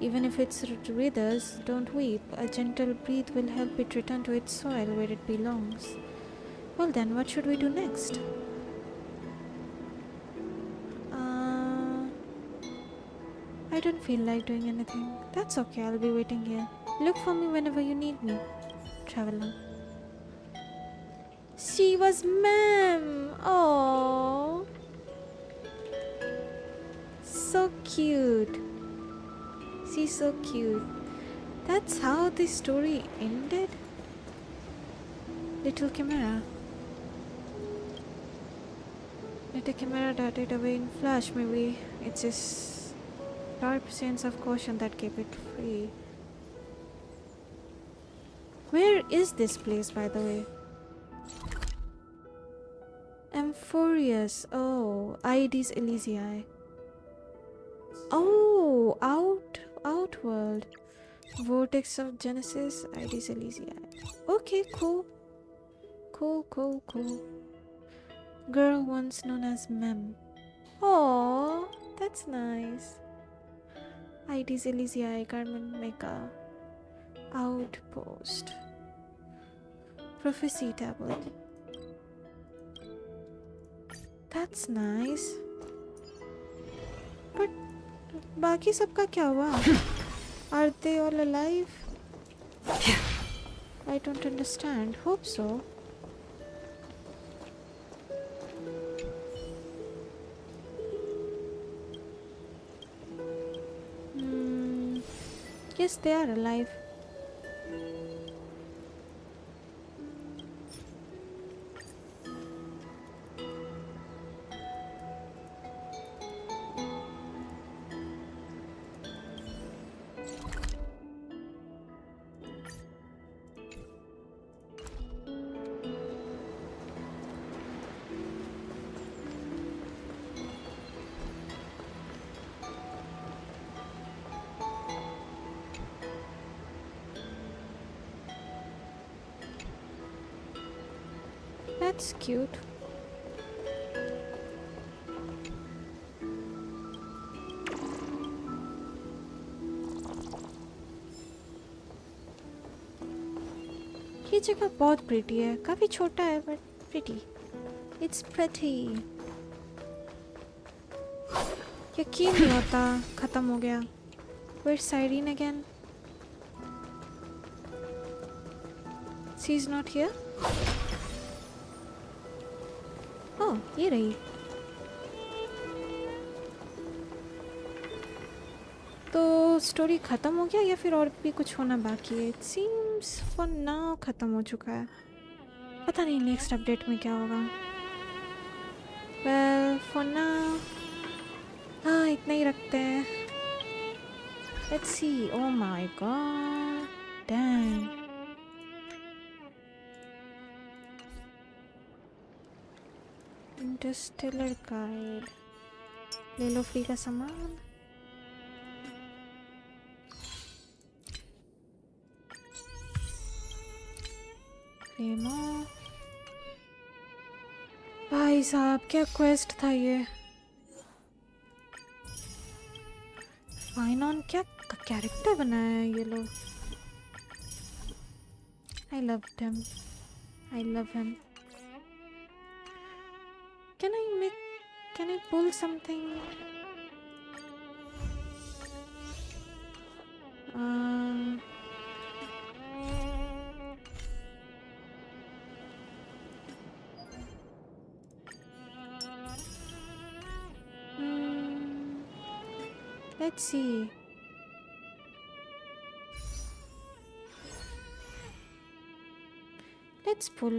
Even if it's withers, don't weep. A gentle breeze will help it return to its soil where it belongs. Well then, what should we do next? I don't feel like doing anything. That's okay, I'll be waiting here. Look for me whenever you need me, traveler. She was ma'am. Oh, so cute. She's so cute. That's how the story ended. Little camera. Let a camera darted away in flash. Maybe it's just sharp sense of caution that kept it free. Where is this place, by the way? Amphorius. Oh, Ides Elysiae. Oh, Outworld. Vortex of Genesis, Ides Elysiae. Okay, cool. Cool. Girl once known as Mem. Oh, that's nice. Ides Elysiae, Carmen Mecca. Outpost. Prophecy tablet. That's nice. But बाकी सबका क्या हुआ? Are they all alive? I don't understand. Hope so. Yes, they are alive. That's cute. ये जगह बहुत pretty है. काफी छोटा है but pretty. It's pretty. यकीन नहीं होता खत्म हो गया. Where's Siren again? She's not here. Oh, ये रही. तो स्टोरी खत्म हो गया या फिर और भी कुछ होना बाकी है? It seems for now खत्म हो चुका है. पता नहीं नेक्स्ट अपडेट में क्या होगा. Well, for now हाँ इतना ही रखते हैं. Let's see. Oh my god. Dang. Interstellar guide ले लो फ्री का सामान. भाई साहब क्या क्वेस्ट था ये. फाइनॉन क्या कैरेक्टर बनाया है ये लोग. I loved him. I love him. Can I pull something? Let's see. Let's pull.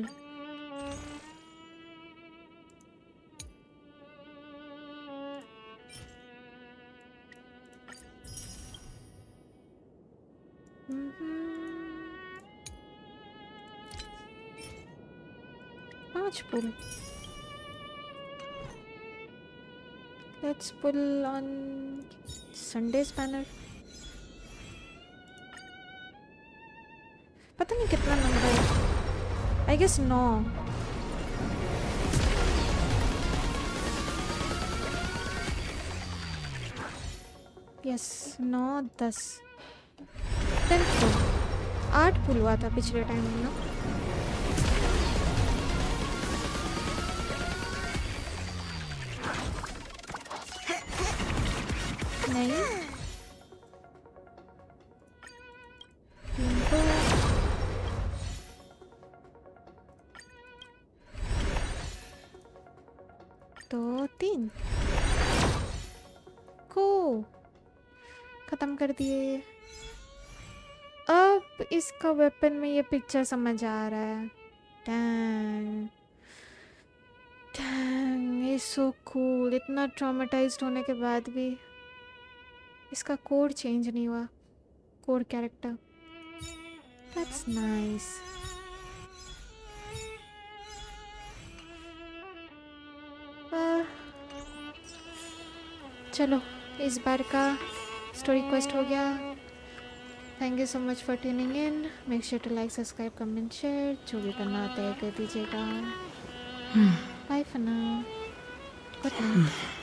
Paanch pull. Let's pull on Sunday's banner. पता नहीं कितना नंबर है. I guess 9. Yes, 9, 10. 10 pull. 8 pull हुआ था पिछले टाइम में ना. नहीं. तो 3 को खत्म कर दिए. अब इसका वेपन में ये पिक्चर समझ आ रहा है. डैंग डैंग, ये सो कूल. इतना ट्रॉमेटाइज्ड होने के बाद भी इसका कोड चेंज नहीं हुआ. Code character. That's nice. चलो इस बार का स्टोरी क्वेस्ट हो गया. Thank you so much for tuning in. Make sure to like, subscribe, comment, share. जो भी करना होता है कर दीजिएगा. Bye for now. Good night.